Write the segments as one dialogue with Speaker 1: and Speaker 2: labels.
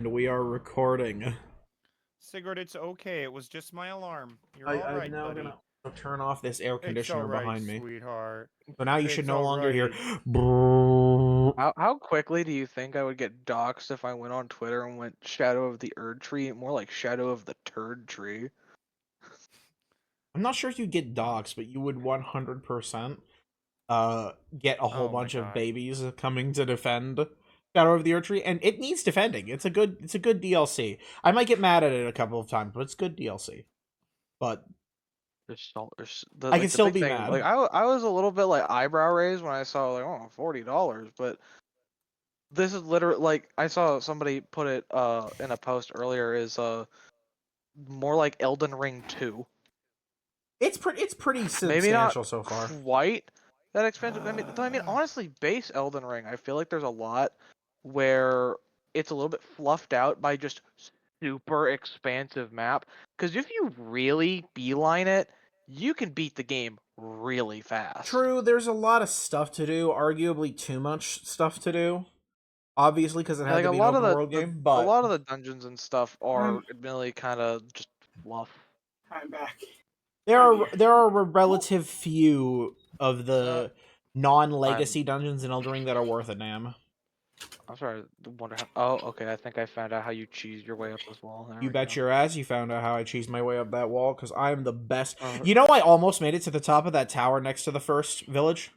Speaker 1: And we are recording.
Speaker 2: Sigurd, it's okay. It was just my alarm. You're
Speaker 1: I'm
Speaker 2: all right,
Speaker 1: now
Speaker 2: buddy.
Speaker 1: gonna turn off this air
Speaker 2: It's
Speaker 1: conditioner
Speaker 2: all right,
Speaker 1: behind me.
Speaker 2: sweetheart.
Speaker 1: So now you should
Speaker 2: It's
Speaker 1: no
Speaker 2: all
Speaker 1: longer hear.
Speaker 2: right.
Speaker 3: How quickly do you think I would get doxxed if I went on Twitter and went Shadow of the Erd Tree? More like Shadow of the Turd Tree.
Speaker 1: I'm not sure if you get doxxed, but you would 100% get a whole
Speaker 2: Oh my
Speaker 1: bunch of
Speaker 2: god.
Speaker 1: babies coming to defend Shadow of the Earth Tree, and it needs defending. It's a good DLC. I might get mad at it a couple of times, but it's good DLC. But I can
Speaker 3: Like the
Speaker 1: still
Speaker 3: big
Speaker 1: be
Speaker 3: thing.
Speaker 1: mad.
Speaker 3: Like I was a little bit like eyebrow raised when I saw like $40, but this is literally like I saw somebody put it in a post earlier is more like Elden Ring 2.
Speaker 1: It's pretty
Speaker 3: Maybe not
Speaker 1: substantial so far.
Speaker 3: quite that expensive. I mean, honestly, base Elden Ring, I feel like there's a lot where it's a little bit fluffed out by just super expansive map. Because if you really beeline it, you can beat the game really fast.
Speaker 1: True, there's a lot of stuff to do, arguably too much stuff to do. Obviously, because it
Speaker 3: Yeah,
Speaker 1: had
Speaker 3: like
Speaker 1: to
Speaker 3: a
Speaker 1: be an
Speaker 3: lot of
Speaker 1: open
Speaker 3: the,
Speaker 1: world
Speaker 3: the
Speaker 1: game,
Speaker 3: a
Speaker 1: but
Speaker 3: lot of the dungeons and stuff are admittedly kind of just fluff.
Speaker 4: I'm back.
Speaker 1: there are a relative few of the
Speaker 3: I'm
Speaker 1: non-legacy dungeons in Elden Ring that are worth a damn.
Speaker 3: I'm sorry. Wonder how. Oh, okay. I think I found out how you cheese your way up this wall. There
Speaker 1: You
Speaker 3: we
Speaker 1: bet
Speaker 3: go.
Speaker 1: your ass you found out how I cheesed my way up that wall, because I am the best.
Speaker 3: Uh,
Speaker 1: You know, I almost made it to the top of that tower next to the first village.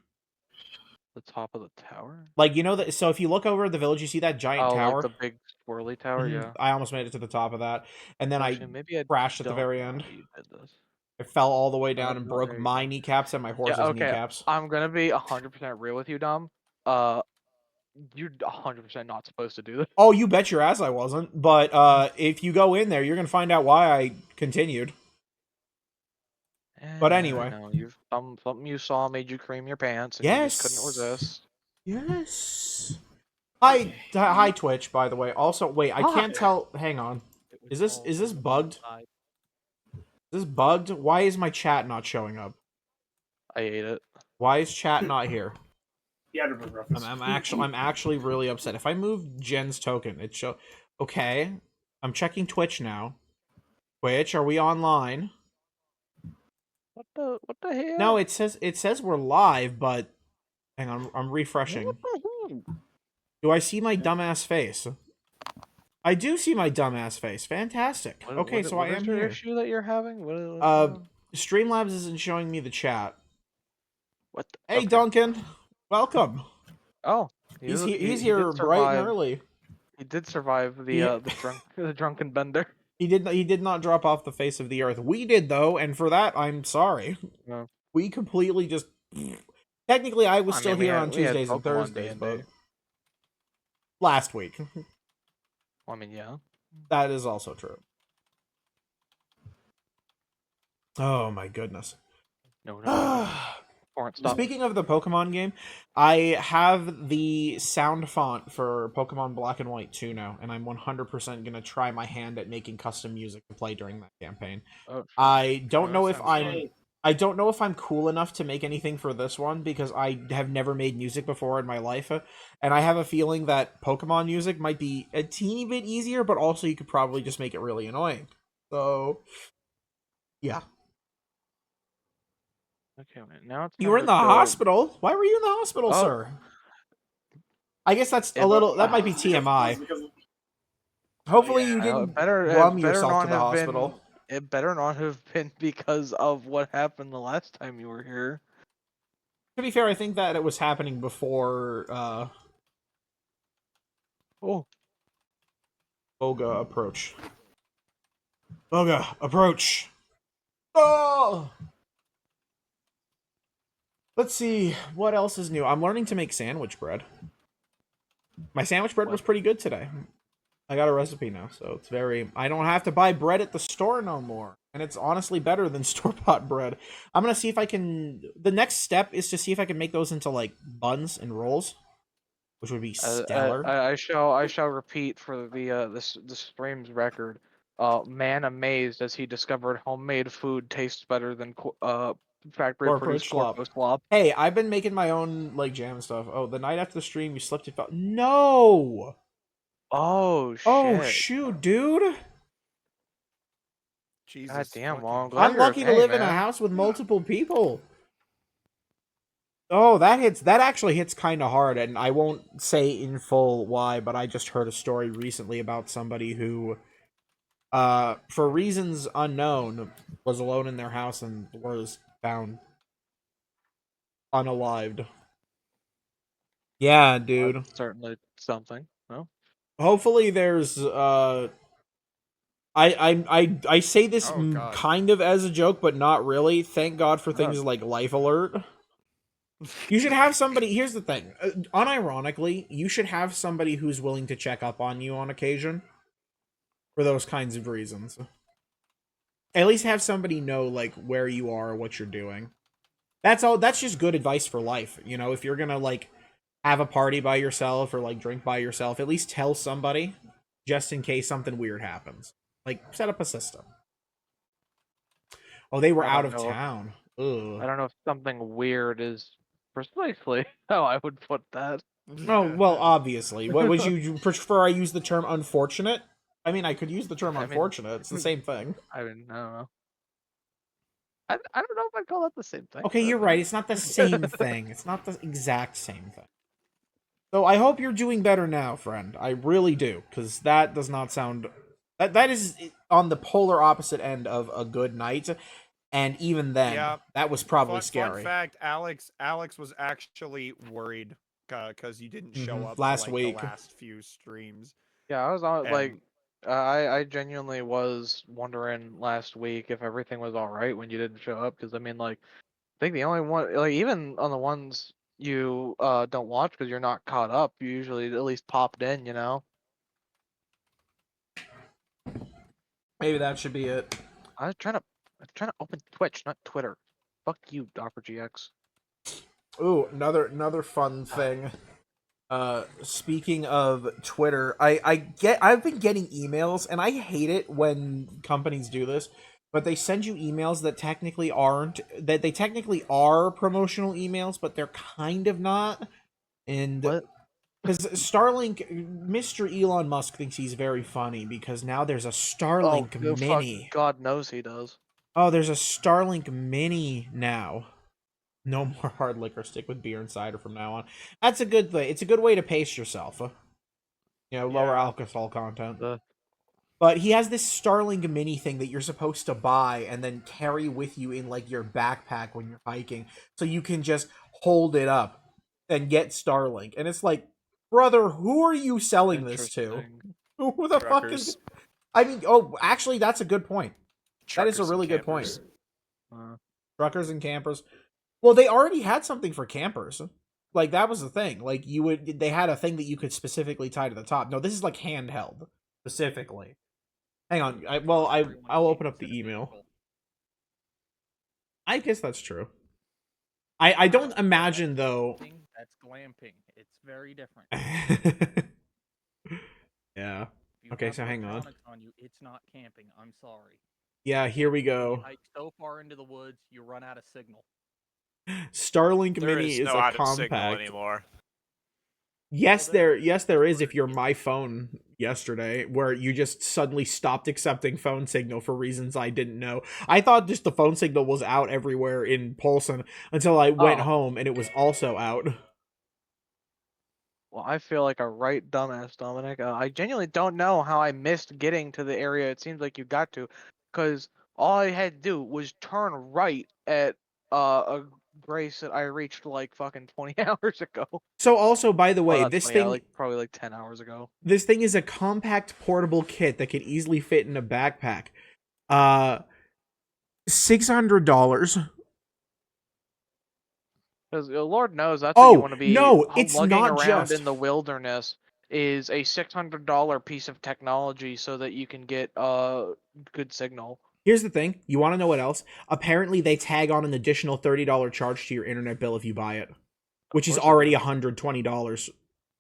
Speaker 3: the top of the tower.
Speaker 1: Like, you know that. So if you look over at the village, you see that giant
Speaker 3: Oh, like
Speaker 1: tower.
Speaker 3: the big swirly tower, yeah.
Speaker 1: I almost made it to the top of that, and then I
Speaker 3: Actually, maybe I
Speaker 1: crashed at the
Speaker 3: don't
Speaker 1: very
Speaker 3: know
Speaker 1: end.
Speaker 3: how you did this.
Speaker 1: I fell all the way down and
Speaker 3: No,
Speaker 1: broke
Speaker 3: there you
Speaker 1: my
Speaker 3: go.
Speaker 1: kneecaps and my
Speaker 3: Yeah,
Speaker 1: horse's
Speaker 3: okay.
Speaker 1: kneecaps.
Speaker 3: I'm gonna be 100% real with you, Dom. Uh, you're 100% not supposed to do this.
Speaker 1: Oh, you bet your ass I wasn't. But if you go in there, you're gonna find out why I continued. But
Speaker 3: I
Speaker 1: anyway.
Speaker 3: know you've something you saw made you cream your pants, and you just couldn't
Speaker 1: Yes.
Speaker 3: resist.
Speaker 1: Yes. Hi Twitch, by the way. Also, wait, I can't
Speaker 3: Hi.
Speaker 1: tell. Hang on. Is this bugged? Is this bugged? Why is my chat not showing up?
Speaker 3: I ate it.
Speaker 1: Why is chat not here?
Speaker 4: Yeah, to reference.
Speaker 1: I'm actually really upset. If I move Jen's token, it show. Okay, I'm checking Twitch now. Twitch, are we online?
Speaker 3: What the hell?
Speaker 1: No, it says we're live, but hang on, I'm refreshing.
Speaker 3: What the hell?
Speaker 1: Do I see my dumbass face? I do see my dumbass face. Fantastic. Okay, so I am
Speaker 3: your
Speaker 1: here.
Speaker 3: issue that you're having? What
Speaker 1: Streamlabs isn't showing me the chat.
Speaker 3: What?
Speaker 1: Hey,
Speaker 3: Okay.
Speaker 1: Duncan, welcome.
Speaker 3: Oh,
Speaker 1: He's
Speaker 3: he
Speaker 1: here
Speaker 3: did
Speaker 1: bright and
Speaker 3: survive.
Speaker 1: early.
Speaker 3: He did survive
Speaker 1: Yeah.
Speaker 3: the drunken bender.
Speaker 1: He did not drop off the face of the earth. We did though, and for that I'm sorry.
Speaker 3: No.
Speaker 1: We completely just technically I was
Speaker 3: I
Speaker 1: still
Speaker 3: mean,
Speaker 1: here on
Speaker 3: we had
Speaker 1: Tuesdays and
Speaker 3: Pokemon
Speaker 1: Thursdays,
Speaker 3: D&D.
Speaker 1: but last week.
Speaker 3: I mean, yeah.
Speaker 1: That is also true. Oh my goodness.
Speaker 3: No. Stop.
Speaker 1: Speaking of the Pokemon game, I have the sound font for Pokemon Black and White 2 now, and I'm 100% going to try my hand at making custom music to play during that campaign.
Speaker 3: Oh,
Speaker 1: I don't know if
Speaker 2: sounds
Speaker 1: I don't know if I'm cool enough to make anything for this one because I have never made music before in my life, and I have a feeling that Pokemon music might be a teeny bit easier, but also you could probably just make it really annoying. So, yeah.
Speaker 3: okay, wait, now it's
Speaker 1: You were in the hospital. Why were you in the hospital, sir? I guess that's a little. That might be TMI. Hopefully, you didn't glum yourself to the hospital.
Speaker 3: It better not have been because of what happened the last time you were here.
Speaker 1: To be fair, I think that it was happening before Boga approach. Boga approach. Oh. Let's see what else is new. I'm learning to make sandwich bread. My sandwich bread was pretty good today. I got a recipe now, so it's very... I don't have to buy bread at the store no more. And it's honestly better than store-bought bread. I'm going to see if I can... The next step is to see if I can make those into, like, buns and rolls. Which would be stellar.
Speaker 3: I shall repeat for the stream's record. Man amazed as he discovered homemade food tastes better than factory-produced Corpo slop.
Speaker 1: Hey, I've been making my own, like, jam and stuff. Oh, the night after the stream, you slipped and fell. No!
Speaker 3: Oh shit!
Speaker 1: Oh shoot, dude!
Speaker 2: Jesus.
Speaker 3: God damn,
Speaker 2: fucking
Speaker 3: well, I'm glad
Speaker 1: I'm
Speaker 3: you're
Speaker 1: lucky to
Speaker 3: okay,
Speaker 1: live in a
Speaker 3: man.
Speaker 1: house with multiple people. Oh, that hits. That actually hits kind of hard, and I won't say in full why, but I just heard a story recently about somebody who, for reasons unknown, was alone in their house and was found unalived. Yeah, dude.
Speaker 3: That's certainly something. No.
Speaker 1: Hopefully, there's I say this
Speaker 2: Oh, God.
Speaker 1: kind of as a joke, but not really. Thank God for
Speaker 3: No.
Speaker 1: things like Life Alert. You should have somebody. Here's the thing. Unironically, you should have somebody who's willing to check up on you on occasion for those kinds of reasons. At least have somebody know like where you are, what you're doing. That's all. That's just good advice for life. You know, if you're gonna like have a party by yourself or like drink by yourself, at least tell somebody just in case something weird happens. Like set up a system. Oh, they were
Speaker 3: I
Speaker 1: out
Speaker 3: don't
Speaker 1: of
Speaker 3: know.
Speaker 1: town.
Speaker 3: I
Speaker 1: Ugh.
Speaker 3: don't know if something weird is precisely how I would put that.
Speaker 1: Oh, well, obviously. What would you prefer? I use the term unfortunate. I mean, I could use the term
Speaker 3: I mean,
Speaker 1: unfortunate. It's the same thing.
Speaker 3: I don't know. I don't know if I'd call that the same thing.
Speaker 1: Okay, you're right. It's not the same thing. It's not the exact same thing. So I hope you're doing better now, friend. I really do, because that does not sound. That is on the polar opposite end of a good night, and even then,
Speaker 2: Yeah.
Speaker 1: that was probably
Speaker 2: Fun
Speaker 1: scary.
Speaker 2: fact: Alex was actually worried because you didn't show up
Speaker 1: last
Speaker 2: for, like,
Speaker 1: week.
Speaker 2: the last few streams.
Speaker 3: Yeah, I was on like
Speaker 2: And
Speaker 3: I genuinely was wondering last week if everything was all right when you didn't show up because I mean like I think the only one like even on the ones you don't watch because you're not caught up, you usually at least popped in, you know.
Speaker 1: Maybe that should be it.
Speaker 3: I was trying to open Twitch, not Twitter. Fuck you, Dr. GX.
Speaker 1: Ooh, another fun thing. Speaking of Twitter, I've been getting emails, and I hate it when companies do this, but they send you emails that technically are promotional emails, but they're kind of not. And
Speaker 3: What?
Speaker 1: because Starlink, Mr. Elon Musk thinks he's very funny because now there's a Starlink
Speaker 3: Fuck,
Speaker 1: Mini.
Speaker 3: God knows he does.
Speaker 1: Oh, there's a Starlink Mini now. No more hard liquor. Stick with beer and cider from now on. That's a good thing. It's a good way to pace yourself. Lower
Speaker 2: Yeah.
Speaker 1: alcohol content.
Speaker 3: The
Speaker 1: But he has this Starlink Mini thing that you're supposed to buy and then carry with you in like your backpack when you're hiking, so you can just hold it up and get Starlink. And it's like, brother, who are you selling this to?
Speaker 3: interesting.
Speaker 1: Who the fuck is?
Speaker 2: Truckers.
Speaker 1: I mean, oh, actually, that's a good point. That is a
Speaker 2: Truckers and
Speaker 1: really good
Speaker 2: campers.
Speaker 1: point.
Speaker 3: Uh,
Speaker 1: Truckers and campers. Well, they already had something for campers. Like that was the thing. Like they had a thing that you could specifically tie to the top. No, this is like handheld specifically. Hang on. I'll open up the email. I guess that's true. I don't imagine though.
Speaker 5: That's glamping. It's very different.
Speaker 1: Yeah.
Speaker 5: If you
Speaker 1: Okay,
Speaker 5: have
Speaker 1: so hang on.
Speaker 5: electronics on you, it's not camping. I'm sorry.
Speaker 1: Yeah, here we
Speaker 5: You
Speaker 1: go.
Speaker 5: hike so far into the woods, you run out of signal.
Speaker 1: Starlink
Speaker 6: There
Speaker 1: Mini
Speaker 6: is
Speaker 1: is
Speaker 6: no
Speaker 1: a
Speaker 6: out of signal
Speaker 1: compact.
Speaker 6: anymore.
Speaker 1: Yes, there is if you're my phone yesterday, where you just suddenly stopped accepting phone signal for reasons I didn't know. I thought just the phone signal was out everywhere in Polson until I went
Speaker 3: Oh.
Speaker 1: home and it was also out.
Speaker 3: Well, I feel like a right dumbass, Dominic. I genuinely don't know how I missed getting to the area it seems like you got to, because all I had to do was turn right at a grace that I reached like fucking 20 hours ago.
Speaker 1: So also, by the
Speaker 3: Well,
Speaker 1: way,
Speaker 3: not
Speaker 1: this
Speaker 3: 20,
Speaker 1: thing
Speaker 3: like probably like 10 hours ago.
Speaker 1: this thing is a compact portable kit that can easily fit in a backpack. $600.
Speaker 3: Because Lord knows that's what
Speaker 1: Oh,
Speaker 3: you want to be.
Speaker 1: no, it's
Speaker 3: lugging
Speaker 1: not
Speaker 3: around
Speaker 1: just-
Speaker 3: in the wilderness is a $600 piece of technology so that you can get good signal.
Speaker 1: Here's the thing. You want to know what else? Apparently, they tag on an additional $30 charge to your internet bill if you buy it, which is
Speaker 3: course they
Speaker 1: already
Speaker 3: do.
Speaker 1: $120.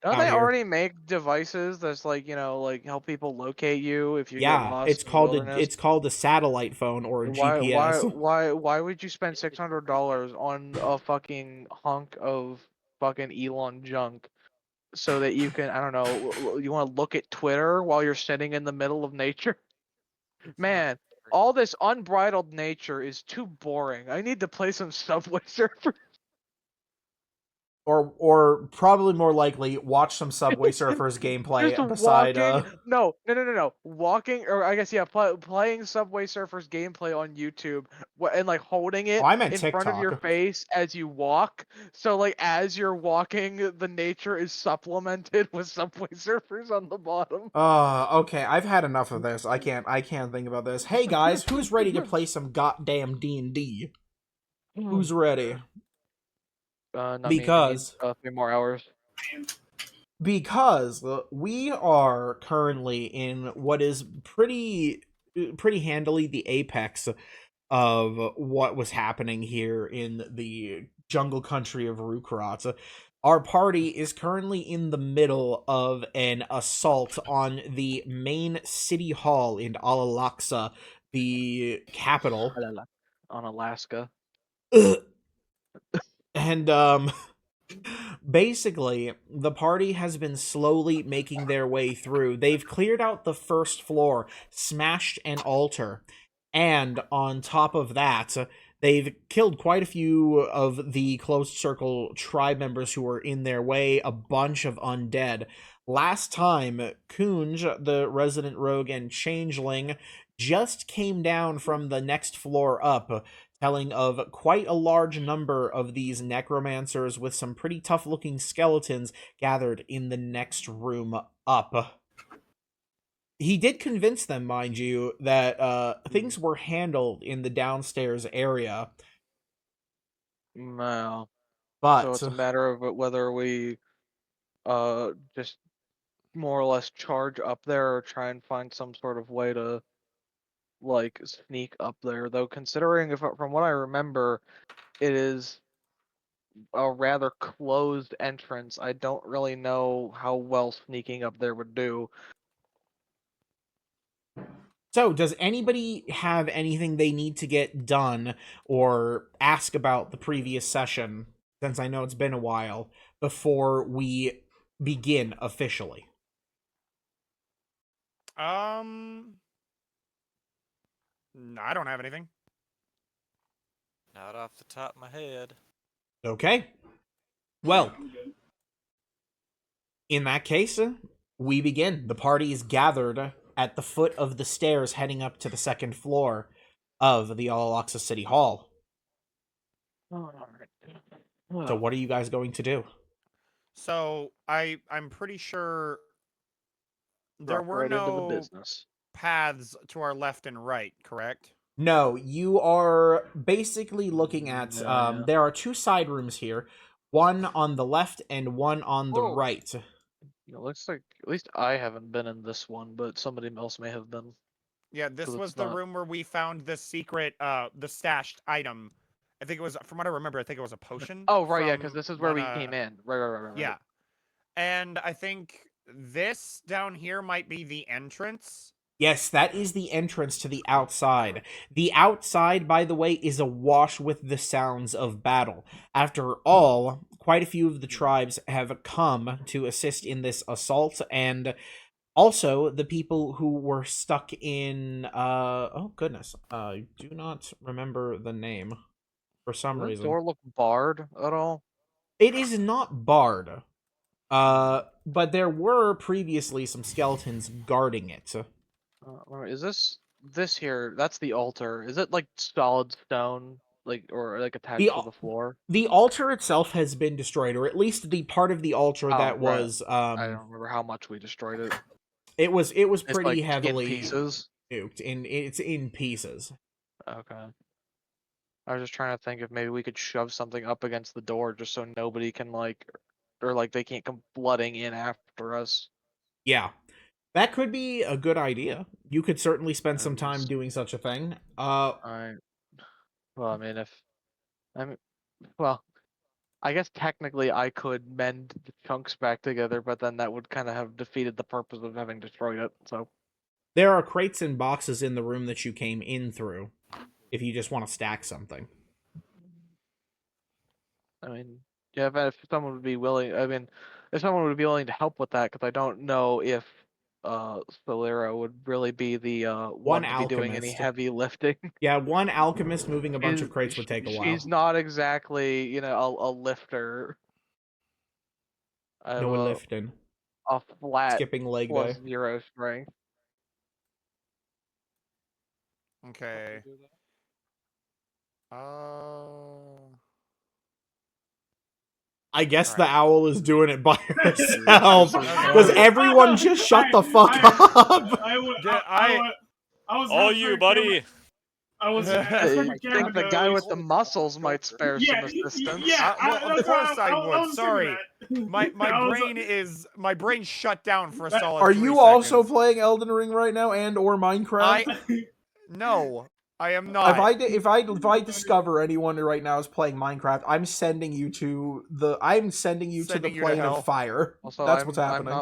Speaker 3: Don't
Speaker 1: out
Speaker 3: they
Speaker 1: here.
Speaker 3: already make devices that's like like help people locate you if you get
Speaker 1: Yeah,
Speaker 3: lost
Speaker 1: it's
Speaker 3: in the
Speaker 1: called
Speaker 3: wilderness?
Speaker 1: a satellite phone or a
Speaker 3: Why
Speaker 1: GPS.
Speaker 3: why would you spend $600 on a fucking hunk of fucking Elon junk so that you can, I don't know, you want to look at Twitter while you're sitting in the middle of nature. Man, all this unbridled nature is too boring. I need to play some Subway Surfer.
Speaker 1: Or probably more likely, watch some Subway Surfers gameplay
Speaker 3: Just
Speaker 1: beside
Speaker 3: walking. No. Walking, or I guess, yeah, playing Subway Surfers gameplay on YouTube and like holding
Speaker 1: Oh,
Speaker 3: it
Speaker 1: I meant
Speaker 3: in front of your
Speaker 1: TikTok.
Speaker 3: face as you walk. So, like, as you're walking, the nature is supplemented with Subway Surfers on the bottom.
Speaker 1: Okay, I've had enough of this. I can't think about this. Hey guys, who's ready to play some goddamn D&D? Who's ready?
Speaker 3: Not
Speaker 1: Because
Speaker 3: me. I need 3 more hours.
Speaker 1: because we are currently in what is pretty handily the apex of what was happening here in the jungle country of Rukrat. Our party is currently in the middle of an assault on the main city hall in Al-Aqsa, the capital.
Speaker 3: On Alaska.
Speaker 1: And basically, the party has been slowly making their way through. They've cleared out the first floor, smashed an altar, and on top of that, they've killed quite a few of the closed circle tribe members who were in their way, a bunch of undead. Last time, Kunj, the resident rogue and changeling, just came down from the next floor up, telling of quite a large number of these necromancers with some pretty tough looking skeletons gathered in the next room up. He did convince them, mind you, that things were handled in the downstairs area.
Speaker 3: Wow.
Speaker 1: But
Speaker 3: So it's a matter of whether we just more or less charge up there or try and find some sort of way to like sneak up there, though considering if from what I remember it is a rather closed entrance, I don't really know how well sneaking up there would do.
Speaker 1: so, does anybody have anything they need to get done or ask about the previous session, since I know it's been a while, before we begin officially?
Speaker 2: No, I don't have anything.
Speaker 6: Not off the top of my head.
Speaker 1: Okay. Well,
Speaker 4: I'm good.
Speaker 1: in that case, we begin. The party is gathered at the foot of the stairs heading up to the second floor of the Al-Aqsa City Hall. So what are you guys going to do?
Speaker 2: So I'm pretty sure there
Speaker 3: Drop
Speaker 2: were
Speaker 3: right into the
Speaker 2: no
Speaker 3: business.
Speaker 2: paths to our left and right, correct?
Speaker 1: No, you are basically looking at,
Speaker 3: Yeah.
Speaker 1: there are two side rooms here, one on the left and one on the
Speaker 3: Whoa.
Speaker 1: right.
Speaker 3: It looks like at least I haven't been in this one, but somebody else may have been.
Speaker 2: Yeah, this
Speaker 3: 'Cause
Speaker 2: was
Speaker 3: it's
Speaker 2: the
Speaker 3: not-
Speaker 2: room where we found the secret, the stashed item. I think it was, from what I remember, I think it was a potion.
Speaker 3: Oh right, yeah, because
Speaker 2: from
Speaker 3: this is where we
Speaker 2: one,
Speaker 3: came in. Right.
Speaker 2: Yeah. And I think this down here might be the entrance.
Speaker 1: Yes, that is the entrance to the outside. The outside, by the way, is awash with the sounds of battle. After all, quite a few of the tribes have come to assist in this assault, and also the people who were stuck in, oh goodness, I do not remember the name for some
Speaker 3: Does the
Speaker 1: reason.
Speaker 3: door look barred at all?
Speaker 1: It is not barred, but there were previously some skeletons guarding it.
Speaker 3: Is this here? That's the altar. Is it like solid stone, like or like attached
Speaker 1: The
Speaker 3: to
Speaker 1: al-
Speaker 3: the floor?
Speaker 1: The altar itself has been destroyed, or at least the part of the altar
Speaker 3: Oh,
Speaker 1: that
Speaker 3: right.
Speaker 1: was
Speaker 3: I don't remember how much we destroyed it.
Speaker 1: it was
Speaker 3: It's
Speaker 1: pretty
Speaker 3: like
Speaker 1: heavily
Speaker 3: in pieces.
Speaker 1: nuked, and it's in pieces.
Speaker 3: Okay. I was just trying to think if maybe we could shove something up against the door just so nobody can like, or like they can't come flooding in after us.
Speaker 1: Yeah, that could be a good idea. You could certainly spend some time
Speaker 3: Yes.
Speaker 1: doing such a thing.
Speaker 3: Well, I mean, well, I guess technically I could mend the chunks back together, but then that would kind of have defeated the purpose of having destroyed it. So
Speaker 1: There are crates and boxes in the room that you came in through, if you just want to stack something.
Speaker 3: I mean, yeah, if someone would be willing, I mean, if someone would be willing to help with that, because I don't know if Solera would really be the one to be doing any
Speaker 1: alchemist.
Speaker 3: heavy lifting.
Speaker 1: Yeah, one alchemist moving a bunch of crates would take a while.
Speaker 3: She's not exactly, a lifter. I have
Speaker 1: No lifting.
Speaker 3: a flat
Speaker 1: Skipping leg
Speaker 3: plus
Speaker 1: day.
Speaker 3: 0 strength.
Speaker 2: Okay.
Speaker 1: I guess
Speaker 2: Alright.
Speaker 1: the owl is doing it by herself. Because
Speaker 2: Okay.
Speaker 1: everyone just shut the fuck up.
Speaker 4: I was
Speaker 6: All
Speaker 4: halfway
Speaker 6: you,
Speaker 4: through-
Speaker 6: buddy.
Speaker 4: I was.
Speaker 2: I
Speaker 3: I think the guy with the muscles might spare some
Speaker 4: Yeah,
Speaker 3: assistance.
Speaker 4: yeah.
Speaker 2: Well, of
Speaker 4: that's
Speaker 2: course
Speaker 4: why
Speaker 2: I
Speaker 4: I
Speaker 2: would.
Speaker 4: was thinking
Speaker 2: Sorry.
Speaker 4: that.
Speaker 2: My
Speaker 4: I was-
Speaker 2: my brain shut down for a
Speaker 4: That-
Speaker 2: solid.
Speaker 1: Are
Speaker 2: 3
Speaker 1: you also
Speaker 2: seconds.
Speaker 1: playing Elden Ring right now and or Minecraft?
Speaker 2: No, I am not.
Speaker 1: If I discover anyone right now is playing Minecraft, I'm sending you to the
Speaker 2: Sending you to
Speaker 1: plane
Speaker 2: hell.
Speaker 1: of fire.
Speaker 3: Also,
Speaker 1: That's
Speaker 3: I'm,
Speaker 1: what's happening.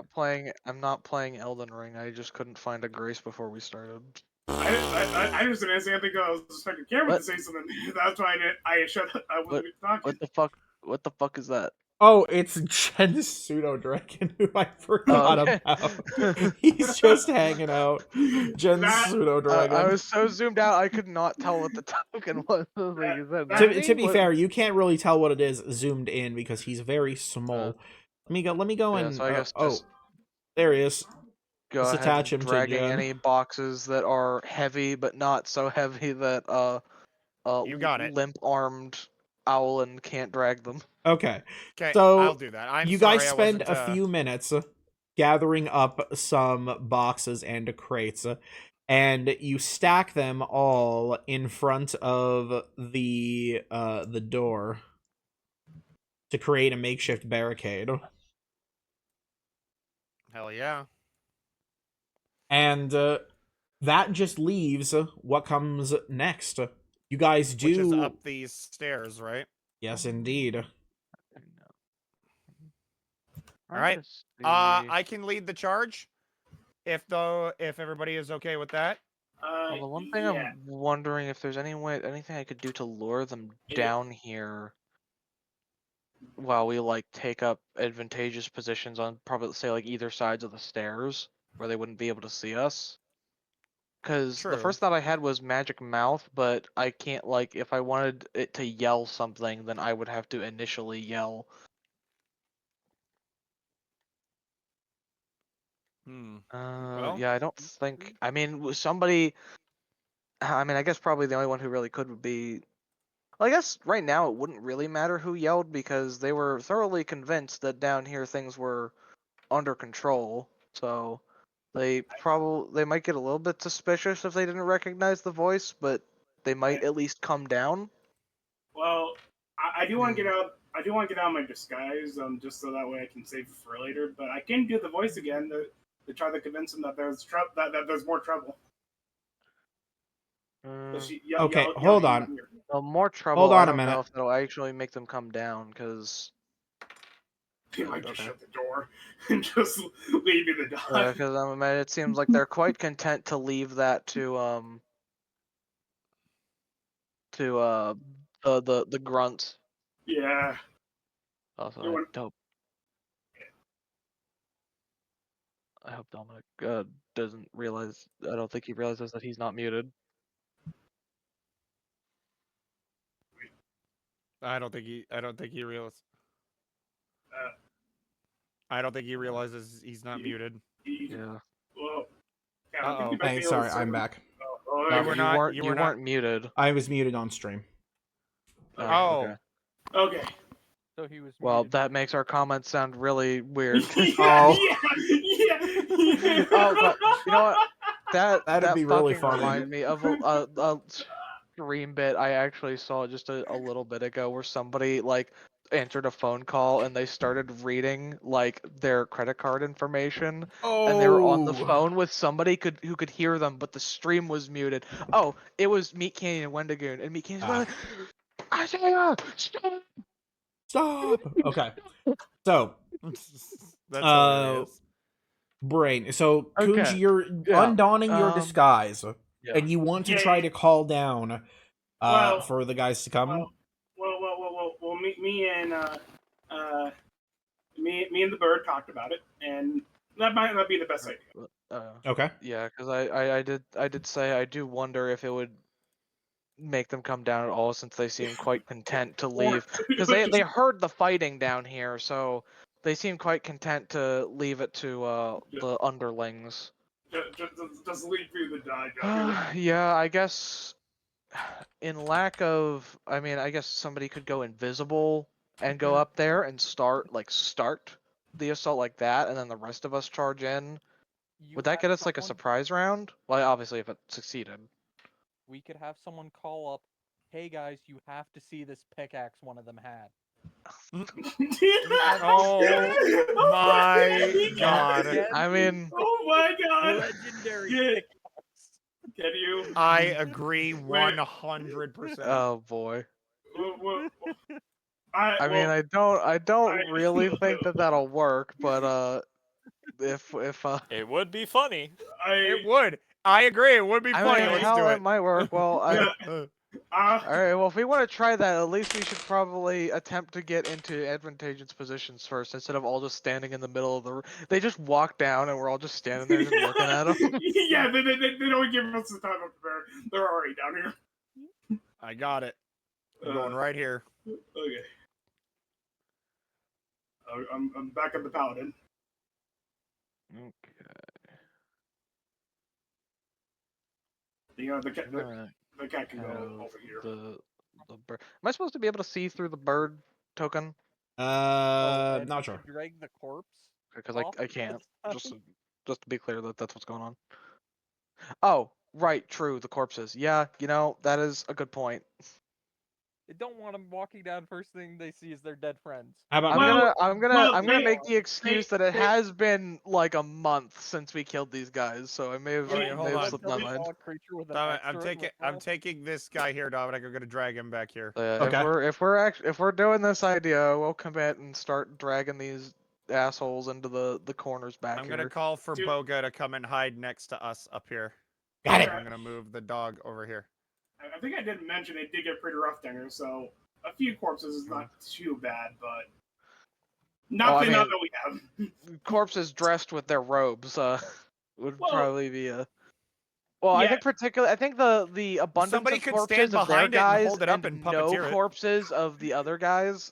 Speaker 3: I'm not playing Elden Ring. I just couldn't find a grace before we started.
Speaker 4: I just didn't say anything. I was expecting Cameron to say something. That's why I shut up. I wasn't talking.
Speaker 3: What the fuck is that?
Speaker 1: Oh, it's Jen's pseudo dragon who I forgot
Speaker 3: okay.
Speaker 1: about. He's just hanging out. Jen's pseudo dragon.
Speaker 3: I was so zoomed out I could not tell what the token was. Like, is that
Speaker 1: to
Speaker 3: nothing?
Speaker 1: be fair, you can't really tell what it is zoomed in because he's very small. Let me go
Speaker 3: yeah,
Speaker 1: and
Speaker 3: so I guess
Speaker 1: oh,
Speaker 3: just
Speaker 1: there he is.
Speaker 3: go
Speaker 1: let's
Speaker 3: ahead
Speaker 1: attach
Speaker 3: and
Speaker 1: him to
Speaker 3: dragging
Speaker 1: Jen.
Speaker 3: any boxes that are heavy but not so heavy that
Speaker 2: You got it.
Speaker 3: limp armed Owlin can't drag them.
Speaker 1: Okay.
Speaker 2: Okay,
Speaker 1: So,
Speaker 2: I'll do that. I'm
Speaker 1: you
Speaker 2: sorry,
Speaker 1: guys
Speaker 2: I
Speaker 1: spend
Speaker 2: wasn't,
Speaker 1: a few minutes gathering up some boxes and crates, and you stack them all in front of the door to create a makeshift barricade.
Speaker 2: Hell yeah.
Speaker 1: And that just leaves what comes next. You guys do
Speaker 2: Which is up these stairs, right?
Speaker 1: Yes, indeed.
Speaker 2: All right. I can lead the charge. If everybody is okay with that.
Speaker 3: Well, the one thing
Speaker 4: yeah.
Speaker 3: I'm wondering if there's anything I could do to lure them down here while we take up advantageous positions on probably say either sides of the stairs where they wouldn't be able to see us. Because the
Speaker 2: True.
Speaker 3: first thought I had was magic mouth, but I can't if I wanted it to yell something, then I would have to initially yell.
Speaker 2: Well?
Speaker 3: Yeah, I don't think. I mean, somebody. I mean, I guess probably the only one who really could would be. Well, I guess right now it wouldn't really matter who yelled because they were thoroughly convinced that down here things were under control. So they might get a little bit suspicious if they didn't recognize the voice, but they might at least come down.
Speaker 4: Well, I do want to get out. I do want to get out of my disguise, just so that way I can save it for later. But I can do the voice again to try to convince them that there's that there's more trouble.
Speaker 1: Okay, hold on.
Speaker 3: Well, more trouble.
Speaker 1: Hold on
Speaker 3: I
Speaker 1: a
Speaker 3: don't know
Speaker 1: minute.
Speaker 3: if that'll actually make them come down, because.
Speaker 4: I might just shut the door and just leave you the dog.
Speaker 3: Because I mean, it seems like they're quite content to leave that to the grunts.
Speaker 4: Yeah.
Speaker 3: Also,
Speaker 4: You want-
Speaker 3: I hope Dominic doesn't realize. I don't think he realizes that he's not muted.
Speaker 2: I don't think he realizes.
Speaker 4: Uh,
Speaker 2: I don't think he realizes he's not muted.
Speaker 3: Yeah.
Speaker 4: Well. Yeah,
Speaker 2: Uh-oh.
Speaker 4: I think you might
Speaker 1: Hey,
Speaker 4: be able
Speaker 1: sorry,
Speaker 4: to
Speaker 1: I'm
Speaker 4: save
Speaker 1: back.
Speaker 4: it. Oh,
Speaker 2: You
Speaker 4: okay.
Speaker 2: were not-
Speaker 3: You
Speaker 2: were not-
Speaker 3: weren't muted.
Speaker 1: I was muted on stream.
Speaker 2: Oh.
Speaker 3: Okay.
Speaker 4: Okay.
Speaker 5: So he was.
Speaker 3: Well,
Speaker 5: muted.
Speaker 3: that makes our comments sound really weird.
Speaker 1: Oh.
Speaker 4: Yeah.
Speaker 3: Oh, but you know what?
Speaker 1: That'd be really
Speaker 3: fucking
Speaker 1: funny.
Speaker 3: reminded me of a stream bit I actually saw just a little bit ago where somebody answered a phone call and they started reading their credit card information and they were on the phone with somebody who could hear them, but the stream was muted. Oh, it was Meat Canyon and Wendigoon, and Meat Canyon's like, Isaiah, stop!
Speaker 1: Stop. Okay. So,
Speaker 2: That's hilarious.
Speaker 1: Brain. So,
Speaker 3: Okay.
Speaker 1: Kunji, you're
Speaker 3: Yeah.
Speaker 1: undonning your disguise,
Speaker 3: Yeah.
Speaker 1: and you want to
Speaker 4: Yeah.
Speaker 1: try to call down
Speaker 4: Well,
Speaker 1: for the guys to come.
Speaker 4: Well, me and me and the bird talked about it, and that might not be the best idea.
Speaker 1: Okay.
Speaker 3: Yeah, because I did say I do wonder if it would make them come down at all, since they seem quite content to leave. Because they heard the fighting down here, so they seem quite content to leave it to the underlings.
Speaker 4: Just lead through the die.
Speaker 3: Yeah, I guess in lack of, I mean, I guess somebody could go invisible and go up there and start the assault like that, and then the rest of us charge in.
Speaker 5: You
Speaker 3: Would that
Speaker 5: have
Speaker 3: get us like a
Speaker 5: someone-
Speaker 3: surprise round? Well, obviously if it succeeded.
Speaker 5: We could have someone call up, "Hey guys, you have to see this pickaxe one of them had."
Speaker 2: Oh my god.
Speaker 3: I mean,
Speaker 4: Oh my god!
Speaker 5: Legendary
Speaker 4: Yeah.
Speaker 5: pickaxe.
Speaker 4: Can you?
Speaker 2: I agree 100%.
Speaker 3: oh boy.
Speaker 4: I
Speaker 3: I mean, I don't
Speaker 4: I-
Speaker 3: really think that that'll work, but if
Speaker 6: It would be funny.
Speaker 2: It would. I agree. It would be
Speaker 3: I
Speaker 2: funny.
Speaker 3: mean,
Speaker 2: Let's
Speaker 3: how
Speaker 2: do
Speaker 3: it
Speaker 2: it.
Speaker 3: might work. Well,
Speaker 4: Yeah.
Speaker 3: all right. Well, if we want to try that, at least we should probably attempt to get into advantageous positions first, instead of all just standing in the middle of the. They just walk down, and we're all just standing there, just looking at them.
Speaker 4: Yeah, they don't give us the time up there. They're already down here.
Speaker 2: I got it. I'm going right here.
Speaker 4: Okay. I'm back at the paladin.
Speaker 3: Okay.
Speaker 4: You know, the cat
Speaker 3: Alright.
Speaker 4: the cat can go
Speaker 3: Have
Speaker 4: over here.
Speaker 3: the bird. Am I supposed to be able to see through the bird token?
Speaker 5: And
Speaker 1: Not
Speaker 5: to
Speaker 1: sure.
Speaker 5: Drag the corpse.
Speaker 3: Because
Speaker 5: off
Speaker 3: I
Speaker 5: the
Speaker 3: can't.
Speaker 5: side.
Speaker 3: Just to be clear that that's what's going on. Oh, right, true. The corpses. Yeah, you know that is a good point.
Speaker 5: I don't want them walking down. First thing they see is their dead friends.
Speaker 1: How about
Speaker 3: I'm gonna
Speaker 4: they-
Speaker 3: make the excuse that it
Speaker 4: they-
Speaker 3: has been like a month since we killed these guys, so I may have,
Speaker 2: Okay, hold on.
Speaker 3: slipped my mind.
Speaker 5: Creature with an
Speaker 2: Dominic,
Speaker 5: axe through it
Speaker 2: I'm
Speaker 5: with
Speaker 2: taking this guy here, Dominic. I'm gonna drag him back here.
Speaker 1: Okay.
Speaker 3: If we're doing this idea, we'll commit and start dragging these assholes into the corners back
Speaker 2: I'm
Speaker 3: here.
Speaker 2: gonna call for
Speaker 4: Dude.
Speaker 2: Boga to come and hide next to us up here.
Speaker 1: Got it.
Speaker 2: I'm gonna move the dog over here.
Speaker 4: I think I didn't mention it did get pretty rough down here, so a few corpses is not too bad, but nothing
Speaker 3: mean-
Speaker 4: that we have.
Speaker 3: Corpses dressed with their robes would
Speaker 4: Well-
Speaker 3: probably be a. Well, I
Speaker 4: Yeah.
Speaker 3: think I think the abundance
Speaker 2: Somebody
Speaker 3: of
Speaker 2: could
Speaker 3: corpses
Speaker 2: stand
Speaker 3: of their
Speaker 2: behind it and
Speaker 3: guys
Speaker 2: hold it up and
Speaker 3: no
Speaker 2: puppeteer it.
Speaker 3: corpses of the other guys.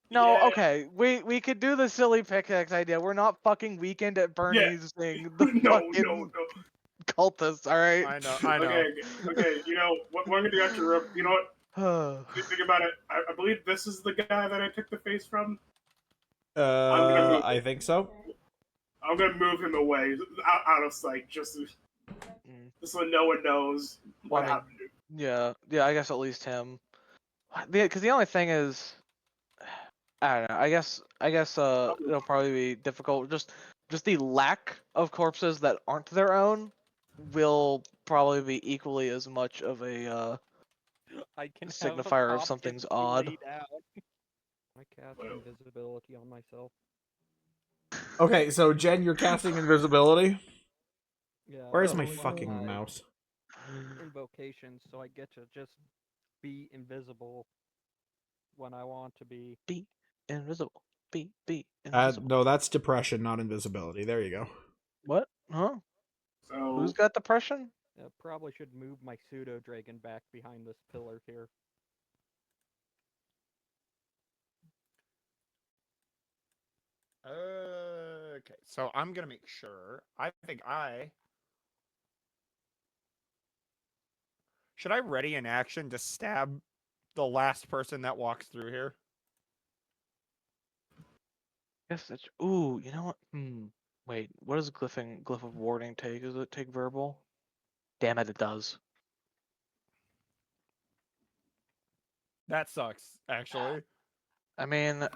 Speaker 3: No,
Speaker 4: Yeah.
Speaker 3: okay, we could do the silly pickaxe idea. We're not fucking Weekend at Bernie's thing. The
Speaker 4: No,
Speaker 3: fucking
Speaker 4: no.
Speaker 3: cultists, all right.
Speaker 2: I know.
Speaker 4: Okay. You know what? We're gonna do extra. You know what?
Speaker 3: know.
Speaker 4: Think about it. I believe this is the guy that I took the face from. gonna move
Speaker 1: I think so.
Speaker 4: I'm gonna move him away, out of sight, just so no one knows what
Speaker 3: Well, I mean,
Speaker 4: happened.
Speaker 3: yeah. I guess at least him. Because the only thing is, I don't know. I guess it'll probably be difficult. Just the lack of corpses that aren't their own will probably be equally as much of a
Speaker 5: I can
Speaker 3: signifier of
Speaker 5: have a
Speaker 3: something's
Speaker 5: pumpkin
Speaker 3: odd.
Speaker 5: laid out.
Speaker 7: I cast
Speaker 4: Well.
Speaker 7: invisibility on myself.
Speaker 1: Okay, so Jen, you're casting invisibility.
Speaker 7: Yeah.
Speaker 1: Where's my
Speaker 7: one of
Speaker 1: fucking mouse?
Speaker 7: Invocations, so I get to just be invisible when I want to be.
Speaker 3: Invisible. Be invisible.
Speaker 1: No, that's depression, not invisibility. There you go.
Speaker 3: What? Huh?
Speaker 4: So
Speaker 3: Who's got depression?
Speaker 7: Probably should move my pseudo dragon back behind this pillar here.
Speaker 2: Okay, so I'm gonna make sure. Should I ready an action to stab the last person that walks through here?
Speaker 3: Yes, that's. Ooh, you know what? Wait, what does Glyph of Warding take? Does it take verbal? Damn it does.
Speaker 2: That sucks, actually.
Speaker 3: I mean,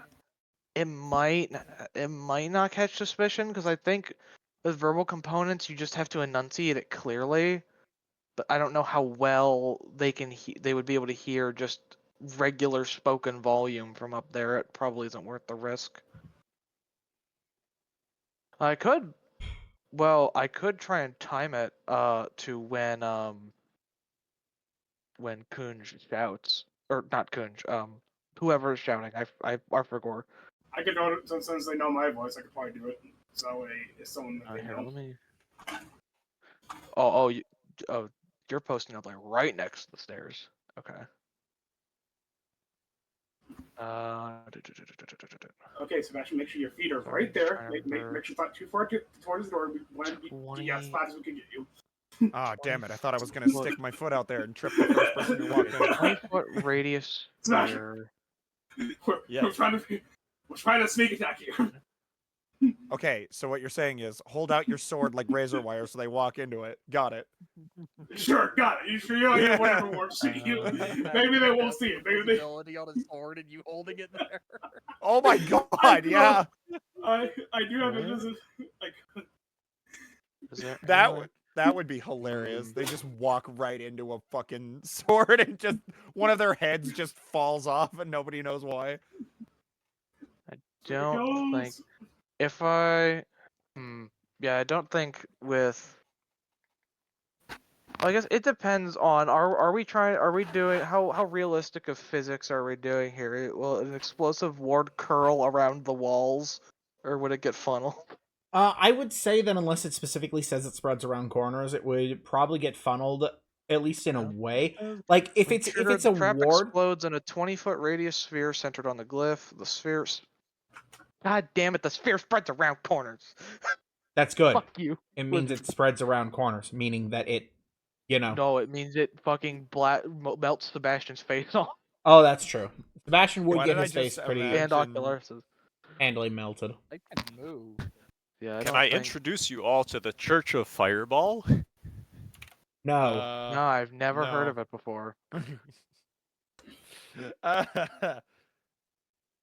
Speaker 3: it might not catch suspicion, because I think with verbal components you just have to enunciate it clearly. But I don't know how well they would be able to hear just regular spoken volume from up there. It probably isn't worth the risk. I could try and time it to when Kunj shouts, or not Kunj, whoever is shouting. I forgot.
Speaker 4: I could know it since they know my voice. I could probably do it. So that way, if someone that they
Speaker 3: Here,
Speaker 4: know.
Speaker 3: let me. Oh, you're posting up like right next to the stairs. Okay.
Speaker 4: Okay, Sebastian, make sure your feet are
Speaker 3: Sorry,
Speaker 4: right
Speaker 3: just
Speaker 4: there.
Speaker 3: trying to
Speaker 4: Make
Speaker 3: remember.
Speaker 4: sure not too far towards the door. We want to be
Speaker 3: 20.
Speaker 4: as fast as we can get you.
Speaker 2: Ah, damn it! I thought I was gonna stick my foot out there and trip the first person who walked in.
Speaker 3: 20-foot radius
Speaker 4: Smash it.
Speaker 3: sphere.
Speaker 4: We're
Speaker 6: Yes.
Speaker 4: trying to sneak attack you.
Speaker 2: Okay, so what you're saying is hold out your sword like razor wire so they walk into it. Got it.
Speaker 4: Sure, got it. You sure you don't get whatever works for you? Maybe they won't see it. Maybe they.
Speaker 5: Ability on his sword and you holding it there.
Speaker 2: Oh my god, yeah.
Speaker 4: I do have
Speaker 3: Right?
Speaker 4: a business. Like,
Speaker 3: Is there
Speaker 2: That
Speaker 3: any
Speaker 2: would that would be hilarious. They just walk right into a fucking sword and just one of their heads just falls off and nobody knows why.
Speaker 3: don't think
Speaker 4: goes.
Speaker 3: if I yeah, I don't think with I guess it depends on are we doing how realistic of physics are we doing here? Will an explosive ward curl around the walls or would it get funneled?
Speaker 1: I would say that unless it specifically says it spreads around corners, it would probably get funneled, at least in a way. Like if
Speaker 3: When
Speaker 1: it's
Speaker 3: triggered,
Speaker 1: a
Speaker 3: the trap
Speaker 1: ward,
Speaker 3: explodes in a 20-foot radius sphere centered on the glyph. The sphere God damn it, the sphere spreads around corners.
Speaker 1: that's good.
Speaker 3: Fuck you.
Speaker 1: It means it spreads around corners, meaning that it,
Speaker 3: No, it means it fucking melts Sebastian's face off.
Speaker 1: Oh, that's true. Sebastian would
Speaker 2: Why
Speaker 1: get
Speaker 2: did I
Speaker 1: his face
Speaker 2: just
Speaker 1: pretty
Speaker 3: And
Speaker 2: imagine-
Speaker 3: Oculus.
Speaker 1: handily melted.
Speaker 5: I can move.
Speaker 3: Yeah,
Speaker 6: Can
Speaker 3: don't
Speaker 6: I
Speaker 3: think...
Speaker 6: introduce you all to the Church of Fireball?
Speaker 1: No.
Speaker 3: No, I've never heard
Speaker 2: no.
Speaker 3: of it before.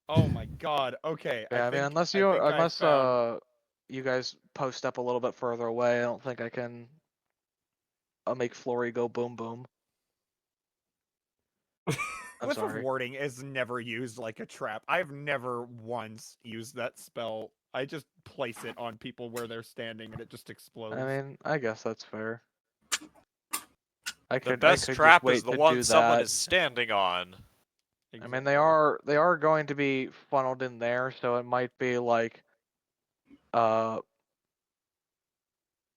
Speaker 2: Oh my god. Okay.
Speaker 3: Yeah, I mean,
Speaker 2: think I found-
Speaker 3: you guys post up a little bit further away, I don't think I can. I'll make Flory go boom boom. I'm
Speaker 2: Glyph of
Speaker 3: sorry.
Speaker 2: Warding is never used like a trap. I've never once used that spell. I just place it on people where they're standing and it just explodes.
Speaker 3: I mean, I guess that's fair.
Speaker 6: The best trap is the one someone
Speaker 3: that.
Speaker 6: is standing on.
Speaker 3: I mean, they are going to be funneled in there, so it might be like, I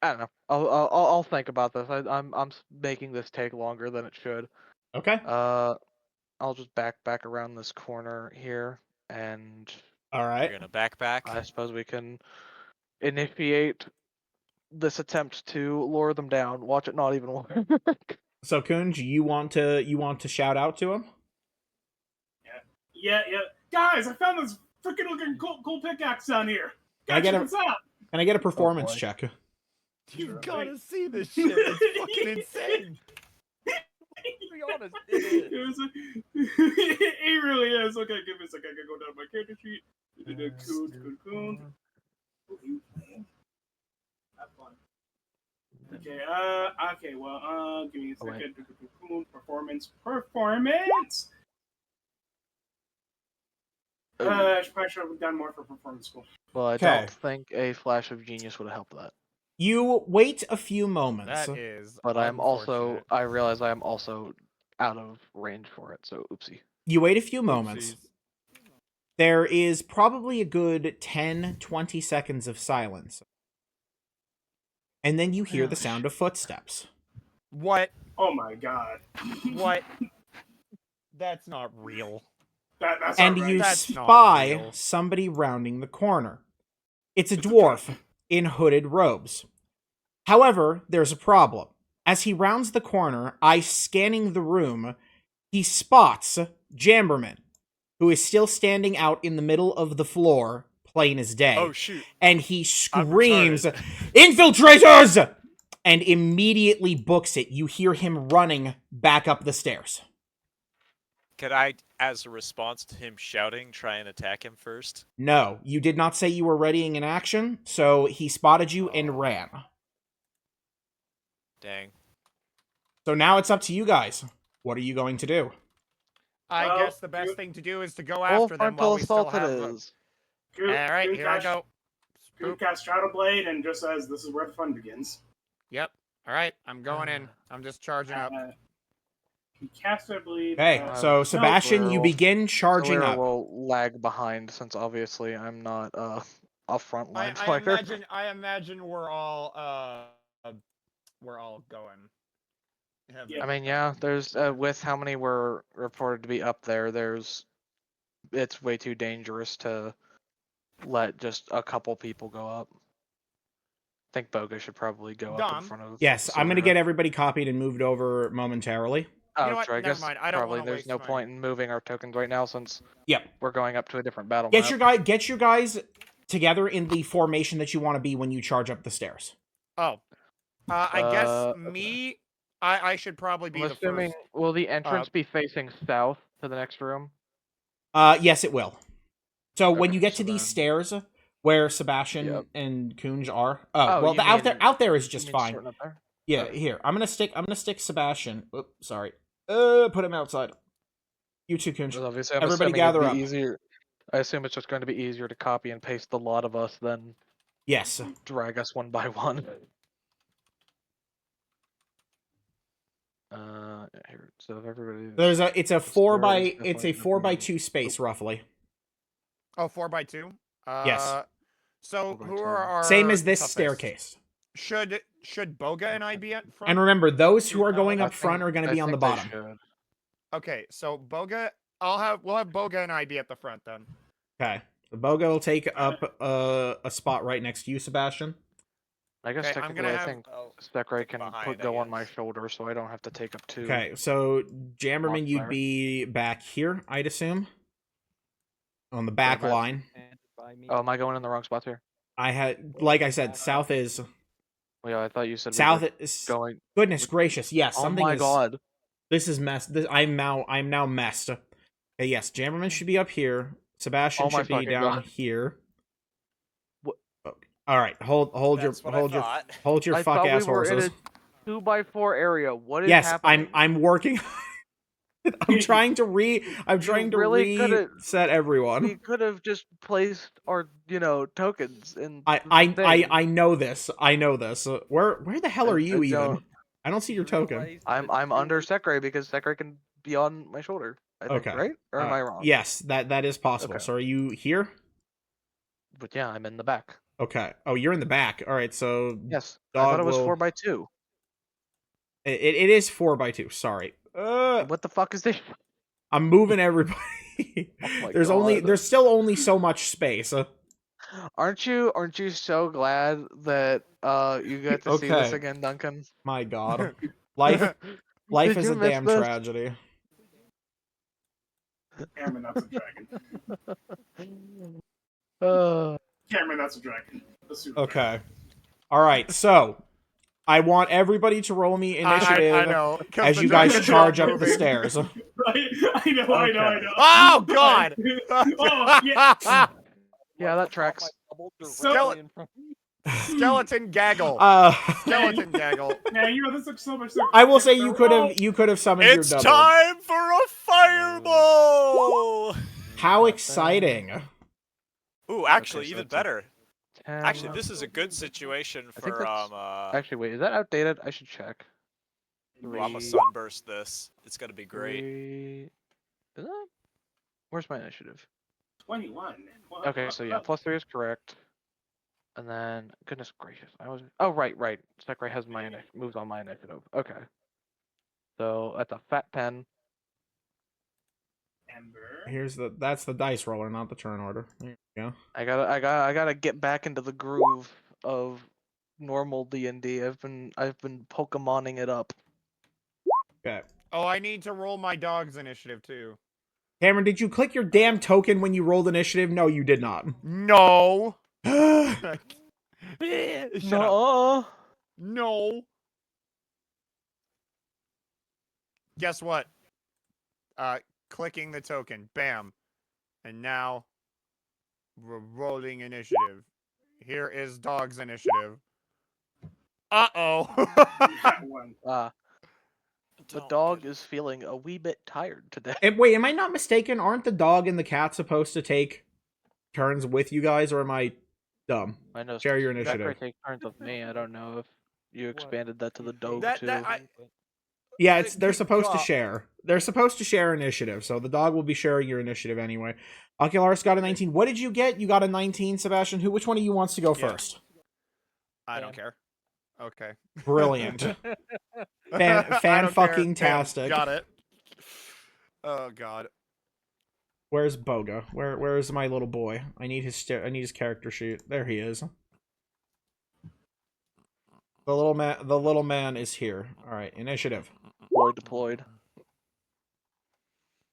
Speaker 3: don't know. I'll think about this. I'm making this take longer than it should.
Speaker 1: Okay.
Speaker 3: I'll just back around this corner here, and
Speaker 1: All
Speaker 6: You're
Speaker 1: right.
Speaker 6: gonna backpack.
Speaker 3: I suppose we can initiate this attempt to lure them down. Watch it not even work.
Speaker 1: So Kunj, you want to shout out to him?
Speaker 4: Yeah. Guys, I found this freaking looking cool pickaxe down here.
Speaker 1: Can I
Speaker 4: Guys,
Speaker 1: get
Speaker 4: check
Speaker 1: a-
Speaker 4: this out.
Speaker 1: Can I get a performance
Speaker 3: boy.
Speaker 1: check?
Speaker 2: You've gotta see this shit. It's fucking insane.
Speaker 5: To be honest, it is.
Speaker 4: It really is. Okay, give me a second. I gotta go down my character sheet. Coon. Have fun. Okay, okay, well, give me a
Speaker 3: Oh, wait.
Speaker 4: second. Performance. I probably should have done more for performance school.
Speaker 3: Well, I
Speaker 1: Okay.
Speaker 3: don't think a flash of genius would have helped that.
Speaker 1: You wait a few moments.
Speaker 2: That is.
Speaker 3: But I'm also,
Speaker 2: unfortunate.
Speaker 3: I realize I am also out of range for it, so oopsie.
Speaker 1: You wait a few moments.
Speaker 2: Oopsies.
Speaker 1: There is probably a good 10-20 seconds of silence. And then you hear the sound of footsteps.
Speaker 2: What?
Speaker 4: Oh my god.
Speaker 2: What? That's not real.
Speaker 4: That's
Speaker 1: And
Speaker 4: not right.
Speaker 1: you
Speaker 2: That's not
Speaker 1: spy
Speaker 2: real.
Speaker 1: somebody rounding the corner. It's a dwarf in hooded robes. However, there's a problem. As he rounds the corner, eyes scanning the room, he spots Jamberman, who is still standing out in the middle of the floor, plain as day.
Speaker 6: Oh shoot!
Speaker 1: And he
Speaker 6: I'm
Speaker 1: screams,
Speaker 6: retarded.
Speaker 1: "Infiltrators!" and immediately books it. You hear him running back up the stairs.
Speaker 6: Could I, as a response to him shouting, try and attack him first?
Speaker 1: No, you did not say you were readying an action, so he spotted you and ran.
Speaker 6: Dang.
Speaker 1: So now it's up to you guys. What are you going to do?
Speaker 2: I
Speaker 4: Well,
Speaker 2: guess the best thing to do is to go
Speaker 3: Full
Speaker 2: after them
Speaker 3: frontal
Speaker 2: while we still
Speaker 3: assault it
Speaker 2: have.
Speaker 3: is.
Speaker 2: All right, here I go.
Speaker 4: Coon cast Shadow Blade and just says, "This is where the fun begins."
Speaker 2: Yep. All right, I'm going in. I'm just charging up.
Speaker 4: He cast, I believe.
Speaker 1: Okay, so
Speaker 3: no
Speaker 1: Sebastian, you
Speaker 3: clue.
Speaker 1: begin charging
Speaker 3: Galera
Speaker 1: up.
Speaker 3: will lag behind since obviously I'm not a frontline
Speaker 2: I
Speaker 3: fighter.
Speaker 2: imagine we're all going.
Speaker 4: Yeah.
Speaker 3: I mean, yeah, there's with how many were reported to be up there, it's way too dangerous to let just a couple people go up. I think Boga should probably go up in
Speaker 2: Dom?
Speaker 3: front of.
Speaker 1: Yes, I'm gonna
Speaker 3: Silver.
Speaker 1: get everybody copied and moved over momentarily.
Speaker 3: Oh,
Speaker 2: You know what?
Speaker 3: true. I
Speaker 2: Never
Speaker 3: guess
Speaker 2: mind. I don't
Speaker 3: probably
Speaker 2: wanna
Speaker 3: there's
Speaker 2: waste
Speaker 3: no
Speaker 2: my-
Speaker 3: point in moving our tokens right now since
Speaker 1: Yep.
Speaker 3: we're going up to a different battle
Speaker 1: Get
Speaker 3: map.
Speaker 1: your guys together in the formation that you want to be when you charge up the stairs.
Speaker 2: Oh. I guess
Speaker 3: Okay.
Speaker 2: me. I should probably be
Speaker 3: I'm
Speaker 2: the
Speaker 3: assuming
Speaker 2: first.
Speaker 3: will the entrance be facing south to the next room?
Speaker 1: Yes, it will. So when
Speaker 3: Okay,
Speaker 1: you get
Speaker 3: so
Speaker 1: to these
Speaker 3: then-
Speaker 1: stairs where Sebastian
Speaker 3: Yep.
Speaker 1: and Kunj are,
Speaker 3: Oh,
Speaker 1: well,
Speaker 3: you
Speaker 1: out there is
Speaker 3: You
Speaker 1: just
Speaker 3: mean
Speaker 1: fine.
Speaker 3: starting up there?
Speaker 1: Yeah,
Speaker 3: Okay.
Speaker 1: here I'm gonna stick Sebastian. Oops, sorry. Put him outside. You too, Kunj.
Speaker 3: Because obviously, I'm
Speaker 1: Everybody
Speaker 3: assuming it'd
Speaker 1: gather
Speaker 3: be
Speaker 1: up.
Speaker 3: easier. I assume it's just going to be easier to copy and paste the lot of us than
Speaker 1: Yes.
Speaker 3: drag us one by one. Here. So if everybody.
Speaker 1: It's a 4 by
Speaker 3: Stairs
Speaker 1: it's a
Speaker 3: definitely
Speaker 1: 4 by
Speaker 3: gonna be-
Speaker 1: 2 space roughly.
Speaker 2: Oh, 4x2.
Speaker 1: Yes.
Speaker 2: So
Speaker 3: 4x2.
Speaker 2: who are our
Speaker 1: Same as this
Speaker 2: toughest?
Speaker 1: staircase.
Speaker 2: Should Boga and I be at front?
Speaker 1: And remember, those who are
Speaker 2: No,
Speaker 1: going
Speaker 2: I
Speaker 1: up front are going to be on the
Speaker 3: think they
Speaker 1: bottom.
Speaker 3: should.
Speaker 2: Okay, so Boga, we'll have Boga and I be at the front then.
Speaker 1: Okay. The Boga will take up a spot right next to you, Sebastian.
Speaker 3: I guess
Speaker 2: Okay, I'm
Speaker 3: technically,
Speaker 2: gonna
Speaker 3: I
Speaker 2: have.
Speaker 3: think
Speaker 6: Oh,
Speaker 3: Sekrai can
Speaker 6: behind, I
Speaker 3: go on my
Speaker 6: guess.
Speaker 3: shoulder, so I don't have to take up two.
Speaker 1: Okay, so Jammerman, you'd
Speaker 3: Bonfire.
Speaker 1: be back here, I'd assume. On the back
Speaker 3: Whereabouts?
Speaker 1: line.
Speaker 5: And by me.
Speaker 3: Oh, am I going in the wrong spots here?
Speaker 1: I had, like I said, south is
Speaker 3: Well, yeah, I thought you said
Speaker 1: south
Speaker 3: we were
Speaker 1: is.
Speaker 3: going.
Speaker 1: Goodness gracious, yes,
Speaker 3: Oh
Speaker 1: something
Speaker 3: my
Speaker 1: is.
Speaker 3: god!
Speaker 1: This is messed. I'm now messed. Okay, yes, Jammerman should be up here. Sebastian
Speaker 3: Oh my
Speaker 1: should be
Speaker 3: fucking
Speaker 1: down
Speaker 3: God.
Speaker 1: here.
Speaker 3: What?
Speaker 1: All right, hold
Speaker 6: That's what I thought.
Speaker 1: hold your
Speaker 3: I
Speaker 1: fuck
Speaker 3: thought
Speaker 1: ass
Speaker 3: we were in
Speaker 1: horses.
Speaker 3: a 2x4 area. What is
Speaker 1: Yes,
Speaker 3: happening?
Speaker 1: I'm working. I'm trying to
Speaker 3: really could've-
Speaker 1: reset
Speaker 3: We
Speaker 1: everyone.
Speaker 3: could have just placed our, tokens in.
Speaker 1: I know this. I know this. Where the hell are you
Speaker 3: I
Speaker 1: even?
Speaker 3: don't-
Speaker 1: I don't see your token.
Speaker 5: Realized
Speaker 3: I'm
Speaker 5: that
Speaker 3: under
Speaker 5: you-
Speaker 3: Sekrai because Sekrai can be on my shoulder. I think,
Speaker 1: Okay.
Speaker 3: right? Or am I wrong?
Speaker 1: Yes, that is possible.
Speaker 3: Okay.
Speaker 1: So are you here?
Speaker 3: But yeah, I'm in the back.
Speaker 1: Okay. Oh, you're in the back. All right. So
Speaker 3: Yes, I
Speaker 1: Dog
Speaker 3: thought it was
Speaker 1: will-
Speaker 3: 4x2.
Speaker 1: it is 4x2. Sorry.
Speaker 3: What the fuck is this?
Speaker 1: I'm moving everybody.
Speaker 3: my
Speaker 1: there's
Speaker 3: God.
Speaker 1: still only so much space.
Speaker 3: Aren't you so glad that you get to see this
Speaker 1: Okay.
Speaker 3: again, Duncan?
Speaker 1: My God, life life
Speaker 3: Did
Speaker 1: is
Speaker 3: you
Speaker 1: a
Speaker 3: miss
Speaker 1: damn
Speaker 3: this?
Speaker 1: tragedy.
Speaker 4: Cameron, that's a dragon.
Speaker 3: Uh,
Speaker 4: Cameron, that's a dragon. A super
Speaker 1: Okay. All right. So I want everybody to roll me initiative
Speaker 2: I know. 'cause
Speaker 1: as
Speaker 2: the
Speaker 1: you guys
Speaker 2: dragon's
Speaker 1: charge
Speaker 2: not
Speaker 1: up the
Speaker 2: moving.
Speaker 1: stairs.
Speaker 4: Right? I know.
Speaker 2: Oh, God!
Speaker 4: Oh, yeah.
Speaker 3: yeah, that tracks.
Speaker 5: My bubble
Speaker 4: So-
Speaker 5: directly in front of me.
Speaker 2: Skeleton gaggle.
Speaker 1: Uh,
Speaker 2: Skeleton gaggle.
Speaker 4: Yeah, this looks so much.
Speaker 1: I will say you could have summoned
Speaker 6: It's
Speaker 1: your double.
Speaker 6: time for a fireball!
Speaker 1: How exciting!
Speaker 6: Ooh, actually,
Speaker 3: so
Speaker 6: even
Speaker 3: it's a-
Speaker 6: better.
Speaker 3: 10.
Speaker 6: Actually, this is a good situation
Speaker 3: I think
Speaker 6: for
Speaker 3: that's- Actually, wait, is that outdated? I should check.
Speaker 6: I'm a
Speaker 3: Three,
Speaker 6: sunburst this. It's gonna be great.
Speaker 3: three- Is that? Where's my initiative?
Speaker 4: 21.
Speaker 3: Okay, so yeah, +3 is correct. And then, goodness gracious, Oh, right. Sekrai has my moves on my initiative. Okay. So that's a fat 10.
Speaker 4: Ember.
Speaker 1: That's the dice roller, not the turn order. There you go.
Speaker 3: I gotta get back into the groove of normal D&D. I've been Pokemoning it up.
Speaker 1: Okay.
Speaker 2: Oh, I need to roll my dog's initiative too.
Speaker 1: Cameron, did you click your damn token when you rolled initiative? No, you did not.
Speaker 2: No.
Speaker 1: Okay.
Speaker 2: Shut up.
Speaker 3: No.
Speaker 2: No. Guess what? Clicking the token. Bam. And now we're rolling initiative. Here is dog's initiative. Uh-oh.
Speaker 4: That one.
Speaker 3: The dog is feeling a wee bit tired today.
Speaker 1: Wait, am I not mistaken? Aren't the dog and the cat supposed to take turns with you guys, or am I dumb?
Speaker 3: I know.
Speaker 1: Share your
Speaker 3: Sekrai
Speaker 1: initiative.
Speaker 3: takes turns with me. I don't know if you
Speaker 5: What?
Speaker 3: expanded that to the dog
Speaker 6: That-
Speaker 3: too.
Speaker 6: that- I-
Speaker 1: Yeah, they're
Speaker 2: Good
Speaker 1: supposed to
Speaker 2: job.
Speaker 1: share. They're supposed to share initiative, so the dog will be sharing your initiative anyway. Ocularis got a 19. What did you get? You got a 19, Sebastian. Which one of you wants to go
Speaker 2: Yeah.
Speaker 1: first?
Speaker 2: I don't
Speaker 5: Sam.
Speaker 2: care. Okay.
Speaker 1: Brilliant.
Speaker 2: I don't care.
Speaker 1: Fucking
Speaker 2: Bam,
Speaker 1: tastic.
Speaker 2: got it. Oh god.
Speaker 1: Where's Boga? Where's my little boy? I need his character sheet. There he is. The little man is here. All right, initiative.
Speaker 3: Deployed.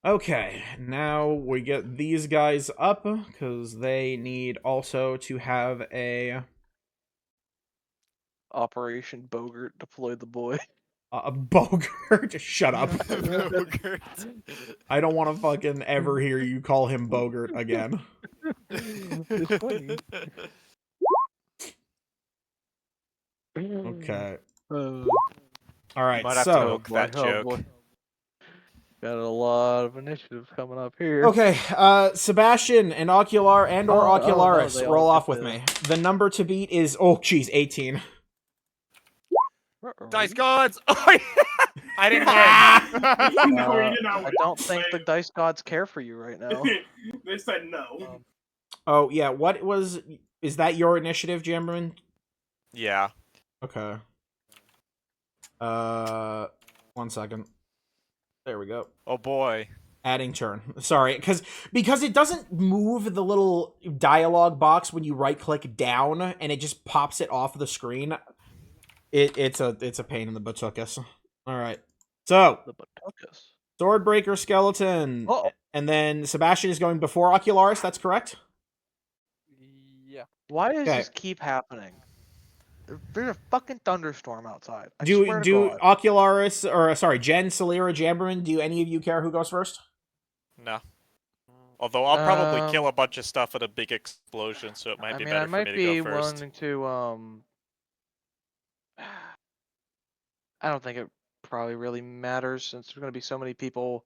Speaker 1: Okay, now we get these guys up because they need also to have a
Speaker 3: Operation Bogart, deploy the boy.
Speaker 1: Bogart. Just shut up.
Speaker 2: Bogart.
Speaker 1: I don't want to fucking ever hear you call him Bogart again.
Speaker 5: It's funny.
Speaker 1: Okay.
Speaker 3: Uh,
Speaker 1: All right.
Speaker 6: Might have to
Speaker 1: So
Speaker 6: milk that joke.
Speaker 3: Got a lot of initiatives coming up here.
Speaker 1: okay, Sebastian and Ocular and or
Speaker 3: Oh, no,
Speaker 1: Ocularis,
Speaker 3: they all
Speaker 1: roll
Speaker 3: get
Speaker 1: off with
Speaker 3: the-
Speaker 1: me. The number to beat is 18.
Speaker 3: Where are
Speaker 2: Dice
Speaker 3: we?
Speaker 2: gods. I didn't win.
Speaker 4: No, you did not
Speaker 3: I
Speaker 4: win.
Speaker 3: don't think the dice gods care for you right now.
Speaker 4: They said no.
Speaker 1: Oh yeah, is that your initiative, Jammerman?
Speaker 6: Yeah.
Speaker 1: Okay. 1 second. There we go.
Speaker 6: Oh boy.
Speaker 1: Adding turn. Sorry, because it doesn't move the little dialogue box when you right click down and it just pops it off the screen. It's a pain in the buttuckus. All right. So,
Speaker 3: The Batuckus.
Speaker 1: Swordbreaker Skeleton.
Speaker 3: Oh.
Speaker 1: And then Sebastian is going before Ocularis, that's correct?
Speaker 5: Yeah.
Speaker 3: Why does
Speaker 1: Okay.
Speaker 3: this keep happening? There's a fucking thunderstorm outside. I
Speaker 1: Do
Speaker 3: swear to God.
Speaker 1: Ocularis or sorry, Jen, Celera, Jamberman, do any of you care who goes first?
Speaker 6: No. Although I'll probably
Speaker 3: Um,
Speaker 6: kill a bunch of stuff at a big explosion, so it might be better
Speaker 3: I
Speaker 6: for
Speaker 3: might
Speaker 6: me to
Speaker 3: be
Speaker 6: go first.
Speaker 3: wanting to I don't think it probably really matters since there's going to be so many people.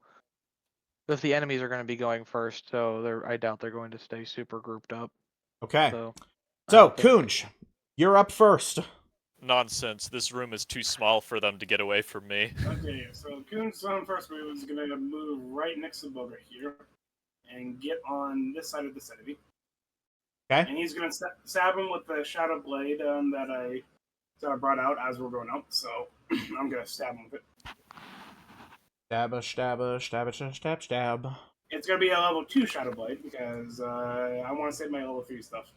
Speaker 3: If the enemies are going to be going first, so I doubt they're going to stay super grouped up.
Speaker 1: Okay.
Speaker 3: So, I
Speaker 1: So,
Speaker 3: don't think-
Speaker 1: Kunj, you're up first.
Speaker 6: Nonsense. This room is too small for them to get away from me.
Speaker 4: Okay, so Coon's first move is gonna move right next to Bogart here and get on this side of the enemy.
Speaker 1: Okay.
Speaker 4: And he's gonna stab him with the Shadow Blade that I brought out as we're going up. So I'm gonna stab him with it.
Speaker 1: Stab.
Speaker 4: It's gonna be a level 2 Shadow Blade because I want to save my level 3 stuff.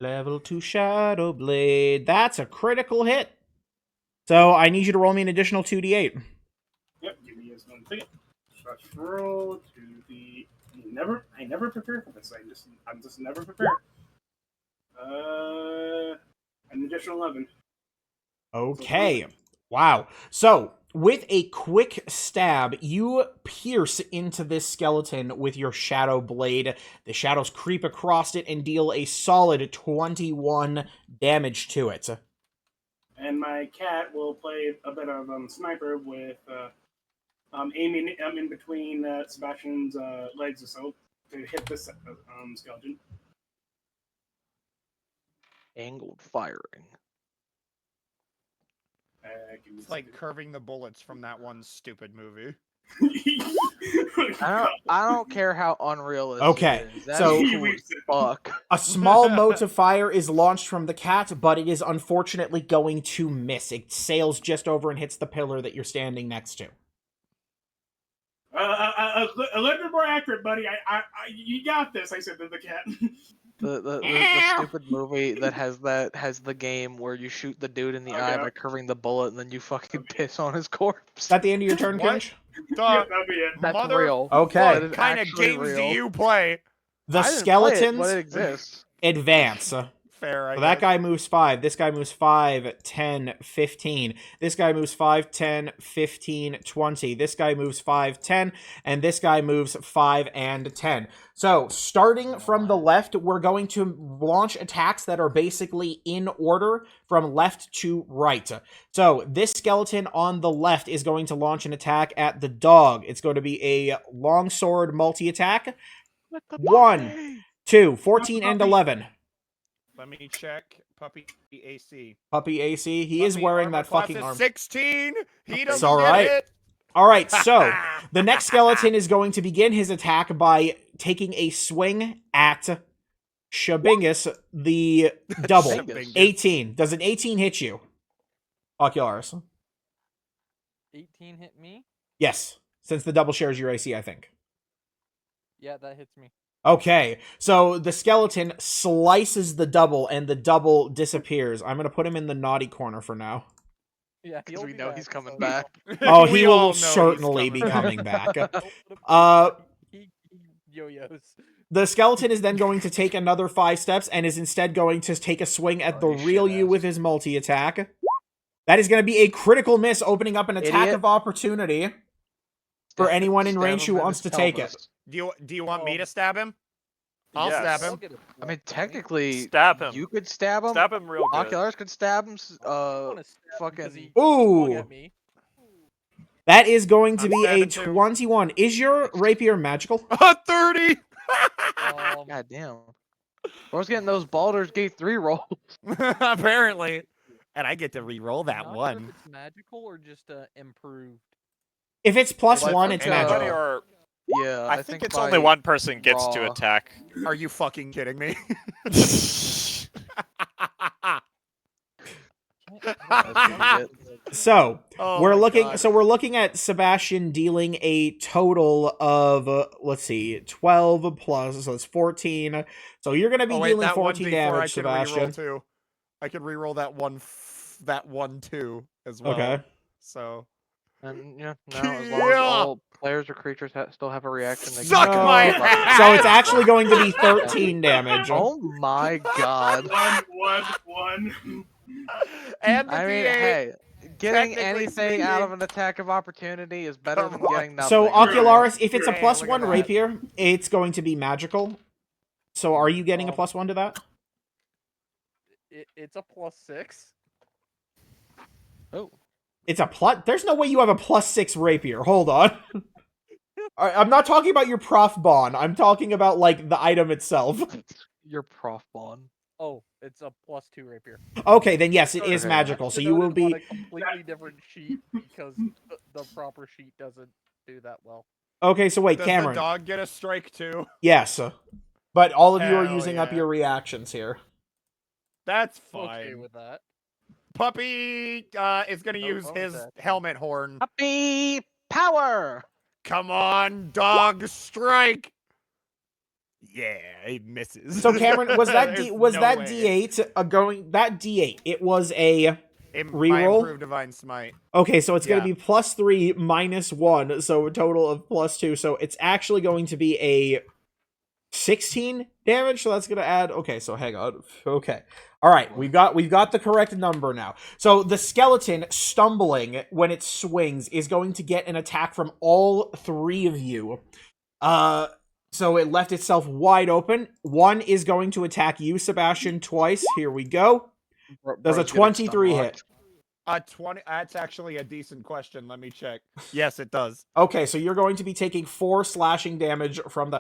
Speaker 1: Level 2 Shadow Blade. That's a critical hit. So I need you to roll me an additional 2d8.
Speaker 4: Yep, give me just one second. Let's roll to the. I never prepare for this. I'm just never prepared. An additional 11.
Speaker 1: Okay. Wow. So, with a quick stab, you pierce into this skeleton with your Shadow Blade. The shadows creep across it and deal a solid 21 damage to it.
Speaker 4: And my cat will play a bit of sniper with aiming in between Sebastian's legs or so to hit this skeleton.
Speaker 3: Angled firing.
Speaker 4: Give me
Speaker 2: It's
Speaker 4: a
Speaker 2: like
Speaker 4: second.
Speaker 2: curving the bullets from that one stupid movie.
Speaker 3: I don't care how unrealistic
Speaker 1: Okay,
Speaker 3: it is. That's
Speaker 1: so-
Speaker 3: cool as fuck.
Speaker 1: A small mote of fire is launched from the cat, but it is unfortunately going to miss. It sails just over and hits the pillar that you're standing next to.
Speaker 4: A little bit more accurate, buddy. You got this. I said to the cat.
Speaker 3: The stupid movie that has the game where you shoot the dude in the eye
Speaker 4: Okay.
Speaker 3: by curving the bullet and then you fucking piss on his corpse.
Speaker 1: Is that the end of your turn,
Speaker 2: What?
Speaker 1: Kunj?
Speaker 4: Yeah, that'd be it.
Speaker 3: That's
Speaker 2: Mother-
Speaker 3: real.
Speaker 1: Okay.
Speaker 3: That is
Speaker 2: Kind of
Speaker 3: actually
Speaker 2: games do
Speaker 3: real.
Speaker 2: you play?
Speaker 1: The
Speaker 3: I didn't play it,
Speaker 1: skeletons
Speaker 3: but it exists.
Speaker 1: advance.
Speaker 2: Fair, I
Speaker 1: So that
Speaker 2: guess.
Speaker 1: guy moves 5. This guy moves 5, 10, 15. This guy moves 5, 10, 15, 20. This guy moves 5, 10. And this guy moves 5 and 10. So, starting from the left, we're going to launch attacks that are basically in order from left to right. So, this skeleton on the left is going to launch an attack at the dog. It's going to be a longsword multi-attack.
Speaker 3: Let the
Speaker 1: 1,
Speaker 3: puppy-
Speaker 1: 2, 14, and 11.
Speaker 2: Let me check. Puppy AC.
Speaker 1: Puppy AC. He is
Speaker 2: Puppy
Speaker 1: wearing
Speaker 2: armor
Speaker 1: that
Speaker 2: class
Speaker 1: fucking
Speaker 2: is
Speaker 1: arm.
Speaker 2: 16. He doesn't
Speaker 1: all
Speaker 2: get
Speaker 1: right.
Speaker 2: it.
Speaker 1: All right, so the next skeleton is going to begin his attack by taking a swing at Shabingus, the double.
Speaker 3: Shabingus.
Speaker 1: 18. Does an 18 hit you, Ocularis?
Speaker 5: 18 hit me.
Speaker 1: Yes, since the double shares your AC, I think.
Speaker 5: Yeah, that hits me.
Speaker 1: Okay, so the skeleton slices the double, and the double disappears. I'm going to put him in the naughty corner for now.
Speaker 5: Yeah,
Speaker 3: Because
Speaker 5: he'll
Speaker 3: we
Speaker 5: be
Speaker 3: know
Speaker 5: back,
Speaker 3: he's coming
Speaker 5: so-
Speaker 3: back.
Speaker 1: Oh,
Speaker 2: We
Speaker 1: he
Speaker 2: all know
Speaker 1: will
Speaker 2: he's
Speaker 1: certainly be
Speaker 2: coming
Speaker 1: coming back.
Speaker 5: Uh,
Speaker 1: Uh,
Speaker 5: he yo-yos.
Speaker 1: The skeleton is then going to take another 5 steps and is instead going to take a swing at the
Speaker 3: Oh, you
Speaker 1: real
Speaker 3: shit
Speaker 1: you
Speaker 3: ass.
Speaker 1: with his multi-attack. That is going to be a critical miss, opening up an attack
Speaker 3: Idiot.
Speaker 1: of opportunity for anyone in
Speaker 3: Stab
Speaker 1: range
Speaker 3: him
Speaker 1: who
Speaker 3: in
Speaker 1: wants to
Speaker 3: his
Speaker 1: take it.
Speaker 3: pelvis.
Speaker 2: Do you want me to stab him? I'll
Speaker 6: Yes.
Speaker 2: stab him.
Speaker 3: I mean, technically,
Speaker 6: Stab him.
Speaker 3: you could stab him.
Speaker 6: Stab him real good.
Speaker 3: Ocularis could stab him.
Speaker 5: I wanna stab him 'cause
Speaker 3: Fucking.
Speaker 5: he swung
Speaker 1: Ooh,
Speaker 5: at me.
Speaker 1: that is going to
Speaker 2: I'm
Speaker 1: be a
Speaker 2: stabbing too.
Speaker 1: 21. Is your rapier magical?
Speaker 2: 30.
Speaker 3: God damn. Bro's getting those Baldur's Gate 3 rolls.
Speaker 2: Apparently. And I get to re-roll that
Speaker 5: Not sure
Speaker 2: one.
Speaker 5: if it's magical or just improved.
Speaker 1: If it's plus
Speaker 3: Well, I
Speaker 1: 1,
Speaker 3: think,
Speaker 1: it's
Speaker 6: Anybody
Speaker 1: magical.
Speaker 6: or
Speaker 3: Yeah,
Speaker 6: I think it's
Speaker 3: by
Speaker 6: only one person gets to
Speaker 3: raw-
Speaker 6: attack.
Speaker 2: Are you fucking kidding me?
Speaker 3: Shit.
Speaker 1: So,
Speaker 2: Oh
Speaker 1: we're
Speaker 2: my
Speaker 1: looking
Speaker 2: God.
Speaker 1: so we're looking at Sebastian dealing a total of let's see, 12 plus, so it's 14. So you're going to be
Speaker 2: Oh, wait,
Speaker 1: dealing
Speaker 2: that
Speaker 1: 14
Speaker 2: 1d4
Speaker 1: damage,
Speaker 2: I can re-roll
Speaker 1: Sebastian.
Speaker 2: too. I can re-roll that one too as well.
Speaker 1: Okay.
Speaker 2: So
Speaker 3: And yeah, no, as long as all players or creatures still have a reaction, they
Speaker 2: Suck
Speaker 3: can
Speaker 2: my
Speaker 3: do it.
Speaker 2: ass!
Speaker 1: So it's actually going to be 13 damage.
Speaker 3: Oh my god.
Speaker 4: One.
Speaker 2: and the
Speaker 3: I mean,
Speaker 2: D8.
Speaker 3: hey, getting
Speaker 2: technically
Speaker 3: anything out of
Speaker 2: speaking-
Speaker 3: an attack of opportunity is better
Speaker 2: Come
Speaker 3: than
Speaker 2: on.
Speaker 3: getting nothing.
Speaker 1: So Ocularis, if it's a
Speaker 2: Hey,
Speaker 1: plus
Speaker 2: look at
Speaker 1: 1
Speaker 2: that.
Speaker 1: rapier, it's going to be magical. So are you getting a
Speaker 5: Um,
Speaker 1: plus 1 to that?
Speaker 5: It's a +6.
Speaker 3: Oh,
Speaker 1: It's a plus. There's no way you have a plus 6 rapier. Hold on. I'm not talking about your prof bond. I'm talking about like the item itself.
Speaker 3: your prof bond.
Speaker 5: Oh, it's a +2 rapier.
Speaker 1: Okay, then yes, it is
Speaker 3: Okay.
Speaker 1: magical. So you will
Speaker 5: Denoted on
Speaker 1: be
Speaker 5: a completely different sheet because the proper sheet doesn't do that well.
Speaker 1: okay. So wait,
Speaker 2: Does
Speaker 1: Cameron.
Speaker 2: the dog get a strike too?
Speaker 1: Yes, but all of you are
Speaker 2: Hell
Speaker 1: using up
Speaker 2: yeah.
Speaker 1: your reactions here.
Speaker 2: That's
Speaker 5: Okay
Speaker 2: fine.
Speaker 5: with that.
Speaker 2: Puppy is gonna
Speaker 5: No
Speaker 2: use
Speaker 5: wrong
Speaker 2: his
Speaker 5: with that.
Speaker 2: helmet horn.
Speaker 3: Happy power!
Speaker 2: Come on, dog, strike! Yeah, he misses.
Speaker 1: So Cameron, was that
Speaker 2: There's
Speaker 1: was
Speaker 2: no
Speaker 1: that
Speaker 2: way.
Speaker 1: D8 going? That D8. It was a
Speaker 2: My
Speaker 1: reroll?
Speaker 2: improved divine smite.
Speaker 1: okay. So it's going
Speaker 2: Yeah.
Speaker 1: to be +3 minus 1, so a total of +2. So it's actually going to be a 16 damage. So that's going to add. Okay, so hang on. Okay. All right, we've got the correct number now. So the skeleton stumbling when it swings is going to get an attack from all 3 of you. So it left itself wide open. One is going to attack you, Sebastian, twice. Here we go. Does a
Speaker 3: Bro's getting
Speaker 1: 23
Speaker 3: stun
Speaker 1: hit?
Speaker 3: locked.
Speaker 2: 20. That's actually a decent question. Let me check. Yes, it does.
Speaker 1: Okay, so you're going to be taking 4 slashing damage from the.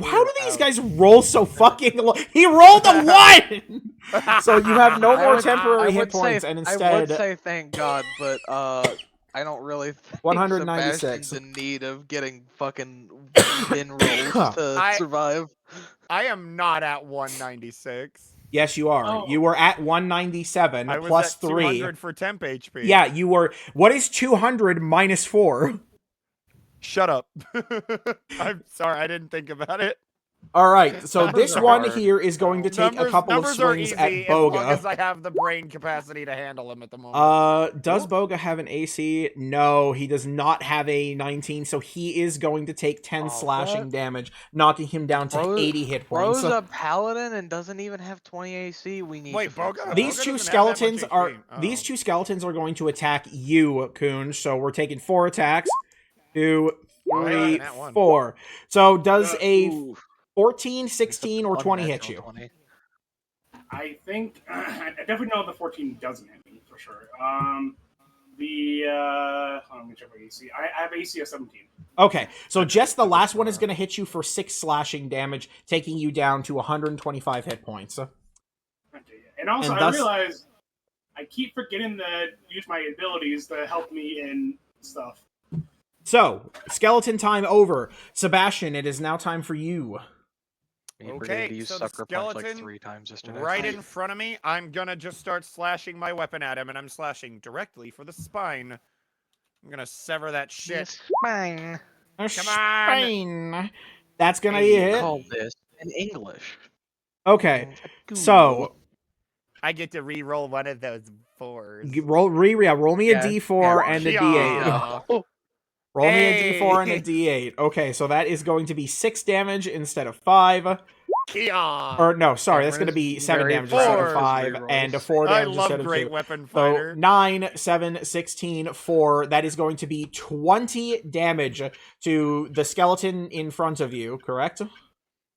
Speaker 1: How do these guys roll so fucking low? He rolled a 1. So you have no
Speaker 3: I
Speaker 1: more
Speaker 3: would-
Speaker 1: temporary
Speaker 3: I
Speaker 1: hit
Speaker 3: would say-
Speaker 1: points, and
Speaker 3: I
Speaker 1: instead
Speaker 3: would say thank God, but I don't really think
Speaker 1: 196.
Speaker 3: Sebastian's in need of getting fucking bin rolls to
Speaker 2: I-
Speaker 3: survive.
Speaker 2: I am not at 196.
Speaker 1: yes, you are.
Speaker 4: Oh.
Speaker 1: You were at 197
Speaker 2: I was
Speaker 1: plus
Speaker 2: at
Speaker 1: 3.
Speaker 2: 200 for temp HP.
Speaker 1: Yeah, you were. What is 200 minus 4?
Speaker 2: Shut up. I'm sorry, I didn't think about it.
Speaker 1: All right, so this
Speaker 6: Numbers
Speaker 1: one
Speaker 6: are-
Speaker 1: here is going to take a couple of
Speaker 2: numbers are
Speaker 1: swings
Speaker 2: easy
Speaker 1: at
Speaker 2: as long as
Speaker 1: Boga.
Speaker 2: I have the brain capacity to handle him at the moment.
Speaker 1: Does Boga have an AC? No, he does not have a 19, so he is going to take 10
Speaker 3: Oh,
Speaker 1: slashing
Speaker 3: what?
Speaker 1: damage, knocking him down to
Speaker 3: Bro-
Speaker 1: 80 hit points.
Speaker 3: Bro's a paladin and doesn't even have 20 AC. We need
Speaker 2: Wait,
Speaker 3: to fix
Speaker 2: Boga-
Speaker 3: that.
Speaker 1: These
Speaker 2: Boga
Speaker 1: two
Speaker 2: doesn't have that much
Speaker 1: skeletons are
Speaker 2: HP.
Speaker 1: these
Speaker 2: Oh.
Speaker 1: two skeletons are going to attack you, Coon. So we're taking 4 attacks. 2,
Speaker 2: Oh, yeah,
Speaker 1: 3,
Speaker 2: that one.
Speaker 1: 4. So does a
Speaker 3: Ooh,
Speaker 1: 14, 16, or 20 hit
Speaker 3: unnatural
Speaker 1: you?
Speaker 3: 20.
Speaker 4: I think I definitely know the 14 doesn't hit me for sure. Let me check my AC. I have AC of 17.
Speaker 1: Okay, so just the last one is going to hit you for 6 slashing damage, taking you down to 125 hit points.
Speaker 4: And also,
Speaker 1: And
Speaker 4: I
Speaker 1: thus-
Speaker 4: realize I keep forgetting to use my abilities to help me in stuff.
Speaker 1: So, skeleton time over. Sebastian, it is now time for you.
Speaker 3: You forgetting
Speaker 2: Okay,
Speaker 3: to use
Speaker 2: so the
Speaker 3: sucker punch like
Speaker 2: skeleton
Speaker 3: 3 times yesterday.
Speaker 2: right in front of me, I'm gonna just start slashing my weapon at him, and I'm slashing directly for the spine. I'm gonna sever that shit.
Speaker 3: Spine.
Speaker 2: Come on!
Speaker 1: Spine. That's gonna
Speaker 2: Hey,
Speaker 1: be a hit.
Speaker 3: Call this in English.
Speaker 1: Okay,
Speaker 3: A ghoul.
Speaker 1: so
Speaker 2: I get to re-roll one of those 4s.
Speaker 1: roll me a
Speaker 3: Yeah,
Speaker 1: d4
Speaker 3: yeah,
Speaker 1: and a
Speaker 2: yeah.
Speaker 1: d8.
Speaker 3: Oh,
Speaker 1: Roll me a d4 and a
Speaker 2: Hey.
Speaker 1: d8. Okay, so that is going to be 6 damage instead of 5.
Speaker 2: Kia!
Speaker 1: Or no, sorry, that's
Speaker 3: Cameron
Speaker 1: going to
Speaker 3: is
Speaker 1: be 7
Speaker 3: very
Speaker 1: damage instead of
Speaker 2: proud of his
Speaker 1: 5
Speaker 3: rerolls.
Speaker 1: and a 4
Speaker 2: I
Speaker 1: damage
Speaker 2: love
Speaker 1: instead of
Speaker 2: Great
Speaker 1: 2.
Speaker 2: Weapon
Speaker 1: So
Speaker 2: Fighter.
Speaker 1: 9, 7, 16, 4. That is going to be 20 damage to the skeleton in front of you, correct?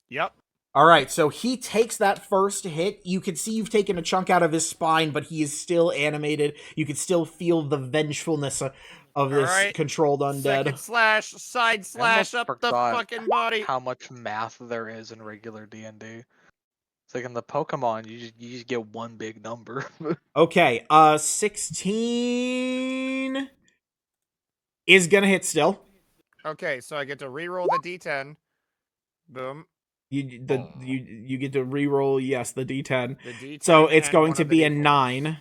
Speaker 2: Yep.
Speaker 1: All right, so he takes that first hit. You can see you've taken a chunk out of his spine, but he is still animated. You can still feel the vengefulness of this
Speaker 2: Alright,
Speaker 1: controlled undead.
Speaker 2: Second slash, side slash
Speaker 3: almost
Speaker 2: up the
Speaker 3: forgot
Speaker 2: fucking body.
Speaker 3: how much math there is in regular D&D. It's like in the Pokemon, you just get one big number.
Speaker 1: Okay, 16 is gonna hit still.
Speaker 2: Okay, so I get to re-roll the d10. Boom.
Speaker 1: You get to re-roll, yes, the d10.
Speaker 2: The d10
Speaker 1: So it's
Speaker 2: and
Speaker 1: going
Speaker 2: one
Speaker 1: to
Speaker 2: of the
Speaker 1: be a
Speaker 2: d4s.
Speaker 1: 9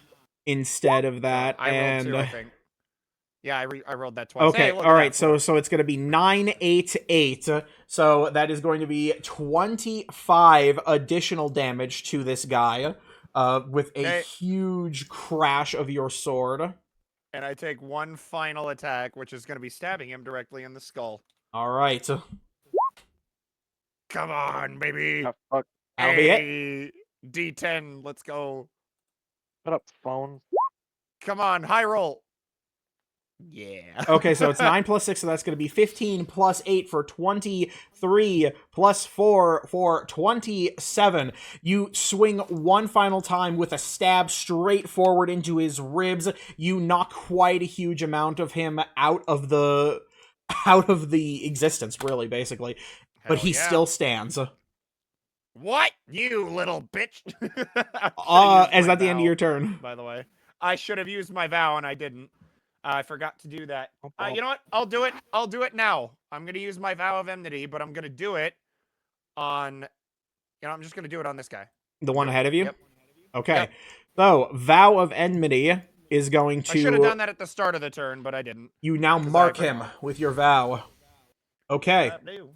Speaker 1: instead of
Speaker 2: No,
Speaker 1: that.
Speaker 2: I rolled
Speaker 1: and
Speaker 2: 2, I think. Yeah, I rolled that twice.
Speaker 1: okay,
Speaker 2: Hey, look
Speaker 1: all
Speaker 2: at
Speaker 1: right.
Speaker 2: that.
Speaker 1: So it's going to be 9, 8, 8. So that is going to be 25 additional damage to this guy, with a
Speaker 2: Okay.
Speaker 1: huge crash of your sword.
Speaker 2: And I take one final attack, which is going to be stabbing him directly in the skull.
Speaker 1: All right,
Speaker 2: Come on, baby.
Speaker 3: Oh, fuck.
Speaker 1: that'll be it.
Speaker 2: Hey, d10, let's go.
Speaker 3: Shut up, phone.
Speaker 2: Come on, high roll. Yeah.
Speaker 1: Okay, so it's 9 plus 6, so that's going to be 15 plus 8 for 23 plus 4 for 27. You swing one final time with a stab straight forward into his ribs. You knock quite a huge amount of him out of the existence, really, basically. But
Speaker 2: Hell
Speaker 1: he
Speaker 2: yeah.
Speaker 1: still stands.
Speaker 2: What? You little bitch.
Speaker 1: Is that the end of your turn?
Speaker 2: By the way, I should have used my vow and I didn't. I forgot to do that.
Speaker 3: Oh, well.
Speaker 2: You know what? I'll do it. I'll do it now. I'm gonna use my vow of enmity, but I'm gonna do it on. I'm just gonna do it on this guy.
Speaker 1: The one ahead of you?
Speaker 2: Yep.
Speaker 1: Okay.
Speaker 2: Yep.
Speaker 1: So, Vow of Enmity is going to...
Speaker 2: I should have done that at the start of the turn, but I didn't.
Speaker 1: You now
Speaker 2: 'Cause I
Speaker 1: mark
Speaker 2: forgot.
Speaker 1: him with your vow. Okay.
Speaker 2: No.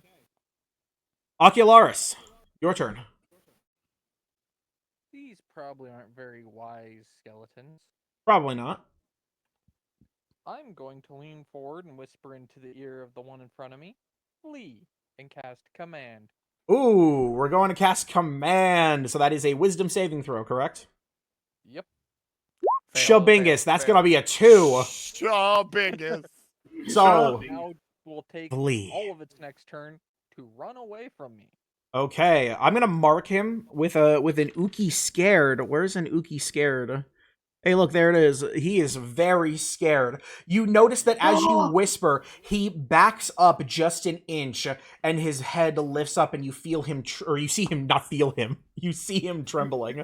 Speaker 1: Ocularis, your turn.
Speaker 5: These probably aren't very wise skeletons.
Speaker 1: Probably not.
Speaker 5: I'm going to lean forward and whisper into the ear of the one in front of me, flee, and cast command.
Speaker 1: Ooh, we're going to cast Command. So that is a Wisdom saving throw, correct?
Speaker 5: Yep.
Speaker 2: Fail,
Speaker 1: Shabingus,
Speaker 2: fail,
Speaker 1: that's
Speaker 2: fail.
Speaker 1: going to be a 2.
Speaker 2: Shabingus.
Speaker 1: So-
Speaker 5: Now will take
Speaker 1: Flee.
Speaker 5: all of its next turn to run away from me.
Speaker 1: Okay, I'm going to mark him with an Uki Scared. Where's an Uki Scared? Hey, look, there it is. He is very scared. You notice that as you whisper, he backs up just an inch, and his head lifts up, and you feel him, or you see him, not feel him. You see him trembling.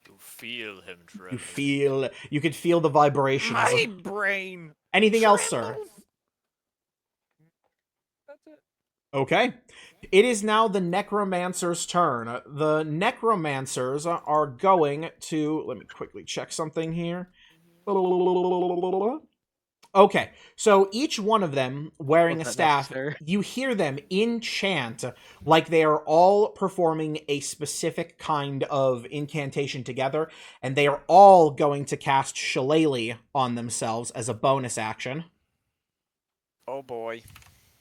Speaker 6: You feel him tremble.
Speaker 1: You could feel the vibrations.
Speaker 2: My brain.
Speaker 1: Anything else, sir?
Speaker 2: trembles.
Speaker 5: That's it.
Speaker 1: Okay. It is now the Necromancer's turn. The Necromancers are going to... Let me quickly check something here. Okay, so each one of them wearing a
Speaker 3: Was that
Speaker 1: staff,
Speaker 3: necessary?
Speaker 1: you hear them enchant like they are all performing a specific kind of incantation together, and they are all going to cast Shillelagh on themselves as a bonus action.
Speaker 6: Oh boy.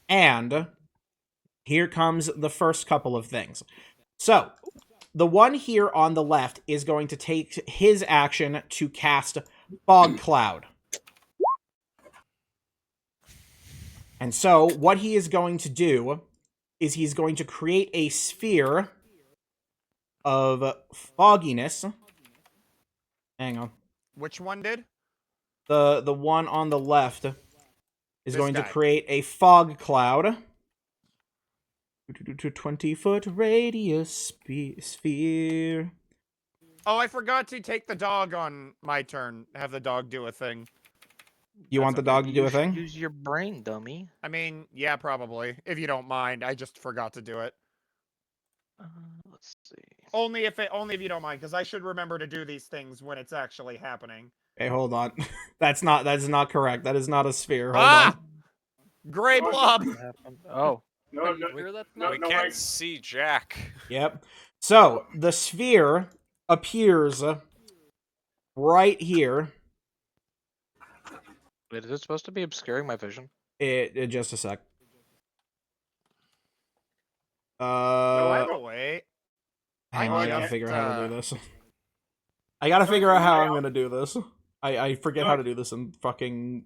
Speaker 1: And here comes the first couple of things. So, the one here on the left is going to take his action to cast Fog Cloud. And so, what he is going to do is he's going to create a sphere of fogginess. Hang on.
Speaker 2: Which one did?
Speaker 1: The one on the left is
Speaker 2: This
Speaker 1: going to
Speaker 2: guy.
Speaker 1: create a fog cloud. 20-foot radius sphere.
Speaker 2: Oh, I forgot to take the dog on my turn. Have the dog do a thing.
Speaker 1: You want the dog to do
Speaker 3: You
Speaker 1: a
Speaker 3: should
Speaker 1: thing?
Speaker 3: use your brain, dummy.
Speaker 2: I mean, yeah, probably. If you don't mind, I just forgot to do it.
Speaker 3: Let's see.
Speaker 2: Only if you don't mind, because I should remember to do these things when it's actually happening.
Speaker 1: Hey, hold on. That's not correct. That is not a sphere. Hold
Speaker 2: Ah!
Speaker 1: on.
Speaker 2: Gray
Speaker 4: Oh,
Speaker 2: blob!
Speaker 7: What happened?
Speaker 3: Oh,
Speaker 4: No,
Speaker 5: Are you
Speaker 4: no,
Speaker 5: sure that's
Speaker 4: no,
Speaker 5: not?
Speaker 6: We
Speaker 4: no,
Speaker 6: can't
Speaker 4: wait.
Speaker 6: see Jack.
Speaker 1: Yep. So the sphere appears right here.
Speaker 3: wait, is it supposed to be obscuring my vision?
Speaker 1: Just a sec.
Speaker 2: No, I have
Speaker 1: Uh,
Speaker 2: a way.
Speaker 1: hang on, I gotta
Speaker 2: can't,
Speaker 1: figure out how to
Speaker 2: uh,
Speaker 1: do this. I gotta figure out how
Speaker 4: I
Speaker 1: I'm gonna do this. I forget how to do this in fucking.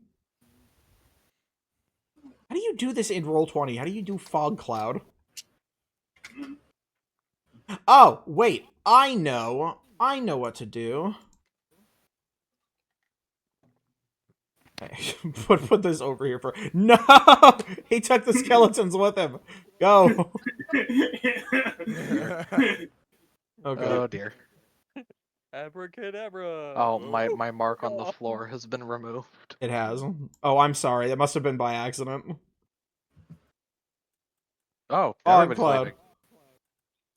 Speaker 1: How do you do this in Roll20? How do you do Fog Cloud? Oh, wait. I know what to do. Okay, put this over here for. No! He took the skeletons with him. Go. Okay.
Speaker 3: Oh dear.
Speaker 5: Abracadabra.
Speaker 3: Oh, my mark on the
Speaker 5: God.
Speaker 3: floor has been removed.
Speaker 1: It has. Oh, I'm sorry. That must have been by accident.
Speaker 3: Oh,
Speaker 1: Fog
Speaker 3: everybody's
Speaker 1: cloud.
Speaker 3: leaving.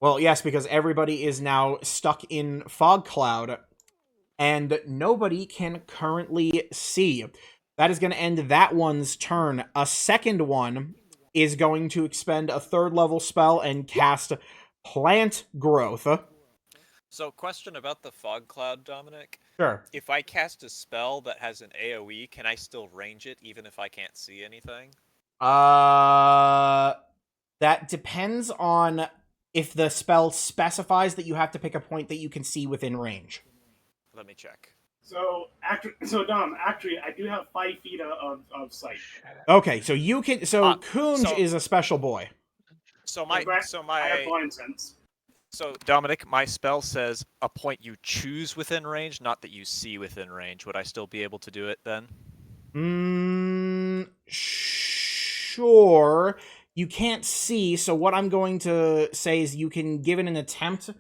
Speaker 1: Well, yes, because everybody is now stuck in fog cloud, and nobody can currently see. That is going to end that one's turn. A second one is going to expend a 3rd level spell and cast Plant Growth.
Speaker 6: So, question about the fog cloud, Dominic.
Speaker 1: Sure.
Speaker 6: If I cast a spell that has an AoE, can I still range it even if I can't see anything?
Speaker 1: That depends on if the spell specifies that you have to pick a point that you can see within range.
Speaker 6: Let me check.
Speaker 4: So, Dom, actually, I do have 5 feet of sight.
Speaker 1: Okay, so you can. So Kunj
Speaker 6: so-
Speaker 1: is a special boy.
Speaker 6: So
Speaker 4: I have
Speaker 6: my
Speaker 4: blind sense.
Speaker 6: so Dominic, my spell says a point you choose within range, not that you see within range. Would I still be able to do it then?
Speaker 1: Sure. You can't see, so what I'm going to say is you can give it an attempt.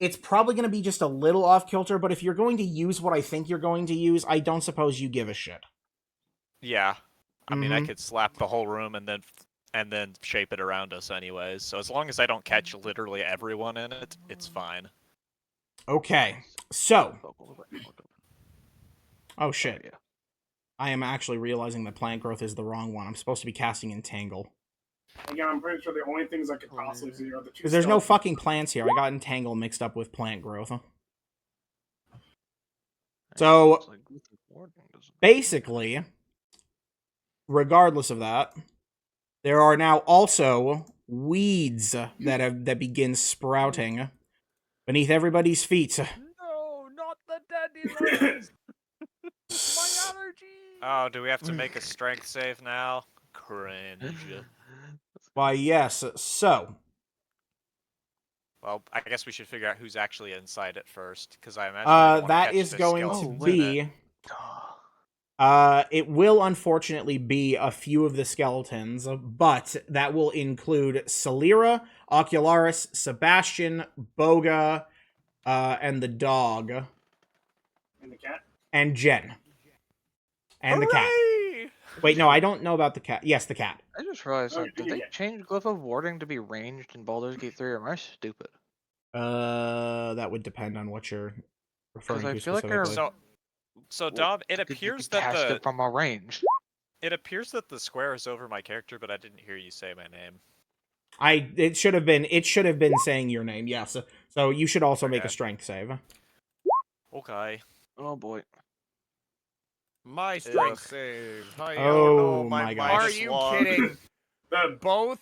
Speaker 1: It's probably going to be just a little off kilter, but if you're going to use what I think you're going to use, I don't suppose you give a shit.
Speaker 6: Yeah. I mean, I
Speaker 1: Mhm.
Speaker 6: could slap the whole room and then shape it around us anyways. So as long as I don't catch literally everyone in it, it's fine.
Speaker 1: Okay, so. Oh
Speaker 3: Oh,
Speaker 1: shit.
Speaker 3: yeah.
Speaker 1: I am actually realizing that Plant Growth is the wrong one. I'm supposed to be casting Entangle.
Speaker 4: Again, I'm pretty sure the only things I could possibly see are the 2
Speaker 1: Because there's no
Speaker 4: skeletons.
Speaker 1: fucking plants here. I got Entangle mixed up with Plant Growth. So,
Speaker 3: It's like, what the board doesn't-
Speaker 1: basically, regardless of that, there are now also weeds that begin sprouting beneath everybody's feet.
Speaker 5: No, not the dandelions. My allergy.
Speaker 6: Oh, do we have to make a strength save now? Cringe.
Speaker 1: Why, yes. So,
Speaker 6: Well, I guess we should figure out who's actually inside it first, because I imagine we don't wanna
Speaker 1: that
Speaker 6: catch
Speaker 1: is
Speaker 6: the
Speaker 1: going to
Speaker 6: skeletons in
Speaker 1: be.
Speaker 6: it.
Speaker 1: It will unfortunately be a few of the skeletons, but that will include Celira, Ocularis, Sebastian, Boga, and the dog,
Speaker 4: And the cat.
Speaker 1: and Jen. And the cat.
Speaker 6: Hooray!
Speaker 1: Wait, no, I don't know about the cat. Yes, the cat.
Speaker 3: I just realized
Speaker 4: Oh,
Speaker 3: something. Did they
Speaker 4: yeah.
Speaker 3: change Glyph of Warding to be ranged in Baldur's Gate 3, or am I stupid?
Speaker 1: That would depend on what you're referring
Speaker 3: I
Speaker 1: to
Speaker 3: feel like they're-
Speaker 1: specifically.
Speaker 6: So Dom, it
Speaker 3: You could
Speaker 6: appears
Speaker 3: cast
Speaker 6: that
Speaker 3: it from a range.
Speaker 6: the square is over my character, but I didn't hear you say my name.
Speaker 1: It should have been saying your name, yes. So you should also make a
Speaker 6: Okay.
Speaker 1: strength save.
Speaker 6: Okay.
Speaker 3: Oh boy.
Speaker 2: My strength
Speaker 6: Ugh.
Speaker 2: save.
Speaker 1: Oh
Speaker 2: no,
Speaker 1: my gosh.
Speaker 2: Are
Speaker 6: Minus
Speaker 2: you
Speaker 6: 1.
Speaker 2: kidding?
Speaker 4: The
Speaker 2: Both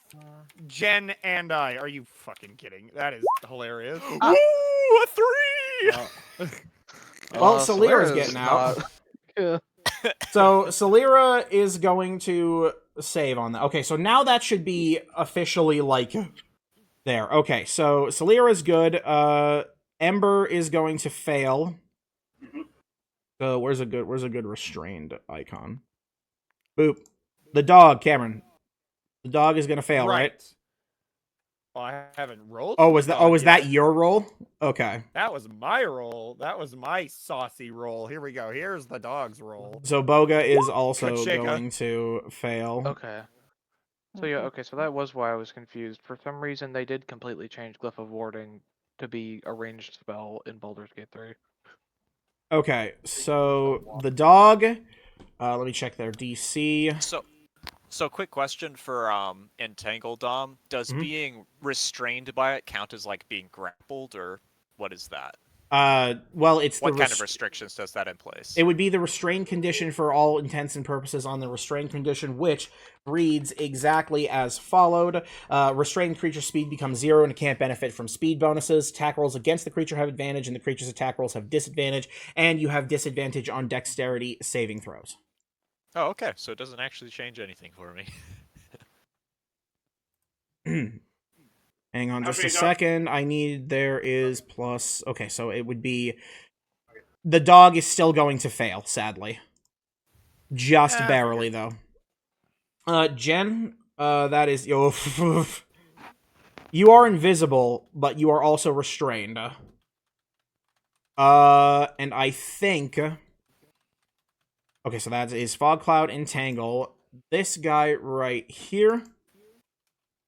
Speaker 2: Jen and I. Are you fucking kidding? That is hilarious.
Speaker 6: Woo! A 3!
Speaker 1: Well, Celira's getting out.
Speaker 3: Yeah.
Speaker 1: So Celira is going to save on that. Okay, so now that should be officially like there. Okay, so Celira's good. Ember is going to fail. Where's a good restrained icon? Boop. The dog, Cameron. The dog is gonna fail, right?
Speaker 2: Well, I haven't rolled.
Speaker 1: Oh,
Speaker 2: for
Speaker 1: was
Speaker 2: the
Speaker 1: that?
Speaker 2: dog
Speaker 1: Oh, was
Speaker 2: yet.
Speaker 1: that your roll? Okay.
Speaker 2: That was my roll. That was my saucy roll. Here we go. Here's the dog's roll.
Speaker 1: So Boga is also
Speaker 2: Kachika.
Speaker 1: going to fail.
Speaker 3: Okay. So yeah, okay, so that was why I was confused. For some reason, they did completely change Glyph of Warding to be a ranged spell in Baldur's Gate 3.
Speaker 1: Okay, so the dog. Let me check their DC.
Speaker 6: So quick question for Entangle Dom. Does
Speaker 1: Mhm.
Speaker 6: being restrained by it count as like being grappled, or what is that?
Speaker 1: Well, it's
Speaker 6: What
Speaker 1: the
Speaker 6: kind of restrictions does that in place?
Speaker 1: It would be the restrained condition for all intents and purposes on the restrained condition, which reads exactly as followed. Restrained creature speed becomes 0 and it can't benefit from speed bonuses. Attack rolls against the creature have advantage and the creature's attack rolls have disadvantage, and you have disadvantage on dexterity saving throws.
Speaker 6: Oh, okay. So it doesn't actually change anything for me.
Speaker 1: Hang on just
Speaker 4: Okay,
Speaker 1: a
Speaker 4: dog.
Speaker 1: second. There is plus... Okay, so it would be... The dog is still going to fail, sadly. Just
Speaker 2: Ah,
Speaker 1: barely, though. Jen, that is... You are invisible, but you are also restrained. And I think... Okay, so that is Fog Cloud, Entangle. This guy right here...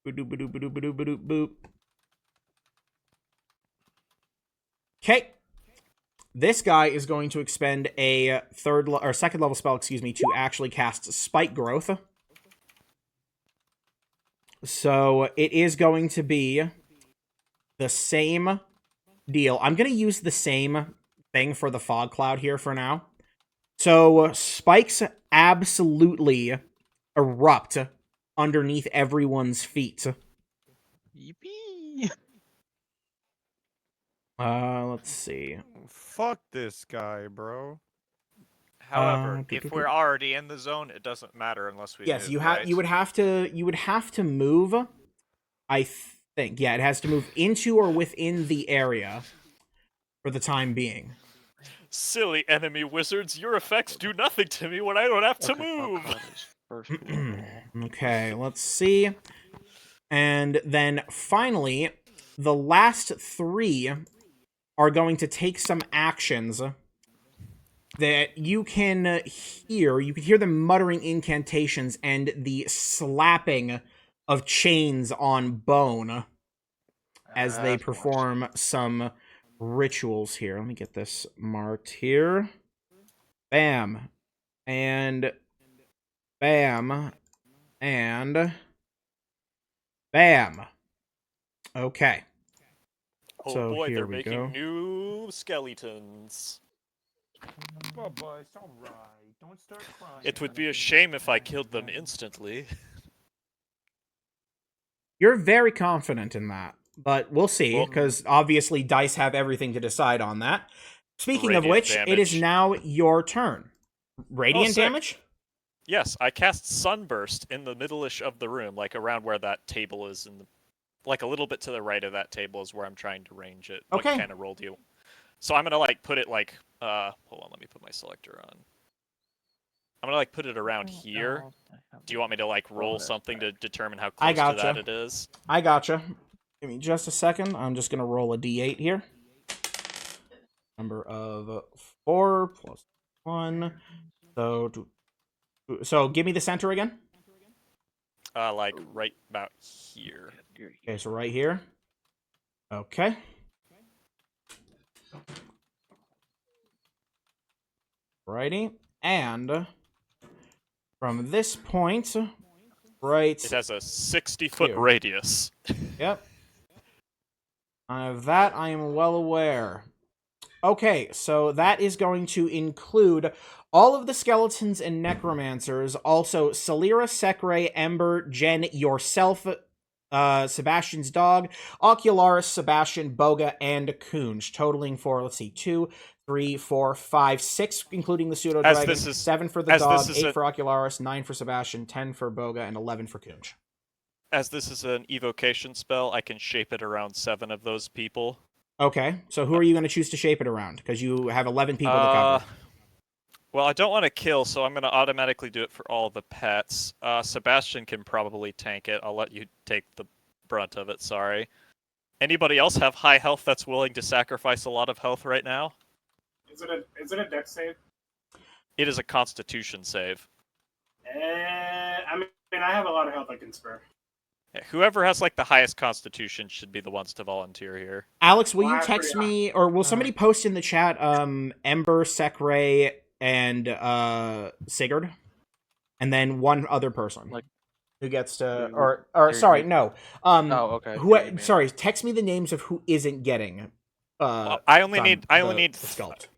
Speaker 1: Boop. Okay. This guy is going to expend a second level spell, to actually cast Spike Growth. So it is going to be the same deal. I'm going to use the same thing for the Fog Cloud here for now. So spikes absolutely erupt underneath everyone's feet.
Speaker 3: Yippee!
Speaker 1: Let's see.
Speaker 2: Fuck this guy, bro.
Speaker 6: However, if we're already in the zone, it doesn't matter unless we
Speaker 1: Yes,
Speaker 6: move,
Speaker 1: you
Speaker 6: right?
Speaker 1: would have to move. I think it has to move into or within the area for the time being.
Speaker 6: Silly enemy wizards, your effects do nothing to me when I don't have to
Speaker 3: Okay, Fog
Speaker 6: move.
Speaker 3: Cloud is first level.
Speaker 1: Okay, let's see. And then finally, the last 3 are going to take some actions that you can hear. You can hear them muttering incantations and the slapping of chains on bone as they
Speaker 3: That's
Speaker 1: perform some rituals here. Let me get this marked here. Bam. And bam. And bam. Okay.
Speaker 6: Oh
Speaker 1: So
Speaker 6: boy,
Speaker 1: here
Speaker 6: they're
Speaker 1: we
Speaker 6: making
Speaker 1: go.
Speaker 6: new skeletons.
Speaker 2: Bubba, it's alright. Don't start crying.
Speaker 6: It would be a shame if I killed them instantly.
Speaker 1: You're very confident in that, but we'll see,
Speaker 6: Well-
Speaker 1: because obviously dice have everything to decide on that. Speaking of
Speaker 6: Radiant
Speaker 1: which, it is
Speaker 6: damage.
Speaker 1: now your turn. Radiant
Speaker 6: sick.
Speaker 1: damage?
Speaker 6: Yes, I cast Sunburst in the middle-ish of the room, like around where that table is, like a little bit to the right of that table is where I'm trying to range it.
Speaker 1: Okay.
Speaker 6: What kind of roll do you? So I'm gonna like put it like hold on, let me put my selector on. I'm gonna like put it around here. Do you want me to like roll something to determine how
Speaker 1: I
Speaker 6: close to
Speaker 1: gotcha.
Speaker 6: that it is?
Speaker 1: I gotcha. Give me just a second. I'm just going to roll a d8 here. Number of 4 plus 1. So give me the center again.
Speaker 6: Like right about here.
Speaker 1: Okay, so right here. Okay. Righty. And from this point, right...
Speaker 6: It has a 60-foot
Speaker 1: Here.
Speaker 6: radius.
Speaker 1: Yep. Of that, I am well aware. Okay, so that is going to include all of the skeletons and necromancers, also Salira, Sekre, Ember, Jen, yourself, Sebastian's dog, Ocularis, Sebastian, Boga, and Kunj, totaling for, let's see, 2, 3, 4, 5, 6, including the pseudo
Speaker 6: As
Speaker 1: dragon,
Speaker 6: this is-
Speaker 1: 7 for the
Speaker 6: as
Speaker 1: dog,
Speaker 6: this is
Speaker 1: 8
Speaker 6: a-
Speaker 1: for Ocularis, 9 for Sebastian, 10 for Boga, and 11 for Kunj.
Speaker 6: As this is an evocation spell, I can shape it around 7 of those people.
Speaker 1: Okay, so who are you going to choose to shape it around? Because you have 11 people to cover.
Speaker 6: Well, I don't want to kill, so I'm going to automatically do it for all the pets. Sebastian can probably tank it. I'll let you take the brunt of it. Sorry. Anybody else have high health that's willing to sacrifice a lot of health right now?
Speaker 4: Is it a dex save?
Speaker 6: It is a Constitution save.
Speaker 4: I mean, I have a lot of health I can spare.
Speaker 6: Yeah, whoever has like the highest Constitution should be the ones to volunteer here.
Speaker 1: Alex, will
Speaker 4: Well,
Speaker 1: you
Speaker 4: I'm
Speaker 1: text
Speaker 4: pretty
Speaker 1: me, or will somebody post in the chat, Ember, Sekray, and Sigurd, and then one other person,
Speaker 3: Like-
Speaker 1: who gets to,
Speaker 3: Who-
Speaker 1: or
Speaker 3: who-
Speaker 1: sorry,
Speaker 3: who-
Speaker 1: no,
Speaker 3: Oh, okay.
Speaker 1: who?
Speaker 3: yeah, you mean-
Speaker 1: Sorry, text me the names of who isn't getting.
Speaker 6: Well, I only need
Speaker 1: the
Speaker 6: th-
Speaker 1: sculpt.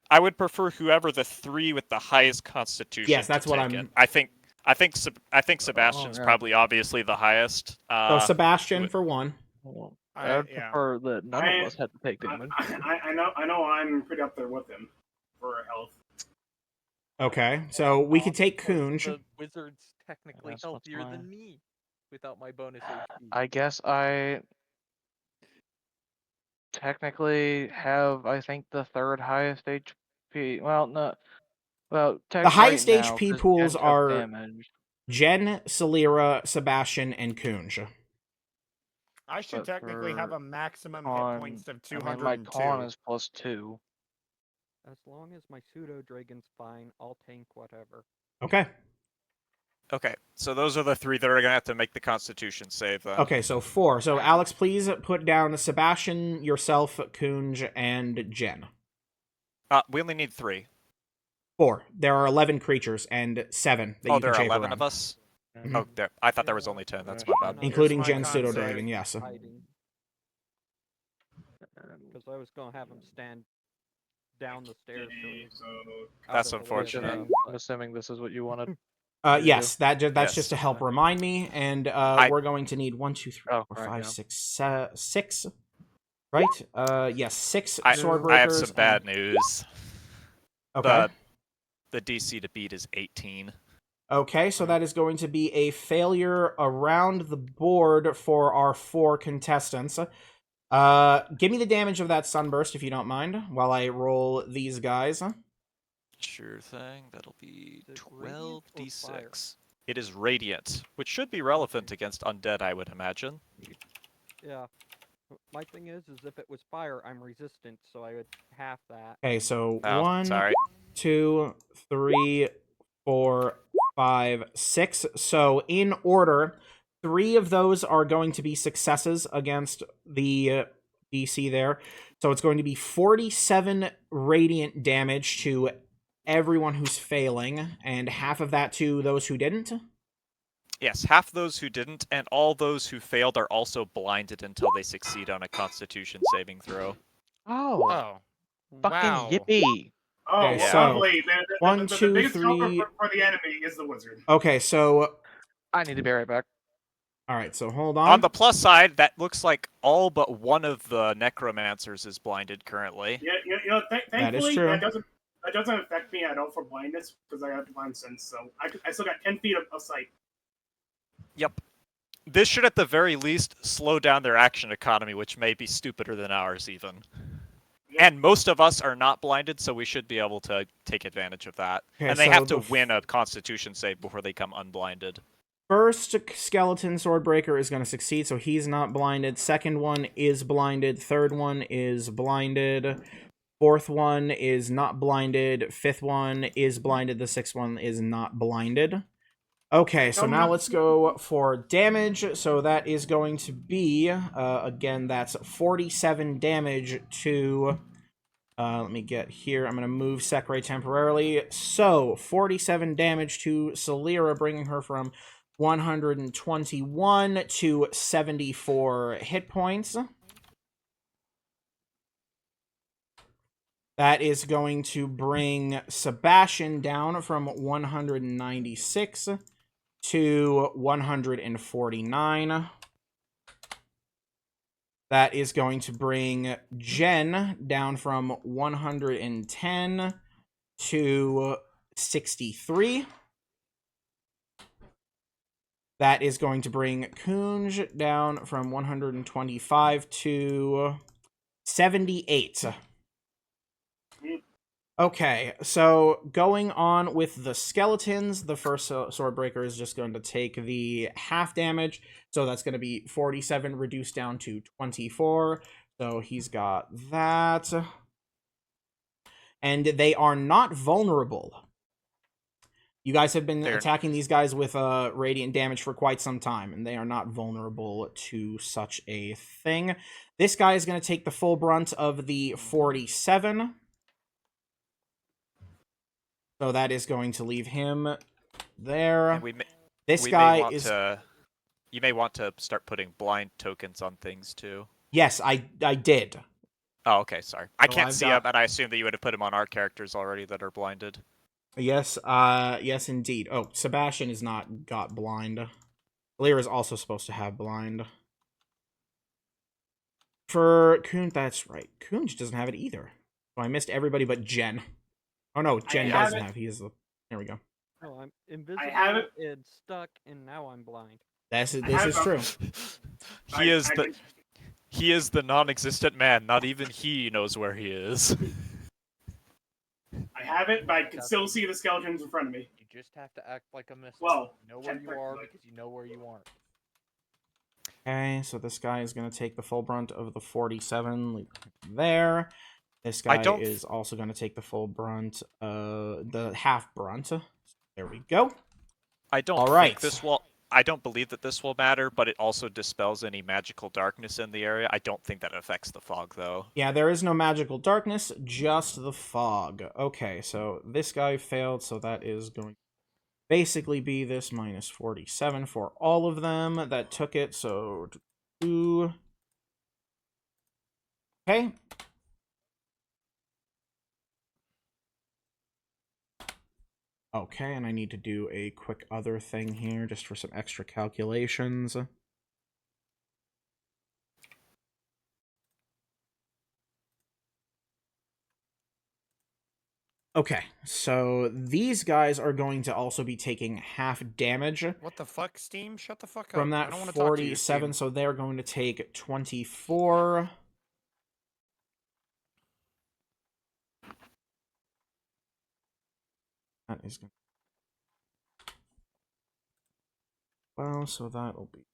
Speaker 6: I would prefer whoever the 3 with the highest Constitution.
Speaker 1: Yes, that's
Speaker 6: to
Speaker 1: what
Speaker 6: take
Speaker 1: I'm-
Speaker 6: it. I think Sebastian's
Speaker 3: yeah.
Speaker 6: probably obviously the highest.
Speaker 1: So Sebastian
Speaker 6: who-
Speaker 1: for one.
Speaker 3: Well,
Speaker 2: I-
Speaker 3: I'd
Speaker 2: yeah.
Speaker 3: prefer that none
Speaker 4: I-
Speaker 3: of us had to take damage.
Speaker 4: I know I'm pretty up there with him for health.
Speaker 1: Okay, so we could take
Speaker 5: Because
Speaker 1: Kunj.
Speaker 5: The wizard's technically
Speaker 3: Yes, that's
Speaker 5: healthier
Speaker 3: fine.
Speaker 5: than me without my bonus HP.
Speaker 3: I guess I technically have, I think, the third highest HP. Well, no. Well,
Speaker 1: The highest
Speaker 3: right now,
Speaker 1: HP
Speaker 3: 'cause
Speaker 1: pools
Speaker 3: Jen took
Speaker 1: are
Speaker 3: damage,
Speaker 1: Jen, Celira, Sebastian, and Kunj.
Speaker 2: I should
Speaker 3: But
Speaker 2: technically have
Speaker 3: for
Speaker 2: a maximum
Speaker 3: Con-
Speaker 2: hit points of
Speaker 3: I mean, my
Speaker 2: 202.
Speaker 3: con is +2.
Speaker 7: As long as my pseudo dragon's fine, I'll tank whatever.
Speaker 1: Okay.
Speaker 6: Okay, so those are the 3 that are gonna have to make the Constitution save then.
Speaker 1: Okay, so 4. So Alex, please put down Sebastian, yourself, Kunj, and Jen.
Speaker 6: We only need 3.
Speaker 1: 4. There are 11 creatures and 7 that
Speaker 6: Oh,
Speaker 1: you
Speaker 6: there
Speaker 1: can
Speaker 6: are
Speaker 1: shape
Speaker 6: 11
Speaker 1: around.
Speaker 6: of us.
Speaker 1: Mhm.
Speaker 6: Oh, there. I thought there was only 10. That's my bad.
Speaker 1: Including
Speaker 2: Here's my
Speaker 1: Jen's
Speaker 2: con
Speaker 1: pseudo
Speaker 2: save.
Speaker 1: dragon. Yes.
Speaker 7: Hiding. Because I was gonna have him stand down the stairs. so he was
Speaker 4: So
Speaker 7: out
Speaker 6: That's
Speaker 7: of the way of
Speaker 6: unfortunate.
Speaker 7: them,
Speaker 3: I'm
Speaker 7: but-
Speaker 3: assuming this is what you wanted.
Speaker 1: Yes, that's
Speaker 6: Yes.
Speaker 1: just to help remind me, and we're going to need 1, 2, 3,
Speaker 3: Oh,
Speaker 1: 4,
Speaker 3: right,
Speaker 1: 5,
Speaker 3: yeah.
Speaker 1: 6, right? Yes, 6
Speaker 6: I
Speaker 1: sword
Speaker 6: have
Speaker 1: breakers.
Speaker 6: some bad news.
Speaker 1: Okay.
Speaker 6: The DC to beat is 18.
Speaker 1: Okay, so that is going to be a failure around the board for our 4 contestants. Give me the damage of that sunburst if you don't mind, while I roll these guys.
Speaker 6: Sure thing. That'll be
Speaker 7: Is it radiant or fire?
Speaker 6: 12d6. It is radiant, which should be relevant against undead, I would imagine.
Speaker 7: Yeah. My thing is if it was fire, I'm resistant, so I would half that.
Speaker 1: Okay, so
Speaker 6: Oh,
Speaker 1: 1,
Speaker 6: sorry.
Speaker 1: 2, 3, 4, 5, 6. So in order, 3 of those are going to be successes against the DC there. So it's going to be 47 radiant damage to everyone who's failing, and half of that to those who didn't.
Speaker 6: Yes, half those who didn't, and all those who failed are also blinded until they succeed on a Constitution saving throw.
Speaker 3: Oh,
Speaker 2: Oh.
Speaker 3: fucking
Speaker 2: wow.
Speaker 3: yippee!
Speaker 4: Oh,
Speaker 1: Okay,
Speaker 6: so,
Speaker 4: lovely. The
Speaker 1: 1, 2,
Speaker 4: biggest helper
Speaker 1: 3.
Speaker 4: for the enemy is the wizard.
Speaker 1: Okay, so
Speaker 3: I need to be right back.
Speaker 1: all right, so hold on.
Speaker 6: On the plus side, that looks like all but one of the necromancers is blinded currently.
Speaker 4: Yeah, thankfully
Speaker 1: true.
Speaker 4: that doesn't affect me at all for blindness because I have divine sense, so I still got 10 feet of sight.
Speaker 6: Yep. This should at the very least slow down their action economy, which may be stupider than ours even.
Speaker 4: Yeah.
Speaker 6: And most of us are not blinded, so we should be able to take advantage of that.
Speaker 1: Okay,
Speaker 6: And they
Speaker 1: so
Speaker 6: have to
Speaker 1: the
Speaker 6: win a Constitution save before they come unblinded.
Speaker 1: First skeleton swordbreaker is going to succeed, so he's not blinded. Second one is blinded. Third one is blinded. Fourth one is not blinded. Fifth one is blinded. The sixth one is not blinded. Okay, so now let's go for damage. So that is going to be, again, that's 47 damage to... let me get here. I'm going to move Sekray temporarily. So, 47 damage to Celira, bringing her from 121 to 74 hit points. That is going to bring Sebastian down from 196 to 149. That is going to bring Jen down from 110 to 63. That is going to bring Kunj down from 125 to 78. Okay, so going on with the skeletons, the first Swordbreaker is just going to take the half damage. So that's going to be 47 reduced down to 24. So he's got that. And they are not vulnerable. You guys have been
Speaker 6: They're-
Speaker 1: attacking these guys with radiant damage for quite some time, and they are not vulnerable to such a thing. This guy is going to take the full brunt of the 47. So that is going to leave him there.
Speaker 6: And
Speaker 1: This
Speaker 6: we
Speaker 1: guy
Speaker 6: may want
Speaker 1: is...
Speaker 6: to. You may want to start putting blind tokens on things too.
Speaker 1: Yes, I did.
Speaker 6: Oh, okay, sorry. I
Speaker 1: So
Speaker 6: can't
Speaker 1: I've
Speaker 6: see
Speaker 1: got-
Speaker 6: them, and I assume that you would have put them on our characters already that are blinded.
Speaker 1: Yes, yes indeed. Oh, Sebastian is not got blind. Lyra is also supposed to have blind. For Kunj, that's right. Kunj doesn't have it either. So I missed everybody but Jen. Oh no, Jen
Speaker 4: have
Speaker 1: doesn't
Speaker 4: it.
Speaker 1: have. He is the... There we go.
Speaker 7: Oh, I'm invisible
Speaker 4: have it.
Speaker 7: and stuck, and now I'm blind.
Speaker 1: This
Speaker 4: have
Speaker 1: is
Speaker 4: it.
Speaker 1: true.
Speaker 6: He is the non-existent man. Not even he knows where he is.
Speaker 4: I have it, but I can still see the skeletons in front of me.
Speaker 5: You just have to act like a missile.
Speaker 4: Well,
Speaker 5: You know where you are
Speaker 4: technically.
Speaker 5: because you know where you aren't.
Speaker 1: Okay, so this guy is going to take the full brunt of the 47 leave him there. This guy is also going to take the full brunt, the half brunt. There we go.
Speaker 6: I don't
Speaker 1: All
Speaker 6: think
Speaker 1: right.
Speaker 6: this will. I don't believe that this will matter, but it also dispels any magical darkness in the area. I don't think that affects the fog, though.
Speaker 1: Yeah, there is no magical darkness, just the fog. Okay, so this guy failed, so that is going to basically be this minus 47 for all of them that took it, so 2. Okay. Okay, and I need to do a quick other thing here just for some extra calculations. Okay, so these guys are going to also be taking half damage
Speaker 2: What the fuck, Steam? Shut the fuck up.
Speaker 1: from
Speaker 2: I
Speaker 1: that
Speaker 2: don't want to talk to you,
Speaker 1: 47,
Speaker 2: Steam.
Speaker 1: so they're going to take 24. That is going to... Well, so that'll be...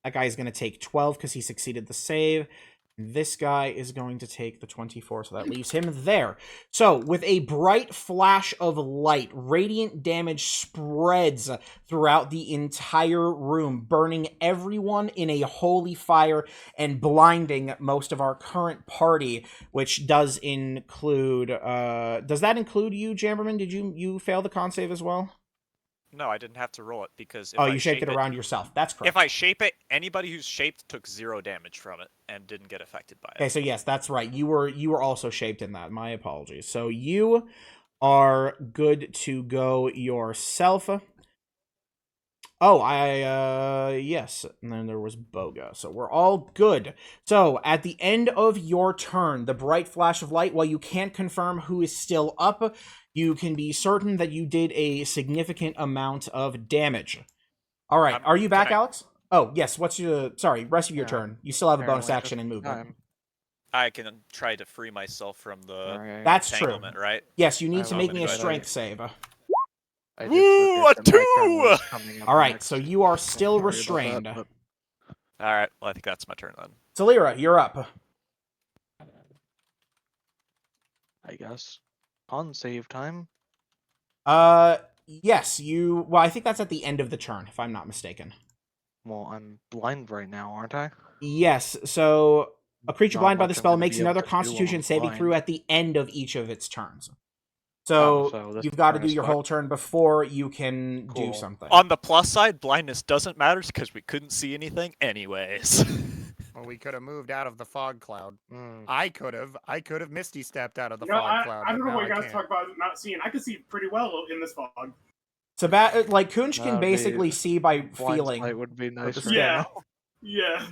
Speaker 1: That guy's going to take 12 because he succeeded the save. This guy is going to take the 24, so that leaves him there. So, with a bright flash of light, radiant damage spreads throughout the entire room, burning everyone in a holy fire and blinding most of our current party, which does include... does that include you, Jamberman? Did you fail the con save as well?
Speaker 6: No, I didn't have to roll it because if
Speaker 1: Oh,
Speaker 6: I
Speaker 1: you shaped
Speaker 6: shape
Speaker 1: it around yourself. That's correct.
Speaker 6: If I shape it, anybody who's shaped took 0 damage from it and didn't get affected by it.
Speaker 1: Okay, so yes, that's right. You were also shaped in that. My apologies. So you are good to go yourself. Oh, yes. And then there was Boga. So we're all good. So at the end of your turn, the bright flash of light, while you can't confirm who is still up, you can be certain that you did a significant amount of damage. All right. Are you back, Alex? Oh, yes. What's your... Sorry, rest of your turn. You still have a bonus action and movement.
Speaker 6: I can try to free myself from the
Speaker 1: That's true.
Speaker 6: entanglement, right?
Speaker 1: Yes, you need
Speaker 3: I
Speaker 1: to
Speaker 3: will
Speaker 1: make me a
Speaker 3: do
Speaker 1: strength save.
Speaker 3: I
Speaker 6: Woo,
Speaker 3: did forget
Speaker 6: a
Speaker 3: that my turn
Speaker 6: 2!
Speaker 3: was coming up
Speaker 1: All right,
Speaker 3: next.
Speaker 1: so you are still
Speaker 3: Sorry about that,
Speaker 1: restrained.
Speaker 3: but
Speaker 6: All right. Well, I think that's my turn then.
Speaker 1: Salira, you're up.
Speaker 3: I guess. Con save time.
Speaker 1: Yes, you... Well, I think that's at the end of the turn, if I'm not mistaken.
Speaker 3: Well, I'm blind right now, aren't I?
Speaker 1: Yes, so a creature
Speaker 3: Not
Speaker 1: blind by
Speaker 3: much
Speaker 1: the
Speaker 3: I'm
Speaker 1: spell
Speaker 3: gonna
Speaker 1: makes
Speaker 3: be able
Speaker 1: another
Speaker 3: to do while
Speaker 1: Constitution
Speaker 3: I'm
Speaker 1: saving
Speaker 3: blind.
Speaker 1: throw at the end of each of its turns.
Speaker 3: Oh,
Speaker 1: So,
Speaker 3: so this
Speaker 1: you've got to
Speaker 3: turn
Speaker 1: do
Speaker 3: is
Speaker 1: your
Speaker 3: fucked.
Speaker 1: whole turn before you can do
Speaker 3: Cool.
Speaker 1: something.
Speaker 6: On the plus side, blindness doesn't matter because we couldn't see anything anyways.
Speaker 2: Well, we could have moved out of the fog cloud.
Speaker 3: Mm.
Speaker 2: I could have Misty stepped out of the
Speaker 4: You know,
Speaker 2: fog cloud.
Speaker 4: I don't
Speaker 2: but
Speaker 4: know
Speaker 2: now
Speaker 4: what you
Speaker 2: I
Speaker 4: guys
Speaker 2: can't.
Speaker 4: talk about not seeing. I can see pretty well in this fog.
Speaker 1: Like, Kunj can
Speaker 3: That'd be-
Speaker 1: basically see by
Speaker 3: Blind
Speaker 1: feeling.
Speaker 3: sight would be nice.
Speaker 1: the
Speaker 3: right
Speaker 4: Yeah.
Speaker 3: now.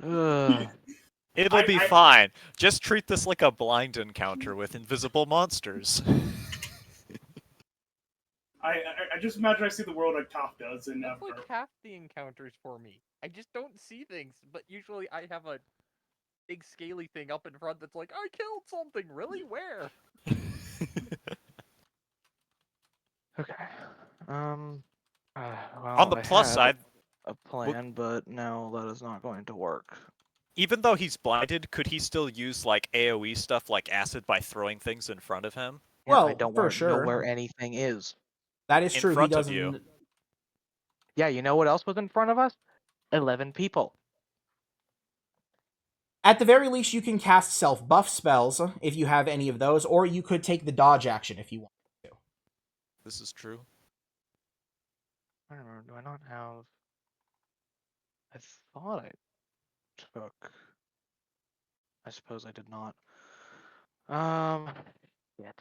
Speaker 4: Yeah.
Speaker 3: Ugh.
Speaker 6: It'll be
Speaker 4: I-
Speaker 6: fine. Just treat this like a blind encounter with invisible monsters.
Speaker 4: I just imagine I see the world like Toph does in
Speaker 5: That's
Speaker 4: Never.
Speaker 5: like half the encounters for me. I just don't see things, but usually I have a big scaly thing up in front that's like, I killed something. Really? Where?
Speaker 3: Okay. Well,
Speaker 6: On the
Speaker 3: I
Speaker 6: plus
Speaker 3: had
Speaker 6: side,
Speaker 3: a plan, but now that is not going to work.
Speaker 6: even though he's blinded, could he still use like AoE stuff like acid by throwing things in front of him?
Speaker 3: Yeah, I
Speaker 1: Well,
Speaker 3: don't
Speaker 1: for
Speaker 3: want to know
Speaker 1: sure.
Speaker 3: where anything is.
Speaker 1: That is
Speaker 6: In
Speaker 1: true. He
Speaker 6: front of
Speaker 1: doesn't.
Speaker 6: you.
Speaker 3: Yeah, you know what else was in front of us? 11 people.
Speaker 1: At the very least, you can cast self-buff spells if you have any of those, or you could take the dodge action if you want to.
Speaker 6: This is true.
Speaker 3: I don't remember. Do I not have? I thought I took. I suppose I did not. Shit.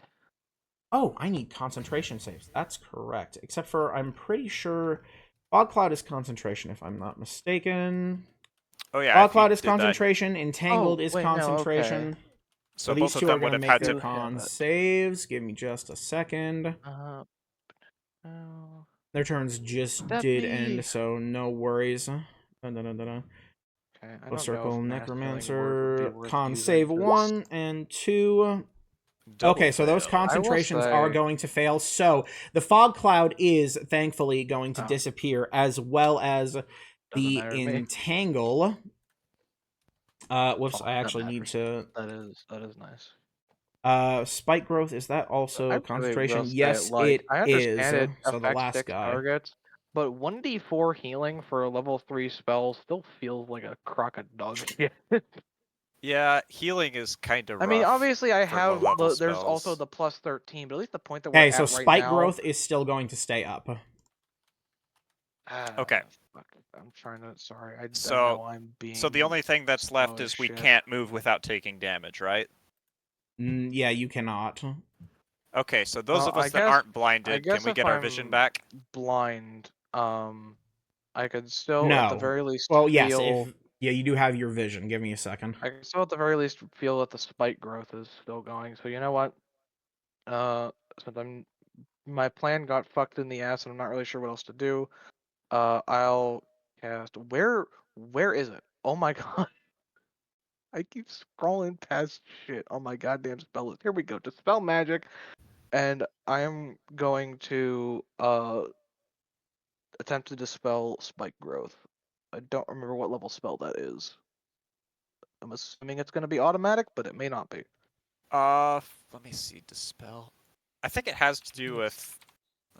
Speaker 1: Oh, I need concentration saves. That's correct. Except for I'm pretty sure Fog Cloud is concentration, if I'm not mistaken.
Speaker 6: Oh yeah.
Speaker 1: Fog
Speaker 6: if he
Speaker 1: Cloud is
Speaker 6: did that-
Speaker 1: concentration. Entangled is
Speaker 3: wait, no, okay.
Speaker 1: concentration.
Speaker 6: So
Speaker 1: these
Speaker 6: both of
Speaker 1: two are
Speaker 6: them would
Speaker 1: going to
Speaker 6: have
Speaker 1: make
Speaker 6: had
Speaker 1: their
Speaker 6: to.
Speaker 1: con
Speaker 3: have it.
Speaker 1: saves. Give me just a second.
Speaker 3: Oh.
Speaker 1: Their turns just did
Speaker 3: Stephanie.
Speaker 1: end, so no worries. Da-da-da-da-da.
Speaker 3: Okay, I
Speaker 1: Go
Speaker 3: don't
Speaker 1: circle
Speaker 3: know if mass healing word would
Speaker 1: Necromancer.
Speaker 3: be worth
Speaker 1: Con
Speaker 3: using,
Speaker 1: save
Speaker 3: 'cause
Speaker 1: 1 and 2.
Speaker 6: Double
Speaker 1: Okay, so those
Speaker 6: fail.
Speaker 1: concentrations are
Speaker 3: say-
Speaker 1: going to fail. So the fog cloud is thankfully going to
Speaker 3: Oh.
Speaker 1: disappear, as well as the
Speaker 3: matter to me.
Speaker 1: entangle. Whoops!
Speaker 3: Oh,
Speaker 1: I
Speaker 3: that
Speaker 1: actually need
Speaker 3: matters.
Speaker 1: to.
Speaker 3: That is nice.
Speaker 1: Spike growth, is that also
Speaker 3: I really
Speaker 1: concentration?
Speaker 3: will say,
Speaker 1: Yes,
Speaker 3: like,
Speaker 1: it
Speaker 3: I
Speaker 1: is.
Speaker 3: understand it
Speaker 1: So the
Speaker 3: affects
Speaker 1: last
Speaker 3: 6
Speaker 1: guy.
Speaker 3: targets, but 1d4 healing for a level 3 spell still feels like a crock of dog shit.
Speaker 6: Yeah, healing is kind of
Speaker 3: I
Speaker 6: rough.
Speaker 3: mean, obviously I
Speaker 6: for
Speaker 3: have
Speaker 6: low-level
Speaker 3: there's also
Speaker 6: spells.
Speaker 3: the plus 13, but at least the point that we're
Speaker 1: Okay,
Speaker 3: at
Speaker 1: so
Speaker 3: right
Speaker 1: spike
Speaker 3: now.
Speaker 1: growth is still going to stay up.
Speaker 6: Okay.
Speaker 3: Fuck, I'm trying to. Sorry, I
Speaker 6: So-
Speaker 3: know I'm being.
Speaker 6: So the only thing that's left
Speaker 3: slow as
Speaker 6: is we
Speaker 3: shit.
Speaker 6: can't move without taking damage, right?
Speaker 1: Yeah, you cannot.
Speaker 6: Okay, so those
Speaker 3: Well,
Speaker 6: of us
Speaker 3: I
Speaker 6: that
Speaker 3: guess-
Speaker 6: aren't blinded,
Speaker 3: guess
Speaker 6: can we
Speaker 3: if
Speaker 6: get our vision
Speaker 3: I'm-
Speaker 6: back?
Speaker 3: blind. I could still
Speaker 1: No.
Speaker 3: at the very least
Speaker 1: Well, yes.
Speaker 3: feel.
Speaker 1: Yeah, you do have your vision. Give me a second.
Speaker 3: I can still at the very least feel that the spike growth is still going. So you know what? Since my plan got fucked in the ass and I'm not really sure what else to do. I'll cast. Where is it? Oh my god! I keep scrolling past shit on my goddamn spell list. Here we go. Dispel magic, and I am going to attempt to dispel spike growth. I don't remember what level spell that is. I'm assuming it's going to be automatic, but it may not be.
Speaker 6: Let me see. Dispel. I think it has to do with.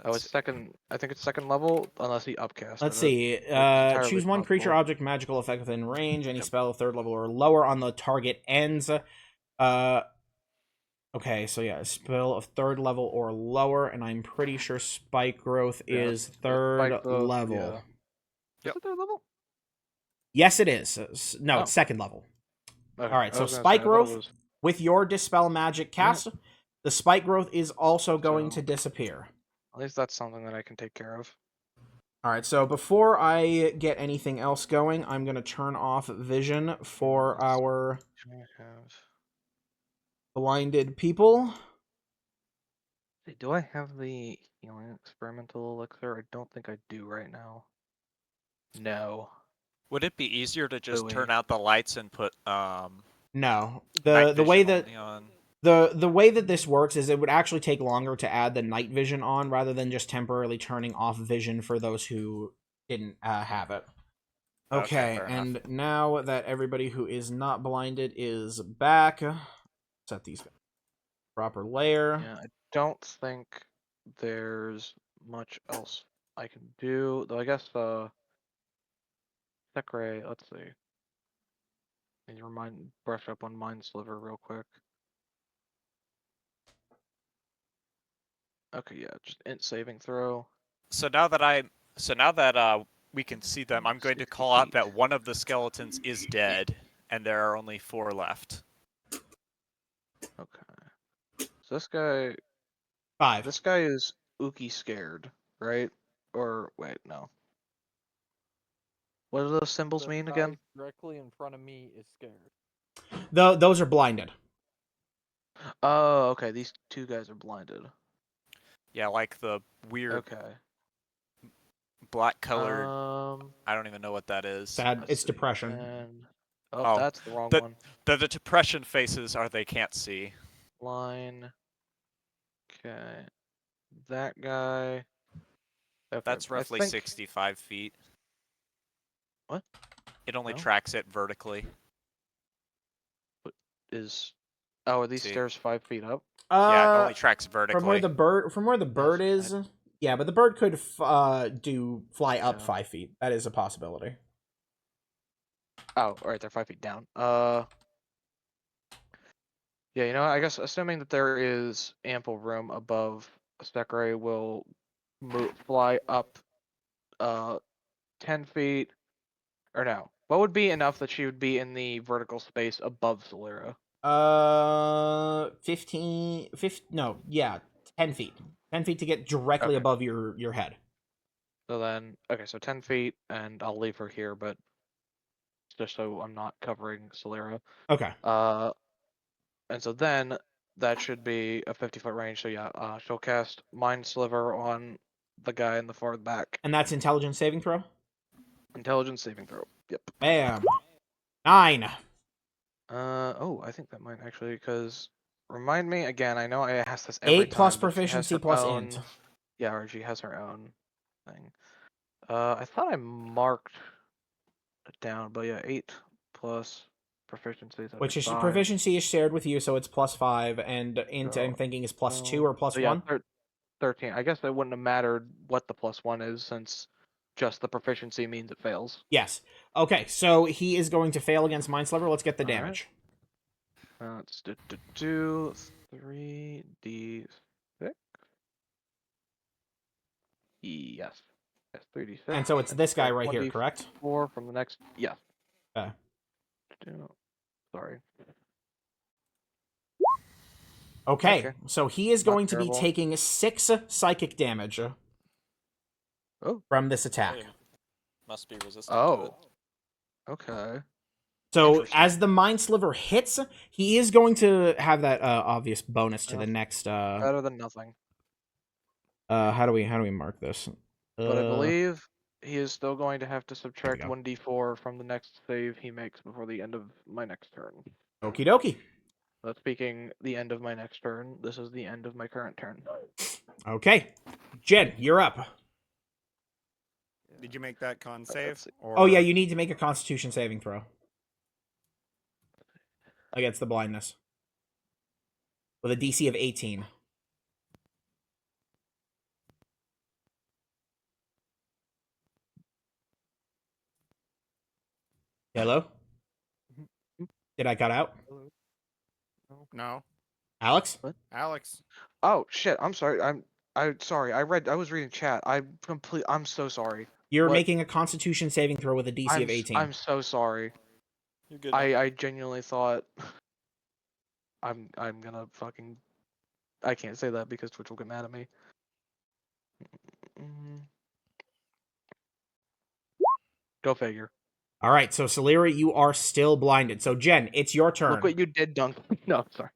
Speaker 3: Oh,
Speaker 6: let's
Speaker 3: it's
Speaker 6: see.
Speaker 3: second. I think it's second level, unless he upcast.
Speaker 1: Let's
Speaker 3: it.
Speaker 1: see.
Speaker 3: entirely
Speaker 1: Choose one creature,
Speaker 3: possible.
Speaker 1: object, magical effect within range. Any
Speaker 3: Yep.
Speaker 1: spell of third level or lower on the target ends. Okay, so yeah, a spell of third level or lower, and I'm pretty sure spike growth
Speaker 3: Yeah,
Speaker 1: is
Speaker 3: spike
Speaker 1: third
Speaker 3: growth,
Speaker 1: level.
Speaker 3: yeah.
Speaker 6: Yep.
Speaker 3: Is it third level?
Speaker 1: Yes, it is. No,
Speaker 3: Oh.
Speaker 1: it's second level.
Speaker 3: Okay,
Speaker 1: All right,
Speaker 3: I
Speaker 1: so
Speaker 3: was gonna
Speaker 1: spike
Speaker 3: say, I thought it
Speaker 1: growth
Speaker 3: was-
Speaker 1: with your dispel magic cast, the spike growth is also going to
Speaker 3: So-
Speaker 1: disappear.
Speaker 3: At least that's something that I can take care of.
Speaker 1: All right, so before I get anything else going, I'm going to turn off vision for our
Speaker 3: I have.
Speaker 1: blinded people.
Speaker 3: Hey, do I have the healing experimental elixir? I don't think I do right now. No.
Speaker 6: Would it be easier to just
Speaker 3: Louis.
Speaker 6: turn out the lights and put
Speaker 1: No,
Speaker 6: night
Speaker 1: the way
Speaker 6: vision
Speaker 1: that
Speaker 6: only on?
Speaker 1: the way that this works is it would actually take longer to add the night vision on rather than just temporarily turning off vision for those who didn't have it. Okay,
Speaker 6: fair
Speaker 1: and
Speaker 6: enough.
Speaker 1: now that everybody who is not blinded is back, set these proper layer.
Speaker 3: Yeah, I don't think there's much else I can do. Though I guess Tech Ray, let's see. Can you brush up on Mind Sliver real quick? Okay, yeah, just int saving throw.
Speaker 6: So now that we can see them, I'm going to call out that one of the skeletons is dead, and there are only 4 left.
Speaker 3: Okay. So this guy
Speaker 1: 5.
Speaker 3: This guy is Uki scared, right? Or wait, no. What do those symbols
Speaker 5: The
Speaker 3: mean
Speaker 5: guy
Speaker 3: again?
Speaker 5: Directly in front of me is scared.
Speaker 1: Those are blinded.
Speaker 3: Oh, okay. These two guys are blinded.
Speaker 6: Yeah, like the weird
Speaker 3: Okay.
Speaker 6: black colored.
Speaker 3: Um,
Speaker 6: I don't even know what that is.
Speaker 1: Sad.
Speaker 3: let's
Speaker 1: It's
Speaker 3: see,
Speaker 1: depression.
Speaker 3: and Oh,
Speaker 6: Oh,
Speaker 3: that's the wrong
Speaker 6: the-
Speaker 3: one.
Speaker 6: The depression faces are they can't see.
Speaker 3: Line. Okay. That guy. Okay,
Speaker 6: That's
Speaker 3: I
Speaker 6: roughly
Speaker 3: think-
Speaker 6: 65 feet.
Speaker 3: What?
Speaker 6: It only
Speaker 3: No?
Speaker 6: tracks it vertically.
Speaker 3: Is. Oh, are these
Speaker 6: See.
Speaker 3: stairs 5 feet up?
Speaker 6: Yeah, it only tracks vertically.
Speaker 1: from where the bird
Speaker 3: Yes,
Speaker 1: is. Yeah, but the bird could fly up
Speaker 3: Yeah.
Speaker 1: 5 feet. That is a possibility.
Speaker 3: Oh, alright, they're 5 feet down. Yeah, you know, I guess assuming that there is ample room above, Sekre will fly up 10 feet. Or no. What would be enough that she would be in the vertical space above Solera?
Speaker 1: 10 feet. 10 feet to get directly
Speaker 3: Okay.
Speaker 1: above your head.
Speaker 3: So then, okay, so 10 feet, and I'll leave her here, but just so I'm not covering Solera.
Speaker 1: Okay.
Speaker 3: And so then that should be a 50-foot range. So yeah, she'll cast Mind Sliver on the guy in the far back.
Speaker 1: And that's intelligence saving throw?
Speaker 3: Intelligence saving throw. Yep.
Speaker 1: Bam. 9.
Speaker 3: Oh, I think that might actually, because remind me again. I know I ask this every
Speaker 1: 8 plus
Speaker 3: time, but she has
Speaker 1: proficiency
Speaker 3: her
Speaker 1: plus
Speaker 3: own-
Speaker 1: int.
Speaker 3: Yeah, or she has her own thing. I thought I marked it down, but yeah, 8 plus proficiency. So
Speaker 1: Which is
Speaker 3: 5.
Speaker 1: proficiency is shared with you, so it's plus 5, and int
Speaker 3: So,
Speaker 1: I'm thinking is plus 2
Speaker 3: Oh,
Speaker 1: or plus
Speaker 3: so yeah,
Speaker 1: 1.
Speaker 3: 13. I guess it wouldn't have mattered what the +1 is, since just the proficiency means it fails.
Speaker 1: Yes. Okay, so he is going to fail against Mind Sliver. Let's get the
Speaker 3: Alright.
Speaker 1: damage.
Speaker 3: Let's do 3d6. Yes. Yes, 3d6.
Speaker 1: And so it's this guy right here, correct?
Speaker 3: 4 from the next. Yeah.
Speaker 1: Okay.
Speaker 3: Sorry.
Speaker 1: Okay,
Speaker 3: Okay.
Speaker 1: so he is
Speaker 3: Not
Speaker 1: going to be
Speaker 3: terrible.
Speaker 1: taking 6 psychic damage
Speaker 3: Oh.
Speaker 1: from this attack.
Speaker 6: Yeah. Must be resistant to it.
Speaker 3: Oh. Okay.
Speaker 1: So
Speaker 3: Interesting.
Speaker 1: as the Mind Sliver hits, he is going to have that obvious bonus to
Speaker 3: Yeah.
Speaker 1: the next.
Speaker 3: Better than nothing.
Speaker 1: How do we mark this?
Speaker 3: But I believe he is still going to have to
Speaker 1: There
Speaker 3: subtract
Speaker 1: we go.
Speaker 3: 1d4 from the next save he makes before the end of my next turn.
Speaker 1: Okie dokie.
Speaker 3: But speaking the end of my next turn, this is the end of my current turn.
Speaker 1: Okay, Jen, you're up.
Speaker 2: Did you make that con
Speaker 3: let's
Speaker 2: save?
Speaker 3: see.
Speaker 2: Or...
Speaker 1: Oh yeah, you need to make a Constitution saving throw against the blindness with a DC of 18. Hello? Did I cut out?
Speaker 7: Hello?
Speaker 2: No.
Speaker 1: Alex?
Speaker 2: Alex.
Speaker 3: Oh shit! I'm sorry. Sorry. I was reading chat. I'm so sorry.
Speaker 1: You're
Speaker 3: What?
Speaker 1: making a Constitution saving throw with a DC
Speaker 3: I'm
Speaker 1: of 18.
Speaker 3: I'm so sorry.
Speaker 6: You're good.
Speaker 3: I genuinely thought I'm gonna fucking. I can't say that because Twitch will get mad at me. Go figure.
Speaker 1: All right, so Solera, you are still blinded. So Jen, it's your turn.
Speaker 3: Look what you did, Dunk. No, sorry.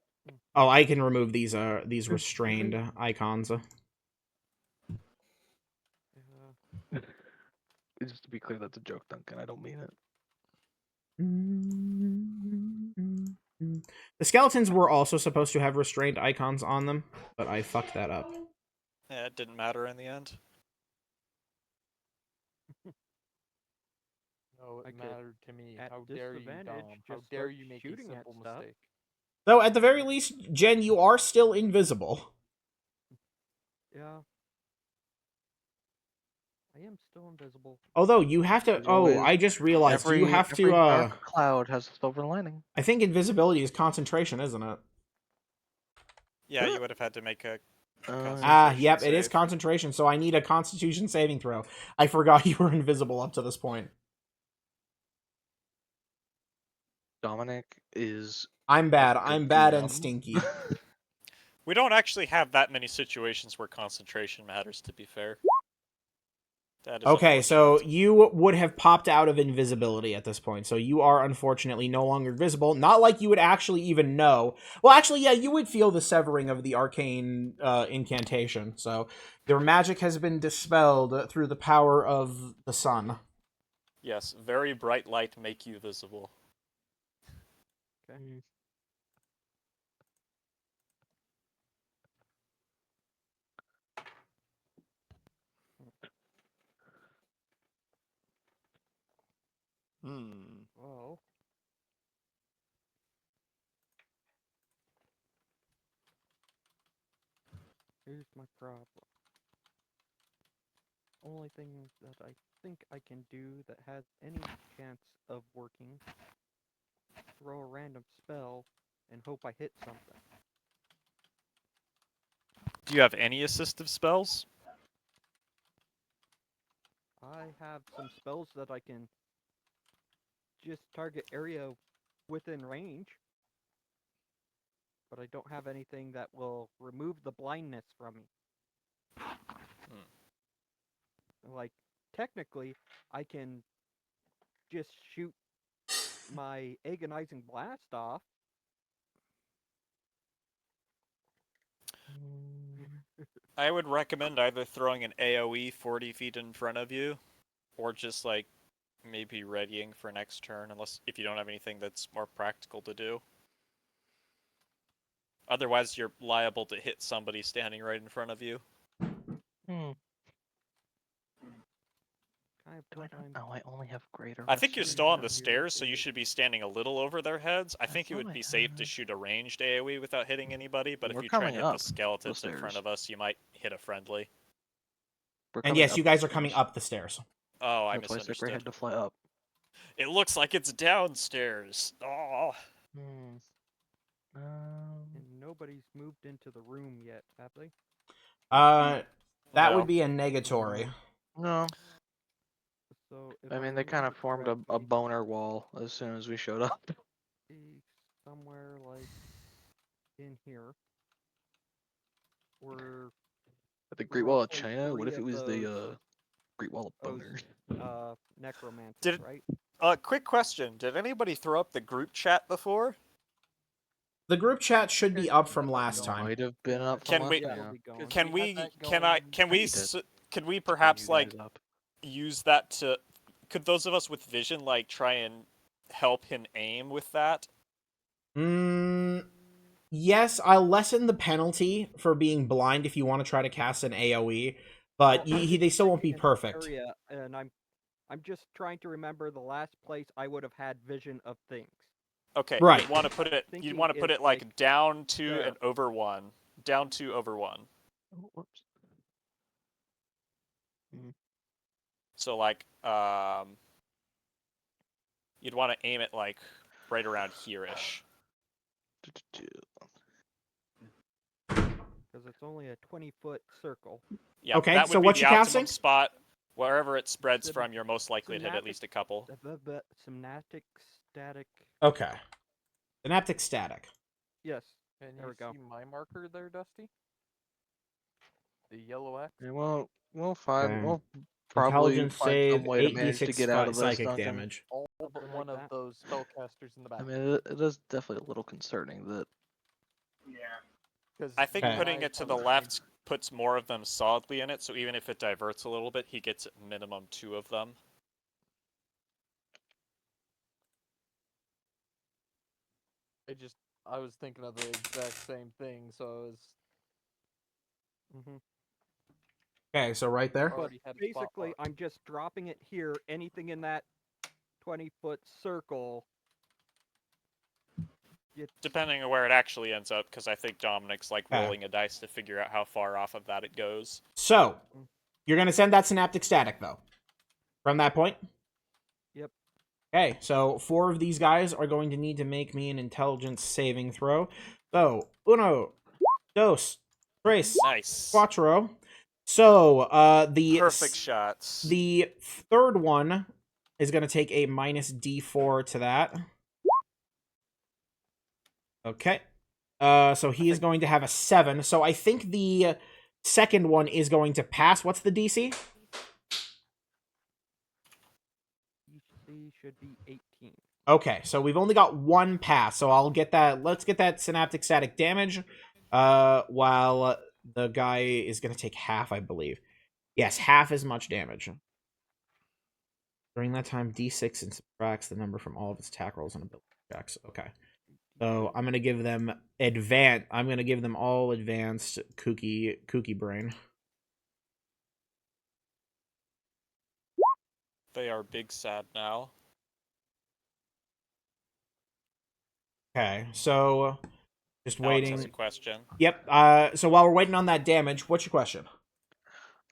Speaker 1: Oh, I can remove these restrained icons.
Speaker 7: Yeah.
Speaker 3: Just to be clear, that's a joke, Duncan. I don't mean it.
Speaker 1: The skeletons were also supposed to have restrained icons on them, but I fucked that up.
Speaker 6: Yeah, it didn't matter in the end.
Speaker 5: No, it
Speaker 7: I could,
Speaker 5: mattered to me.
Speaker 7: at
Speaker 5: How dare you,
Speaker 7: disadvantage,
Speaker 5: Dom? How
Speaker 7: just
Speaker 5: dare
Speaker 7: start
Speaker 5: you make a
Speaker 7: shooting at
Speaker 5: simple
Speaker 7: stuff.
Speaker 5: mistake?
Speaker 1: So at the very least, Jen, you are still invisible.
Speaker 7: Yeah. I am still invisible.
Speaker 1: Although you have to.
Speaker 3: As
Speaker 1: Oh,
Speaker 3: always,
Speaker 1: I just realized you have
Speaker 3: every
Speaker 1: to.
Speaker 3: dark cloud has a silver lining.
Speaker 1: I think invisibility is concentration, isn't it?
Speaker 6: Yeah, you would have had to make a.
Speaker 1: Ah, yep,
Speaker 6: Concentration
Speaker 1: it is
Speaker 6: save.
Speaker 1: concentration. So I need a Constitution saving throw. I forgot you were invisible up to this point.
Speaker 3: Dominic is.
Speaker 1: I'm bad.
Speaker 3: a good
Speaker 1: I'm bad and
Speaker 3: GM.
Speaker 1: stinky.
Speaker 6: We don't actually have that many situations where concentration matters, to be fair. That is
Speaker 1: Okay, so
Speaker 6: unfortunate.
Speaker 1: you would have popped out of invisibility at this point. So you are unfortunately no longer visible. Not like you would actually even know. Well, actually, yeah, you would feel the severing of the arcane incantation. So your magic has been dispelled through the power of the sun.
Speaker 6: Yes, very bright light make you visible.
Speaker 7: Okay.
Speaker 2: Hmm.
Speaker 7: Well. Here's my problem. Only thing that I think I can do that has any chance of working, throw a random spell and hope I hit something.
Speaker 6: Do you have any assistive spells?
Speaker 7: I have some spells that I can just target area within range, but I don't have anything that will remove the blindness from me. Like, technically, I can just shoot my agonizing blast off.
Speaker 6: I would recommend either throwing an AoE 40 feet in front of you, or just like maybe readying for next turn, unless if you don't have anything that's more practical to do. Otherwise, you're liable to hit somebody standing right in front of you.
Speaker 3: I only have greater.
Speaker 6: I think you're still on the stairs, so you should be standing a little over their heads. I think it would be safe to shoot a ranged AoE without hitting anybody, but if
Speaker 3: We're
Speaker 6: you try and
Speaker 3: coming
Speaker 6: hit
Speaker 3: up
Speaker 6: the skeletons
Speaker 3: the
Speaker 6: in front
Speaker 3: stairs.
Speaker 6: of us, you might hit a friendly.
Speaker 1: And yes, you guys are coming up the stairs.
Speaker 6: Oh, I
Speaker 3: That's why Slippery
Speaker 6: misunderstood.
Speaker 3: had to fly up.
Speaker 6: It looks like it's downstairs. Oh.
Speaker 7: And nobody's moved into the room yet, have they?
Speaker 1: That
Speaker 6: No.
Speaker 1: would be a negatory.
Speaker 3: No,
Speaker 7: So if
Speaker 3: I mean they kind of formed a
Speaker 7: correctly,
Speaker 3: boner wall as soon as we showed up.
Speaker 7: be somewhere like in here. Or
Speaker 3: The Great Wall of
Speaker 7: roughly
Speaker 3: China. What if
Speaker 7: 3
Speaker 3: it
Speaker 7: of
Speaker 3: was the
Speaker 7: those-
Speaker 3: Great Wall of
Speaker 7: those,
Speaker 3: Boner?
Speaker 7: necromancers,
Speaker 6: Did-
Speaker 7: right?
Speaker 6: Quick question. Did anybody throw up the group chat before?
Speaker 1: The group chat should be up from last
Speaker 7: Gone.
Speaker 1: time.
Speaker 3: Might have been up from
Speaker 6: Can
Speaker 3: last
Speaker 6: we-
Speaker 3: time.
Speaker 7: That'll
Speaker 3: Yeah.
Speaker 7: be gone.
Speaker 6: Can
Speaker 5: we
Speaker 6: we,
Speaker 5: had that
Speaker 6: can I,
Speaker 5: going-
Speaker 6: can we,
Speaker 3: We did.
Speaker 6: can we
Speaker 3: Turn
Speaker 6: perhaps
Speaker 3: you
Speaker 6: like
Speaker 3: guys up.
Speaker 6: use that to, could those of us with vision like try and help him aim with that?
Speaker 1: Yes, I'll lessen the penalty for being blind if you want to try to cast an AoE, but
Speaker 7: Well, I'm
Speaker 1: they still won't be
Speaker 7: in this
Speaker 1: perfect.
Speaker 7: area, and I'm just trying to remember the last place I would have had vision of things.
Speaker 6: Okay,
Speaker 1: Right.
Speaker 6: you'd want to put it,
Speaker 7: Thinking
Speaker 6: you'd want to put
Speaker 7: it's
Speaker 6: it like
Speaker 7: like
Speaker 6: down 2
Speaker 7: there.
Speaker 6: and over 1. Down 2 over 1.
Speaker 3: Oh, whoops.
Speaker 6: So like, you'd want to aim it like right around here-ish.
Speaker 7: Because it's only a 20-foot circle.
Speaker 6: Yeah,
Speaker 1: Okay,
Speaker 6: that would
Speaker 1: so
Speaker 6: be
Speaker 1: what
Speaker 6: the
Speaker 1: you
Speaker 6: optimum
Speaker 1: casting?
Speaker 6: spot. Wherever it spreads
Speaker 7: Syn-
Speaker 6: from, you're most likely to hit at least a couple.
Speaker 7: Synaptic static.
Speaker 1: Okay. Synaptic static.
Speaker 7: Yes.
Speaker 5: Can
Speaker 7: There
Speaker 5: you
Speaker 7: we go.
Speaker 5: see my marker there, Dusty? The yellow X?
Speaker 3: Yeah, we'll find.
Speaker 1: Okay.
Speaker 3: We'll probably
Speaker 1: Intelligence
Speaker 3: find
Speaker 1: save,
Speaker 3: some way to manage to
Speaker 1: 8d6
Speaker 3: get out of this
Speaker 1: psychic
Speaker 3: dungeon.
Speaker 1: damage.
Speaker 5: All but
Speaker 7: Something
Speaker 5: one
Speaker 7: like
Speaker 5: of
Speaker 7: that.
Speaker 5: those spellcasters in the back.
Speaker 3: I mean, it is definitely a little concerning that.
Speaker 4: Yeah.
Speaker 5: 'Cause
Speaker 6: I think
Speaker 1: Okay.
Speaker 6: putting
Speaker 5: when I
Speaker 6: it to the
Speaker 5: come-
Speaker 6: left puts more of them solidly in it, so even if it diverts a little bit, he gets at minimum 2 of them.
Speaker 5: I was thinking of the exact same thing, so I was
Speaker 7: Mm-hmm.
Speaker 1: Okay, so right there.
Speaker 5: already had a spot
Speaker 7: Basically,
Speaker 5: marked.
Speaker 7: I'm just dropping it here. Anything in that 20-foot circle.
Speaker 6: Depending on where it actually ends up, because I think Dominic's like
Speaker 1: Okay.
Speaker 6: rolling a dice to figure out how far off of that it goes.
Speaker 1: So, you're going to send that synaptic static, though. From that point?
Speaker 7: Yep.
Speaker 1: Okay, so 4 of these guys are going to need to make me an intelligence saving throw. So, uno, dos, tres,
Speaker 6: Nice.
Speaker 1: cuatro. So,
Speaker 6: Perfect shots.
Speaker 1: the third one is going to take a minus d4 to that. Okay. So he is going to have a 7. So I think the second one is going to pass. What's the DC?
Speaker 7: DC should be 18.
Speaker 1: Okay, so we've only got 1 pass. So I'll get that. Let's get that synaptic static damage. While the guy is going to take half, I believe. Yes, half as much damage. During that time, D6 and subtracts the number from all of its attack rolls and ability checks. Okay. So I'm gonna give them I'm gonna give them all advanced kooky brain.
Speaker 6: They are big sad now.
Speaker 1: Okay, so just
Speaker 6: Alex
Speaker 1: waiting.
Speaker 6: has a question.
Speaker 1: Yep. So while we're waiting on that damage, what's your question?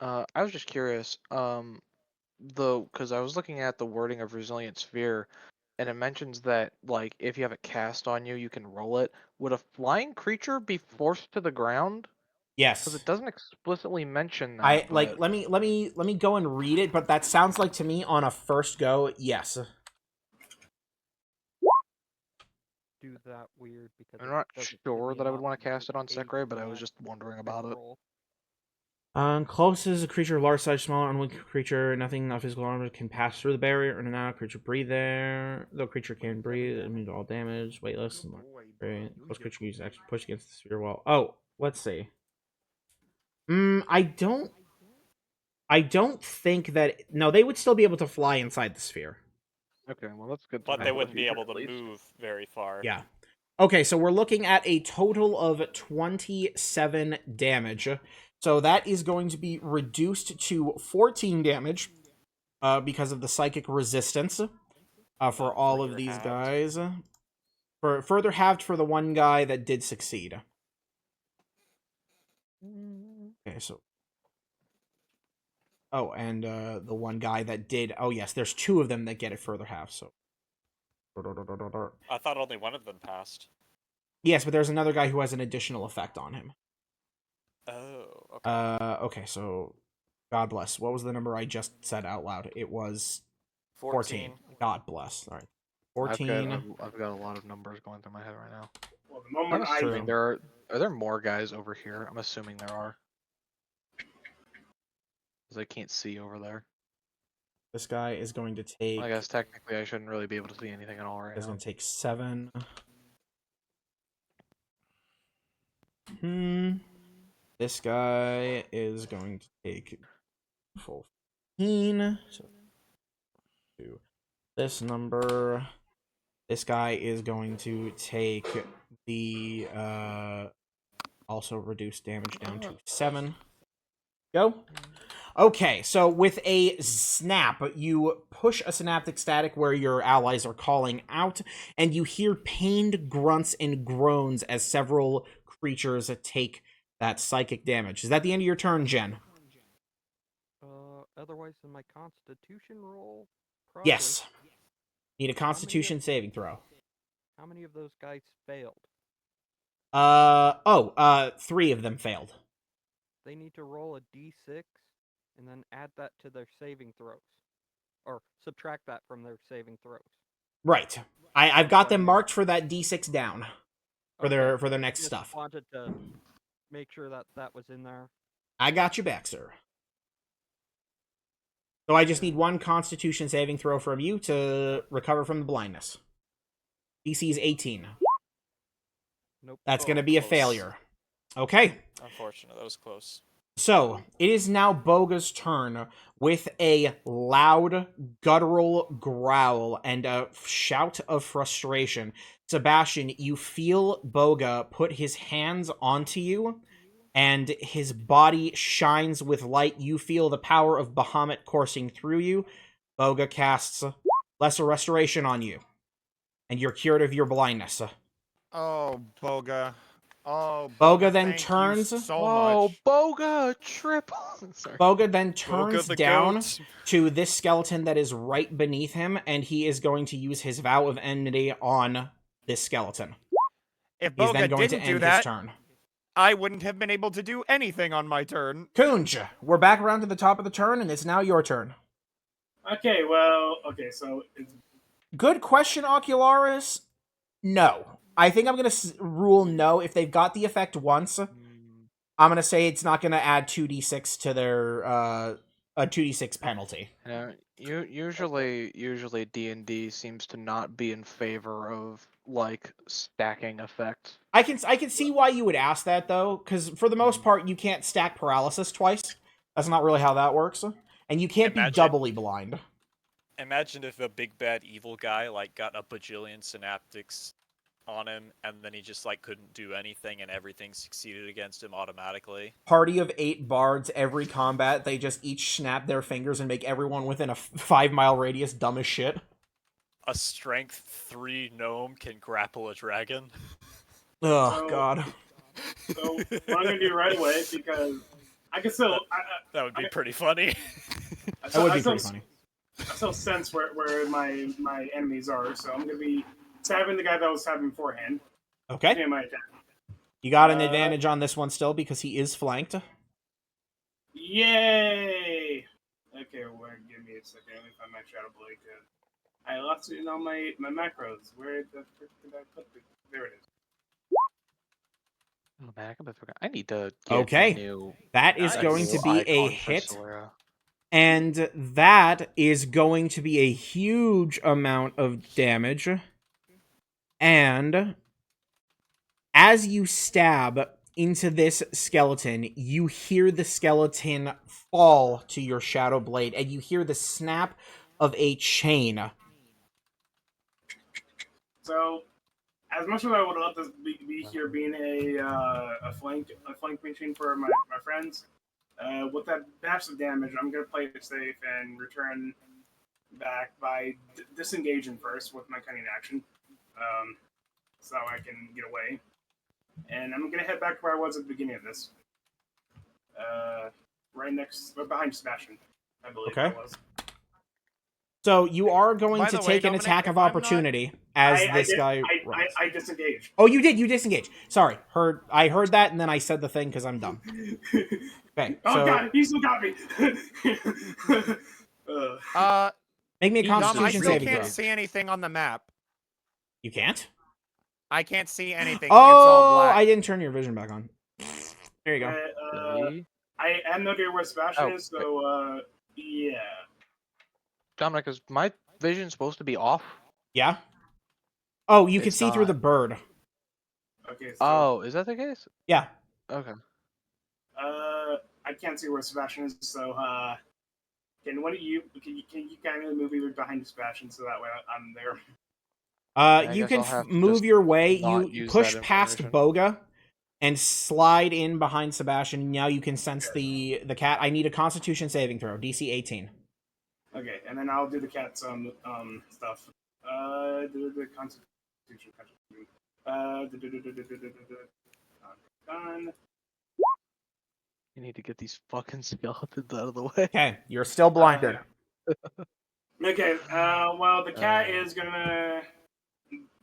Speaker 3: I was just curious. Because I was looking at the wording of Resilient Sphere, and it mentions that like if you have it cast on you, you can roll it. Would a flying creature be forced to the ground? Because
Speaker 1: Yes.
Speaker 3: it doesn't explicitly mention that.
Speaker 1: I like.
Speaker 3: but-
Speaker 1: Let me go and read it, but that sounds like to me on a first go, yes.
Speaker 7: Do that weird because
Speaker 3: I'm
Speaker 7: it
Speaker 3: not
Speaker 7: doesn't give
Speaker 3: sure
Speaker 7: me
Speaker 3: that
Speaker 7: an
Speaker 3: I would want to
Speaker 7: option
Speaker 3: cast it on
Speaker 7: aid
Speaker 3: Sekre, but I was
Speaker 7: that
Speaker 3: just wondering
Speaker 7: critical
Speaker 3: about it.
Speaker 7: roll.
Speaker 1: Close is a creature of large size, small, unwieldy creature. Nothing not physical armor can pass through the barrier. In and out, creature breathe there. Though creature can breathe, it means all damage. Weightless. Great. Close creature uses action push against the sphere wall. Oh, let's see. I don't think that. No, they would still be able to fly inside the sphere.
Speaker 3: Okay, well that's good.
Speaker 6: But
Speaker 3: know
Speaker 6: they
Speaker 3: for the
Speaker 6: wouldn't be
Speaker 3: future,
Speaker 6: able
Speaker 3: at
Speaker 6: to
Speaker 3: least.
Speaker 6: move very far.
Speaker 1: Yeah. Okay, so we're looking at a total of 27 damage. So that is going to be reduced to 14 damage because of the psychic resistance for all of
Speaker 6: Further
Speaker 1: these
Speaker 6: halved.
Speaker 1: guys. For further halved for the one guy that did succeed. Okay, so oh, and the one guy that did. Oh yes, there's two of them that get it further halved. So
Speaker 6: I thought only one of them passed.
Speaker 1: yes, but there's another guy who has an additional effect on him.
Speaker 6: Oh, okay.
Speaker 1: Okay, so God bless. What was the number I just said out loud? It was 14. God bless. All right. 14.
Speaker 3: I've got a lot of numbers going through my head right now.
Speaker 4: Well, the
Speaker 3: I'm
Speaker 4: moment I
Speaker 3: assuming are there more guys over here? I'm assuming there are. Because I can't see over there.
Speaker 1: This guy is going to take.
Speaker 3: Well, I guess technically I shouldn't really be able to see anything at all right
Speaker 1: Is
Speaker 3: now.
Speaker 1: going to take 7. This guy is going to take full 15. So to this number. This guy is going to take the also reduced damage down to 7. Go. Okay, so with a snap, you push a synaptic static where your allies are calling out, and you hear pained grunts and groans as several creatures take that psychic damage. Is that the end of your turn, Jen?
Speaker 7: Otherwise in my Constitution roll. Probably.
Speaker 1: Yes. Need a Constitution saving throw.
Speaker 7: How many of those guys failed?
Speaker 1: 3 of them failed.
Speaker 7: They need to roll a d6 and then add that to their saving throws. Or subtract that from their saving throws.
Speaker 1: Right. I've got them marked for that D6 down for
Speaker 7: Okay,
Speaker 1: their next
Speaker 7: just
Speaker 1: stuff.
Speaker 7: wanted to make sure that that was in there.
Speaker 1: I got you back, sir. So I just need one Constitution saving throw from you to recover from the blindness. DC is 18.
Speaker 7: Nope.
Speaker 1: That's going to
Speaker 6: Oh,
Speaker 1: be a
Speaker 6: close.
Speaker 1: failure. Okay.
Speaker 6: Unfortunate, that was close.
Speaker 1: So, it is now Boga's turn with a loud, guttural growl and a shout of frustration. Sebastian, you feel Boga put his hands onto you, and his body shines with light. You feel the power of Bahamut coursing through you. Boga casts Lesser Restoration on you, and you're cured of your blindness.
Speaker 2: Oh, Boga. Oh,
Speaker 1: Boga then
Speaker 2: thank you
Speaker 1: turns.
Speaker 2: so
Speaker 3: Oh,
Speaker 2: much.
Speaker 3: Boga triple. Sorry.
Speaker 1: Boga then
Speaker 6: Boga
Speaker 1: turns
Speaker 6: the
Speaker 1: down
Speaker 6: goat.
Speaker 1: to this skeleton that is right beneath him, and he is going to use his Vow of Enmity on this skeleton.
Speaker 2: If
Speaker 1: He's then
Speaker 2: Boga
Speaker 1: going to
Speaker 2: didn't do
Speaker 1: end
Speaker 2: that,
Speaker 1: his turn.
Speaker 2: I wouldn't have been able to do anything on my turn.
Speaker 1: Kunj, we're back around to the top of the turn, and it's now your turn.
Speaker 4: Okay, well, okay, so it's
Speaker 1: Good question, Ocularis. No. I think I'm going to rule no. If they've got the effect once, I'm going to say it's not going to add 2d6 to their a 2d6 penalty.
Speaker 3: Usually D&D seems to not be in favor of like stacking effects.
Speaker 1: I can see why you would ask that, though, because for the most part, you can't stack paralysis twice. That's not really how that works. And you can't be
Speaker 6: Imagine-
Speaker 1: doubly blind.
Speaker 6: Imagine if a big bad evil guy like got a bajillion synaptics on him, and then he just like couldn't do anything, and everything succeeded against him automatically.
Speaker 1: Party of 8 bards, every combat, they just each snap their fingers and make everyone within a 5-mile radius dumb as shit.
Speaker 6: A strength 3 gnome can grapple a dragon.
Speaker 1: Oh,
Speaker 4: So-
Speaker 1: God.
Speaker 4: So what I'm gonna do right away, because I can still
Speaker 6: That would be pretty funny.
Speaker 1: That would be pretty funny.
Speaker 4: I still sense where my enemies are, so I'm gonna be stabbing the guy that was stabbing beforehand.
Speaker 1: Okay.
Speaker 4: In my attack.
Speaker 1: You got an advantage on this one still because he is flanked.
Speaker 4: Yay! Okay, well, give me a second. Let me find my Shadow Blade. I lost it in all my macros. Where the frick did I put the? There it is.
Speaker 3: Oh, man, I completely forgot. I need to get
Speaker 1: Okay.
Speaker 3: new
Speaker 1: That is
Speaker 6: Nice.
Speaker 1: going to be a
Speaker 3: icon for
Speaker 1: hit.
Speaker 3: Sora.
Speaker 1: And that is going to be a huge amount of damage. And as you stab into this skeleton, you hear the skeleton fall to your Shadow Blade, and you hear the snap of a chain.
Speaker 4: So, as much as I would love to be here being a flank machine for my friends, with that massive damage, I'm gonna play it safe and return back by disengaging first with my cunning action, so I can get away. And I'm gonna head back to where I was at the beginning of this, behind Sebastian, I believe.
Speaker 1: Okay.
Speaker 4: It was.
Speaker 1: So you are going
Speaker 2: By
Speaker 1: to
Speaker 2: the way,
Speaker 1: take an
Speaker 2: Dominic,
Speaker 1: attack of
Speaker 2: if I'm not-
Speaker 1: opportunity as
Speaker 4: I
Speaker 1: this
Speaker 4: did-
Speaker 1: guy runs.
Speaker 4: I disengaged.
Speaker 1: Oh, you did. You disengage. Sorry. I heard that, and then I said the thing because I'm dumb. Okay.
Speaker 4: Oh
Speaker 1: So
Speaker 4: god, he still got me.
Speaker 1: make me a
Speaker 3: He
Speaker 2: Dom, I
Speaker 1: Constitution
Speaker 2: still
Speaker 1: saving
Speaker 2: can't
Speaker 1: throw.
Speaker 2: see anything on the map.
Speaker 1: You can't.
Speaker 2: I can't see anything. It's all
Speaker 1: Oh,
Speaker 2: black.
Speaker 1: I didn't turn your vision back on. There you go.
Speaker 3: Really?
Speaker 4: I am no idea where Sebastian
Speaker 3: Oh,
Speaker 4: is, so yeah.
Speaker 3: Dominic, is my vision supposed to be off?
Speaker 1: Yeah. Oh, you can
Speaker 3: It's
Speaker 1: see through
Speaker 3: not.
Speaker 1: the bird.
Speaker 4: Okay. So,
Speaker 3: Oh, is that the case?
Speaker 1: Yeah.
Speaker 3: Okay.
Speaker 4: I can't see where Sebastian is, so can you kind of move either behind Sebastian so that way I'm there.
Speaker 3: I
Speaker 1: You
Speaker 3: guess
Speaker 1: can
Speaker 3: I'll have to
Speaker 1: move
Speaker 3: just
Speaker 1: your way.
Speaker 3: not
Speaker 1: You
Speaker 3: use
Speaker 1: push
Speaker 3: that
Speaker 1: past
Speaker 3: information.
Speaker 1: Boga and slide in behind Sebastian. Now you can sense the cat. I need a Constitution saving throw. DC 18.
Speaker 4: Okay, and then I'll do the cat stuff. Do the Constitution. Done.
Speaker 3: You need to get these fucking skeletons out of the way.
Speaker 1: Okay, you're still blinded.
Speaker 4: Okay. Well, the cat
Speaker 3: Uh.
Speaker 4: is gonna.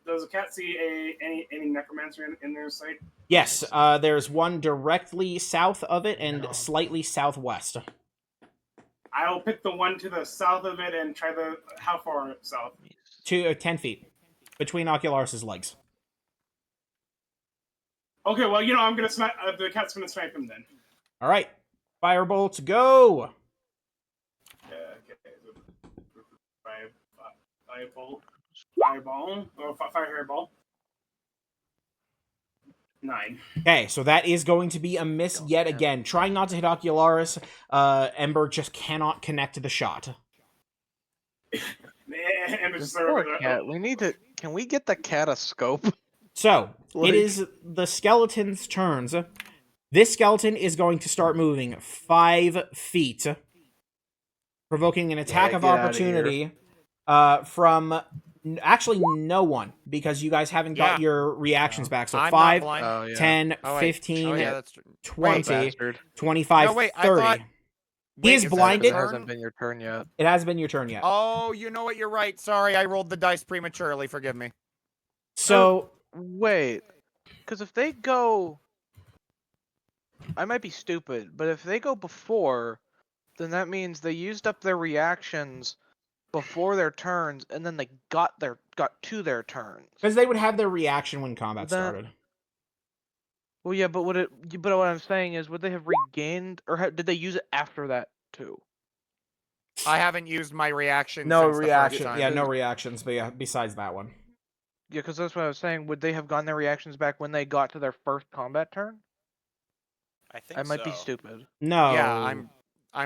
Speaker 4: Does the cat see any necromancer in their sight?
Speaker 1: Yes, there's one directly south of it and slightly southwest.
Speaker 4: I'll pick the one to the south of it and try the. How far south?
Speaker 1: To 10 feet between Ocularis's legs.
Speaker 4: Okay, well, I'm gonna snipe. The cat's gonna snipe him then.
Speaker 1: All right, firebolts go.
Speaker 4: Okay. Fireball, or fireball. 9.
Speaker 1: Okay, so that is going to be a miss yet again. Trying not to hit Ocularis, Ember just cannot connect to the shot.
Speaker 4: And
Speaker 3: This
Speaker 4: just
Speaker 3: poor cat. We need to. Can we get the cat a scope?
Speaker 1: So,
Speaker 3: Like-
Speaker 1: it is the skeleton's turns. This skeleton is going to start moving 5 feet, provoking an attack of
Speaker 3: get outta
Speaker 1: opportunity from actually no one, because you guys haven't got
Speaker 2: Yeah.
Speaker 1: your reactions back. So
Speaker 2: I'm
Speaker 1: 5,
Speaker 2: not blind.
Speaker 3: Oh yeah.
Speaker 1: 10,
Speaker 2: Oh, wait.
Speaker 1: 15,
Speaker 2: Oh, yeah, that's true.
Speaker 1: 20,
Speaker 3: Bastard.
Speaker 1: 25,
Speaker 2: No, wait, I
Speaker 1: 30.
Speaker 2: thought-
Speaker 1: He is
Speaker 2: is that
Speaker 1: blinded.
Speaker 3: It
Speaker 2: turn?
Speaker 3: hasn't been your turn yet.
Speaker 1: It has been your turn yet.
Speaker 2: Oh, you know what? You're right. Sorry, I rolled the dice prematurely. Forgive me.
Speaker 1: So,
Speaker 3: Wait, because if they go, I might be stupid, but if they go before, then that means they used up their reactions before their turns, and then they got to their turns.
Speaker 1: because they would have their reaction when combat
Speaker 3: That-
Speaker 1: started.
Speaker 3: Well, yeah, but but what I'm saying is, would they have regained, or did they use it after that too?
Speaker 2: I haven't used my reaction.
Speaker 1: No
Speaker 2: since the first
Speaker 1: reaction.
Speaker 2: time.
Speaker 1: Yeah, no reactions. But yeah, besides that one.
Speaker 3: Yeah, because that's what I was saying. Would they have gotten their reactions back when they got to their first combat turn?
Speaker 6: I think
Speaker 3: I might be
Speaker 6: so.
Speaker 3: stupid.
Speaker 1: No.
Speaker 2: Yeah, I'm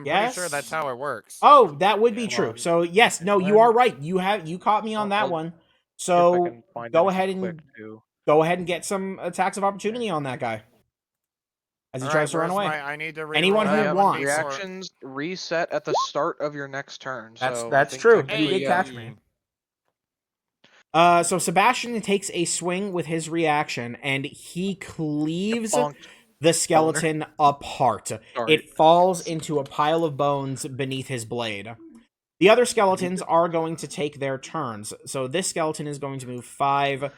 Speaker 2: pretty sure that's
Speaker 1: Yes?
Speaker 2: how it works.
Speaker 1: Oh, that would be
Speaker 6: Yeah.
Speaker 1: true. So yes, no, you
Speaker 3: When-
Speaker 1: are right. You caught me on that
Speaker 3: I'll-
Speaker 1: one.
Speaker 3: See if I
Speaker 1: So
Speaker 3: can find
Speaker 1: go
Speaker 3: anything
Speaker 1: ahead and
Speaker 3: quick, too.
Speaker 1: get some attacks of opportunity on that guy as he
Speaker 2: All
Speaker 1: tries to
Speaker 2: right,
Speaker 1: run
Speaker 2: where's
Speaker 1: away.
Speaker 2: I need to
Speaker 1: Anyone
Speaker 2: reroll
Speaker 1: who
Speaker 2: that
Speaker 1: wants.
Speaker 2: 1d4.
Speaker 3: Reactions reset at the start of your next turn. So I
Speaker 1: That's
Speaker 3: think
Speaker 1: true. You
Speaker 3: technically,
Speaker 1: did
Speaker 3: yeah.
Speaker 1: catch me. So Sebastian takes a swing with his reaction, and he cleaves
Speaker 3: Bonked.
Speaker 1: the skeleton apart.
Speaker 3: Sorry.
Speaker 1: It falls into a pile of bones beneath his blade. The other skeletons are going to take their turns. So this skeleton is going to move 5,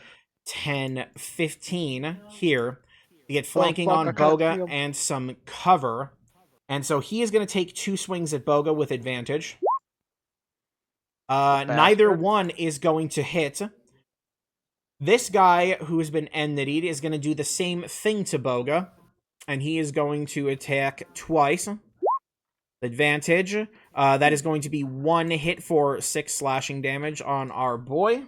Speaker 1: 10, 15 here to get flanking
Speaker 3: fuck,
Speaker 1: on
Speaker 3: I can't see
Speaker 1: Boga
Speaker 3: him.
Speaker 1: and some cover. And so he is going to take 2 swings at Boga with advantage. Neither
Speaker 3: Bastard.
Speaker 1: one is going to hit. This guy who has been enmitied is going to do the same thing to Boga, and he is going to attack twice. Advantage. That is going to be 1 hit for 6 slashing damage on our boy.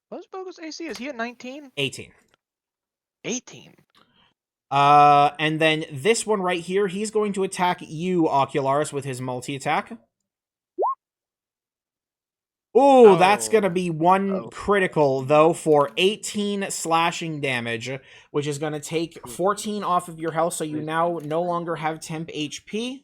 Speaker 3: What's Boga's AC? Is he at 19?
Speaker 1: 18.
Speaker 3: 18.
Speaker 1: And then this one right here, he's going to attack you, Ocularis, with his multi-attack. Ooh, that's going to be 1 critical, though, for 18 slashing damage, which is going to take 14 off of your health, so you now no longer have temp HP.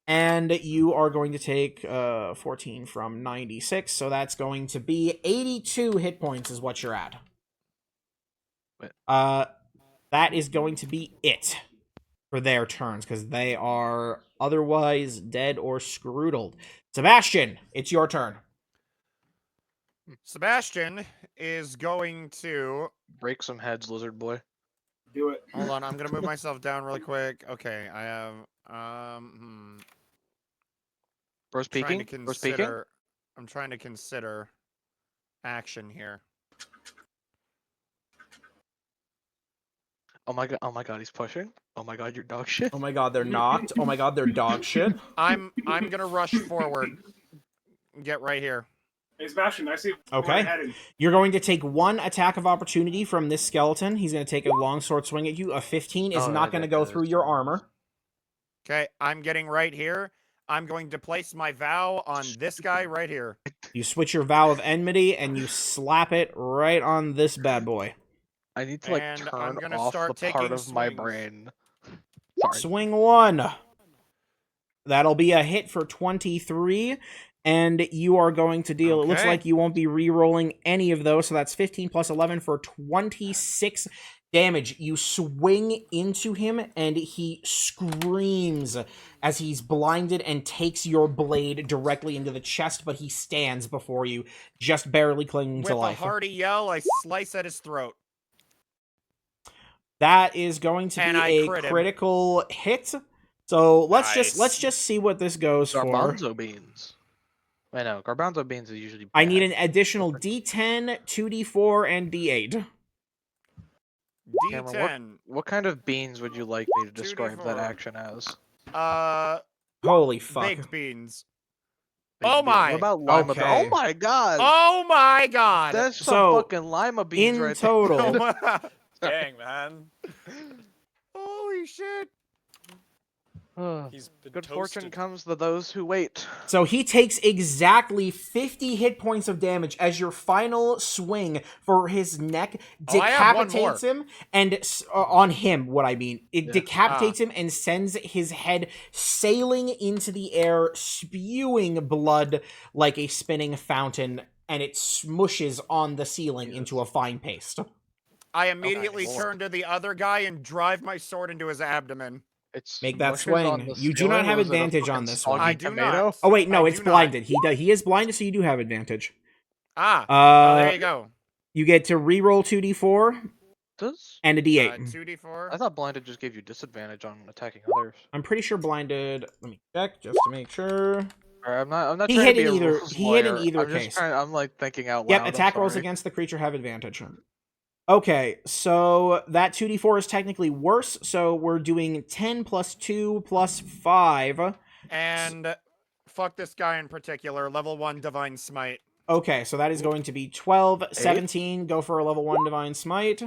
Speaker 1: And you are going to take 14 from 96, so that's going to be 82 hit points is what you're at. That is going to be it for their turns, because they are otherwise dead or scroodled. Sebastian, it's your turn.
Speaker 2: Sebastian is going to...
Speaker 3: Break some heads, lizard boy.
Speaker 4: Do it.
Speaker 2: Hold on, I'm going to move myself down really quick. Okay, I have...
Speaker 3: Bro's
Speaker 2: trying to
Speaker 3: peeking? Bro's peeking?
Speaker 2: consider... I'm trying to consider action here.
Speaker 3: Oh my god, he's pushing. Oh my god, you're dog shit.
Speaker 1: Oh my god, they're knocked. Oh my god, they're dog shit.
Speaker 2: I'm gonna rush forward. Get right here.
Speaker 4: Hey, Sebastian, I see where
Speaker 1: Okay.
Speaker 4: we're headed.
Speaker 1: You're going to take 1 attack of opportunity from this skeleton. He's going to take a longsword swing at you. A 15 is not going to go through your armor.
Speaker 2: Okay, I'm getting right here. I'm going to place my vow on this guy right here.
Speaker 1: You switch your vow of enmity, and you slap it right on this bad boy.
Speaker 3: I need to like
Speaker 2: And I'm
Speaker 3: turn
Speaker 2: gonna
Speaker 3: off
Speaker 2: start
Speaker 3: the part
Speaker 2: taking
Speaker 3: of my
Speaker 2: swings.
Speaker 3: brain. Sorry.
Speaker 1: Swing 1. That'll be a hit for 23. And you are going to deal... It looks
Speaker 2: Okay.
Speaker 1: like you won't be re-rolling any of those, so that's 15 plus 11 for 26 damage. You swing into him, and he screams as he's blinded and takes your blade directly into the chest, but he stands before you, just barely clinging
Speaker 2: With
Speaker 1: to
Speaker 2: a
Speaker 1: life.
Speaker 2: hearty yell, I slice at his throat.
Speaker 1: That is going to
Speaker 2: And
Speaker 1: be
Speaker 2: I
Speaker 1: a
Speaker 2: crit him.
Speaker 1: critical hit. So let's
Speaker 2: Nice.
Speaker 1: just see what this goes for.
Speaker 3: Garbanzo beans. I know, garbanzo beans is usually
Speaker 1: I need
Speaker 3: bad.
Speaker 1: an additional D10, 2D4, and D8.
Speaker 3: Cameron,
Speaker 2: D10.
Speaker 3: What kind of beans would you like me to describe that
Speaker 2: 2d4.
Speaker 3: action as?
Speaker 1: Holy fuck.
Speaker 2: Baked beans.
Speaker 3: Baked
Speaker 2: Oh
Speaker 3: beans.
Speaker 2: my.
Speaker 3: What about lima beans?
Speaker 1: Okay.
Speaker 3: Oh my god!
Speaker 2: Oh my god!
Speaker 3: That's some
Speaker 1: So,
Speaker 3: fucking lima beans
Speaker 1: In
Speaker 3: right
Speaker 1: total,
Speaker 6: Dang, man.
Speaker 2: Holy shit!
Speaker 3: there.
Speaker 6: He's been
Speaker 3: Good
Speaker 6: toasted.
Speaker 3: fortune comes to those who wait.
Speaker 1: so he takes exactly 50 hit points of damage as your final swing for his neck
Speaker 2: Oh, I have one
Speaker 1: decapitates him, and on him, what I mean, it
Speaker 3: Yeah.
Speaker 1: decapitates him and sends his head sailing into the air, spewing blood like a spinning fountain, and it smushes on the ceiling into a fine paste.
Speaker 2: I immediately
Speaker 3: Lord.
Speaker 2: turn to the other guy and drive my sword into his abdomen.
Speaker 3: It's
Speaker 1: Make that
Speaker 3: smushes on
Speaker 1: swing.
Speaker 3: the
Speaker 1: You do not
Speaker 3: ceiling,
Speaker 1: have
Speaker 3: or is it a
Speaker 1: advantage on
Speaker 3: fucking
Speaker 1: this
Speaker 3: soggy
Speaker 1: one.
Speaker 2: I do
Speaker 3: tomato?
Speaker 2: not.
Speaker 1: Oh wait, no,
Speaker 2: I
Speaker 1: it's
Speaker 2: do not.
Speaker 1: blinded. He is blinded, so you do have advantage.
Speaker 2: Ah, oh, there
Speaker 1: Uh,
Speaker 2: you go.
Speaker 1: you get to re-roll 2d4
Speaker 3: Does
Speaker 1: and a d8.
Speaker 2: 2d4.
Speaker 3: I thought blinded just gave you disadvantage on attacking others.
Speaker 1: I'm pretty sure blinded. Let me check just to make sure.
Speaker 3: Alright, I'm not
Speaker 1: He
Speaker 3: trying
Speaker 1: hit
Speaker 3: to be
Speaker 1: in
Speaker 3: a
Speaker 1: either-
Speaker 3: rules
Speaker 1: he hit in
Speaker 3: lawyer.
Speaker 1: either
Speaker 3: I'm just
Speaker 1: case.
Speaker 3: I'm like thinking out loud.
Speaker 1: Yep,
Speaker 3: I'm
Speaker 1: attack rolls
Speaker 3: sorry.
Speaker 1: against the creature have advantage. Okay, so that 2d4 is technically worse, so we're doing 10 plus 2 plus 5.
Speaker 2: And fuck this guy in particular. Level 1 Divine Smite.
Speaker 1: Okay, so that is going to be 12, 17. Go for a level 1 Divine Smite.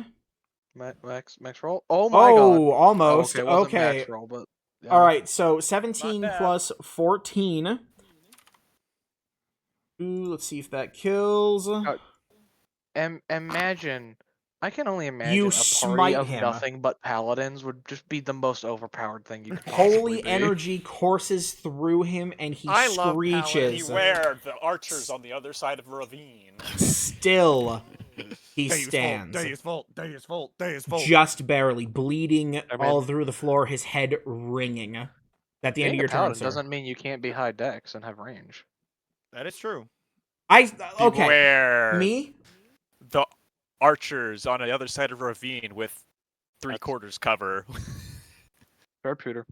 Speaker 3: Max roll. Oh my god.
Speaker 1: Oh, almost.
Speaker 3: okay, it wasn't
Speaker 1: Okay.
Speaker 3: max roll, but yeah.
Speaker 1: All right, so 17
Speaker 6: Not bad.
Speaker 1: plus 14. Ooh, let's see if that kills.
Speaker 3: Imagine. I can only imagine
Speaker 1: You
Speaker 3: a party
Speaker 1: smite
Speaker 3: of
Speaker 1: him.
Speaker 3: nothing but paladins would just be the most overpowered thing you could possibly
Speaker 1: Holy
Speaker 3: be.
Speaker 1: energy courses through him, and he
Speaker 2: I love
Speaker 1: screeches.
Speaker 6: Beware the archers on the other side of ravine.
Speaker 1: Still, he
Speaker 2: Day is full.
Speaker 1: stands.
Speaker 2: Day is full. Day is full. Day is full.
Speaker 1: Just barely, bleeding
Speaker 3: I
Speaker 1: all
Speaker 3: mean-
Speaker 1: through the floor, his head ringing. At the end of
Speaker 3: Being
Speaker 1: your
Speaker 3: a
Speaker 1: turn,
Speaker 3: paladin
Speaker 1: sir.
Speaker 3: doesn't mean you can't be high dex and have range.
Speaker 2: That is true.
Speaker 1: Okay,
Speaker 6: Beware
Speaker 1: me?
Speaker 6: the archers on the other side of ravine with
Speaker 3: That's-
Speaker 6: 3/4 cover.
Speaker 3: Sharpshooter.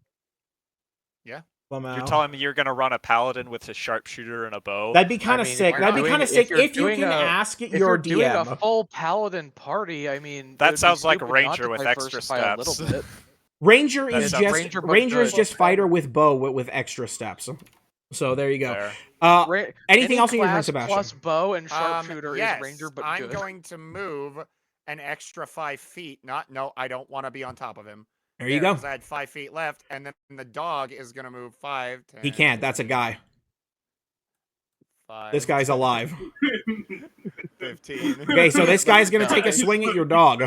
Speaker 1: Lamau.
Speaker 6: You're telling me you're gonna run a paladin with a sharpshooter and a bow?
Speaker 1: That'd be kind of
Speaker 3: mean, if
Speaker 1: sick.
Speaker 3: you're
Speaker 1: That'd be
Speaker 3: doing-
Speaker 1: kind of
Speaker 3: if
Speaker 1: sick
Speaker 3: you're
Speaker 1: if you
Speaker 3: doing
Speaker 1: can
Speaker 3: a-
Speaker 1: ask
Speaker 3: If
Speaker 1: your
Speaker 3: you're doing a
Speaker 1: DM.
Speaker 3: full paladin party, I mean,
Speaker 6: That
Speaker 3: it would be
Speaker 6: sounds like
Speaker 3: stupid not
Speaker 6: ranger
Speaker 3: to
Speaker 6: with extra
Speaker 3: diversify a little
Speaker 6: steps.
Speaker 3: bit.
Speaker 1: Ranger
Speaker 6: That
Speaker 1: is
Speaker 6: sounds-
Speaker 1: just
Speaker 3: Ranger, but
Speaker 1: Ranger is
Speaker 3: good.
Speaker 1: just fighter with bow with extra steps. So there you go.
Speaker 6: There.
Speaker 1: Anything
Speaker 3: Any
Speaker 1: else in your turn,
Speaker 3: class
Speaker 1: Sebastian?
Speaker 3: plus bow and sharpshooter
Speaker 2: Yes,
Speaker 3: is ranger, but
Speaker 2: I'm
Speaker 3: good.
Speaker 2: going to move an extra 5 feet. No, I don't want to be on top of him.
Speaker 1: There you go.
Speaker 2: 'cause I had 5 feet left, and then the dog is going to move 5. 10,
Speaker 1: He can't. That's a guy.
Speaker 2: 5,
Speaker 1: This guy's alive.
Speaker 2: 15.
Speaker 1: Okay, so this guy's gonna take a swing at your dog.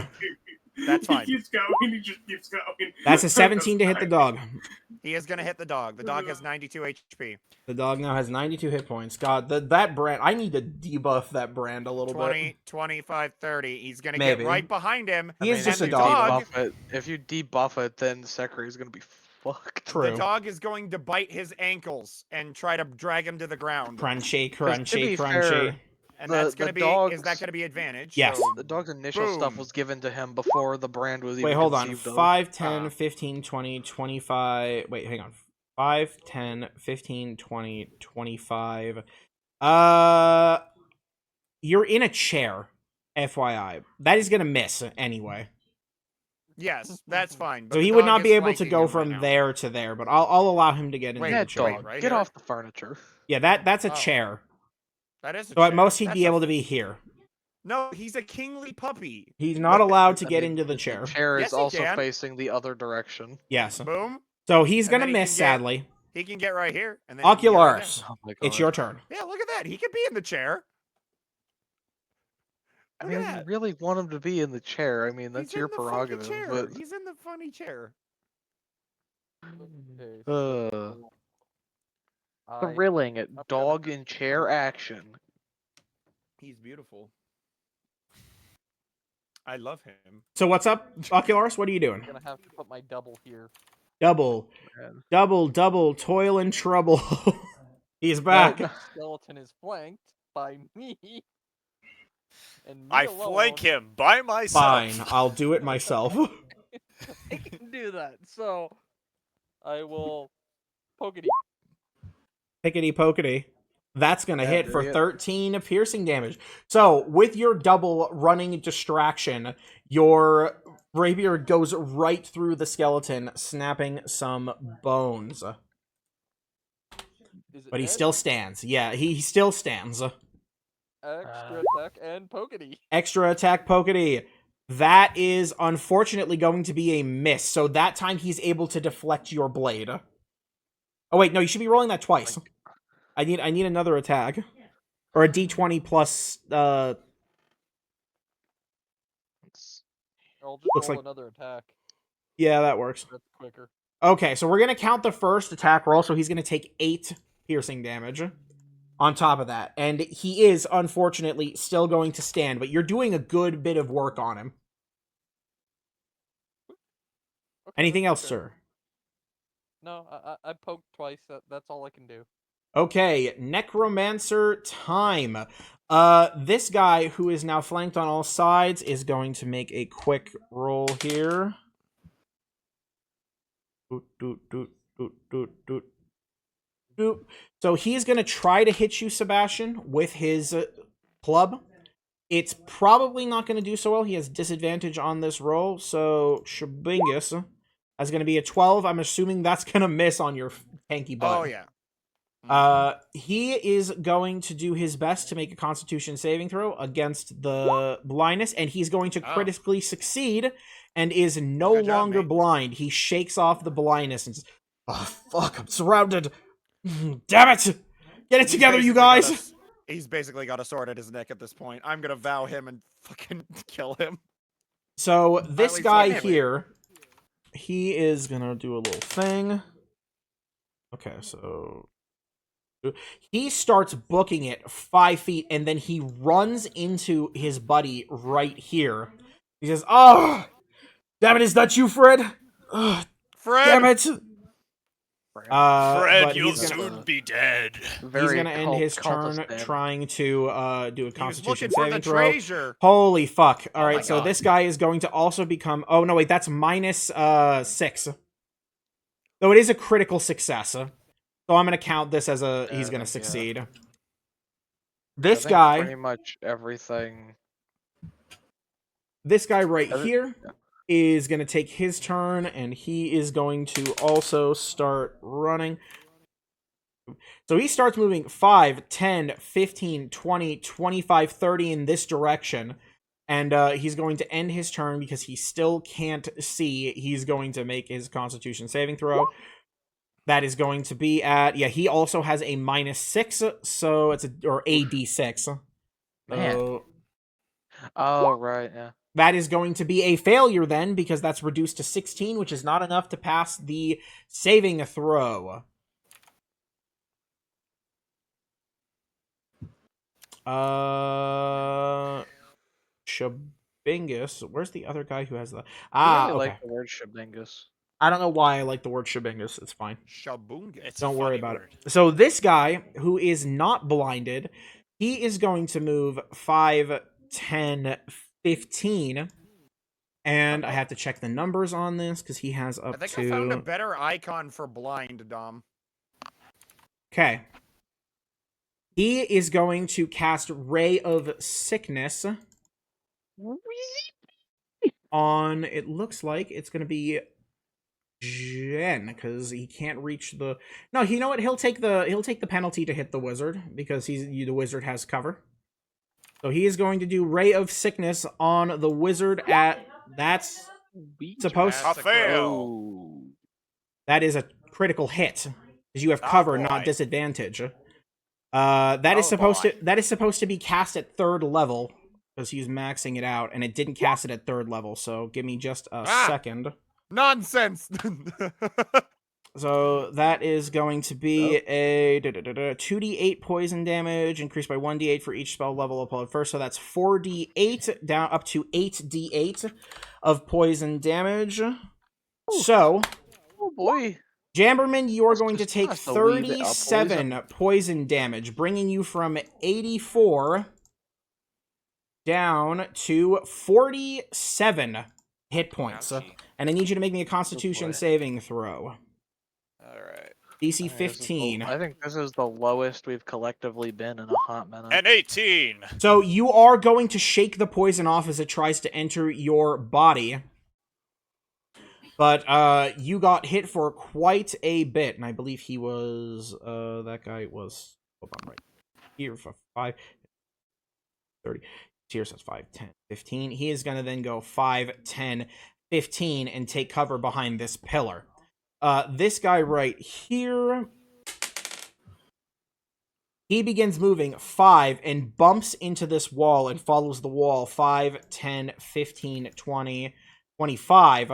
Speaker 2: That's fine.
Speaker 4: He keeps going. He just keeps going.
Speaker 1: That's a 17 to hit the dog.
Speaker 2: He is going to hit the dog. The dog has 92 HP.
Speaker 1: The dog now has 92 hit points. God, that brand. I need to debuff that brand a little
Speaker 2: 20,
Speaker 1: bit.
Speaker 2: 25, 30. He's going to
Speaker 1: Maybe.
Speaker 2: get right behind him.
Speaker 1: He is
Speaker 2: and
Speaker 1: just a
Speaker 2: the
Speaker 1: dog.
Speaker 3: If you debuff it, then Sekri is gonna be fucked.
Speaker 1: True.
Speaker 2: The dog is going to bite his ankles and try to drag him to the ground.
Speaker 1: Crunchy,
Speaker 3: to
Speaker 1: crunchy,
Speaker 3: be
Speaker 1: crunchy.
Speaker 3: fair,
Speaker 2: And
Speaker 3: The-
Speaker 2: that's going to
Speaker 3: the
Speaker 2: be, is
Speaker 3: dogs-
Speaker 2: that going to be advantage?
Speaker 1: Yes.
Speaker 2: So,
Speaker 3: The dog's initial stuff
Speaker 2: Boom.
Speaker 3: was given to him before the brand was even
Speaker 1: Wait, hold on.
Speaker 3: conceived of.
Speaker 1: 5, 10,
Speaker 2: Ah.
Speaker 1: 15, 20, 25. Wait, hang on. 5, 10, 15, 20, 25. You're in a chair, FYI. That is going to miss anyway.
Speaker 2: yes, that's fine. but
Speaker 1: So
Speaker 2: the
Speaker 1: he would
Speaker 2: dog
Speaker 1: not
Speaker 2: is
Speaker 1: be able to
Speaker 2: flanking
Speaker 1: go
Speaker 2: him right
Speaker 1: from
Speaker 2: now.
Speaker 1: there to there, but I'll allow him to get into
Speaker 2: Wait,
Speaker 1: the
Speaker 3: That
Speaker 1: chair.
Speaker 3: dog,
Speaker 2: right
Speaker 3: get
Speaker 2: here?
Speaker 3: off the furniture.
Speaker 1: Yeah, that's a
Speaker 2: Oh.
Speaker 1: chair.
Speaker 2: That is a
Speaker 1: So at
Speaker 2: chair.
Speaker 1: most he'd
Speaker 2: That's
Speaker 1: be
Speaker 2: a-
Speaker 1: able to be here.
Speaker 2: No, he's a kingly puppy.
Speaker 1: He's not allowed to
Speaker 3: I
Speaker 1: get
Speaker 3: mean,
Speaker 1: into the chair.
Speaker 3: The chair
Speaker 2: Yes,
Speaker 3: is
Speaker 2: he
Speaker 3: also
Speaker 2: can.
Speaker 3: facing the other direction.
Speaker 1: Yes.
Speaker 2: Boom.
Speaker 1: So he's
Speaker 2: And
Speaker 1: gonna
Speaker 2: then he can
Speaker 1: miss,
Speaker 2: get-
Speaker 1: sadly.
Speaker 2: He can get right here. And then he can get right there.
Speaker 1: Oculars,
Speaker 3: Oh my
Speaker 1: it's
Speaker 3: God.
Speaker 1: your turn.
Speaker 2: Yeah, look at that. He could be in the chair.
Speaker 3: I
Speaker 2: Look at
Speaker 3: mean, you
Speaker 2: that.
Speaker 3: really want him to be in the chair. I mean, that's
Speaker 2: He's in
Speaker 3: your
Speaker 2: the funky
Speaker 3: prerogative.
Speaker 2: chair.
Speaker 3: But
Speaker 2: He's in the funny chair.
Speaker 5: Okay,
Speaker 3: uh,
Speaker 5: I-
Speaker 3: thrilling at
Speaker 5: I've got
Speaker 3: dog in chair action.
Speaker 2: He's beautiful. I love him.
Speaker 1: So what's up, Oculars? What are you doing?
Speaker 5: I'm gonna have to put my double here.
Speaker 1: Double,
Speaker 3: Man.
Speaker 1: double, toil and trouble. He's back.
Speaker 3: No,
Speaker 5: Skeleton is flanked by me. And me
Speaker 6: I
Speaker 5: alone,
Speaker 6: flank him by myself.
Speaker 1: Fine, I'll do it myself.
Speaker 5: I can do that. So I will poke it.
Speaker 1: Pickety pokety. That's gonna
Speaker 3: Yeah,
Speaker 1: hit for
Speaker 3: bring it.
Speaker 1: 13 piercing damage. So with your double running distraction, your rapier goes right through the skeleton, snapping some bones.
Speaker 5: Is it
Speaker 1: But he
Speaker 5: dead?
Speaker 1: still stands. Yeah, he still stands.
Speaker 5: Extra attack and pokety.
Speaker 1: Extra attack pokety. That is unfortunately going to be a miss. So that time he's able to deflect your blade. Oh wait, no, you should be rolling that twice. I need another attack. Or a D20 plus
Speaker 5: I'll just
Speaker 1: Looks
Speaker 5: roll
Speaker 1: like-
Speaker 5: another attack.
Speaker 1: yeah, that works.
Speaker 5: That's quicker.
Speaker 1: Okay, so we're gonna count the first attack roll, so he's gonna take 8 piercing damage on top of that. And he is unfortunately still going to stand, but you're doing a good bit of work on him.
Speaker 5: Okay,
Speaker 1: Anything
Speaker 5: that's
Speaker 1: else,
Speaker 5: okay.
Speaker 1: sir?
Speaker 5: No, I poked twice. That's all I can do.
Speaker 1: Okay, Necromancer time. This guy who is now flanked on all sides is going to make a quick roll here. Doot, doot, doot, doot, doot, doot, doot. So he's going to try to hit you, Sebastian, with his club. It's probably not going to do so well. He has disadvantage on this roll. So Shabingus is going to be a 12. I'm assuming that's going to miss on your tanky butt.
Speaker 2: Oh, yeah.
Speaker 1: He is going to do his best to make a Constitution saving throw against the blindness, and he's going to
Speaker 2: Oh.
Speaker 1: critically succeed and is no
Speaker 2: Good job,
Speaker 1: longer
Speaker 2: mate.
Speaker 1: blind. He shakes off the blindness and says, "Oh fuck! I'm surrounded. Damn it! Get it
Speaker 2: He's
Speaker 1: together, you
Speaker 2: basically got
Speaker 1: guys!"
Speaker 2: us- He's basically got a sword at his neck at this point. I'm gonna vow him and fucking kill him.
Speaker 1: So this
Speaker 2: least
Speaker 1: guy
Speaker 2: technically.
Speaker 1: here, he is gonna do a little thing. Okay, so he starts booking it 5 feet, and then he runs into his buddy right here. He says, "Oh, damn it! Is that you, Fred? Ugh,
Speaker 2: Fred!
Speaker 1: damn it!"
Speaker 6: Fred,
Speaker 1: but
Speaker 6: you'll
Speaker 1: he's gonna-
Speaker 6: soon be dead.
Speaker 1: He's gonna end his turn
Speaker 3: cultist
Speaker 1: trying to do a
Speaker 2: He was
Speaker 1: Constitution
Speaker 2: looking for the
Speaker 1: saving throw.
Speaker 2: treasure.
Speaker 1: Holy fuck! All
Speaker 6: Oh my
Speaker 1: right, so
Speaker 6: God.
Speaker 1: this guy is going to also become. Oh no, wait, that's -6. Though it is a critical success, so I'm gonna count this as a he's gonna
Speaker 3: Yeah.
Speaker 1: succeed.
Speaker 3: I
Speaker 1: This
Speaker 3: think
Speaker 1: guy,
Speaker 3: pretty much everything.
Speaker 1: this guy right
Speaker 3: Every-
Speaker 1: here is gonna take his turn, and he is going to also start running. So he starts moving 5, 10, 15, 20, 25, 30 in this direction. And he's going to end his turn because he still can't see. He's going to make his Constitution saving throw. That is going to be at... Yeah, he also has a -6, so it's or a D6.
Speaker 3: Man.
Speaker 1: So
Speaker 3: Oh right, yeah.
Speaker 1: that is going to be a failure then, because that's reduced to 16, which is not enough to pass the saving throw. Shabingus. Where's the other guy who has the...
Speaker 3: I really
Speaker 1: Okay.
Speaker 3: like the word Shabingus.
Speaker 1: I don't know why I like the word Shabingus. It's fine.
Speaker 2: Shabunga.
Speaker 6: It's
Speaker 1: Don't
Speaker 6: a
Speaker 1: worry
Speaker 6: funny
Speaker 1: about
Speaker 6: word.
Speaker 1: it. So this guy, who is not blinded, he is going to move 5, 10, 15. And I have to check the numbers on this, because he has
Speaker 2: I
Speaker 1: up
Speaker 2: think
Speaker 1: to...
Speaker 2: I found a better icon for blind, Dom.
Speaker 1: Okay. He is going to cast Ray of Sickness on, it looks like it's going to be Jen, because he can't reach the... No, you know what? He'll take the penalty to hit the wizard, because the wizard has cover. So he is going to do Ray of Sickness on the wizard at... That's supposed...
Speaker 6: A fail.
Speaker 3: Oh.
Speaker 1: That is a critical hit, because you have
Speaker 6: Oh,
Speaker 1: cover,
Speaker 6: boy.
Speaker 1: not disadvantage. That is
Speaker 6: Oh,
Speaker 1: supposed
Speaker 6: boy.
Speaker 1: to be cast at 3rd level, because he's maxing it out, and it didn't cast it at 3rd level. So give me just a second.
Speaker 2: Nonsense!
Speaker 1: So that is going to be a 2d8 poison damage, increased by 1d8 for each spell level applied first. So that's 4d8 down up to 8d8 of poison damage. So,
Speaker 3: Oh boy.
Speaker 1: Jamberman, you are
Speaker 3: That's
Speaker 1: going to
Speaker 3: just
Speaker 1: take
Speaker 3: a wee bit of
Speaker 1: 37 poison damage, bringing you from 84 down to 47 hit points.
Speaker 6: Ouchie.
Speaker 1: And I need you to make me a Constitution
Speaker 3: boy.
Speaker 1: saving throw.
Speaker 6: Alright.
Speaker 1: DC
Speaker 3: I think this is the-
Speaker 1: 15.
Speaker 3: I think this is the lowest we've collectively been in a hot minute.
Speaker 6: An 18.
Speaker 1: So you are going to shake the poison off as it tries to enter your body. But you got hit for quite a bit, and I believe he was that guy was, hold on, right here for 5 30. Here says 5, 10, 15. He is going to then go 5, 10, 15 and take cover behind this pillar. This guy right here, he begins moving 5 and bumps into this wall and follows the wall 5, 10, 15, 20, 25.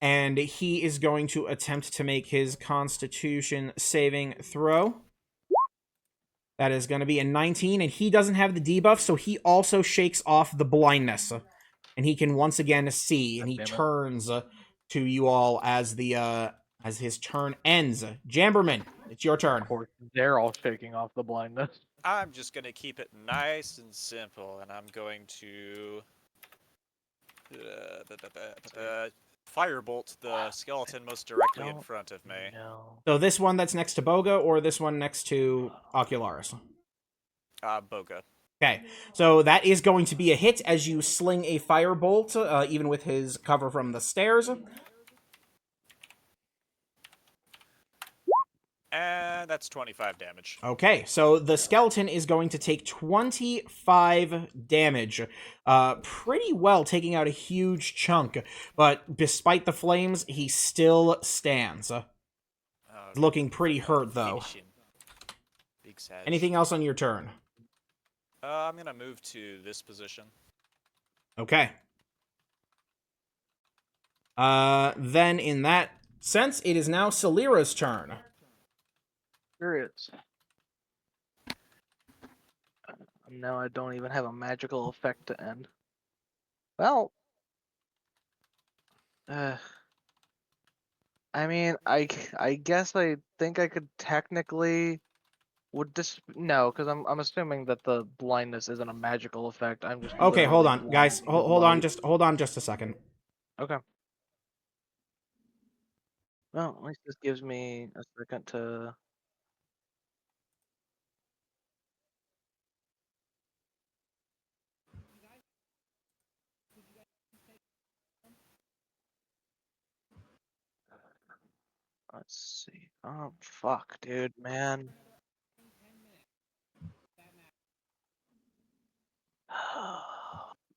Speaker 1: And he is going to attempt to make his Constitution saving throw. That is going to be a 19, and he doesn't have the debuff, so he also shakes off the blindness. And he can once again see, and he
Speaker 3: Damn it.
Speaker 1: turns to you all as his turn ends. Jamberman, it's your turn.
Speaker 3: Of course, they're all shaking off the blindness.
Speaker 6: I'm just gonna keep it nice and simple, and I'm going to firebolt the skeleton most directly in
Speaker 3: Don't
Speaker 6: front of me.
Speaker 3: No.
Speaker 1: So this one that's next to Boga, or this one next to Ocularis?
Speaker 6: Boga.
Speaker 1: Okay, so that is going to be a hit as you sling a firebolt, even with his cover from the stairs.
Speaker 6: And that's 25 damage.
Speaker 1: Okay, so the skeleton is going to take 25 damage. Pretty well, taking out a huge chunk. But despite the flames, he still stands. Looking pretty hurt, though.
Speaker 6: Big sad.
Speaker 1: Anything else on your turn?
Speaker 6: I'm gonna move to this position.
Speaker 1: Okay. Then in that sense, it is now Celira's turn.
Speaker 3: Sure is. Now I don't even have a magical effect to end. Well, I mean, I guess I think I could technically would no, because I'm assuming that the blindness isn't a magical effect. I'm just
Speaker 1: Okay, hold
Speaker 3: literally
Speaker 1: on, guys.
Speaker 3: blind to
Speaker 1: Hold on,
Speaker 3: light.
Speaker 1: hold on, just a second.
Speaker 3: Okay. Well, at least this gives me a second to. Let's see. Oh fuck, dude, man. Oh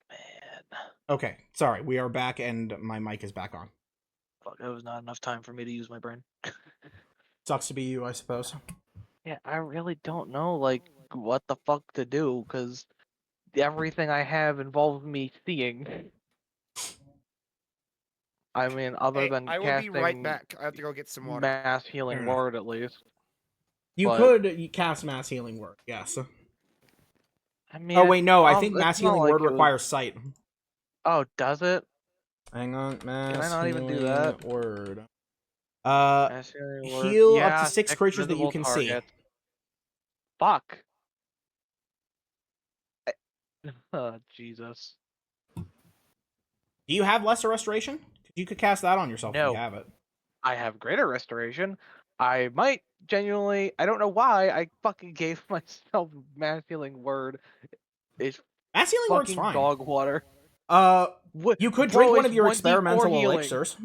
Speaker 3: man.
Speaker 1: Okay, sorry, we are back, and my mic is back on.
Speaker 3: Fuck, that was not enough time for me to use my brain.
Speaker 1: Sucks to be you, I suppose.
Speaker 3: Yeah, I really don't know, like, what the fuck to do, because everything I have involves me seeing. I mean, other
Speaker 2: Hey,
Speaker 3: than
Speaker 2: I will
Speaker 3: casting
Speaker 2: be right back. I have to go get some water.
Speaker 3: mass
Speaker 1: Fair
Speaker 3: healing
Speaker 1: enough.
Speaker 3: word, at least.
Speaker 1: You
Speaker 3: But-
Speaker 1: could cast Mass Healing Word, yes.
Speaker 3: I mean,
Speaker 1: Oh, wait, no, I think
Speaker 3: it's
Speaker 1: Mass
Speaker 3: not
Speaker 1: Healing
Speaker 3: like
Speaker 1: Word
Speaker 3: it was-
Speaker 1: requires sight.
Speaker 3: Oh, does it?
Speaker 1: Hang on, Mass
Speaker 3: Can I not even do
Speaker 1: Healing
Speaker 3: that?
Speaker 1: Word.
Speaker 3: Mass healing word.
Speaker 1: Heal up
Speaker 3: Yeah,
Speaker 1: to 6 creatures that you
Speaker 3: visible
Speaker 1: can see.
Speaker 3: targets. Fuck. Oh, Jesus.
Speaker 1: Do you have Lesser Restoration? You could cast that on yourself if
Speaker 3: No.
Speaker 1: you have it.
Speaker 3: I have greater restoration. I might genuinely. I don't know why. I fucking gave myself mass healing word. It's
Speaker 1: Mass Healing Word's
Speaker 3: fucking
Speaker 1: fine.
Speaker 3: dog water.
Speaker 1: You could drink
Speaker 3: Bro,
Speaker 1: one
Speaker 3: it's
Speaker 1: of your
Speaker 3: 1d4
Speaker 1: experimental
Speaker 3: healing.
Speaker 1: elixirs.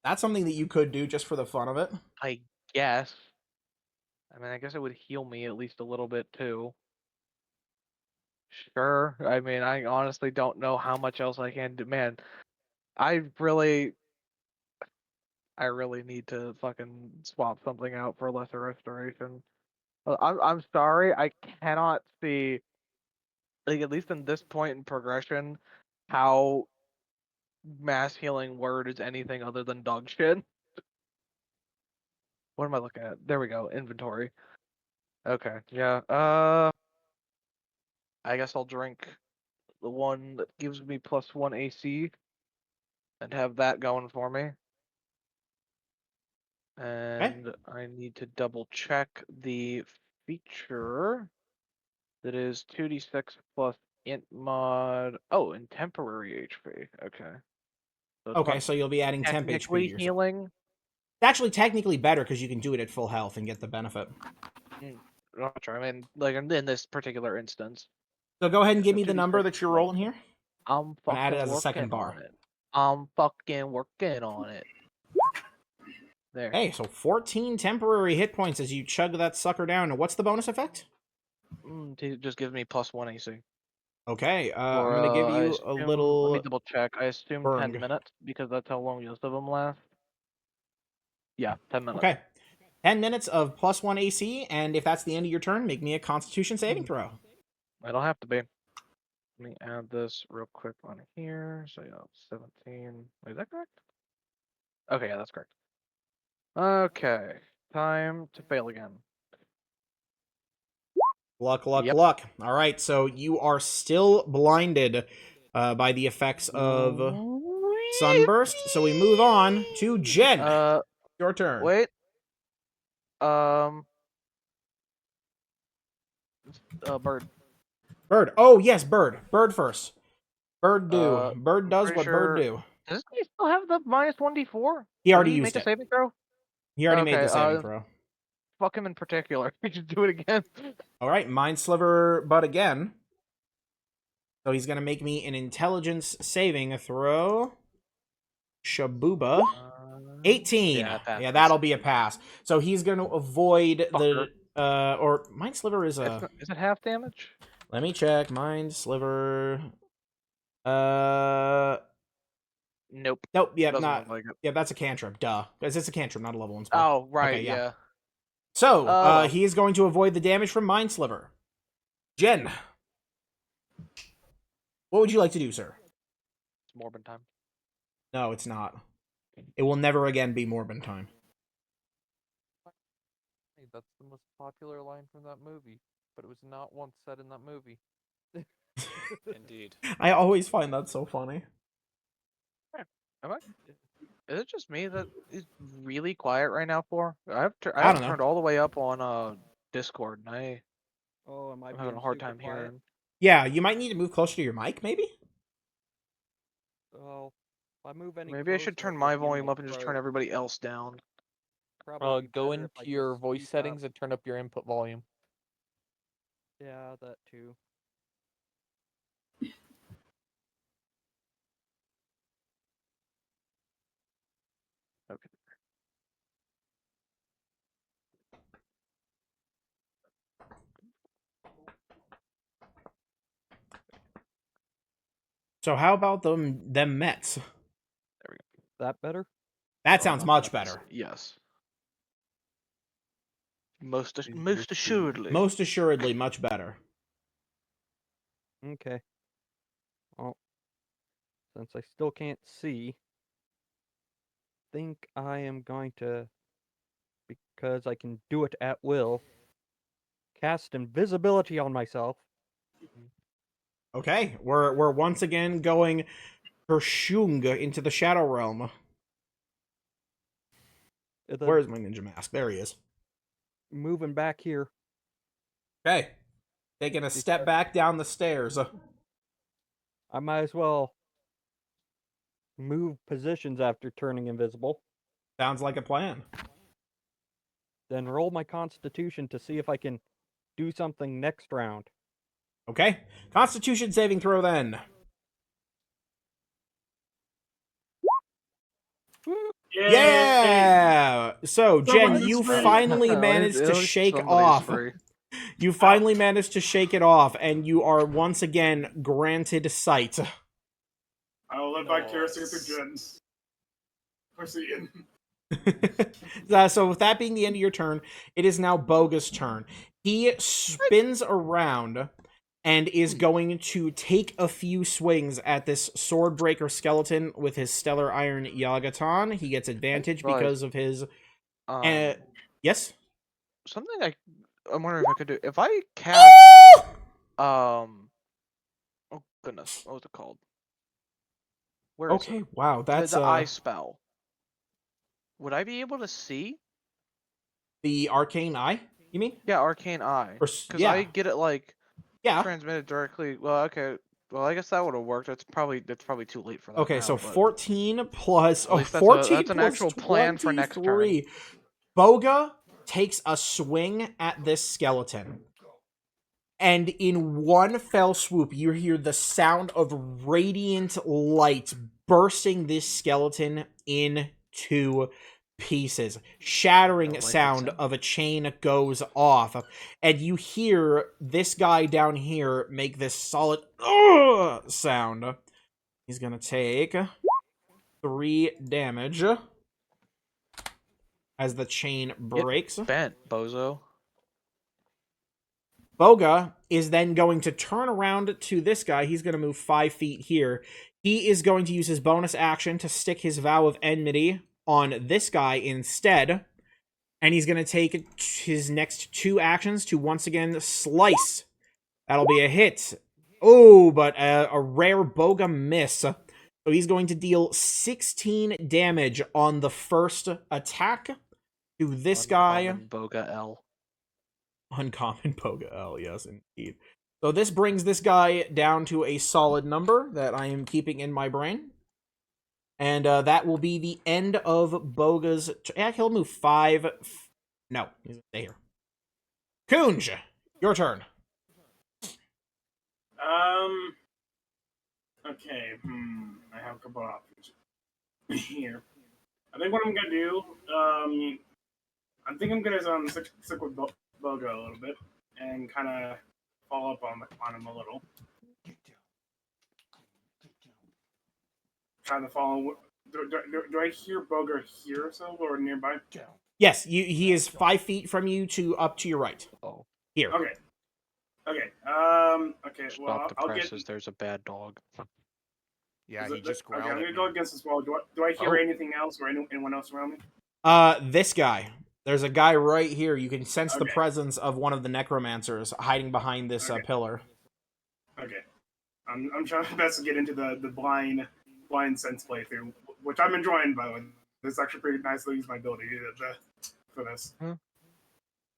Speaker 1: That's something that you could do just for the fun of it.
Speaker 3: I guess. I mean, I guess it would heal me at least a little bit too. Sure. I mean, I honestly don't know how much else I can do. Man, I really need to fucking swap something out for lesser restoration. I'm sorry, I cannot see, like, at least in this point in progression, how mass healing word is anything other than dog shit. What am I looking at? There we go, inventory. Okay, yeah. I guess I'll drink the one that gives me +1 AC and have that going for me. And I need to double check the feature that is 2d6 plus int mod. Oh, and temporary HP. Okay. So it's
Speaker 1: Okay,
Speaker 3: not
Speaker 1: so you'll be adding temp HP to
Speaker 3: technically
Speaker 1: yourself.
Speaker 3: healing.
Speaker 1: It's actually technically better because you can do it at full health and get the benefit.
Speaker 3: Not sure. I mean, like in this particular instance,
Speaker 1: So go ahead and give me
Speaker 3: So
Speaker 1: the number
Speaker 3: 2d6
Speaker 1: that you're
Speaker 3: plus-
Speaker 1: rolling here.
Speaker 3: I'm
Speaker 1: I'm gonna add it
Speaker 3: fucking
Speaker 1: as a second
Speaker 3: working
Speaker 1: bar.
Speaker 3: on it. I'm fucking working on it. There.
Speaker 1: Hey, so 14 temporary hit points as you chug that sucker down. And what's the bonus effect?
Speaker 3: It just gives me +1 AC.
Speaker 1: Okay, I'm
Speaker 3: Or,
Speaker 1: gonna give
Speaker 3: I
Speaker 1: you a
Speaker 3: assume- Let me
Speaker 1: little.
Speaker 3: double check. I assume
Speaker 1: burned.
Speaker 3: 10 minutes because that's how long most of them last. Yeah, 10 minutes.
Speaker 1: Okay, 10 minutes of +1 AC, and if that's the end of your turn, make me a Constitution saving throw.
Speaker 3: I don't have to be. Let me add this real quick on here. So yeah, 17. Wait, is that correct? Okay, yeah, that's correct. Okay, time to fail again.
Speaker 1: Luck, luck,
Speaker 3: Yep.
Speaker 1: luck. All right, so you are still blinded by the effects of Sunburst. So we move on to Jen. Your turn.
Speaker 3: Wait. Bird.
Speaker 1: Bird. Oh, yes, Bird. Bird first. Bird do. Bird
Speaker 3: I'm
Speaker 1: does
Speaker 3: pretty
Speaker 1: what Bird
Speaker 3: sure-
Speaker 1: do.
Speaker 3: Does this guy still have the -1d4?
Speaker 1: He already
Speaker 3: Did he
Speaker 1: used
Speaker 3: make
Speaker 1: it.
Speaker 3: a saving throw?
Speaker 1: He already made the
Speaker 3: Okay,
Speaker 1: saving throw.
Speaker 3: Fuck him in particular. We should do it again.
Speaker 1: All right, Mind Sliver, but again. So he's going to make me an intelligence saving throw. Shabuba. 18.
Speaker 3: Yeah, pass.
Speaker 1: Yeah, that'll be a pass. So he's going to avoid
Speaker 3: Fucker.
Speaker 1: the... or Mind Sliver is
Speaker 3: It's
Speaker 1: a...
Speaker 3: not- Is it half damage?
Speaker 1: Let me check. Mind Sliver...
Speaker 3: Nope.
Speaker 1: Nope, yeah,
Speaker 3: Doesn't
Speaker 1: not...
Speaker 3: look like it.
Speaker 1: Yeah, that's a cantrip. Duh. Because it's a cantrip, not a level 1 spell.
Speaker 3: Oh, right,
Speaker 1: Okay, yeah.
Speaker 3: yeah.
Speaker 1: So,
Speaker 3: well.
Speaker 1: he is going to avoid the damage from Mind Sliver. Jen. What would you like to do, sir?
Speaker 3: It's Morbin time.
Speaker 1: No, it's not. It will never again be Morbin time.
Speaker 5: Hey, that's the most popular line from that movie, but it was not once said in that movie.
Speaker 6: Indeed.
Speaker 1: I always find that so funny.
Speaker 3: Am I? Is it just me that is really quiet right now? I have
Speaker 1: I don't know.
Speaker 3: turned all the way up on Discord, and
Speaker 7: Oh, am I
Speaker 3: I'm having a
Speaker 7: being
Speaker 3: hard
Speaker 7: super
Speaker 3: time
Speaker 7: quiet?
Speaker 3: hearing.
Speaker 1: Yeah, you might need to move closer to your mic, maybe?
Speaker 7: Well, if I move any
Speaker 3: Maybe I should
Speaker 7: closer,
Speaker 3: turn
Speaker 7: it
Speaker 3: my
Speaker 7: would be
Speaker 3: volume up and just turn
Speaker 7: throat.
Speaker 3: everybody else down.
Speaker 7: Probably be
Speaker 5: Go
Speaker 7: better if I
Speaker 5: into your
Speaker 7: just
Speaker 5: voice
Speaker 7: speak
Speaker 5: settings
Speaker 7: up.
Speaker 5: and turn up your input volume.
Speaker 7: Yeah, that too.
Speaker 3: Okay.
Speaker 1: So how about them Mets?
Speaker 7: That better?
Speaker 1: That
Speaker 3: Oh,
Speaker 1: sounds
Speaker 3: not
Speaker 1: much
Speaker 3: that.
Speaker 1: better.
Speaker 3: Yes. Most
Speaker 5: Is your
Speaker 3: most assuredly.
Speaker 1: Most assuredly, much better.
Speaker 7: Okay. Well, since I still can't see, think I am going to, because I can do it at will, cast invisibility on myself.
Speaker 1: Okay, we're once again going Pershung into the Shadow Realm. Where is my ninja mask? There he is.
Speaker 7: Moving back here.
Speaker 1: Okay, taking a step back down the stairs.
Speaker 7: I might as well move positions after turning invisible.
Speaker 1: Sounds like a plan.
Speaker 7: Then roll my constitution to see if I can do something next round.
Speaker 1: Okay, Constitution saving throw then.
Speaker 4: Yay!
Speaker 1: Yeah. So Jen,
Speaker 4: Someone
Speaker 1: you
Speaker 4: is free.
Speaker 1: finally
Speaker 3: At
Speaker 1: managed
Speaker 3: least-
Speaker 1: to
Speaker 3: at least
Speaker 1: shake
Speaker 3: somebody's
Speaker 1: off.
Speaker 3: free.
Speaker 1: You finally managed to shake it off, and you are once again granted sight.
Speaker 4: I will live vicariously through Jen's. Proceed.
Speaker 1: So with that being the end of your turn, it is now Boga's turn. He spins around and is going to take a few swings at this Swordbreaker skeleton with his Stellar Iron Yagaton. He gets advantage
Speaker 3: Right.
Speaker 1: because of his...
Speaker 3: Um,
Speaker 1: yes?
Speaker 3: something I'm wondering if I could do. If I cast oh goodness, what was it called? Where is
Speaker 1: Okay,
Speaker 3: it?
Speaker 1: wow, that's
Speaker 3: the eye spell. Would I be able to see?
Speaker 1: the Arcane Eye, you mean?
Speaker 3: Yeah, Arcane Eye.
Speaker 1: Or
Speaker 3: Because
Speaker 1: yeah.
Speaker 3: I get it like
Speaker 1: Yeah.
Speaker 3: transmitted directly. Well, okay. Well, I guess that would have worked. It's probably too late for that.
Speaker 1: Okay,
Speaker 3: now,
Speaker 1: so
Speaker 3: but
Speaker 1: 14 plus...
Speaker 3: at
Speaker 1: Oh,
Speaker 3: least
Speaker 1: 14
Speaker 3: that's an
Speaker 1: plus
Speaker 3: actual plan for next turn.
Speaker 1: 23. Boga takes a swing at this skeleton. And in one fell swoop, you hear the sound of radiant light bursting this skeleton into pieces. Shattering
Speaker 3: Don't like that
Speaker 1: sound
Speaker 3: sound.
Speaker 1: of a chain goes off. And you hear this guy down here make this solid sound. He's gonna take 3 damage as the chain breaks.
Speaker 3: Bent, bozo.
Speaker 1: Boga is then going to turn around to this guy. He's going to move 5 feet here. He is going to use his bonus action to stick his Vow of Enmity on this guy instead. And he's going to take his next 2 actions to once again slice. That'll be a hit. Oh, but a rare Boga miss. So he's going to deal 16 damage on the first attack to this guy.
Speaker 3: Uncommon Boga L.
Speaker 1: Uncommon Boga L, yes, indeed. So this brings this guy down to a solid number that I am keeping in my brain. And that will be the end of Boga's... Yeah, he'll move 5... No, he's going to stay here. Kunj, your turn.
Speaker 4: Okay, I have a couple options here. I think what I'm gonna do, I think I'm gonna stick with Boga a little bit and kind of follow up on him a little. Trying to follow. Do I hear Boga here so or nearby?
Speaker 1: Yes, he is 5 feet from you to up to your right.
Speaker 3: Oh.
Speaker 1: Here.
Speaker 4: Okay. Okay. Okay.
Speaker 3: Stop
Speaker 4: Well,
Speaker 3: the
Speaker 4: I'll get.
Speaker 3: presses. There's a bad dog.
Speaker 2: Yeah,
Speaker 4: is
Speaker 2: he
Speaker 4: it-
Speaker 2: just
Speaker 4: Okay,
Speaker 2: growled
Speaker 4: I'm
Speaker 2: at
Speaker 4: gonna
Speaker 2: me.
Speaker 4: go against this wall. Do I hear
Speaker 3: Oh.
Speaker 4: anything else or anyone else around me?
Speaker 1: This guy. There's a guy right here. You can sense the
Speaker 4: Okay.
Speaker 1: presence of one of the necromancers hiding behind this
Speaker 4: Okay.
Speaker 1: pillar.
Speaker 4: Okay. I'm trying my best to get into the blind sense playthrough, which I'm enjoying, by the way. It's actually pretty nice to use my ability for this.
Speaker 3: Hmm.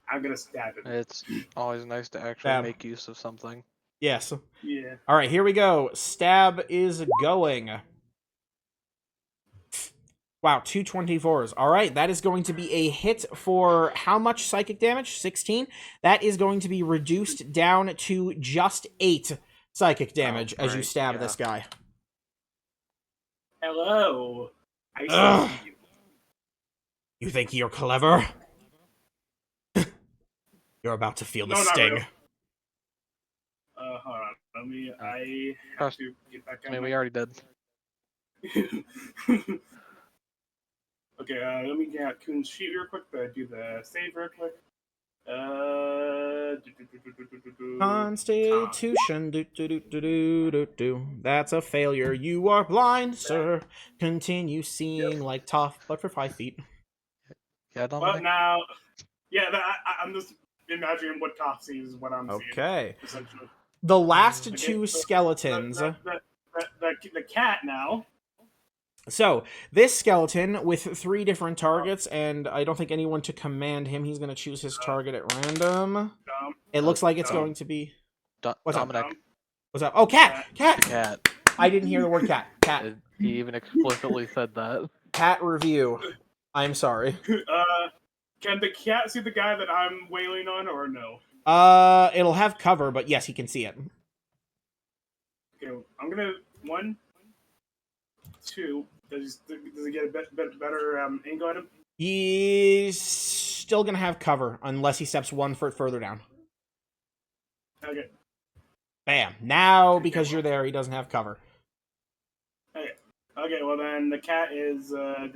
Speaker 4: I'm gonna stab it.
Speaker 3: It's always nice to actually
Speaker 1: Stab.
Speaker 3: make use of something.
Speaker 1: Yes.
Speaker 4: Yeah.
Speaker 1: All right, here we go. Stab is going. Wow, 224s. All right, that is going to be a hit for how much psychic damage? 16? That is going to be reduced down to just 8 psychic damage as you
Speaker 3: great,
Speaker 1: stab
Speaker 3: yeah.
Speaker 1: this guy.
Speaker 4: Hello. I
Speaker 1: Ugh.
Speaker 4: see you.
Speaker 1: You think you're clever? You're about to feel the
Speaker 4: No, not
Speaker 1: sting.
Speaker 4: really. Hold on. Let me. I have
Speaker 3: Trust-
Speaker 4: to get back
Speaker 3: I
Speaker 4: on.
Speaker 3: mean, we already did.
Speaker 4: Okay, let me get Coon's sheet real quick. Do the save real quick.
Speaker 1: Constitution, do. That's a failure. You are blind, sir. Continue seeing like Toph, but for 5 feet.
Speaker 3: Yeah,
Speaker 4: Well,
Speaker 3: Dominic.
Speaker 4: now, yeah, I'm just imagining what Toph sees is what I'm seeing.
Speaker 1: Okay.
Speaker 4: Essentially.
Speaker 1: The last
Speaker 4: Okay,
Speaker 1: two
Speaker 4: so
Speaker 1: skeletons.
Speaker 4: The cat now.
Speaker 1: So, this skeleton with 3 different targets, and I don't think anyone to command him. He's going to choose his target at random. It looks like it's going to be... What's up?
Speaker 3: Dominic,
Speaker 1: What's up? Oh, cat!
Speaker 3: the
Speaker 1: Cat!
Speaker 3: cat.
Speaker 1: I didn't hear the word cat. Cat.
Speaker 3: He even explicitly said that.
Speaker 1: Cat review. I'm sorry.
Speaker 4: Can the cat see the guy that I'm wailing on, or no?
Speaker 1: It'll have cover, but yes, he can see it.
Speaker 4: Okay, I'm gonna 1, 2. Does he get a better angle at him?
Speaker 1: He's still gonna have cover unless he steps 1 foot further down.
Speaker 4: Okay.
Speaker 1: Bam. Now, because you're there, he doesn't have cover.
Speaker 4: Okay. Well then, the cat is the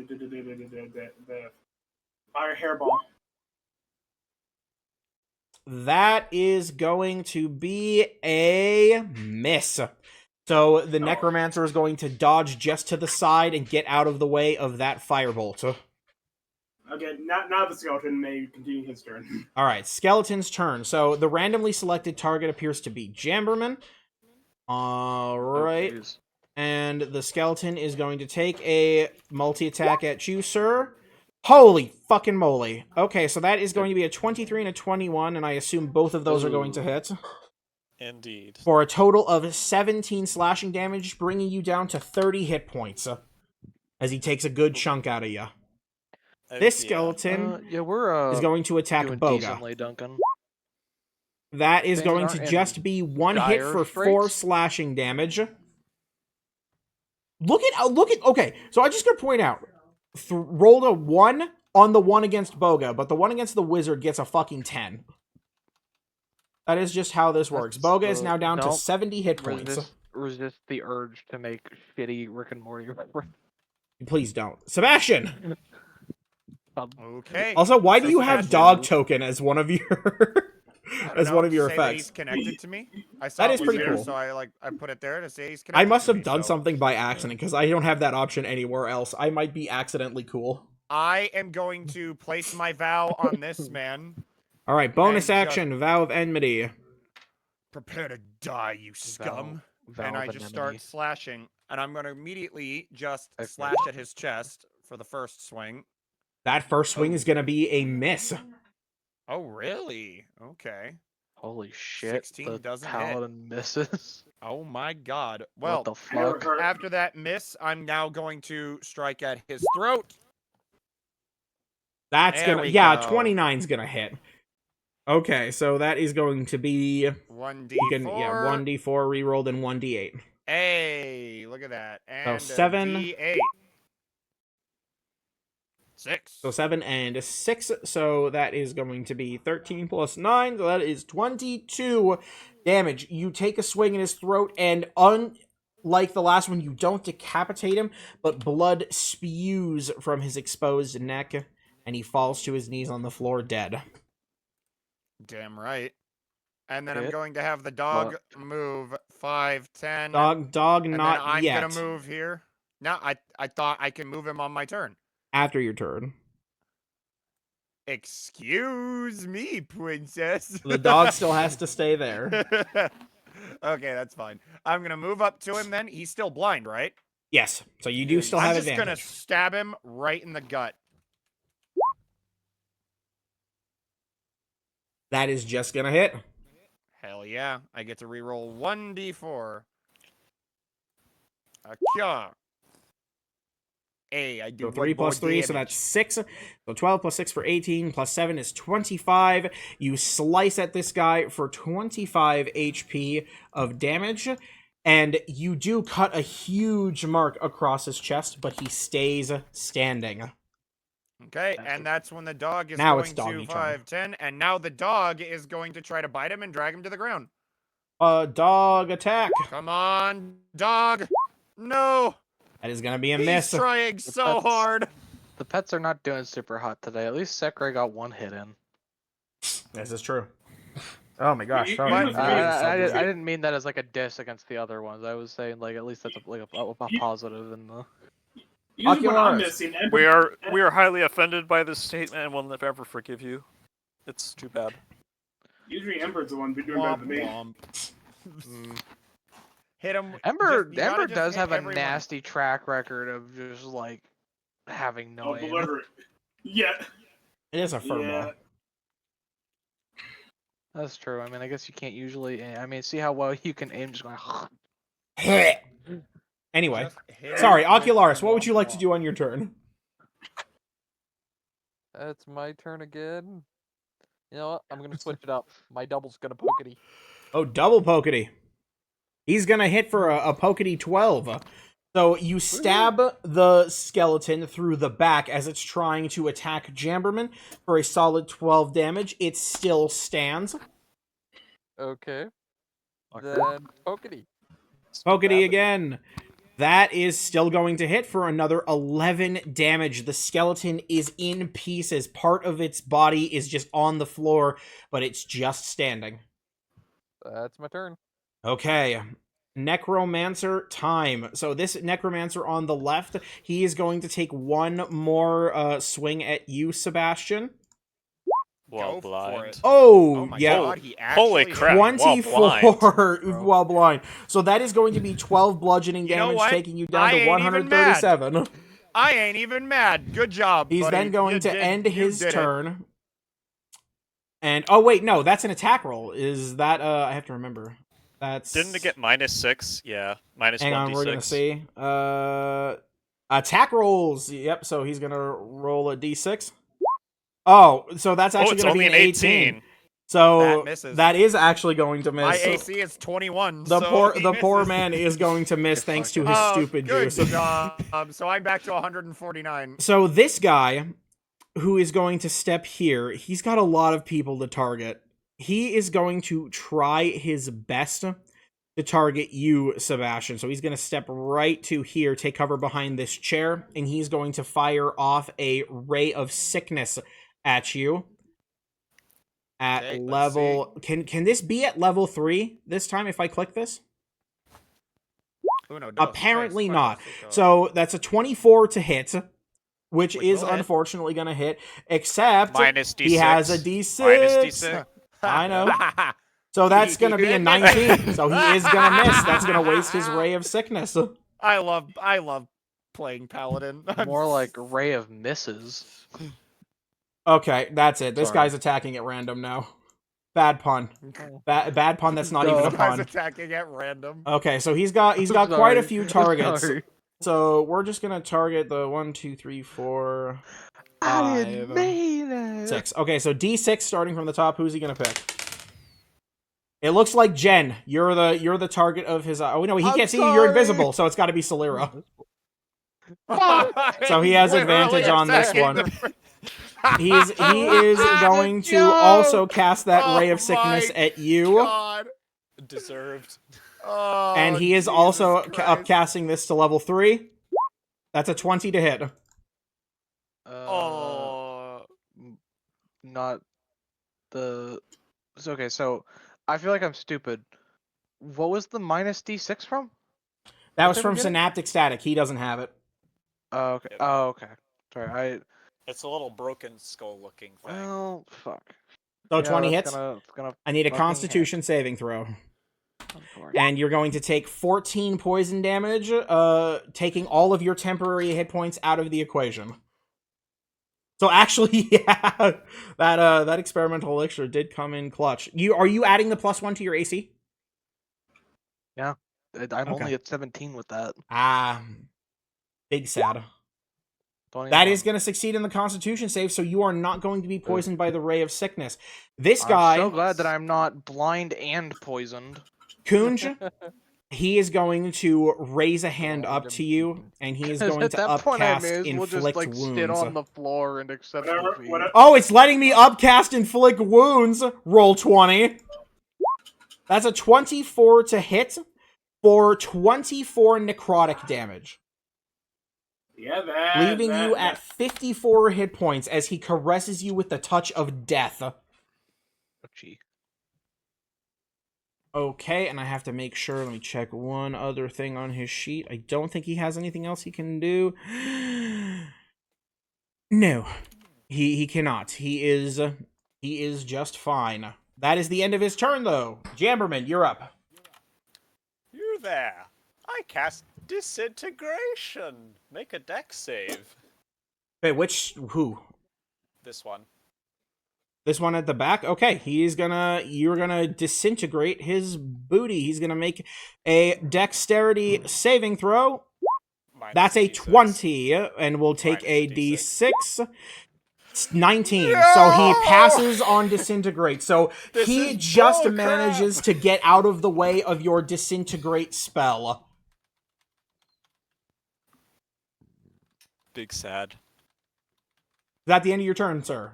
Speaker 4: fire hairball.
Speaker 1: That is going to be a miss. So the necromancer is going to dodge just to the side and get out of the way of that firebolt.
Speaker 4: Okay. Now the skeleton may continue his turn.
Speaker 1: All right, skeleton's turn. So the randomly selected target appears to be Jamberman. All right.
Speaker 3: Oh, jeez.
Speaker 1: And the skeleton is going to take a multi-attack at you, sir. Holy fucking moly. Okay, so that is going to be a 23 and a 21, and I assume both of those are going to hit.
Speaker 6: Indeed.
Speaker 1: For a total of 17 slashing damage, bringing you down to 30 hit points. As he takes a good chunk out of you. This
Speaker 6: Yeah.
Speaker 1: skeleton
Speaker 3: Yeah, we're
Speaker 1: is going to attack
Speaker 3: doing
Speaker 1: Boga.
Speaker 3: decently, Duncan.
Speaker 1: That is
Speaker 3: Things
Speaker 1: going
Speaker 3: aren't
Speaker 1: to
Speaker 3: in
Speaker 1: just be 1 hit
Speaker 3: dire
Speaker 1: for
Speaker 3: straits.
Speaker 1: 4 slashing damage. Look at, okay, so I just gotta point out, rolled a 1 on the one against Boga, but the one against the wizard gets a fucking 10. That is just how this works.
Speaker 3: That's
Speaker 1: Boga is
Speaker 3: the-
Speaker 1: now down to
Speaker 3: don't
Speaker 1: 70 hit points.
Speaker 3: Resist the urge to make shitty Rick and Morty reference.
Speaker 1: Please don't. Sebastian!
Speaker 2: Okay.
Speaker 1: Also, why do
Speaker 2: So
Speaker 1: you have
Speaker 2: Sebastian-
Speaker 1: dog token as one of your
Speaker 2: I
Speaker 1: as
Speaker 2: don't
Speaker 1: one
Speaker 2: know,
Speaker 1: of your
Speaker 2: to say that
Speaker 1: effects?
Speaker 2: He's connected to me. I saw
Speaker 1: That
Speaker 2: it
Speaker 1: is
Speaker 2: was
Speaker 1: pretty
Speaker 2: there,
Speaker 1: cool.
Speaker 2: So I put it there to say he's connected.
Speaker 1: I must
Speaker 2: to
Speaker 1: have
Speaker 2: me,
Speaker 1: done
Speaker 2: so
Speaker 1: something by accident because I don't have that option anywhere else. I might be accidentally cool.
Speaker 2: I am going to place my vow on this man.
Speaker 1: All right, bonus
Speaker 2: And
Speaker 1: action, Vow of Enmity.
Speaker 2: Prepare to die, you scum. And I just start slashing, and I'm going to immediately just
Speaker 3: Okay.
Speaker 2: slash at his chest for the first swing.
Speaker 1: That first swing is going to be a miss.
Speaker 2: Oh, really? Okay.
Speaker 3: Holy shit!
Speaker 2: 16
Speaker 3: The
Speaker 2: doesn't hit.
Speaker 3: paladin misses.
Speaker 2: Oh my god. Well,
Speaker 3: what the
Speaker 4: Never
Speaker 3: fuck?
Speaker 4: heard-
Speaker 2: after that miss, I'm now going to strike at his throat.
Speaker 1: That's
Speaker 2: There
Speaker 1: gonna,
Speaker 2: we
Speaker 1: yeah,
Speaker 2: go.
Speaker 1: 29's gonna hit. Okay, so that is going to be,
Speaker 2: 1d4.
Speaker 1: you can, yeah, 1d4 rerolled and 1d8.
Speaker 2: Hey, look at that. And a
Speaker 1: 7.
Speaker 2: D8. 6.
Speaker 1: So 7 and 6, so that is going to be 13 plus 9, so that is 22 damage. You take a swing in his throat, and unlike the last one, you don't decapitate him, but blood spews from his exposed neck, and he falls to his knees on the floor dead.
Speaker 2: Damn right. And then I'm
Speaker 3: Hit.
Speaker 2: going to have the dog move 5, 10.
Speaker 1: Dog,
Speaker 2: and
Speaker 1: not
Speaker 2: then I'm
Speaker 1: yet.
Speaker 2: gonna move here. No, I thought I can move him on my turn.
Speaker 1: After your turn.
Speaker 2: Excuse me, princess.
Speaker 1: The dog still has to stay there.
Speaker 2: Okay, that's fine. I'm gonna move up to him then. He's still blind, right?
Speaker 1: Yes. So you do still
Speaker 2: I'm
Speaker 1: have
Speaker 2: just gonna
Speaker 1: advantage.
Speaker 2: stab him right in the gut.
Speaker 1: That is just gonna hit.
Speaker 2: Hell yeah. I get to reroll 1d4. Akya. Hey, I do
Speaker 1: So
Speaker 2: one
Speaker 1: 3
Speaker 2: more
Speaker 1: plus 3, so
Speaker 2: damage.
Speaker 1: that's 6. So 12 plus 6 for 18, plus 7 is 25. You slice at this guy for 25 HP of damage, and you do cut a huge mark across his chest, but he stays standing.
Speaker 2: Okay, and that's when the dog is
Speaker 1: Now it's
Speaker 2: going
Speaker 1: doggy
Speaker 2: to
Speaker 1: turn.
Speaker 2: 5, 10, and now the dog is going to try to bite him and drag him to the ground.
Speaker 1: Dog attack.
Speaker 2: Come on, dog! No!
Speaker 1: That is gonna be a
Speaker 2: He's
Speaker 1: miss.
Speaker 2: trying so
Speaker 3: That's-
Speaker 2: hard!
Speaker 3: The pets are not doing super hot today. At least Sekre got one hit in.
Speaker 1: This is true. Oh my gosh.
Speaker 4: You-
Speaker 1: Sorry.
Speaker 4: you
Speaker 1: I'm
Speaker 4: must
Speaker 1: very
Speaker 4: be-
Speaker 1: excited.
Speaker 3: I didn't mean that as like a diss against the other ones. I was saying like at least that's a
Speaker 4: You-
Speaker 3: positive in the.
Speaker 4: Usually when I'm
Speaker 1: Ocularis.
Speaker 4: missing,
Speaker 6: We are highly offended by this statement and will never forgive you. It's too bad.
Speaker 4: usually Ember's the one be doing better
Speaker 2: Womp
Speaker 4: than me.
Speaker 2: womp. Hit him.
Speaker 3: Ember
Speaker 2: you gotta just
Speaker 3: does
Speaker 2: hit
Speaker 3: have a
Speaker 2: everyone.
Speaker 3: nasty track record of just like having no
Speaker 4: Oh,
Speaker 3: aim.
Speaker 4: belligerent. Yeah.
Speaker 1: It is a fur
Speaker 4: Yeah.
Speaker 1: ball.
Speaker 3: That's true. I mean, I guess you can't usually. I mean, see how well you can aim just going.
Speaker 1: Anyway,
Speaker 2: Just hit
Speaker 1: sorry,
Speaker 2: him with
Speaker 1: Ocularis,
Speaker 2: the
Speaker 1: what would you
Speaker 2: womp
Speaker 1: like to
Speaker 2: womp.
Speaker 1: do on your turn?
Speaker 5: It's my turn again. You know what? I'm gonna switch it up. My double's gonna pokety.
Speaker 1: Oh, double Pokety. He's gonna hit for a Pokety 12. So you stab the skeleton through the back as it's trying to attack Jamberman for a solid 12 damage. It still stands.
Speaker 5: Okay. Then pokety.
Speaker 1: Pokety again. That is still going to hit for another 11 damage. The skeleton is in pieces. Part of its body is just on the floor, but it's just standing.
Speaker 5: That's my turn.
Speaker 1: Okay. Necromancer time. So this Necromancer on the left, he is going to take one more swing at you, Sebastian.
Speaker 6: While
Speaker 2: Go for
Speaker 6: blind.
Speaker 2: it.
Speaker 1: Oh,
Speaker 2: Oh my
Speaker 1: yeah.
Speaker 2: god, he
Speaker 6: Holy
Speaker 2: actually
Speaker 6: crap.
Speaker 2: hit.
Speaker 1: 24 while blind. So that is going to be 12 bludgeoning
Speaker 2: You know
Speaker 1: damage,
Speaker 2: what?
Speaker 1: taking you down
Speaker 2: I
Speaker 1: to
Speaker 2: ain't even mad.
Speaker 1: 137.
Speaker 2: I ain't even mad. Good job.
Speaker 1: He's
Speaker 2: buddy.
Speaker 1: then going
Speaker 2: You
Speaker 1: to
Speaker 2: did-
Speaker 1: end
Speaker 2: you
Speaker 1: his
Speaker 2: did it.
Speaker 1: turn. And oh wait, no, that's an attack roll. Is that I have to remember. That's
Speaker 6: Didn't it get -6? Yeah, minus
Speaker 1: Hang
Speaker 6: 1d6.
Speaker 1: on, we're gonna see. Attack rolls. Yep, so he's gonna roll a d6. Oh, so that's
Speaker 6: Oh,
Speaker 1: actually
Speaker 6: it's
Speaker 1: gonna be
Speaker 6: only
Speaker 1: an
Speaker 6: an
Speaker 1: 18. So
Speaker 2: That misses.
Speaker 1: that is actually going to
Speaker 2: My
Speaker 1: miss.
Speaker 2: AC is 21.
Speaker 1: The
Speaker 2: so
Speaker 1: poor
Speaker 2: he
Speaker 1: the poor
Speaker 2: misses.
Speaker 1: man is going to miss thanks to his
Speaker 2: Oh,
Speaker 1: stupid
Speaker 2: good
Speaker 1: juice.
Speaker 2: job. So I'm back to 149.
Speaker 1: So this guy, who is going to step here, he's got a lot of people to target. He is going to try his best to target you, Sebastian. So he's going to step right to here, take cover behind this chair, and he's going to fire off a ray of sickness at you. At
Speaker 2: Okay, let's
Speaker 1: level... Can this be at level 3 this time if I click this?
Speaker 2: Uno, dos,
Speaker 1: Apparently
Speaker 2: tres,
Speaker 1: not.
Speaker 2: cuatro, cinco.
Speaker 1: So that's a 24 to hit, which
Speaker 2: Which
Speaker 1: is
Speaker 2: will hit.
Speaker 1: unfortunately going to hit, except
Speaker 6: Minus d6.
Speaker 1: he has a D6.
Speaker 6: Minus d6.
Speaker 1: I know. So that's going to be a 19. So he is going to miss. That's going to waste his ray of sickness.
Speaker 2: I love playing paladin.
Speaker 3: More like Ray of Misses.
Speaker 1: Okay, that's it. This
Speaker 3: Sorry.
Speaker 1: guy's attacking at random now. Bad pun. Bad pun that's not
Speaker 3: No.
Speaker 1: even a
Speaker 2: This guy's
Speaker 1: pun.
Speaker 2: attacking at random.
Speaker 1: Okay, so he's got quite a
Speaker 3: Sorry.
Speaker 1: few targets.
Speaker 3: Sorry.
Speaker 1: So we're just going to target the 1, 2, 3, 4,
Speaker 3: I didn't
Speaker 1: 5,
Speaker 3: mean it.
Speaker 1: 6. Okay, so D6 starting from the top. Who's he gonna pick? It looks like Jen. You're the target of his. Oh no, he
Speaker 2: I'm
Speaker 1: can't see you. You're
Speaker 2: sorry.
Speaker 1: invisible, so it's got to be Solera. So he has advantage on this one. He is going to also cast that ray of sickness
Speaker 2: my
Speaker 1: at you,
Speaker 2: God.
Speaker 6: Deserved.
Speaker 2: Oh,
Speaker 1: and he is
Speaker 2: Jesus
Speaker 1: also
Speaker 2: Christ.
Speaker 1: upcasting this to level 3. That's a 20 to hit.
Speaker 2: Oh.
Speaker 3: Not the. So, okay, so I feel like I'm stupid. What was the minus D6 from?
Speaker 1: That
Speaker 3: What
Speaker 1: was
Speaker 3: they were
Speaker 1: from
Speaker 3: getting?
Speaker 1: Synaptic Static. He doesn't have it.
Speaker 3: Oh, okay.
Speaker 6: Yep.
Speaker 3: Oh, okay. Sorry,
Speaker 6: It's a little broken skull looking thing.
Speaker 3: well, fuck.
Speaker 1: So
Speaker 3: Yeah,
Speaker 1: 20
Speaker 3: that's
Speaker 1: hits.
Speaker 3: It's gonna
Speaker 1: I need a
Speaker 3: fucking
Speaker 1: Constitution saving throw.
Speaker 3: hit, unfortunately.
Speaker 1: And you're going to take 14 poison damage, taking all of your temporary hit points out of the equation. So actually, yeah, that experimental elixir did come in clutch. Are you adding the +1 to your AC?
Speaker 3: I'm
Speaker 1: Okay.
Speaker 3: only at 17 with that.
Speaker 1: Ah, big sad.
Speaker 3: 21.
Speaker 1: That is going to succeed in the Constitution save, so you are not going to be poisoned by the Ray of Sickness. This guy,
Speaker 3: I'm so glad that I'm not blind and poisoned.
Speaker 1: Kunj, he is going to raise a hand up
Speaker 5: Blind
Speaker 1: to
Speaker 5: and
Speaker 1: you,
Speaker 5: poisoned.
Speaker 1: and he is
Speaker 3: 'Cause
Speaker 1: going
Speaker 3: at
Speaker 1: to
Speaker 3: that point, I
Speaker 1: upcast
Speaker 3: may as well just
Speaker 1: inflict
Speaker 3: like sit
Speaker 1: wounds.
Speaker 3: on the floor and accept defeat.
Speaker 1: Oh, it's letting me upcast inflict wounds. Roll 20. That's a 24 to hit for 24 necrotic damage,
Speaker 4: Yeah, that.
Speaker 1: leaving you at 54 hit points as he caresses you with the touch of death.
Speaker 3: Oh, gee.
Speaker 1: Okay, and I have to make sure. Let me check one other thing on his sheet. I don't think he has anything else he can do. No, he cannot. He is just fine. That is the end of his turn, though. Jamberman, you're up.
Speaker 6: You there. I cast Disintegration. Make a dex save.
Speaker 1: Wait, who?
Speaker 6: This one.
Speaker 1: This one at the back? Okay, you're gonna disintegrate his booty. He's gonna make a dexterity saving throw.
Speaker 6: Minus
Speaker 1: That's a
Speaker 6: D6.
Speaker 1: 20, and we'll take
Speaker 6: Minus
Speaker 1: a
Speaker 6: D6.
Speaker 1: D6. It's 19, so he passes on disintegrate. So
Speaker 6: This
Speaker 1: he
Speaker 6: is
Speaker 1: just
Speaker 6: bullcrap.
Speaker 1: manages to get out of the way of your disintegrate spell.
Speaker 6: Big sad.
Speaker 1: Is that the end of your turn, sir?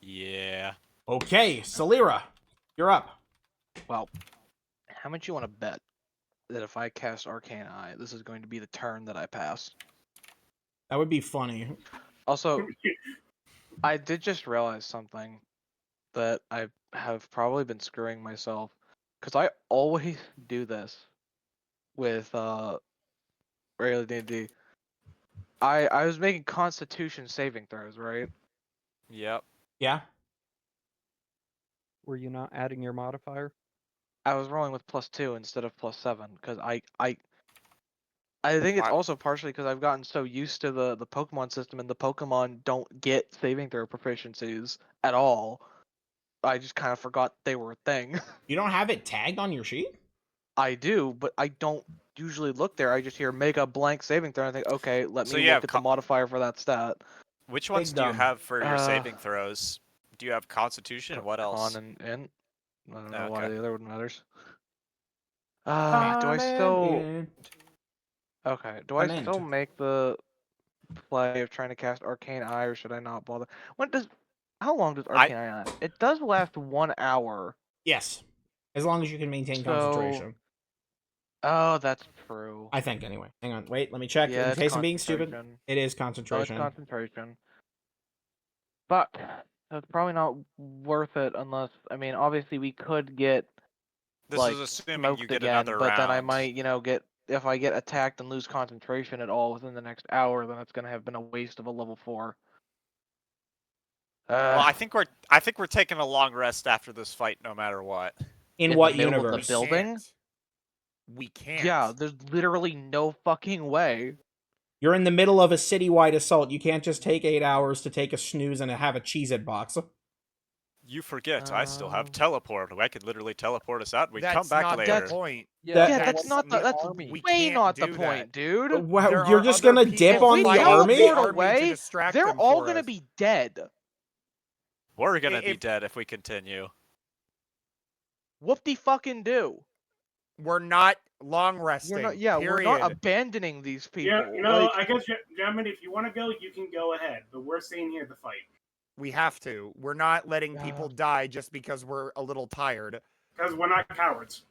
Speaker 6: Yeah.
Speaker 1: Okay, Salira, you're up.
Speaker 3: Well, how much you want to bet that if I cast Arcane Eye, this is going to be the turn that I pass?
Speaker 1: That would be funny.
Speaker 3: Also, I did just realize something that I have probably been screwing myself because I always do this with regular D&D. I was making Constitution saving throws, right?
Speaker 6: Yep.
Speaker 1: Yeah?
Speaker 7: Were you not adding your modifier?
Speaker 3: I was rolling with +2 instead of +7 because I think it's
Speaker 6: Why-
Speaker 3: also partially because I've gotten so used to the Pokemon system and the Pokemon don't get saving throw proficiencies at all. I just kind of forgot they were a thing.
Speaker 1: You don't have it tagged on your sheet?
Speaker 3: I do, but I don't usually look there. I just hear make a blank saving throw and I think, okay, let
Speaker 6: So
Speaker 3: me
Speaker 6: you
Speaker 3: look
Speaker 6: have
Speaker 3: at the modifier for that stat.
Speaker 6: Which ones
Speaker 1: Big
Speaker 6: do you
Speaker 1: dumb.
Speaker 6: have for your
Speaker 3: Uh,
Speaker 6: saving throws? Do you have Constitution and what else?
Speaker 3: Con and int. I don't know why
Speaker 6: Okay.
Speaker 3: the other one matters. Do I still? Okay. Do I
Speaker 1: Command.
Speaker 3: still make the play of trying to cast Arcane Eye, or should I not bother? How long does Arcane Eye last? It does last 1 hour.
Speaker 1: Yes. As long as you can maintain
Speaker 3: So-
Speaker 1: concentration.
Speaker 3: Oh, that's true.
Speaker 1: I think, anyway. Hang on, wait, let me check.
Speaker 3: Yeah,
Speaker 1: In
Speaker 3: it's
Speaker 1: case I'm being stupid,
Speaker 3: concentration.
Speaker 1: it is
Speaker 3: Oh, it's
Speaker 1: concentration.
Speaker 3: concentration. But that's probably not worth it unless, I mean, obviously we could get
Speaker 6: This
Speaker 3: like
Speaker 6: is assuming
Speaker 3: smoked
Speaker 6: you get
Speaker 3: again,
Speaker 6: another
Speaker 3: but
Speaker 6: round.
Speaker 3: then I might, if I get attacked and lose concentration at all within the next hour, then it's gonna have been a waste of a level 4.
Speaker 6: Well, I think we're taking a long rest after this fight, no matter what.
Speaker 1: In
Speaker 3: in
Speaker 1: what
Speaker 3: the middle of the
Speaker 1: universe?
Speaker 3: building?
Speaker 2: We can't.
Speaker 3: Yeah, there's literally no fucking way.
Speaker 1: You're in the middle of a citywide assault. You can't just take 8 hours to take a snooze and have a Cheez-It box.
Speaker 6: You forget, I still have
Speaker 3: Um,
Speaker 6: teleport. I could literally teleport us out. We
Speaker 2: That's
Speaker 6: come back
Speaker 2: not
Speaker 6: later.
Speaker 2: the point.
Speaker 1: That-
Speaker 3: Yeah, that's
Speaker 2: that's
Speaker 3: not the
Speaker 2: the
Speaker 3: that's
Speaker 5: army.
Speaker 2: We
Speaker 3: way
Speaker 2: can't
Speaker 3: not the
Speaker 2: do
Speaker 3: point,
Speaker 2: that.
Speaker 3: dude.
Speaker 1: Wow,
Speaker 2: There
Speaker 1: you're
Speaker 2: are
Speaker 1: just
Speaker 2: other
Speaker 1: gonna
Speaker 2: people
Speaker 1: dip on the
Speaker 3: fighting
Speaker 1: army?
Speaker 3: the
Speaker 2: to
Speaker 3: away,
Speaker 2: distract
Speaker 3: They're
Speaker 2: them
Speaker 3: all
Speaker 2: for
Speaker 3: gonna
Speaker 2: us.
Speaker 3: be dead.
Speaker 6: We're gonna be
Speaker 2: If-
Speaker 6: dead if we continue.
Speaker 3: Whoop de fucking do.
Speaker 2: We're not long resting.
Speaker 3: We're not. Yeah,
Speaker 2: period.
Speaker 3: we're not abandoning these people.
Speaker 4: Yeah, you know,
Speaker 3: Like,
Speaker 4: I guess, gentlemen, if you want to go, you can go ahead. But we're staying here to fight.
Speaker 2: We have to. We're not letting people die just because we're a little tired.
Speaker 4: Because we're not cowards.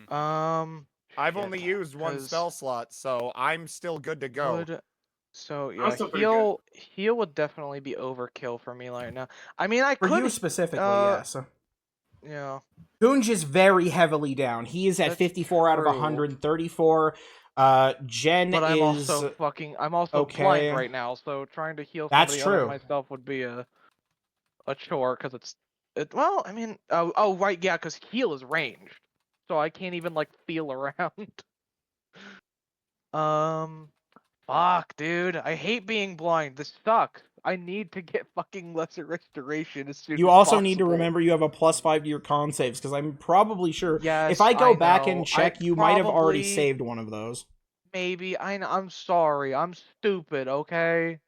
Speaker 3: um,
Speaker 2: I've
Speaker 3: Shit,
Speaker 2: only used one
Speaker 3: 'cause
Speaker 2: spell slot, so I'm still good to go.
Speaker 3: so
Speaker 4: I'm
Speaker 3: yeah,
Speaker 4: still pretty good.
Speaker 3: heal would definitely be overkill for me right now. I mean, I
Speaker 1: For
Speaker 3: could
Speaker 1: you specifically,
Speaker 3: uh,
Speaker 1: yes.
Speaker 3: Yeah.
Speaker 1: Goonj is very heavily down. He is at
Speaker 3: That's
Speaker 1: 54 out of
Speaker 3: true.
Speaker 1: 134. Jen
Speaker 3: But I'm
Speaker 1: is
Speaker 3: also
Speaker 1: okay.
Speaker 3: blind right now, so trying to heal
Speaker 1: That's
Speaker 3: somebody other than
Speaker 1: true.
Speaker 3: myself would be a chore because well, I mean, oh right, yeah, because heal is ranged, so I can't even like feel around. Fuck, dude, I hate being blind. This sucks. I need to get fucking lesser restoration as soon
Speaker 1: You
Speaker 3: as
Speaker 1: also need to
Speaker 3: possible.
Speaker 1: remember you have a +5 to your con saves, because I'm probably sure
Speaker 3: Yes,
Speaker 1: if I go back
Speaker 3: know.
Speaker 1: and check, you might have already
Speaker 3: probably-
Speaker 1: saved one of those.
Speaker 3: Maybe I'm sorry. I'm stupid. Okay.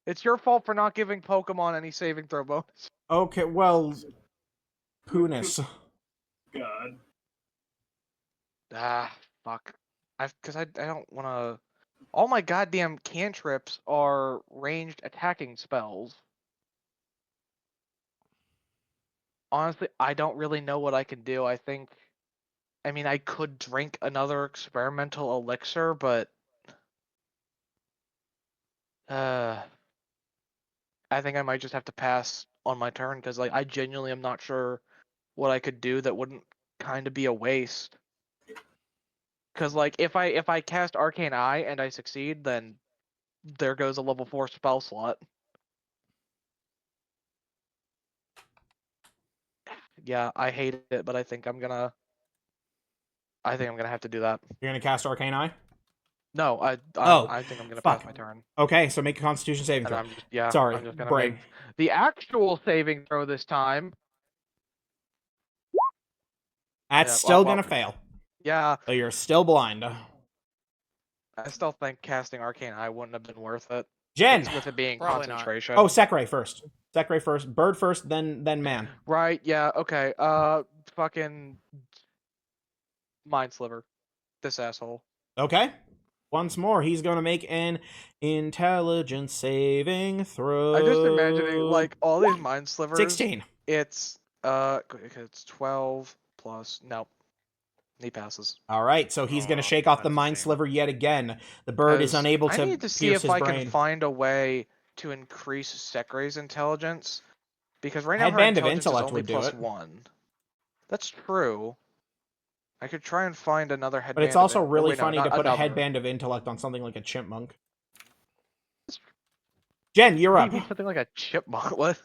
Speaker 3: It's your fault for not giving Pokemon any saving throw bonus.
Speaker 1: Okay, well, Punis.
Speaker 4: God.
Speaker 3: Ah, fuck. Because I don't want to. All my goddamn cantrips are ranged attacking spells. Honestly, I don't really know what I can do. I mean, I could drink another experimental elixir, but I think I might just have to pass on my turn because, like, I genuinely am not sure what I could do that wouldn't kind of be a waste. Because, like, if I cast Arcane Eye and I succeed, then there goes a level 4 spell slot. Yeah, I hate it, but I think I'm gonna have to do that.
Speaker 1: You're gonna cast Arcane Eye?
Speaker 3: No, I
Speaker 1: Oh,
Speaker 3: think I'm gonna
Speaker 1: fuck.
Speaker 3: pass my turn.
Speaker 1: Okay, so make a Constitution saving
Speaker 3: And
Speaker 1: throw. Sorry,
Speaker 3: I'm just gonna
Speaker 1: brain.
Speaker 3: make the actual saving throw this time.
Speaker 1: That's
Speaker 3: Yeah,
Speaker 1: still
Speaker 3: well,
Speaker 1: gonna fail.
Speaker 3: Yeah,
Speaker 1: So you're still blind.
Speaker 3: I still think casting Arcane Eye wouldn't have been worth it.
Speaker 1: Jen!
Speaker 3: With it being
Speaker 2: Probably not.
Speaker 3: concentration.
Speaker 1: Oh, Sekrai first. Sekrai first. Bird first, then man.
Speaker 3: Right, yeah, okay. Fucking Mind Sliver. This asshole.
Speaker 1: Okay. Once more, he's gonna make an intelligence saving throw.
Speaker 3: I'm just imagining, like, all these Mind Slivers.
Speaker 1: 16.
Speaker 3: It's 12 plus. No. He passes.
Speaker 1: All right, so he's gonna
Speaker 2: Aw,
Speaker 1: shake off the
Speaker 2: that's a
Speaker 1: mind
Speaker 2: shame.
Speaker 1: sliver yet again. The bird is
Speaker 3: 'Cause
Speaker 1: unable to
Speaker 3: I need to see
Speaker 1: pierce
Speaker 3: if
Speaker 1: his
Speaker 3: I
Speaker 1: brain.
Speaker 3: can find a way to increase Sekray's intelligence. Because right now her
Speaker 1: Headband of
Speaker 3: intelligence is
Speaker 1: Intellect
Speaker 3: only
Speaker 1: would do
Speaker 3: plus
Speaker 1: it.
Speaker 3: 1. That's true. I could try and find another headband.
Speaker 1: But it's also really
Speaker 3: wait, no,
Speaker 1: funny
Speaker 3: not
Speaker 1: to put a
Speaker 3: another.
Speaker 1: headband of intellect on something like a chipmunk. Jen, you're
Speaker 3: What
Speaker 1: up.
Speaker 3: do you mean something like a chipmunk? What?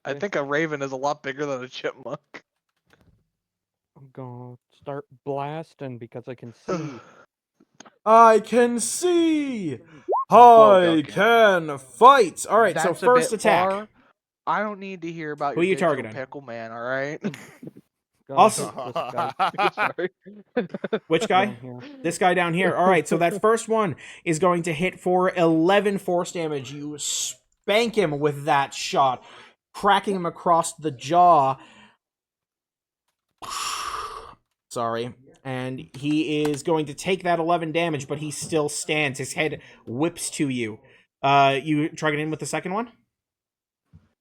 Speaker 3: I think a raven is a lot bigger than a chipmunk.
Speaker 7: I'm gonna start blasting because I can see.
Speaker 1: I can see.
Speaker 3: Well
Speaker 1: I
Speaker 3: done,
Speaker 1: can fight. All right, so
Speaker 3: That's a
Speaker 1: first
Speaker 3: bit
Speaker 1: attack.
Speaker 3: far. I don't need to hear about
Speaker 1: Who
Speaker 3: your
Speaker 1: you
Speaker 3: digital
Speaker 1: targeting?
Speaker 3: pickle man, alright?
Speaker 7: Gonna
Speaker 1: Also-
Speaker 7: hit this guy
Speaker 3: Sorry.
Speaker 1: Which guy?
Speaker 7: down here.
Speaker 1: This guy down here. All right, so that first one is going to hit for 11 force damage. You spank him with that shot, cracking him across the jaw. Sorry. And he is going to take that 11 damage, but he still stands. His head whips to you. You target him with the second one?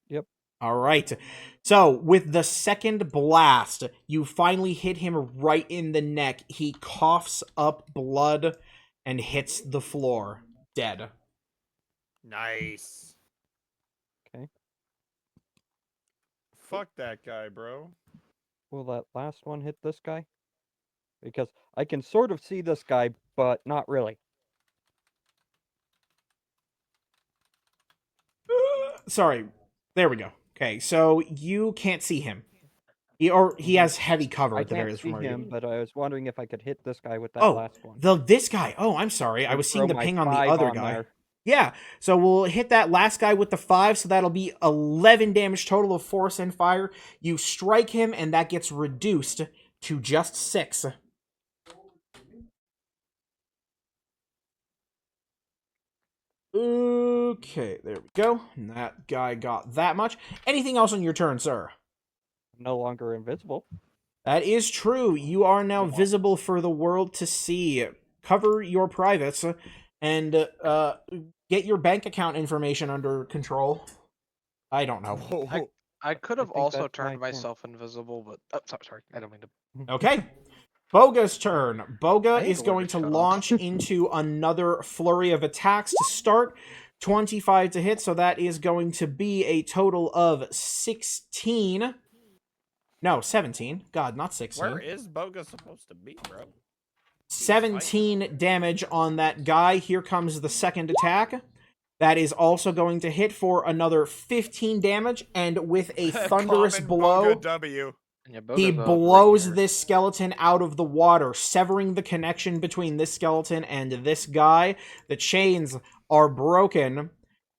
Speaker 7: Yep.
Speaker 1: All right. So, with the second blast, you finally hit him right in the neck. He coughs up blood and hits the floor, dead.
Speaker 2: Nice.
Speaker 7: Okay.
Speaker 2: Fuck that guy, bro.
Speaker 7: Will that last one hit this guy? Because I can sort of see this guy, but not really.
Speaker 1: Sorry. There we go. Okay, so you can't see him. He has heavy cover
Speaker 7: I
Speaker 1: at the very
Speaker 7: can't
Speaker 1: least
Speaker 7: see
Speaker 1: from where you-
Speaker 7: him, but I was wondering if I could hit this guy with that
Speaker 1: Oh,
Speaker 7: last one.
Speaker 1: this guy. Oh, I'm sorry. I
Speaker 7: And
Speaker 1: was seeing
Speaker 7: throw
Speaker 1: the
Speaker 7: my
Speaker 1: ping on the
Speaker 7: 5
Speaker 1: other
Speaker 7: on
Speaker 1: guy.
Speaker 7: there.
Speaker 1: Yeah, so we'll hit that last guy with the 5, so that'll be 11 damage total of force and fire. You strike him, and that gets reduced to just 6. Okay, there we go. And that guy got that much. Anything else on your turn, sir?
Speaker 7: No longer invisible.
Speaker 1: That is true. You are now visible for the world to see. Cover your privates and get your bank account information under control. I don't know.
Speaker 3: I could have
Speaker 7: think
Speaker 3: also
Speaker 7: that's my
Speaker 3: turned
Speaker 7: turn.
Speaker 3: myself invisible, but sorry, I don't mean to.
Speaker 1: Okay. Boga's turn. Boga
Speaker 3: I
Speaker 1: is
Speaker 3: need to
Speaker 1: going
Speaker 3: learn
Speaker 1: to
Speaker 3: to shut up.
Speaker 1: launch into another flurry of attacks to start. 25 to hit, so that is going to be a total of 16. No, 17. God, not 16.
Speaker 2: Where is Boga supposed to be, bro?
Speaker 1: 17 damage on that guy. Here comes the second attack. That is also going to hit for another 15 damage, and with a thunderous
Speaker 2: Common
Speaker 1: blow,
Speaker 2: Boga W.
Speaker 3: And yeah,
Speaker 1: he
Speaker 3: Boga's a
Speaker 1: blows
Speaker 3: great
Speaker 1: this skeleton out of the water, severing the connection between this skeleton and this guy. The chains are broken,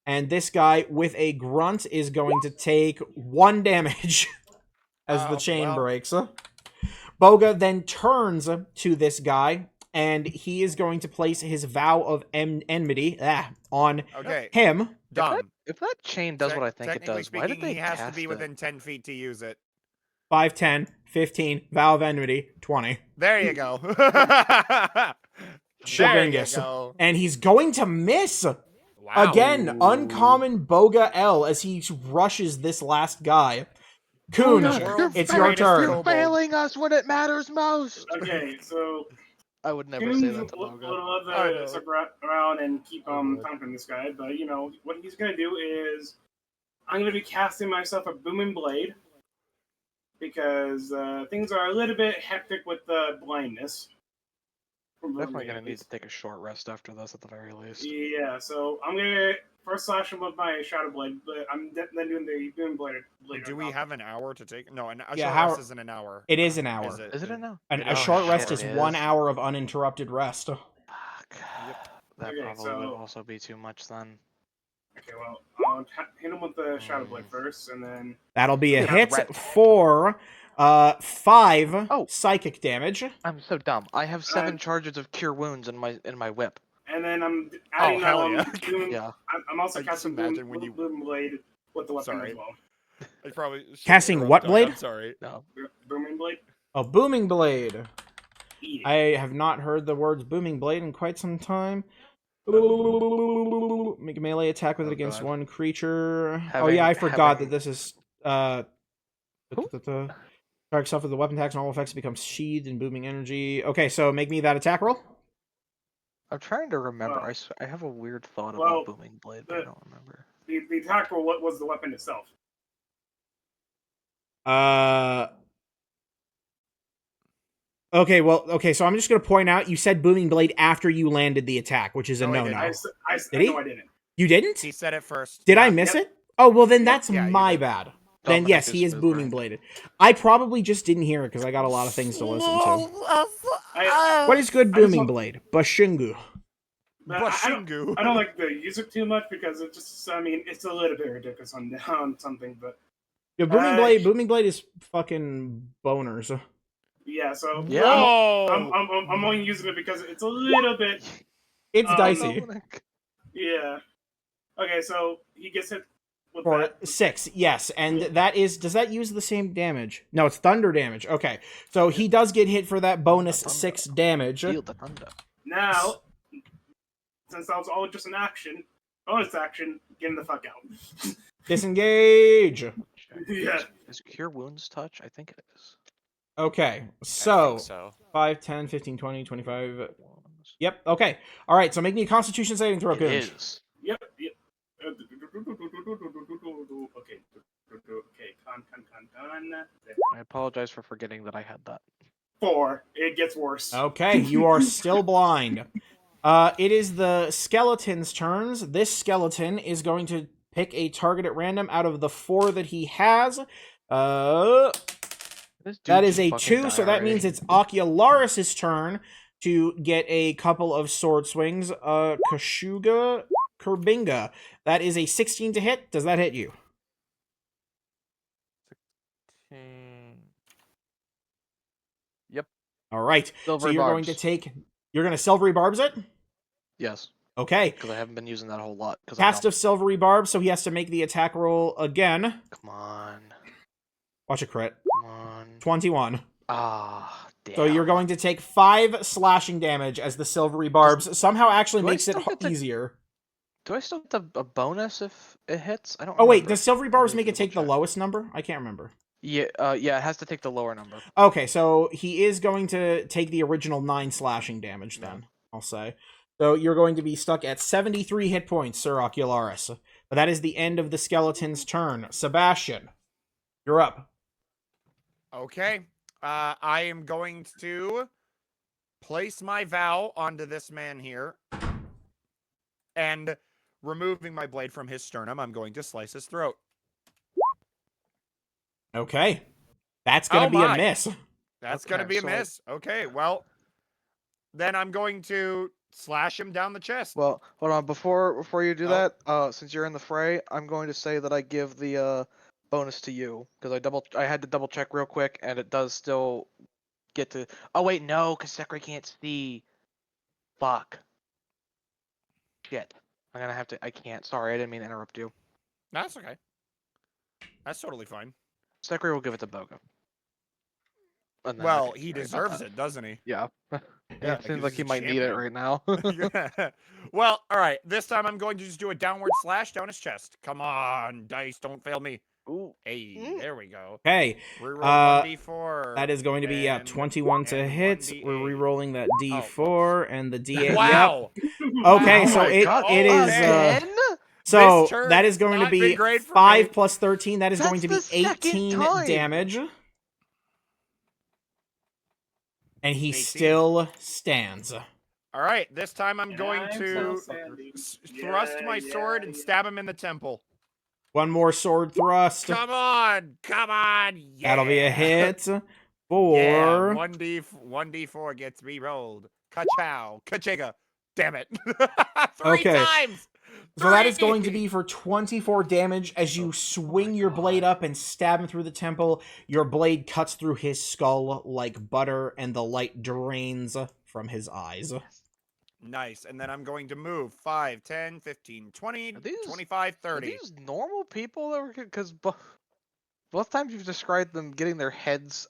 Speaker 1: and this guy, with a grunt, is going to take 1 damage as the
Speaker 2: Oh,
Speaker 1: chain
Speaker 2: well.
Speaker 1: breaks. Boga then turns to this guy, and he is going to place his vow of enmity on
Speaker 2: Okay,
Speaker 1: him.
Speaker 2: dumb.
Speaker 3: If that chain does what I think it
Speaker 2: Technically
Speaker 3: does, why did
Speaker 2: speaking,
Speaker 3: they
Speaker 2: he has to
Speaker 3: cast
Speaker 2: be
Speaker 3: it?
Speaker 2: within 10 feet to use it.
Speaker 1: 5, 10, 15, vow of enmity, 20.
Speaker 2: There you go. There you
Speaker 1: Chagringus.
Speaker 2: go.
Speaker 1: And he's going to miss.
Speaker 2: Wow.
Speaker 1: Again, uncommon Boga L as he rushes this last guy. Coon,
Speaker 2: World's
Speaker 1: it's your
Speaker 2: greatest
Speaker 1: turn.
Speaker 2: kobold.
Speaker 3: Failing us when it matters most.
Speaker 4: Okay, so
Speaker 3: I would never say that to
Speaker 4: would
Speaker 3: Boga.
Speaker 4: love
Speaker 2: I
Speaker 4: to
Speaker 2: know.
Speaker 4: stick around and keep
Speaker 2: Oh, boy.
Speaker 4: taunting this guy, but you know what he's gonna do is I'm gonna be casting myself a booming blade because things are a little bit hectic with the blindness.
Speaker 3: Definitely gonna need to take a short rest after this at the very least.
Speaker 4: Yeah, so I'm gonna first slash him with my shadow blade, but I'm then doing the booming blade.
Speaker 2: Do we have an hour to take? No, a
Speaker 1: Yeah,
Speaker 2: short
Speaker 1: how-
Speaker 2: rest isn't an hour.
Speaker 1: It is an hour.
Speaker 3: Is it now?
Speaker 1: A
Speaker 2: Oh,
Speaker 1: short
Speaker 3: shit,
Speaker 1: rest
Speaker 3: it
Speaker 1: is 1
Speaker 3: is.
Speaker 1: hour of uninterrupted rest.
Speaker 3: Fuck. That
Speaker 4: Okay,
Speaker 3: probably
Speaker 4: so-
Speaker 3: would also be too much then.
Speaker 4: Okay, well I'll hit him with the shadow blade first, and then
Speaker 1: That'll be a
Speaker 3: Yeah,
Speaker 1: hit
Speaker 3: red.
Speaker 1: for 5
Speaker 3: Oh.
Speaker 1: psychic damage.
Speaker 3: I'm so dumb. I have 7
Speaker 4: Uh,
Speaker 3: charges of cure wounds in my whip.
Speaker 4: I'm adding
Speaker 2: hell yeah.
Speaker 4: booming,
Speaker 3: Yeah.
Speaker 4: I'm also
Speaker 2: I just
Speaker 4: casting
Speaker 2: imagine when you-
Speaker 4: booming blade with the weapon
Speaker 2: Sorry.
Speaker 4: as well.
Speaker 2: I probably shouldn't
Speaker 1: Casting
Speaker 2: interrupt
Speaker 1: what
Speaker 2: Doug,
Speaker 1: blade?
Speaker 2: I'm sorry.
Speaker 3: No.
Speaker 4: Booming blade.
Speaker 1: A booming blade.
Speaker 4: Yeah.
Speaker 1: I have not heard the words booming blade in quite some time. Make a melee attack with it
Speaker 3: Oh,
Speaker 1: against
Speaker 3: God.
Speaker 1: one creature. Oh
Speaker 3: Having-
Speaker 1: yeah, I forgot
Speaker 3: having-
Speaker 1: that this is
Speaker 3: Who?
Speaker 1: target stuff with the weapon attacks and all effects becomes sheathed in booming energy. Okay, so make me that attack roll.
Speaker 3: I'm trying to remember.
Speaker 4: Well-
Speaker 3: I have a weird thought
Speaker 4: well,
Speaker 3: about booming blade, but I
Speaker 4: the-
Speaker 3: don't remember.
Speaker 4: The attack roll, what was the weapon itself?
Speaker 1: Okay, well, okay, so I'm just gonna point out you said booming blade after you landed the attack, which is a
Speaker 2: No, he
Speaker 1: no-no.
Speaker 2: didn't.
Speaker 1: Did he?
Speaker 4: No, I didn't.
Speaker 1: You didn't?
Speaker 2: He said it first.
Speaker 1: Did I
Speaker 2: Yeah.
Speaker 1: miss
Speaker 4: Yep.
Speaker 1: it? Oh, well then
Speaker 4: Yep.
Speaker 1: that's
Speaker 2: Yeah, you
Speaker 1: my
Speaker 2: did.
Speaker 1: bad. Then
Speaker 3: Dominic
Speaker 1: yes,
Speaker 3: is
Speaker 1: he is
Speaker 3: smooth
Speaker 1: booming
Speaker 3: brain.
Speaker 1: bladed. I probably just didn't hear it because I got a lot of things to listen to.
Speaker 4: I,
Speaker 1: What is good
Speaker 4: I just
Speaker 1: booming
Speaker 4: want-
Speaker 1: blade? Bashungu.
Speaker 4: but I don't,
Speaker 2: Bashingu.
Speaker 4: I don't like to use it too much because it just, I mean, it's a little bit ridiculous on something, but
Speaker 1: Yeah, booming blade is fucking boners.
Speaker 4: yeah, so
Speaker 3: Yeah.
Speaker 2: Whoa!
Speaker 4: I'm only using it because it's a little bit,
Speaker 1: It's
Speaker 4: Oh,
Speaker 1: dicey.
Speaker 3: Dominic.
Speaker 4: yeah. Okay, so he gets hit with
Speaker 1: For
Speaker 4: that.
Speaker 1: 6, yes, and that is, does that use the same damage? No, it's thunder damage. Okay, so he does get hit for that bonus
Speaker 3: Thunder.
Speaker 1: 6 damage.
Speaker 3: Feel the thunder.
Speaker 4: Now, since that was all just an action, bonus action, getting the fuck out.
Speaker 1: Disengage.
Speaker 4: Yeah.
Speaker 3: Is cure wounds touch? I think it is.
Speaker 1: Okay,
Speaker 6: I
Speaker 1: so
Speaker 6: think so.
Speaker 1: 5, 10, 15, 20, 25. Yep, okay. All right, so make me a constitution saving throw,
Speaker 3: It
Speaker 1: Coon.
Speaker 3: is.
Speaker 4: Yep. Okay. Okay. Con.
Speaker 3: I apologize for forgetting that I had that.
Speaker 4: 4. It gets worse.
Speaker 1: Okay, you are still blind. It is the skeleton's turns. This skeleton is going to pick a target at random out of the 4 that he has.
Speaker 3: This
Speaker 1: That
Speaker 3: dude
Speaker 1: is a
Speaker 3: just
Speaker 1: 2,
Speaker 3: fucking
Speaker 1: so that
Speaker 3: diarrhea.
Speaker 1: means it's Ocularis' turn to get a couple of sword swings. Kashuga Kurbinga. That is a 16 to hit. Does that hit you?
Speaker 5: 16.
Speaker 1: All right. So
Speaker 3: Silvery
Speaker 1: you're going to
Speaker 3: barbs.
Speaker 1: take. You're going to silvery barbs it.
Speaker 3: Yes,
Speaker 1: Okay.
Speaker 3: because I haven't been using that a whole lot. Because
Speaker 1: Cast of silvery barbs, so he has to make the attack roll again.
Speaker 3: Come on,
Speaker 1: Watch a crit.
Speaker 3: come on.
Speaker 1: 21.
Speaker 3: Ah, damn.
Speaker 1: So you're going to take 5 slashing damage as the silvery barbs somehow actually
Speaker 3: Do I
Speaker 1: makes it
Speaker 3: still get to-
Speaker 1: easier.
Speaker 3: Do I still get a bonus if it hits? I don't.
Speaker 1: Oh wait,
Speaker 3: remember.
Speaker 1: does silvery barbs
Speaker 3: Let me
Speaker 1: make it take the
Speaker 3: double-check.
Speaker 1: lowest number? I can't remember.
Speaker 3: Yeah, yeah, it has to take the lower number.
Speaker 1: Okay, so he is going to take the original 9 slashing damage then, I'll say. So you're going to be stuck at 73 hit points, Sir Ocularis. But that is the end of the skeleton's turn. Sebastian, you're up.
Speaker 2: Okay. I am going to place my vow onto this man here. And removing my blade from his sternum, I'm going to slice his throat.
Speaker 1: Okay. That's gonna
Speaker 2: Oh
Speaker 1: be a
Speaker 2: my.
Speaker 1: miss.
Speaker 2: That's
Speaker 3: Okay,
Speaker 2: going to be a
Speaker 3: so I-
Speaker 2: miss. Okay, well, then I'm going to slash him down the chest.
Speaker 3: Well, hold on. Before you do
Speaker 2: Oh.
Speaker 3: that, since you're in the fray, I'm going to say that I give the bonus to you because I had to double check real quick, and it does still get to. Oh wait, no, because Sekri can't see. Fuck. Shit. I'm gonna have to. I can't. Sorry, I didn't mean to interrupt you.
Speaker 2: That's okay. That's totally fine.
Speaker 3: Sekri will give it to Boga. And then I
Speaker 2: Well,
Speaker 3: can
Speaker 2: he
Speaker 3: worry about
Speaker 2: deserves
Speaker 3: that.
Speaker 2: it, doesn't he?
Speaker 3: Yeah.
Speaker 2: Yeah,
Speaker 3: It seems
Speaker 2: he's
Speaker 3: like he
Speaker 2: a
Speaker 3: might need it
Speaker 2: champion.
Speaker 3: right now.
Speaker 2: Well, all right. This time I'm going to just do a downward slash down his chest. Come on, dice, don't fail me.
Speaker 3: Ooh.
Speaker 2: Hey, there we go.
Speaker 1: Okay.
Speaker 2: Reroll 1d4.
Speaker 1: That is going to be
Speaker 2: and-
Speaker 1: 21 to
Speaker 2: and
Speaker 1: hit.
Speaker 2: 1d8.
Speaker 1: We're re-rolling that
Speaker 2: Oh,
Speaker 1: D4 and the D8.
Speaker 2: Wow.
Speaker 1: Okay,
Speaker 2: Oh
Speaker 1: so
Speaker 2: my
Speaker 1: it
Speaker 2: God.
Speaker 1: it is
Speaker 3: Again?
Speaker 1: so
Speaker 2: This turn
Speaker 1: that is
Speaker 2: has
Speaker 1: going to
Speaker 2: not
Speaker 1: be
Speaker 2: been great for
Speaker 1: 5
Speaker 2: me.
Speaker 1: plus 13. That is going
Speaker 3: That's
Speaker 1: to be
Speaker 3: the second
Speaker 1: 18
Speaker 3: time.
Speaker 1: damage. And he
Speaker 2: 18.
Speaker 1: still stands.
Speaker 2: All right. This time I'm
Speaker 4: And
Speaker 2: going
Speaker 4: I'm
Speaker 2: to
Speaker 4: so Sandy.
Speaker 2: thrust my
Speaker 4: Yeah,
Speaker 2: sword and
Speaker 4: yeah.
Speaker 2: stab him in the temple.
Speaker 1: One more sword thrust.
Speaker 2: Come on. Come on. Yeah.
Speaker 1: That'll be a hit.
Speaker 2: Yeah,
Speaker 1: For
Speaker 2: 1d4 gets re-rolled. Ka-chow. Ka-chiga. Damn it. 3
Speaker 1: Okay.
Speaker 2: times.
Speaker 1: So that is going to
Speaker 2: 3!
Speaker 1: be for 24 damage as you swing your blade up and stab him through the temple. Your blade cuts through his skull like butter, and the light drains from his eyes.
Speaker 2: Nice. And then I'm going to move 5, 10, 15, 20,
Speaker 3: Are these-
Speaker 2: 25,
Speaker 3: Are
Speaker 2: 30.
Speaker 3: these normal people that were? Because both times you've described them getting their heads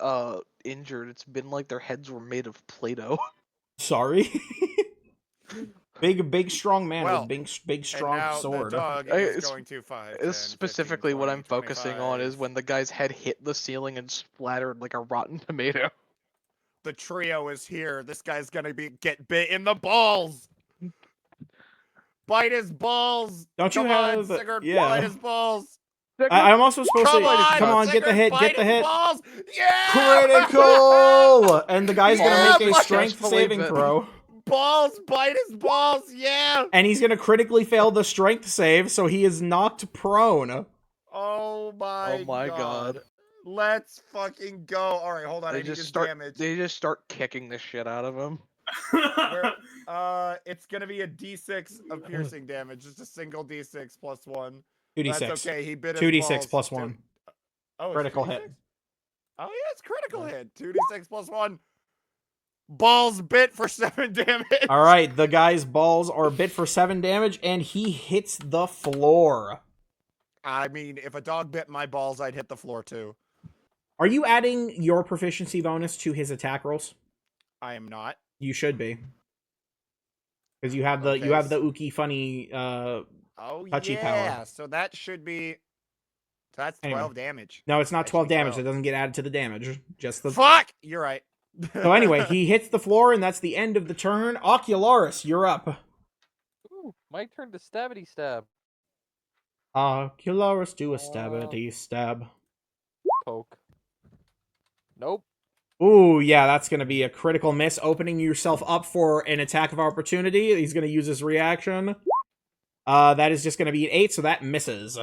Speaker 3: injured, it's been like their heads were made of Play-Doh.
Speaker 1: Sorry. big strong man
Speaker 2: Well,
Speaker 1: with big
Speaker 2: And
Speaker 1: strong
Speaker 2: now
Speaker 1: sword.
Speaker 2: the dog
Speaker 3: I-
Speaker 2: is
Speaker 3: it's-
Speaker 2: going to 5, 10,
Speaker 3: It's
Speaker 2: 15,
Speaker 3: specifically what
Speaker 2: 20,
Speaker 3: I'm focusing on is
Speaker 2: 25.
Speaker 3: when the guy's head hit the ceiling and splattered like a rotten tomato.
Speaker 2: The trio is here. This guy's gonna get bit in the balls. Bite his balls.
Speaker 1: Don't you
Speaker 2: Come on,
Speaker 1: have-
Speaker 2: Sigurd,
Speaker 1: yeah.
Speaker 2: bite his balls.
Speaker 1: I'm also supposed
Speaker 2: Come
Speaker 1: to
Speaker 2: on,
Speaker 1: come on, get the
Speaker 2: Sigurd,
Speaker 1: hit,
Speaker 2: bite
Speaker 1: get the
Speaker 2: his
Speaker 1: hit.
Speaker 2: Balls. Yeah.
Speaker 1: Critical! And the guy's
Speaker 2: Yeah,
Speaker 1: gonna make a
Speaker 2: but-
Speaker 1: strength
Speaker 3: Just believe
Speaker 1: saving
Speaker 3: it.
Speaker 1: throw.
Speaker 2: Balls, bite his balls. Yeah.
Speaker 1: And he's gonna critically fail the strength save, so he is knocked prone.
Speaker 2: Oh my
Speaker 3: God.
Speaker 2: Let's fucking go. All right, hold on. I
Speaker 3: They
Speaker 2: need
Speaker 3: just
Speaker 2: his
Speaker 3: start.
Speaker 2: damage.
Speaker 3: They just start kicking the shit out of him.
Speaker 2: It's gonna be a D6 of piercing damage. Just a single D6 plus 1.
Speaker 1: 2d6.
Speaker 2: That's okay. He bit his
Speaker 1: 2d6
Speaker 2: balls.
Speaker 1: plus 1.
Speaker 2: Oh, it's
Speaker 1: Critical
Speaker 2: 2d6?
Speaker 1: hit.
Speaker 2: Oh yeah, it's critical hit. 2d6 plus 1. Balls bit for 7 damage.
Speaker 1: All right, the guy's balls are bit for 7 damage, and he hits the floor.
Speaker 2: I mean, if a dog bit my balls, I'd hit the floor too.
Speaker 1: Are you adding your proficiency bonus to his attack rolls?
Speaker 2: I am not.
Speaker 1: You should be, because you have the
Speaker 2: Okay,
Speaker 1: Uki funny.
Speaker 2: Oh
Speaker 1: Touchy
Speaker 2: yeah.
Speaker 1: power.
Speaker 2: So that should be. So that's 12
Speaker 1: Anyway.
Speaker 2: damage.
Speaker 1: No, it's not
Speaker 2: That should
Speaker 1: 12
Speaker 2: be
Speaker 1: damage.
Speaker 2: 12.
Speaker 1: It doesn't get added to the damage. Just the.
Speaker 2: Fuck. You're right.
Speaker 1: So anyway, he hits the floor, and that's the end of the turn. Ocularis, you're up.
Speaker 5: Ooh, my turn to stabbity stab.
Speaker 1: Ocularis, do a stabbity stab.
Speaker 5: Poke. Nope.
Speaker 1: Ooh, yeah, that's going to be a critical miss, opening yourself up for an attack of opportunity. He's going to use his reaction. That is just going to be an 8, so that misses.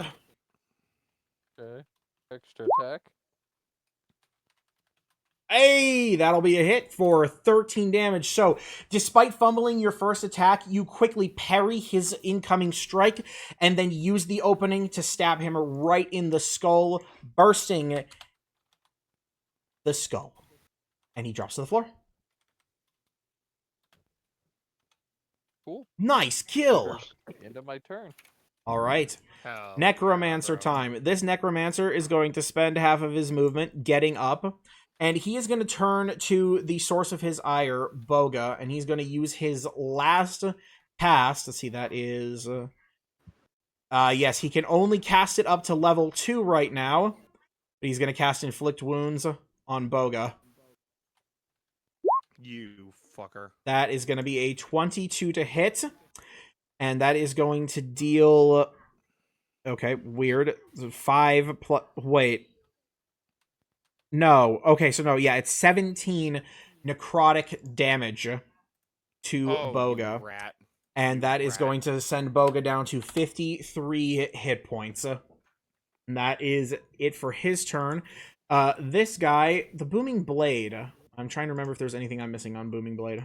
Speaker 5: Okay. Extra attack.
Speaker 1: Hey, that'll be a hit for 13 damage. So, despite fumbling your first attack, you quickly parry his incoming strike and then use the opening to stab him right in the skull, bursting the skull. And he drops to the floor.
Speaker 5: Cool.
Speaker 1: Nice kill.
Speaker 5: End of my turn.
Speaker 1: All right.
Speaker 2: Hell
Speaker 1: Necromancer
Speaker 2: yeah, bro.
Speaker 1: time. This Necromancer is going to spend half of his movement getting up, and he is going to turn to the source of his ire, Boga, and he's going to use his last cast. Let's see, that is... yes, he can only cast it up to level 2 right now, but he's going to cast Inflict Wounds on Boga.
Speaker 2: You fucker.
Speaker 1: That is going to be a 22 to hit, and that is going to deal... Okay, weird. 5 plus... Wait. No. Okay, so no, yeah, it's 17 necrotic damage to
Speaker 2: Oh,
Speaker 1: Boga.
Speaker 2: you rat.
Speaker 1: And
Speaker 2: You
Speaker 1: that is
Speaker 2: rat.
Speaker 1: going to send Boga down to 53 hit points. And that is it for his turn. This guy, the Booming Blade. I'm trying to remember if there's anything I'm missing on Booming Blade.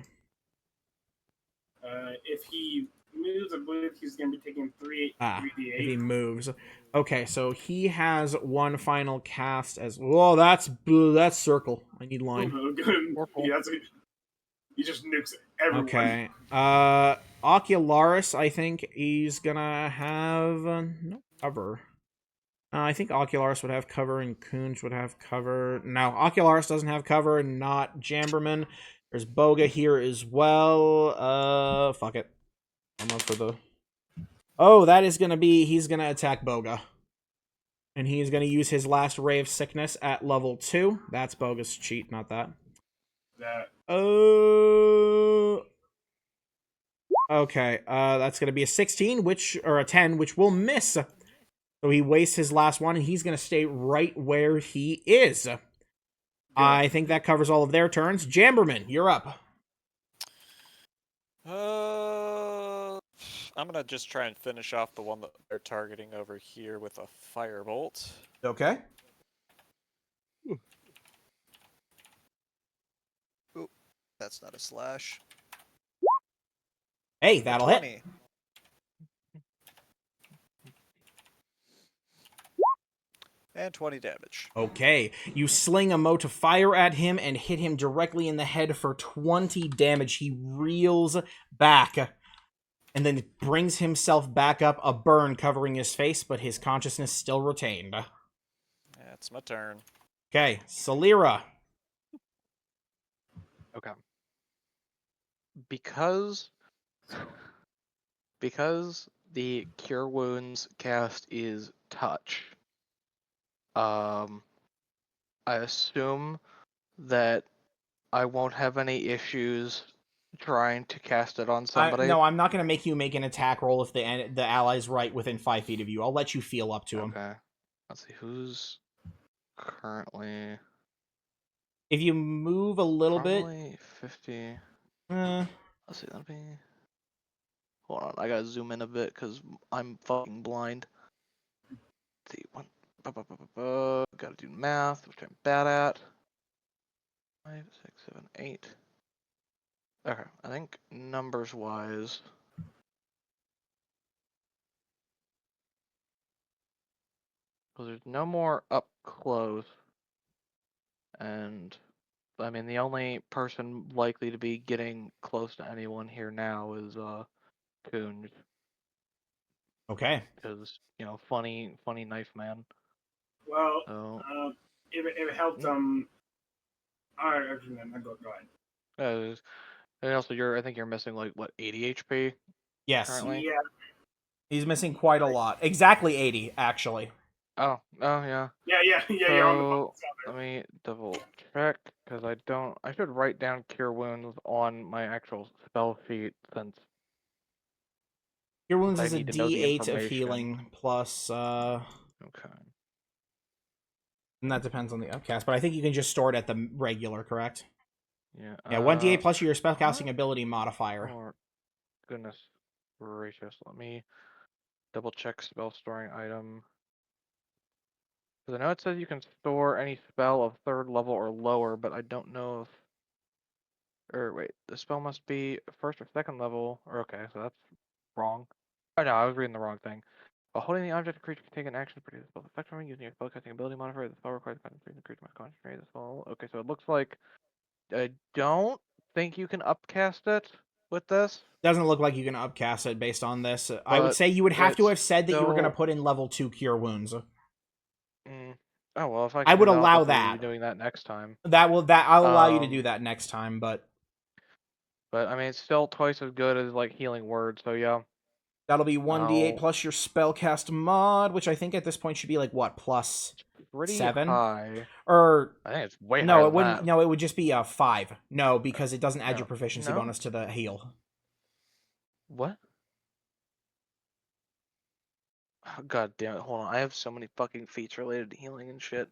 Speaker 4: If he moves, I believe he's going to be taking 3d8.
Speaker 1: If he moves. Okay, so he has one final cast as well. That's circle. I need line.
Speaker 4: Oh, good.
Speaker 5: Oracle.
Speaker 4: Yeah, he just nukes everyone.
Speaker 1: Okay. Ocularis, I think he's gonna have no cover. I think Ocularis would have cover and Coons would have cover. No, Ocularis doesn't have cover and not Jamberman. There's Boga here as well. Fuck it. I'm up for the... Oh, that is gonna be... He's gonna attack Boga. And he's gonna use his last Ray of Sickness at level 2. That's Boga's cheat, not that. Okay, that's gonna be a 16, or a 10, which will miss. So he wastes his last one, and he's gonna stay right where he is. I think that covers all of their turns. Jamberman, you're up.
Speaker 6: I'm gonna just try and finish off the one that they're targeting over here with a firebolt.
Speaker 1: Okay.
Speaker 6: Oop, that's not a slash.
Speaker 1: Hey, that'll hit.
Speaker 6: 20. And 20 damage.
Speaker 1: Okay, you sling a mote of fire at him and hit him directly in the head for 20 damage. He reels back and then brings himself back up, a burn covering his face, but his consciousness still retained.
Speaker 6: That's my turn.
Speaker 1: Okay, Salira.
Speaker 3: Okay. Because the Cure Wounds cast is touch, I assume that I won't have any issues trying to cast it on somebody.
Speaker 1: No, I'm not going to make you make an attack roll if the ally's right within 5 feet of you. I'll let you feel up to him.
Speaker 3: Okay. Let's see who's currently.
Speaker 1: If you move a little bit,
Speaker 3: Probably 50.
Speaker 1: uh,
Speaker 3: Let's see. Let me. Hold on. I gotta zoom in a bit because I'm fucking blind. Let's see. Gotta do math, which I'm bad at. 5, 6, 7, 8. Okay. I think numbers wise. Because there's no more up close. And I mean, the only person likely to be getting close to anyone here now is Coon,
Speaker 1: okay.
Speaker 3: because funny knife man.
Speaker 4: Well,
Speaker 3: So
Speaker 4: if it helped, actually, no, go ahead.
Speaker 3: and also I think you're missing like what 80 HP
Speaker 1: Yes.
Speaker 3: currently.
Speaker 4: Yeah,
Speaker 1: He's missing quite a lot. Exactly 80, actually.
Speaker 3: Oh yeah.
Speaker 4: you're on the
Speaker 3: So
Speaker 4: button
Speaker 3: let me double check because I should write down Cure Wounds on my actual spell sheet since
Speaker 1: Your wounds
Speaker 3: I
Speaker 1: is a
Speaker 3: need to know the
Speaker 1: D8 of
Speaker 3: information.
Speaker 1: healing plus,
Speaker 3: Okay.
Speaker 1: and that depends on the upcast, but I think you can just store it at the regular, correct?
Speaker 3: Yeah.
Speaker 1: Yeah, 1d8 plus your spellcasting ability modifier.
Speaker 3: Oh, goodness gracious. Let me double check spell storing item. Because I know it says you can store any spell of 3rd level or lower, but I don't know if. Or wait, the spell must be 1st or 2nd level. Or okay, so that's wrong. Oh no, I was reading the wrong thing. While holding the object, the creature can take an action to produce a spell effect from it using your spellcasting ability modifier. The spell requires concentration. The creature must concentrate the spell. Okay, so it looks like I don't think you can upcast it with this.
Speaker 1: Doesn't look like you can upcast it based on this. I would
Speaker 3: But
Speaker 1: say you would have to have
Speaker 3: it's
Speaker 1: said that you were going to
Speaker 3: still-
Speaker 1: put in level 2 cure wounds.
Speaker 3: Oh well, if I
Speaker 1: I
Speaker 3: can
Speaker 1: would
Speaker 3: do that, I'll
Speaker 1: allow
Speaker 3: definitely
Speaker 1: that.
Speaker 3: be doing that next time.
Speaker 1: I'll allow you to do
Speaker 3: Um,
Speaker 1: that next time, but
Speaker 3: But I mean, it's still twice as good as like healing word. So yeah.
Speaker 1: that'll be 1d8
Speaker 3: I'll-
Speaker 1: plus your spellcast mod, which I think at this point should be like what, plus
Speaker 3: Pretty
Speaker 1: 7?
Speaker 3: high.
Speaker 1: Or
Speaker 3: I think it's way higher
Speaker 1: no, it
Speaker 3: than
Speaker 1: wouldn't.
Speaker 3: that.
Speaker 1: No, it would just be a 5. No, because it doesn't add
Speaker 3: No.
Speaker 1: your proficiency
Speaker 3: No?
Speaker 1: bonus to the heal.
Speaker 3: What? Oh, God damn it! Hold on, I have so many fucking feats related to healing and shit.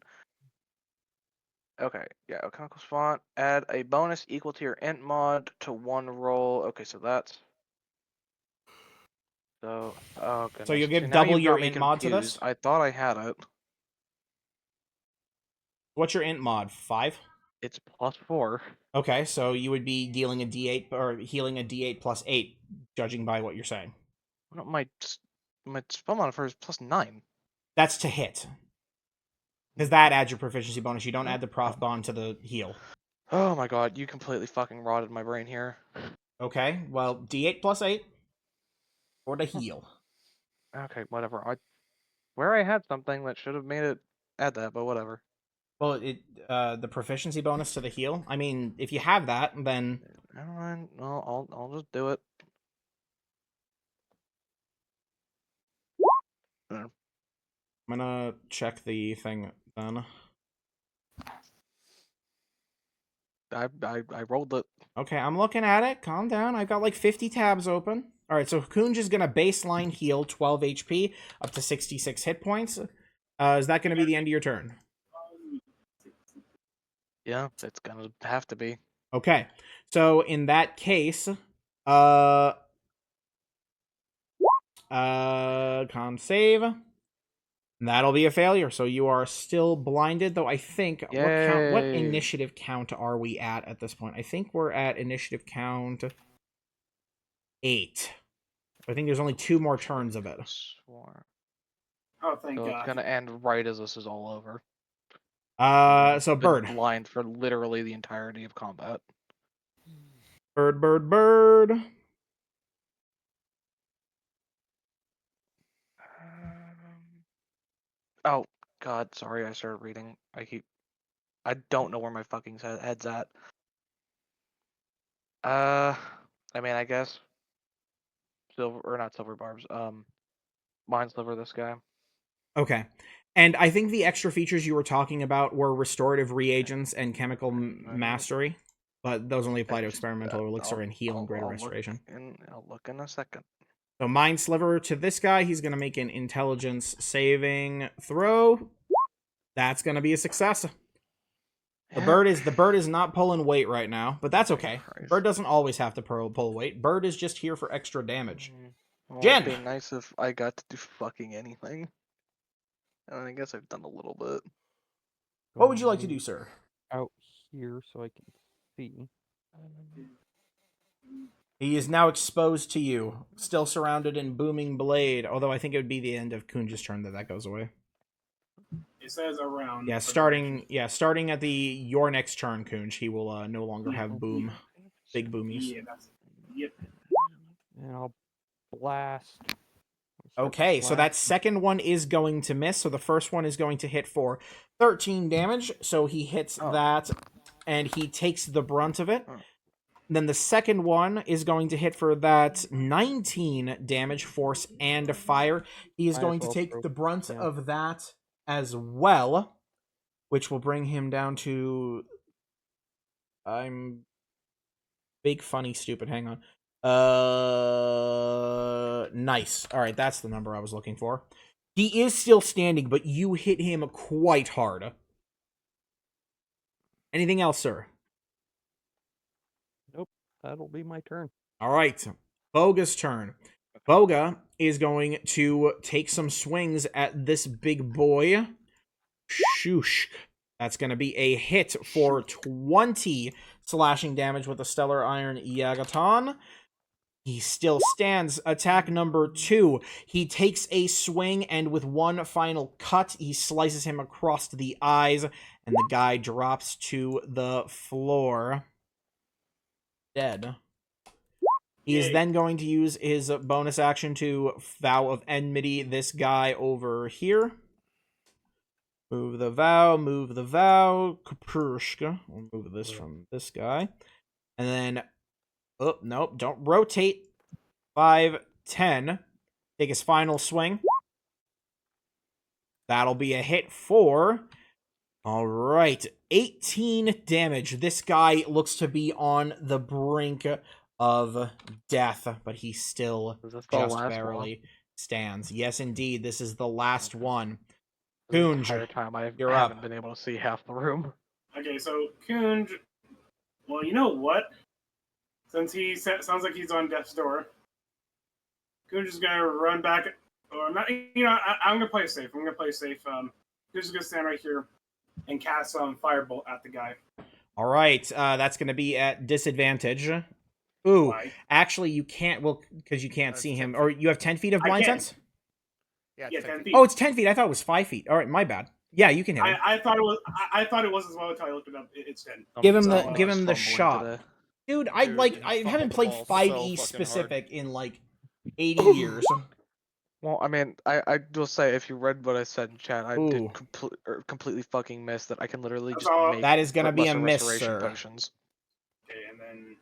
Speaker 3: Okay, yeah, alchemical font. Add a bonus equal to your int mod to 1 roll. Okay, so that's oh
Speaker 1: So
Speaker 3: goodness.
Speaker 1: you'll
Speaker 3: See,
Speaker 1: give
Speaker 3: now
Speaker 1: double
Speaker 3: you've
Speaker 1: your
Speaker 3: got me
Speaker 1: int mod to
Speaker 3: confused.
Speaker 1: this?
Speaker 3: I thought I had it.
Speaker 1: What's your int mod? 5?
Speaker 3: It's +4.
Speaker 1: Okay, so you would be dealing a d8 or healing a d8 plus 8, judging by what you're saying.
Speaker 3: No, my spell modifier is +9.
Speaker 1: That's to hit. Because that adds your proficiency bonus. You don't
Speaker 3: Oh.
Speaker 1: add the prof bond to the heal.
Speaker 3: Oh my god, you completely fucking rotted my brain here.
Speaker 1: Okay, well, d8 plus 8 for the heal.
Speaker 3: Okay, whatever. Where I had something that should have made it add that, but whatever.
Speaker 1: Well, the proficiency bonus to the heal. I mean, if you have that, then
Speaker 3: Never mind. No, I'll just do it.
Speaker 1: I'm gonna check the thing then.
Speaker 3: I rolled it.
Speaker 1: Okay, I'm looking at it. Calm down. I've got like 50 tabs open. All right, so Kunj is gonna baseline heal 12 HP up to 66 hit points. Is that gonna be the end of your turn?
Speaker 3: Yeah, it's gonna have to be.
Speaker 1: Okay, so in that case, con save. That'll be a failure. So you are still blinded, though I think what
Speaker 3: Yay.
Speaker 1: initiative count are we at this point? I think we're at initiative count 8. I think there's only 2 more turns of it.
Speaker 3: Swarm.
Speaker 4: Oh, thank
Speaker 3: So
Speaker 4: God.
Speaker 3: it's gonna end right as this is all over.
Speaker 1: So
Speaker 3: Been
Speaker 1: bird.
Speaker 3: blind for literally the entirety of combat.
Speaker 1: Bird.
Speaker 3: Oh god, sorry, I started reading. I don't know where my fucking head's at. I mean, I guess silver or not silver barbs. Mind sliver this guy.
Speaker 1: Okay. And I think the extra features you were talking about were restorative reagents and chemical mastery, but those only apply to experimental elixir and heal and greater restoration.
Speaker 3: I'll look in a second.
Speaker 1: So mind sliver to this guy, he's going to make an intelligence saving throw. That's going to be a success. The bird is not pulling weight right now, but that's okay. Bird doesn't always have to pull weight. Bird is just here for extra damage.
Speaker 3: Well,
Speaker 1: Jen!
Speaker 3: it'd be nice if I got to do fucking anything. And I guess I've done a little bit.
Speaker 1: What would you like to do, sir?
Speaker 7: Out here so I can see.
Speaker 1: He is now exposed to you, still surrounded in booming blade. Although I think it would be the end of Kunj's turn that goes away.
Speaker 4: It says around.
Speaker 1: Yeah, starting at the your next turn, Kunj, he will no longer have big boomies.
Speaker 4: Yeah, yep.
Speaker 7: And I'll blast.
Speaker 1: Okay, so that second one is going to miss. So the first one is going to hit for 13 damage. So he hits that, and he takes the brunt of it. Then the second one is going to hit for that 19 damage, force and fire. He is going to take the brunt of that as well, which will bring him down to... I'm big, funny, stupid. Hang on. Nice. All right, that's the number I was looking for. He is still standing, but you hit him quite hard. Anything else, sir?
Speaker 7: Nope, that'll be my turn.
Speaker 1: All right, Boga's turn. Boga is going to take some swings at this big boy. Shoosh. That's going to be a hit for 20 slashing damage with the Stellar Iron Yagaton. He still stands. Attack number 2. He takes a swing, and with one final cut, he slices him across the eyes, and the guy drops to the floor. Dead. He is then going to use his bonus action to Vow of Enmity this guy over here. Move the vow. Kaprushka. We'll move this from this guy. And then, oh, nope, don't rotate. 5, 10. Take his final swing. That'll be a hit for... All right, 18 damage. This guy looks to be on the brink of death, but he still just barely stands. Yes, indeed, this is the last one.
Speaker 3: The
Speaker 1: Kunj,
Speaker 3: entire time I
Speaker 1: you're
Speaker 3: haven't
Speaker 1: up.
Speaker 3: been able to see half the room.
Speaker 4: Okay, so Kunj. Well, you know what? Since sounds like he's on death's door, Kunj is gonna run back. Or not? You know, I'm gonna play it safe. I'm gonna play it safe. Kunj is gonna stand right here and cast firebolt at the guy.
Speaker 1: All right, that's going to be at disadvantage. Ooh,
Speaker 4: Why?
Speaker 1: actually, you can't. Well, because you can't
Speaker 2: That's
Speaker 1: see
Speaker 2: 10
Speaker 1: him,
Speaker 2: feet.
Speaker 1: or you have 10 feet of
Speaker 4: I
Speaker 1: blind
Speaker 4: can.
Speaker 1: sense.
Speaker 2: Yeah,
Speaker 4: Yeah,
Speaker 2: 10
Speaker 4: 10
Speaker 2: feet.
Speaker 4: feet.
Speaker 1: Oh, it's 10 feet. I thought it was 5 feet. All right, my bad. Yeah, you can hit him.
Speaker 4: I thought it was. I thought it was as well until I looked it up. It's 10.
Speaker 1: Give him
Speaker 3: So
Speaker 1: the
Speaker 3: I
Speaker 1: give
Speaker 3: was
Speaker 1: him the
Speaker 3: fumbling
Speaker 1: shot.
Speaker 3: today.
Speaker 1: Dude,
Speaker 2: Dude,
Speaker 1: I
Speaker 2: you
Speaker 1: haven't
Speaker 2: fumbled the
Speaker 1: played
Speaker 2: ball
Speaker 1: 5e
Speaker 2: so fucking hard.
Speaker 1: specific in like 80 years.
Speaker 3: Well, I mean, I will say if you read what I said in chat, I
Speaker 1: Ooh.
Speaker 3: did completely fucking miss that. I can literally
Speaker 4: That's
Speaker 3: just
Speaker 4: all-
Speaker 3: make
Speaker 1: That is gonna be a
Speaker 3: lesser
Speaker 1: miss,
Speaker 3: restoration
Speaker 1: sir.
Speaker 3: potions.
Speaker 4: Okay, and then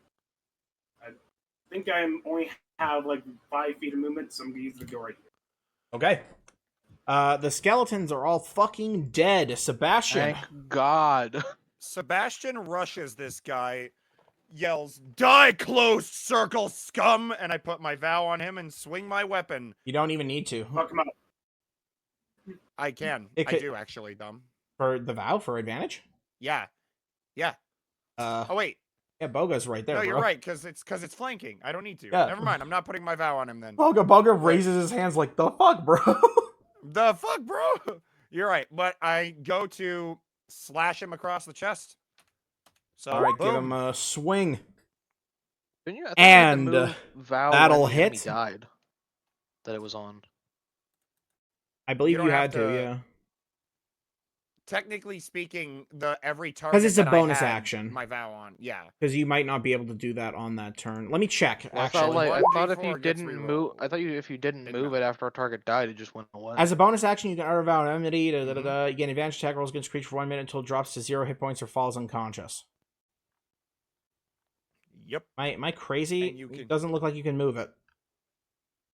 Speaker 4: I think I only have like 5 feet of movement, so I'm gonna use the door right here.
Speaker 1: Okay. The skeletons are all fucking dead. Sebastian.
Speaker 3: Thank God.
Speaker 2: Sebastian rushes this guy, yells, "Die, closed circle, scum!" And I put my vow on him and swing my weapon.
Speaker 1: You don't even need to.
Speaker 4: Fuck him up.
Speaker 2: I can.
Speaker 1: It
Speaker 2: I
Speaker 1: could-
Speaker 2: do, actually, Dom.
Speaker 1: For the vow for advantage?
Speaker 2: Yeah. Yeah. Oh, wait.
Speaker 1: Yeah, Boga's right there,
Speaker 2: No,
Speaker 1: bro.
Speaker 2: you're right, because it's flanking. I don't need to.
Speaker 1: Yeah.
Speaker 2: Never mind. I'm not putting my vow on him then.
Speaker 1: Boga raises his hands like, the fuck, bro?
Speaker 2: The fuck, bro? You're right. But I go to slash him across the chest. So,
Speaker 1: All right,
Speaker 2: boom.
Speaker 1: give him a swing.
Speaker 3: Didn't you? I thought you had to
Speaker 1: And,
Speaker 3: move Val
Speaker 1: that'll
Speaker 3: when the enemy
Speaker 1: hit.
Speaker 3: died. That it was on.
Speaker 1: I believe
Speaker 2: don't
Speaker 1: you
Speaker 2: have
Speaker 1: had to,
Speaker 2: to-
Speaker 1: yeah.
Speaker 2: Technically speaking, every target
Speaker 1: it's a
Speaker 2: that
Speaker 1: bonus
Speaker 2: I had
Speaker 1: action.
Speaker 2: my vow on. Yeah.
Speaker 1: Because you might not be able to do that on that turn. Let me check,
Speaker 3: Well, I
Speaker 1: actually.
Speaker 3: thought like I
Speaker 2: 1d4
Speaker 3: thought if you
Speaker 2: gets
Speaker 3: didn't move,
Speaker 2: rerolled.
Speaker 3: if you didn't
Speaker 2: Didn't
Speaker 3: move
Speaker 2: know.
Speaker 3: it after a target died, it just went away.
Speaker 1: As a bonus action, you can utter vow enmity.
Speaker 2: Mm-hmm.
Speaker 1: You gain advantage attack rolls against creature for 1 minute until it drops to 0 hit points or falls unconscious.
Speaker 2: Yep.
Speaker 1: Am I crazy?
Speaker 2: And you
Speaker 1: It
Speaker 2: can-
Speaker 1: doesn't look like you can move it.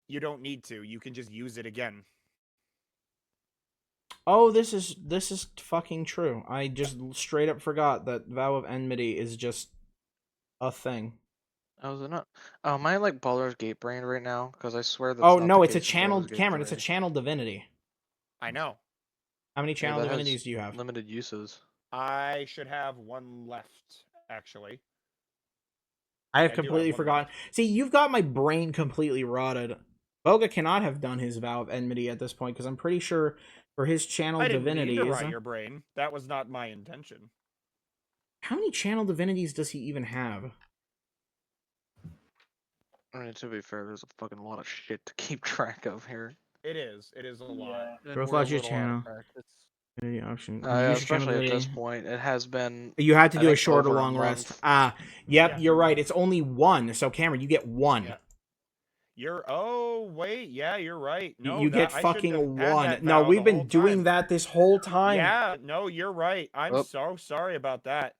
Speaker 2: You don't need to. You can just use it again.
Speaker 1: Oh, this is fucking true. I just straight up forgot that vow of enmity is just a thing.
Speaker 3: Oh, is it not? Oh, am I like Baldur's Gate brain right now? Because I swear that's
Speaker 1: Oh
Speaker 3: not
Speaker 1: no,
Speaker 3: the
Speaker 1: it's a
Speaker 3: case in
Speaker 1: channeled
Speaker 3: Baldur's Gate
Speaker 1: Cameron. It's a
Speaker 3: 3.
Speaker 1: channeled divinity.
Speaker 2: I know.
Speaker 1: How many
Speaker 3: Yeah,
Speaker 1: channel
Speaker 3: that has
Speaker 1: divinities do you have?
Speaker 3: Limited uses.
Speaker 2: I should have one left, actually.
Speaker 1: I have
Speaker 2: I do have
Speaker 1: completely
Speaker 2: one
Speaker 1: forgotten. See, you've got my brain completely rotted. Boga cannot have done his vow of enmity at this point because I'm pretty sure for his channel
Speaker 2: I didn't
Speaker 1: divinities.
Speaker 2: mean to rot your brain. That was not my intention.
Speaker 1: How many channel divinities does he even have?
Speaker 3: I mean, to be fair, there's a fucking lot of shit to keep track of here.
Speaker 2: It is. It is a lot.
Speaker 4: Yeah.
Speaker 5: And
Speaker 1: Growth
Speaker 5: we're a
Speaker 1: logic
Speaker 5: little out
Speaker 1: channel.
Speaker 5: of practice.
Speaker 1: Divinity option.
Speaker 3: Yeah,
Speaker 1: Use your channel
Speaker 3: especially at this
Speaker 1: divinity.
Speaker 3: point, it has been.
Speaker 1: You had to
Speaker 3: I
Speaker 1: do a
Speaker 3: think
Speaker 1: short or
Speaker 3: over a
Speaker 1: long rest.
Speaker 3: month.
Speaker 1: Yep,
Speaker 2: Yeah.
Speaker 1: you're right. It's only one. So Cameron, you get one.
Speaker 2: Yeah. Oh wait, yeah, you're right. No,
Speaker 1: you get
Speaker 2: I shouldn't
Speaker 1: fucking
Speaker 2: have had
Speaker 1: one.
Speaker 2: that
Speaker 1: No,
Speaker 2: vow
Speaker 1: we've
Speaker 2: the
Speaker 1: been
Speaker 2: whole
Speaker 1: doing
Speaker 2: time.
Speaker 1: that this whole time.
Speaker 2: Yeah, no, you're right. I'm
Speaker 3: Oop.
Speaker 2: so sorry about that.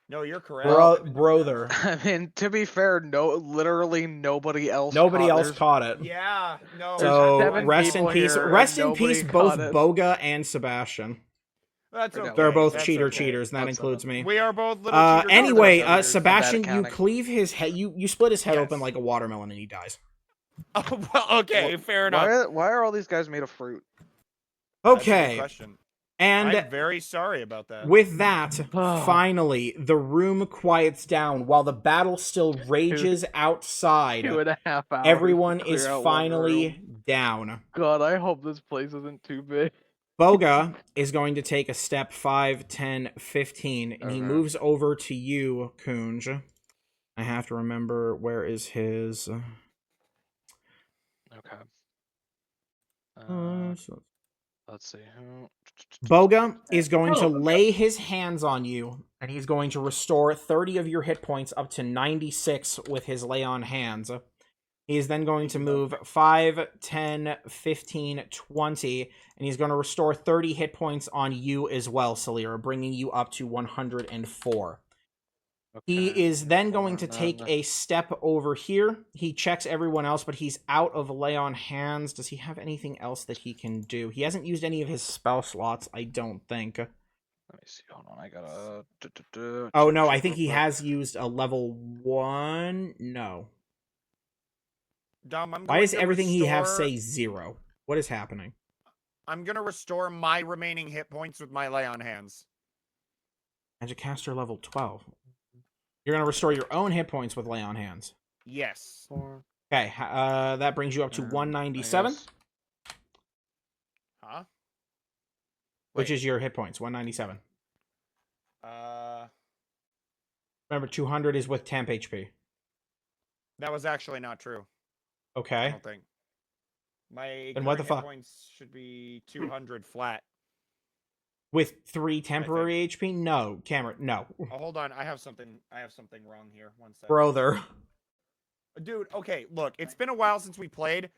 Speaker 2: No, you're correct.
Speaker 1: Brother.
Speaker 3: I mean, to be fair, literally nobody else.
Speaker 1: Nobody else
Speaker 3: there's-
Speaker 1: caught it.
Speaker 2: Yeah, no.
Speaker 1: So
Speaker 3: seven
Speaker 1: rest in
Speaker 3: people
Speaker 1: peace.
Speaker 3: here
Speaker 1: Rest
Speaker 3: and
Speaker 1: in peace,
Speaker 3: nobody
Speaker 1: both
Speaker 3: caught it.
Speaker 1: Boga and Sebastian.
Speaker 2: That's
Speaker 3: Or no,
Speaker 2: okay.
Speaker 1: They're both
Speaker 2: that's
Speaker 1: cheaters,
Speaker 2: okay.
Speaker 1: and that
Speaker 3: Not
Speaker 1: includes
Speaker 3: seven.
Speaker 1: me.
Speaker 2: We are both little cheaters.
Speaker 1: Anyway,
Speaker 3: cheaters. Not bad
Speaker 1: Sebastian, you
Speaker 3: accounting.
Speaker 1: cleave his head. You split his head
Speaker 2: Yes.
Speaker 1: open like a watermelon, and he dies.
Speaker 2: Oh, well, okay, fair enough.
Speaker 3: Why are all these guys made of fruit?
Speaker 2: That's a good
Speaker 1: Okay,
Speaker 2: question.
Speaker 1: and
Speaker 2: I'm very sorry about that.
Speaker 1: with that, finally, the room quiets down while the battle still rages outside.
Speaker 3: 2.5 hours.
Speaker 1: Everyone
Speaker 3: to clear
Speaker 1: is
Speaker 3: out one
Speaker 1: finally
Speaker 3: room.
Speaker 1: down.
Speaker 3: God, I hope this place isn't too big.
Speaker 1: Boga is going to take a step 5, 10, 15, and he
Speaker 3: Okay.
Speaker 1: moves over to you, Kunj. I have to remember where is his.
Speaker 3: Okay. Let's see.
Speaker 1: Boga is going to lay his hands on you, and he's going to restore 30 of your hit points up to 96 with his lay on hands. He is then going to move 5, 10, 15, 20, and he's going to restore 30 hit points on you as well, Salira, bringing you up to 104. He is then going to take a step over here. He checks everyone else, but he's out of lay on hands. Does he have anything else that he can do? He hasn't used any of his spell slots, I don't think.
Speaker 3: Let me see. Hold on. I gotta.
Speaker 1: Oh, no, I think he has used a level 1. No.
Speaker 2: Dom, I'm
Speaker 1: Why
Speaker 2: going
Speaker 1: does
Speaker 2: to
Speaker 1: everything he have
Speaker 2: restore-
Speaker 1: say 0? What is happening?
Speaker 2: I'm gonna restore my remaining hit points with my lay on hands.
Speaker 1: Magic caster level 12. You're gonna restore your own hit points with lay on hands.
Speaker 2: Yes.
Speaker 3: 4.
Speaker 1: Okay, that brings you up to
Speaker 3: I
Speaker 1: 197,
Speaker 3: guess-
Speaker 2: Huh?
Speaker 1: which
Speaker 2: Wait,
Speaker 1: is your hit points. 197.
Speaker 2: uh,
Speaker 1: Remember, 200 is with temp HP.
Speaker 2: that was actually not true. I
Speaker 1: Okay.
Speaker 2: don't think. My
Speaker 1: Then what
Speaker 2: current
Speaker 1: the
Speaker 2: hit
Speaker 1: fuck?
Speaker 2: points should be 200 flat.
Speaker 1: With 3 temporary HP? No, Cameron. No,
Speaker 2: Oh, hold on. I have something wrong here. One second.
Speaker 1: brother.
Speaker 2: Dude, okay, look, it's been a while since we played.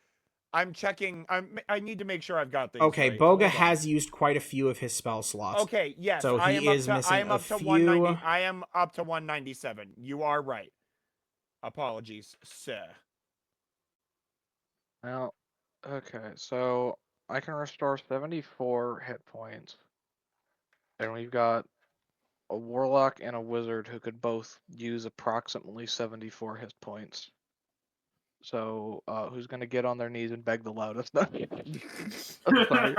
Speaker 2: I'm checking. I need to make sure I've got things
Speaker 1: Okay,
Speaker 2: right.
Speaker 1: Boga
Speaker 2: Hold on.
Speaker 1: has used quite a few of his spell slots.
Speaker 2: Okay, yes,
Speaker 1: So
Speaker 2: I
Speaker 1: he
Speaker 2: am up
Speaker 1: is
Speaker 2: to, I
Speaker 1: missing
Speaker 2: am
Speaker 1: a
Speaker 2: up to
Speaker 1: few.
Speaker 2: 190. I am up to 197. You are right. Apologies, sir.
Speaker 3: Now, okay, so I can restore 74 hit points. And we've got a warlock and a wizard who could both use approximately 74 hit points. So, who's gonna get on their knees and beg the loudest? No. I'm sorry.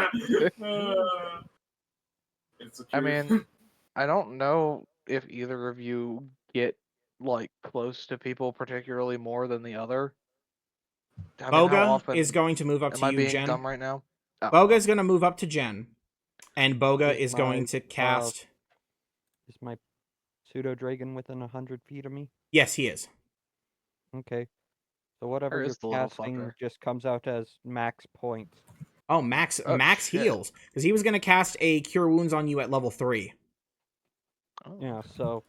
Speaker 4: It's the
Speaker 3: I
Speaker 4: truth.
Speaker 3: mean, I don't know if either of you get like close to people particularly more than the other. I mean, how
Speaker 1: Boga
Speaker 3: often
Speaker 1: is going to move up
Speaker 3: am
Speaker 1: to
Speaker 3: I
Speaker 1: you,
Speaker 3: being
Speaker 1: Jen.
Speaker 3: dumb right now? Oh,
Speaker 1: Boga is going to move up to Jen. And Boga
Speaker 7: Is
Speaker 1: is going
Speaker 7: my,
Speaker 1: to cast...
Speaker 7: Is my pseudo dragon within 100 feet of me?
Speaker 1: Yes, he is.
Speaker 7: Okay. So whatever
Speaker 3: Where
Speaker 7: you're
Speaker 3: is the little
Speaker 7: casting
Speaker 3: fucker?
Speaker 7: just comes out as max points.
Speaker 1: Oh, max
Speaker 3: Oh,
Speaker 1: max
Speaker 3: shit.
Speaker 1: heals. Because he was going to cast a Cure Wounds on you at level 3.
Speaker 3: Oh.
Speaker 7: Yeah, so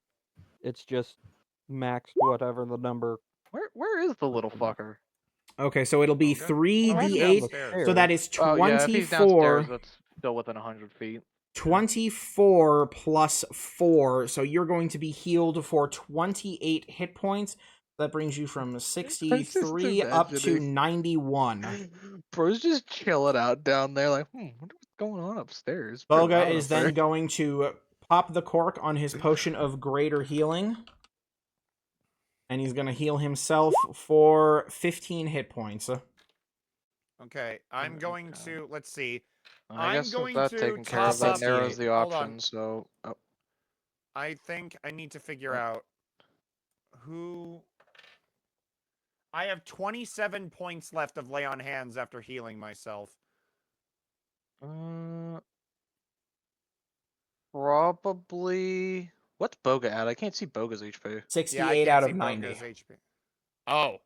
Speaker 7: it's just maxed whatever the number.
Speaker 3: Where is the little fucker?
Speaker 1: Okay, so it'll be
Speaker 2: Boga?
Speaker 1: 3d8.
Speaker 2: Downstairs.
Speaker 1: So that is
Speaker 3: Oh yeah, if he's downstairs,
Speaker 1: 24.
Speaker 3: that's still within 100 feet.
Speaker 1: 24 plus 4. So you're going to be healed for 28 hit points. That brings you from 63 up to
Speaker 3: imagining-
Speaker 1: 91.
Speaker 3: Bro's just chilling out down there, like, wonder what's going on upstairs. Pretty
Speaker 1: Boga
Speaker 3: loud
Speaker 1: is
Speaker 3: up
Speaker 1: then
Speaker 3: there.
Speaker 1: going to pop the cork on his potion of greater healing. And he's going to heal himself for 15 hit points.
Speaker 2: Okay, I'm going
Speaker 3: Okay.
Speaker 2: to, let's see.
Speaker 3: I
Speaker 2: I'm
Speaker 3: guess with
Speaker 2: going
Speaker 3: that
Speaker 2: to
Speaker 3: taken care of,
Speaker 2: top
Speaker 3: that narrows
Speaker 1: 68.
Speaker 3: the
Speaker 2: Hold on.
Speaker 3: options. So, oh,
Speaker 2: I think I need to figure
Speaker 3: What?
Speaker 2: out who. I have 27 points left of lay on hands after healing myself.
Speaker 3: probably. What's Boga at? I can't see Boga's HP.
Speaker 1: 68
Speaker 2: can't
Speaker 1: out
Speaker 2: see
Speaker 1: of 90.
Speaker 2: Boga's HP. Oh.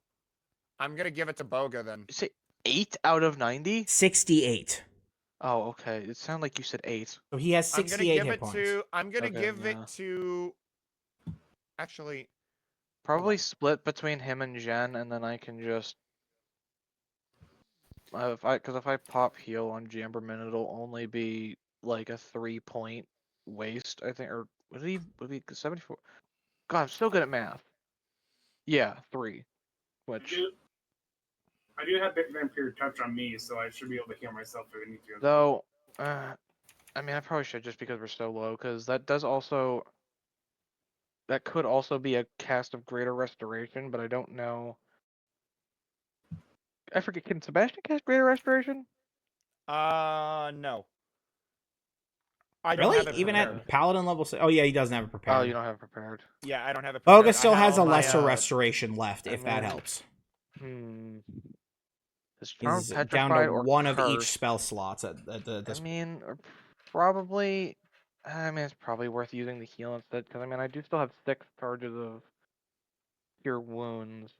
Speaker 2: I'm gonna give it to Boga then.
Speaker 3: You say 8 out of 90?
Speaker 1: 68.
Speaker 3: Oh, okay. It sounded like you said 8.
Speaker 1: So he has
Speaker 2: I'm gonna
Speaker 1: 68
Speaker 2: give
Speaker 1: hit
Speaker 2: it
Speaker 1: points.
Speaker 2: to. I'm gonna
Speaker 3: Okay,
Speaker 2: give
Speaker 3: yeah.
Speaker 2: it to. Actually,
Speaker 3: Probably
Speaker 2: on.
Speaker 3: split between him and Jen, and then I can just. Because if I pop heal on Jamberman, it'll only be like a 3-point waste, I think, or would it be 74? God, I'm so good at math. Yeah, 3. Which,
Speaker 4: I do have Big Vampire Touch on me, so I should be able to heal myself if I need to.
Speaker 3: though, I mean, I probably should just because we're so low, because that could also be a cast of Greater Restoration, but I don't know. I forget, can Sebastian cast Greater Restoration?
Speaker 2: No. I don't
Speaker 1: Really?
Speaker 2: have it
Speaker 1: Even
Speaker 2: prepared.
Speaker 1: at Paladin level 6? Oh, yeah, he doesn't have it prepared.
Speaker 3: Oh, you don't have it prepared.
Speaker 2: Yeah, I don't have it prepared.
Speaker 1: Boga still
Speaker 2: I have
Speaker 1: has a
Speaker 2: all my,
Speaker 1: lesser restoration left,
Speaker 3: I
Speaker 1: if that
Speaker 3: mean,
Speaker 1: helps.
Speaker 3: Is Charm
Speaker 1: He's down
Speaker 3: Petrified
Speaker 1: to
Speaker 3: or
Speaker 1: one of
Speaker 3: Curse?
Speaker 1: each spell slots at this
Speaker 3: I mean, probably. I mean, it's probably worth using the heal instead, because I mean, I do still have 6 charges of Cure Wounds.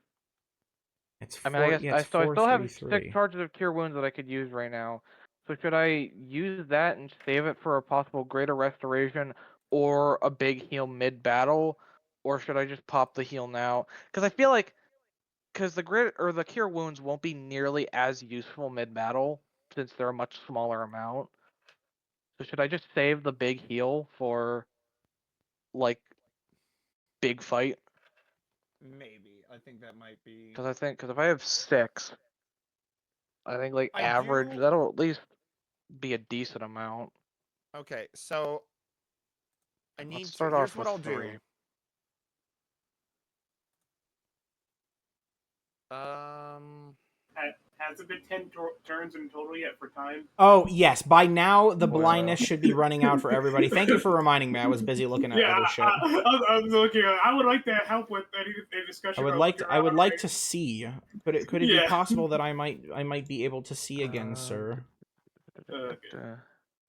Speaker 1: It's
Speaker 3: I mean, I guess
Speaker 1: yeah, it's
Speaker 3: I still have 6
Speaker 1: 433.
Speaker 3: charges of Cure Wounds that I could use right now. So should I use that and save it for a possible Greater Restoration or a big heal mid-battle, or should I just pop the heal now? Because I feel like, because the Cure Wounds won't be nearly as useful mid-battle since they're a much smaller amount. So should I just save the big heal for, like, big fight?
Speaker 2: Maybe. I think that might be.
Speaker 3: Because if I have 6, I think like
Speaker 2: I
Speaker 3: average,
Speaker 2: do-
Speaker 3: that'll at least be a decent amount.
Speaker 2: Okay, so I need
Speaker 3: Let's
Speaker 2: to.
Speaker 3: start
Speaker 2: Here's
Speaker 3: off
Speaker 2: what
Speaker 3: with
Speaker 2: I'll
Speaker 3: 3.
Speaker 2: do.
Speaker 4: has it been 10 turns in total yet for time?
Speaker 1: Oh, yes. By now, the
Speaker 3: Well.
Speaker 1: blindness should be running out for everybody. Thank you for reminding me. I was busy looking at
Speaker 4: Yeah,
Speaker 1: other shit.
Speaker 4: I was looking. I would like to help with any discussion.
Speaker 1: I would
Speaker 4: about
Speaker 1: like to. I would like to
Speaker 4: Deuteronomy.
Speaker 1: see. Could it be
Speaker 4: Yeah.
Speaker 1: possible that I might be able to see again, sir?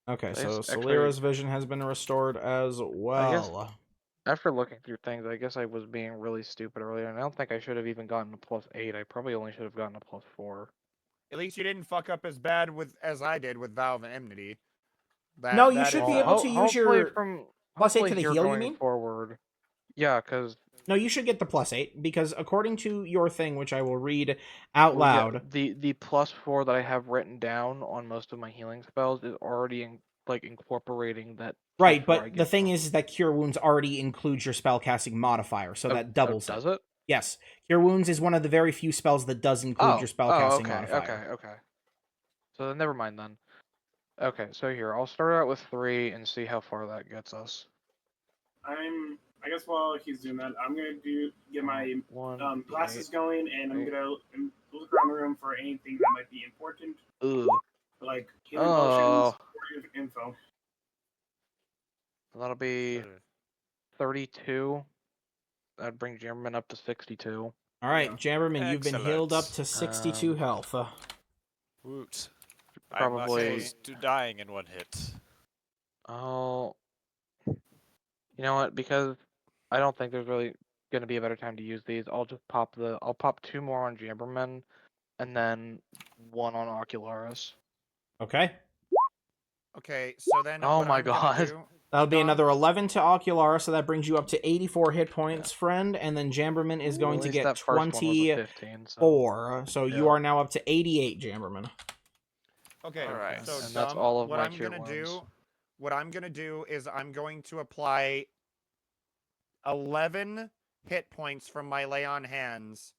Speaker 1: Okay,
Speaker 3: I
Speaker 1: so
Speaker 3: guess actually-
Speaker 1: Solera's vision has been restored as well.
Speaker 3: After looking through things, I guess I was being really stupid earlier, and I don't think I should have even gotten a +8. I probably only should have gotten a +4.
Speaker 2: At least you didn't fuck up as bad as I did with Valve and Enmity.
Speaker 1: No, you should
Speaker 2: is,
Speaker 1: be able to use
Speaker 3: hopefully
Speaker 1: your
Speaker 3: from
Speaker 1: +8 to
Speaker 3: hopefully
Speaker 1: the
Speaker 3: here
Speaker 1: heal, you
Speaker 3: going
Speaker 1: mean?
Speaker 3: forward. Yeah, because
Speaker 1: No, you should get the +8 because according to your thing, which I will read out loud.
Speaker 3: the +4 that I have written down on most of my healing spells is already incorporating that.
Speaker 1: Right,
Speaker 3: +4 I
Speaker 1: but the
Speaker 3: get
Speaker 1: thing
Speaker 3: from-
Speaker 1: is that Cure Wounds already includes your spellcasting modifier, so that doubles
Speaker 3: does
Speaker 1: it.
Speaker 3: it?
Speaker 1: Yes, Cure Wounds is one of the very few spells that does include your spellcasting modifier.
Speaker 3: Okay. So then never mind then. Okay, so here I'll start out with 3 and see how far that gets us.
Speaker 4: I guess while he's doing that, I'm gonna get my glasses going, and I'm gonna look around the room for anything that might be important,
Speaker 3: Ooh,
Speaker 4: like healing
Speaker 3: Oh.
Speaker 4: potions or info.
Speaker 3: that'll be 32. That'd bring Jammerman up to 62.
Speaker 1: All right, Jamberman, you've been healed up to
Speaker 6: Excellent.
Speaker 1: 62 health.
Speaker 6: Woot.
Speaker 3: Probably-
Speaker 6: I'm close to dying in one hit.
Speaker 3: Oh, you know what? Because I don't think there's really gonna be a better time to use these. I'll pop 2 more on Jamberman, and then 1 on Ocularis.
Speaker 1: Okay,
Speaker 2: Okay, so then.
Speaker 3: Oh
Speaker 2: what
Speaker 3: my
Speaker 2: I'm gonna
Speaker 3: God.
Speaker 2: do-
Speaker 1: that'll be
Speaker 2: Dom?
Speaker 1: another 11 to Ocular, so that brings you up to 84 hit points, friend. And then Jamberman is
Speaker 3: Ooh,
Speaker 1: going
Speaker 3: at
Speaker 1: to
Speaker 3: least
Speaker 1: get
Speaker 3: that first one was a
Speaker 1: 24.
Speaker 3: 15, so.
Speaker 1: So you
Speaker 3: Yeah.
Speaker 1: are now up to 88, Jamberman.
Speaker 2: Okay,
Speaker 6: Alright.
Speaker 2: so
Speaker 3: And that's
Speaker 2: Dom,
Speaker 3: all of
Speaker 2: what
Speaker 3: my
Speaker 2: I'm
Speaker 3: cure
Speaker 2: gonna
Speaker 3: wounds.
Speaker 2: do, what I'm gonna do is I'm going to apply 11 hit points from my lay on hands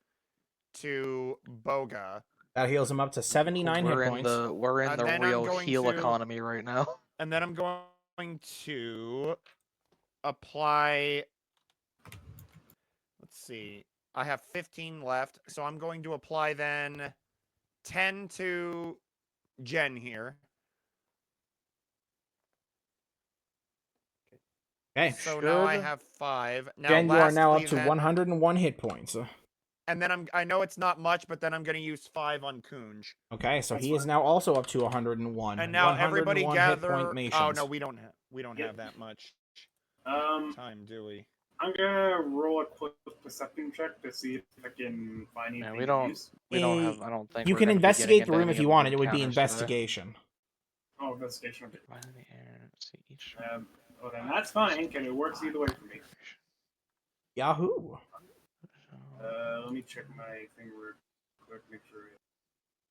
Speaker 2: to Boga,
Speaker 1: That heals him up to 79
Speaker 3: we're
Speaker 1: hit
Speaker 3: in
Speaker 1: points.
Speaker 3: we're in
Speaker 2: And
Speaker 3: the
Speaker 2: then I'm
Speaker 3: real
Speaker 2: going
Speaker 3: heal
Speaker 2: to-
Speaker 3: economy right now.
Speaker 2: and then I'm going to apply. Let's see, I have 15 left, so I'm going to apply then 10 to Jen here.
Speaker 1: Okay,
Speaker 2: So now I
Speaker 3: Should-
Speaker 2: have 5. Now
Speaker 1: Jen, you are now up
Speaker 2: lastly
Speaker 1: to
Speaker 2: then-
Speaker 1: 101 hit points.
Speaker 2: And then I know it's not much, but then I'm going to use 5 on Kunj.
Speaker 1: Okay, so
Speaker 4: That's
Speaker 1: he is now also up to 101.
Speaker 2: And now everybody
Speaker 1: 101 hit
Speaker 2: gather.
Speaker 1: point
Speaker 2: Oh
Speaker 1: nations.
Speaker 2: no, we don't have that much time, do we?
Speaker 4: I'm gonna roll a quick perception check to see if I can find anything.
Speaker 3: Yeah, we don't-
Speaker 4: To use.
Speaker 3: We don't
Speaker 1: Eh,
Speaker 3: have. I don't think
Speaker 1: You
Speaker 3: we're
Speaker 1: can
Speaker 3: gonna be getting
Speaker 1: investigate the
Speaker 3: into
Speaker 1: room
Speaker 3: any
Speaker 1: if you
Speaker 3: of the
Speaker 1: wanted. It would be
Speaker 3: encounters today.
Speaker 1: investigation.
Speaker 4: Oh, investigation. Okay.
Speaker 3: Fly in the air, see each-
Speaker 4: Well, then that's fine, because it works either way for me.
Speaker 1: Yahoo!
Speaker 4: Let me check my thing real quick, make sure.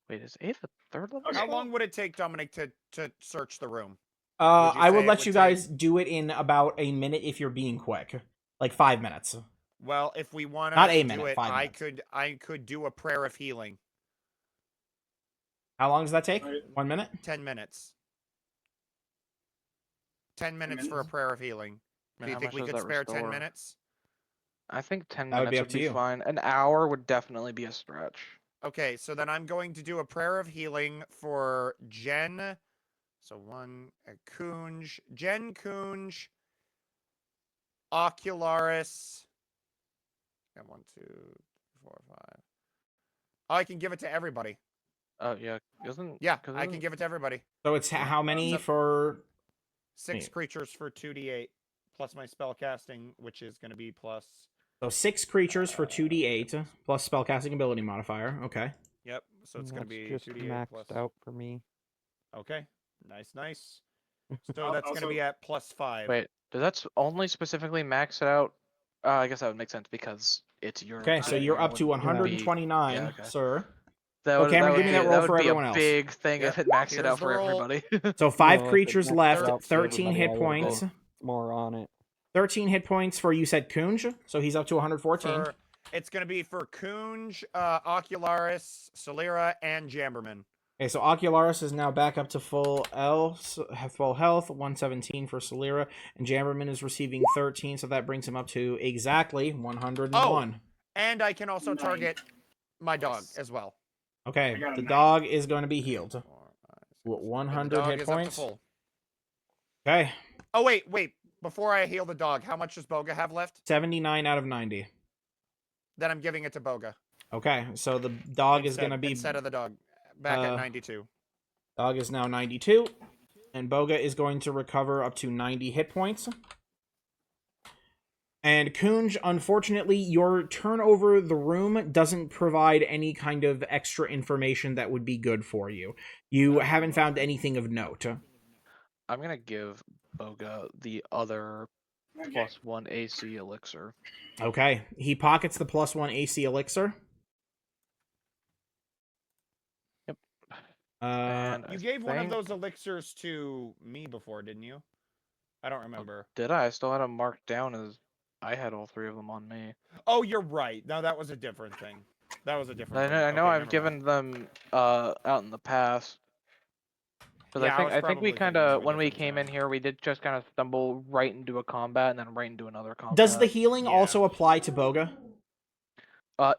Speaker 3: Wait, is 8 the 3rd level?
Speaker 4: Okay.
Speaker 2: How long would it take Dominic to search the room? Would you
Speaker 1: I
Speaker 2: say
Speaker 1: would
Speaker 2: it
Speaker 1: let
Speaker 2: would
Speaker 1: you
Speaker 2: take-
Speaker 1: guys do it in about a minute if you're being quick. Like 5 minutes.
Speaker 2: Well, if we want to
Speaker 1: Not a
Speaker 2: do
Speaker 1: minute,
Speaker 2: it,
Speaker 1: 5
Speaker 2: I
Speaker 1: minutes.
Speaker 2: could do a prayer of healing.
Speaker 1: How long does that take?
Speaker 4: Alright.
Speaker 2: 10
Speaker 1: 1 minute?
Speaker 2: minutes. 10 minutes for a
Speaker 4: minutes?
Speaker 2: prayer of healing.
Speaker 3: And
Speaker 2: Do you
Speaker 3: how
Speaker 2: think
Speaker 3: much
Speaker 2: we
Speaker 3: does
Speaker 2: could
Speaker 3: that
Speaker 2: spare 10
Speaker 3: restore?
Speaker 2: minutes?
Speaker 3: I think 10
Speaker 1: That would
Speaker 3: minutes
Speaker 1: be
Speaker 3: would
Speaker 1: up to
Speaker 3: be
Speaker 1: you.
Speaker 3: fine. An hour would definitely be a stretch.
Speaker 2: Okay, so then I'm going to do a prayer of healing for Jen. So Kunj, Jen Kunj, Ocularis. Got 1, 2, 3, 4, 5. Oh, I can give it to everybody.
Speaker 3: Oh yeah, isn't
Speaker 2: Yeah,
Speaker 3: 'cause
Speaker 2: I can
Speaker 3: isn't-
Speaker 2: give it to everybody.
Speaker 1: So it's how many
Speaker 2: So-
Speaker 1: for...
Speaker 2: 6
Speaker 1: Yeah.
Speaker 2: creatures for 2d8, plus my spell casting, which is going to be plus.
Speaker 1: So 6 creatures for 2d8, plus spellcasting ability modifier. Okay.
Speaker 2: Yep, so it's going to
Speaker 7: That's
Speaker 2: be
Speaker 7: just
Speaker 2: 2d8
Speaker 7: maxed
Speaker 2: plus.
Speaker 7: out for me.
Speaker 2: Okay, nice. So
Speaker 4: Al-
Speaker 2: that's going to
Speaker 4: also-
Speaker 2: be at plus 5.
Speaker 3: Wait, does that only specifically max it out? I guess that would make sense because it's your.
Speaker 1: Okay, so you're up to
Speaker 3: wouldn't be-
Speaker 1: 129,
Speaker 3: yeah, okay.
Speaker 1: sir.
Speaker 3: That would,
Speaker 1: Cameron,
Speaker 3: that
Speaker 1: give me
Speaker 3: would
Speaker 1: that
Speaker 3: be,
Speaker 1: roll
Speaker 3: that
Speaker 1: for
Speaker 3: would be
Speaker 1: everyone
Speaker 3: a
Speaker 1: else.
Speaker 3: big thing if
Speaker 2: Yep,
Speaker 3: it maxed it
Speaker 2: here's
Speaker 3: out
Speaker 2: the
Speaker 3: for
Speaker 2: roll.
Speaker 3: everybody.
Speaker 1: So 5
Speaker 7: Well, if it
Speaker 1: creatures
Speaker 7: maxed
Speaker 1: left,
Speaker 7: out for
Speaker 1: 13 hit
Speaker 7: everybody, I would've
Speaker 1: points.
Speaker 7: been more on it.
Speaker 1: 13 hit points for, you said, Kunj, so he's up to 114.
Speaker 2: It's going to be for Kunj, Ocularis, Solera, and Jamberman.
Speaker 1: Okay, so Ocularis is now back up to full health, 117 for Solera, and Jamberman is receiving 13, so that brings him up to exactly 101.
Speaker 2: And I can also
Speaker 4: Nice.
Speaker 2: target my dog as well.
Speaker 1: Okay,
Speaker 4: I got a
Speaker 1: the
Speaker 4: 90.
Speaker 1: dog is going to be healed.
Speaker 2: 4, 5, 6,
Speaker 1: What,
Speaker 2: and the
Speaker 1: 100
Speaker 2: dog
Speaker 1: hit
Speaker 2: is up to
Speaker 1: points?
Speaker 2: full.
Speaker 1: Okay,
Speaker 2: Oh wait. Before I heal the dog, how much does Boga have left?
Speaker 1: 79 out of 90.
Speaker 2: Then I'm giving it to Boga.
Speaker 1: Okay, so the dog is going to be...
Speaker 2: instead of the dog. Back at 92.
Speaker 1: Dog is now 92. And Boga is going to recover up to 90 hit points. And Kunj, unfortunately, your turn over the room doesn't provide any kind of extra information that would be good for you. You haven't found anything of note.
Speaker 3: I'm gonna give Boga the other
Speaker 4: Okay.
Speaker 3: +1 AC elixir.
Speaker 1: Okay, he pockets the +1 AC elixir.
Speaker 3: Yep.
Speaker 1: And
Speaker 2: You
Speaker 3: I
Speaker 2: gave one of
Speaker 3: think-
Speaker 2: those elixirs to me before, didn't you? I don't remember.
Speaker 3: Did I? I still had them marked down as I had all 3 of them on me.
Speaker 2: Oh, you're right. No, that was a different thing. That was a different thing.
Speaker 3: I know
Speaker 2: Okay,
Speaker 3: I've
Speaker 2: never
Speaker 3: given
Speaker 2: mind.
Speaker 3: them out in the past. Because
Speaker 2: Yeah, I was
Speaker 3: I think
Speaker 2: probably
Speaker 3: we
Speaker 2: thinking
Speaker 3: kind
Speaker 2: of
Speaker 3: of
Speaker 2: a
Speaker 3: when we
Speaker 2: different
Speaker 3: came in
Speaker 2: zone.
Speaker 3: here, we did just kind of stumble right into a combat and then right into another combat.
Speaker 1: does the healing
Speaker 2: Yeah.
Speaker 1: also apply to Boga?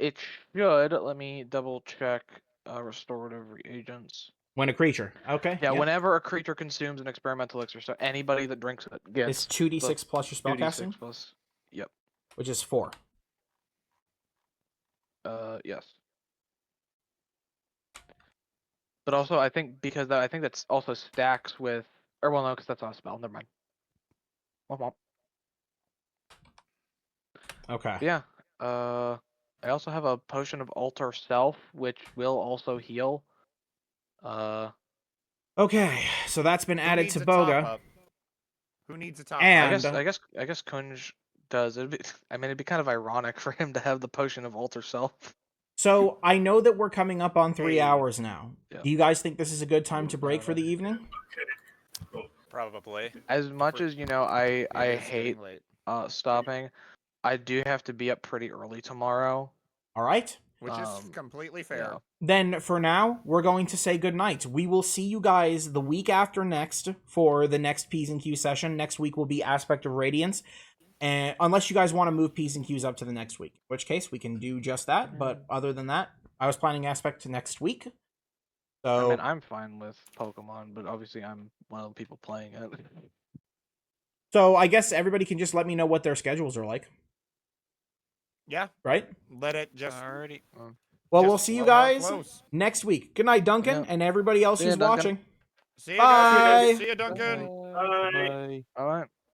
Speaker 3: It should. Let me double check. Restorative reagents.
Speaker 1: When a creature. Okay.
Speaker 3: Yeah,
Speaker 1: yep.
Speaker 3: whenever a creature consumes an experimental elixir, so anybody that drinks it gets
Speaker 1: It's 2d6 plus your
Speaker 3: 2d6
Speaker 1: spellcasting,
Speaker 3: plus. Yep.
Speaker 1: which is 4.
Speaker 3: Yes. But also, I think because I think that's also stacks with, or well, no, because that's not a spell. Never mind. Womp womp.
Speaker 1: Okay.
Speaker 3: But yeah. I also have a potion of alter self, which will also heal.
Speaker 1: Okay, so that's been
Speaker 2: Who
Speaker 1: added
Speaker 2: needs
Speaker 1: to
Speaker 2: a top
Speaker 1: Boga.
Speaker 2: up? Who needs a top
Speaker 1: And-
Speaker 2: up?
Speaker 3: I guess Kunj does. I mean, it'd be kind of ironic for him to have the potion of alter self.
Speaker 1: So I know that we're coming up on 3
Speaker 2: Hey.
Speaker 1: hours now.
Speaker 3: Yeah.
Speaker 1: Do you guys think this is a good time to break for the evening?
Speaker 6: Probably.
Speaker 3: As much as I
Speaker 2: It is
Speaker 3: hate
Speaker 2: getting late.
Speaker 3: stopping, I do have to be up pretty early tomorrow.
Speaker 1: All right.
Speaker 2: Which is
Speaker 3: Um,
Speaker 2: completely fair.
Speaker 3: yeah.
Speaker 1: Then for now, we're going to say goodnight. We will see you guys the week after next for the next P's and Q's session. Next week will be Aspect of Radiance. And unless you guys want to move P's and Q's up to the next week, in which case we can do just that. But other than that, I was planning Aspect to next week.
Speaker 3: I
Speaker 1: So
Speaker 3: mean, I'm fine with Pokemon, but obviously I'm one of the people playing it.
Speaker 1: so I guess everybody can just let me know what their schedules are like,
Speaker 2: Yeah,
Speaker 1: right?
Speaker 2: let it just.
Speaker 6: Alrighty.
Speaker 1: Well,
Speaker 2: just
Speaker 1: we'll see you
Speaker 2: flow how it
Speaker 1: guys
Speaker 2: flows.
Speaker 1: next week. Good night, Duncan,
Speaker 3: Yeah.
Speaker 1: and everybody else
Speaker 3: See ya,
Speaker 1: who's
Speaker 3: Duncan.
Speaker 1: watching.
Speaker 2: See you guys.
Speaker 1: Bye.
Speaker 2: See you, Duncan.
Speaker 4: Bye.
Speaker 5: Bye.
Speaker 3: All right.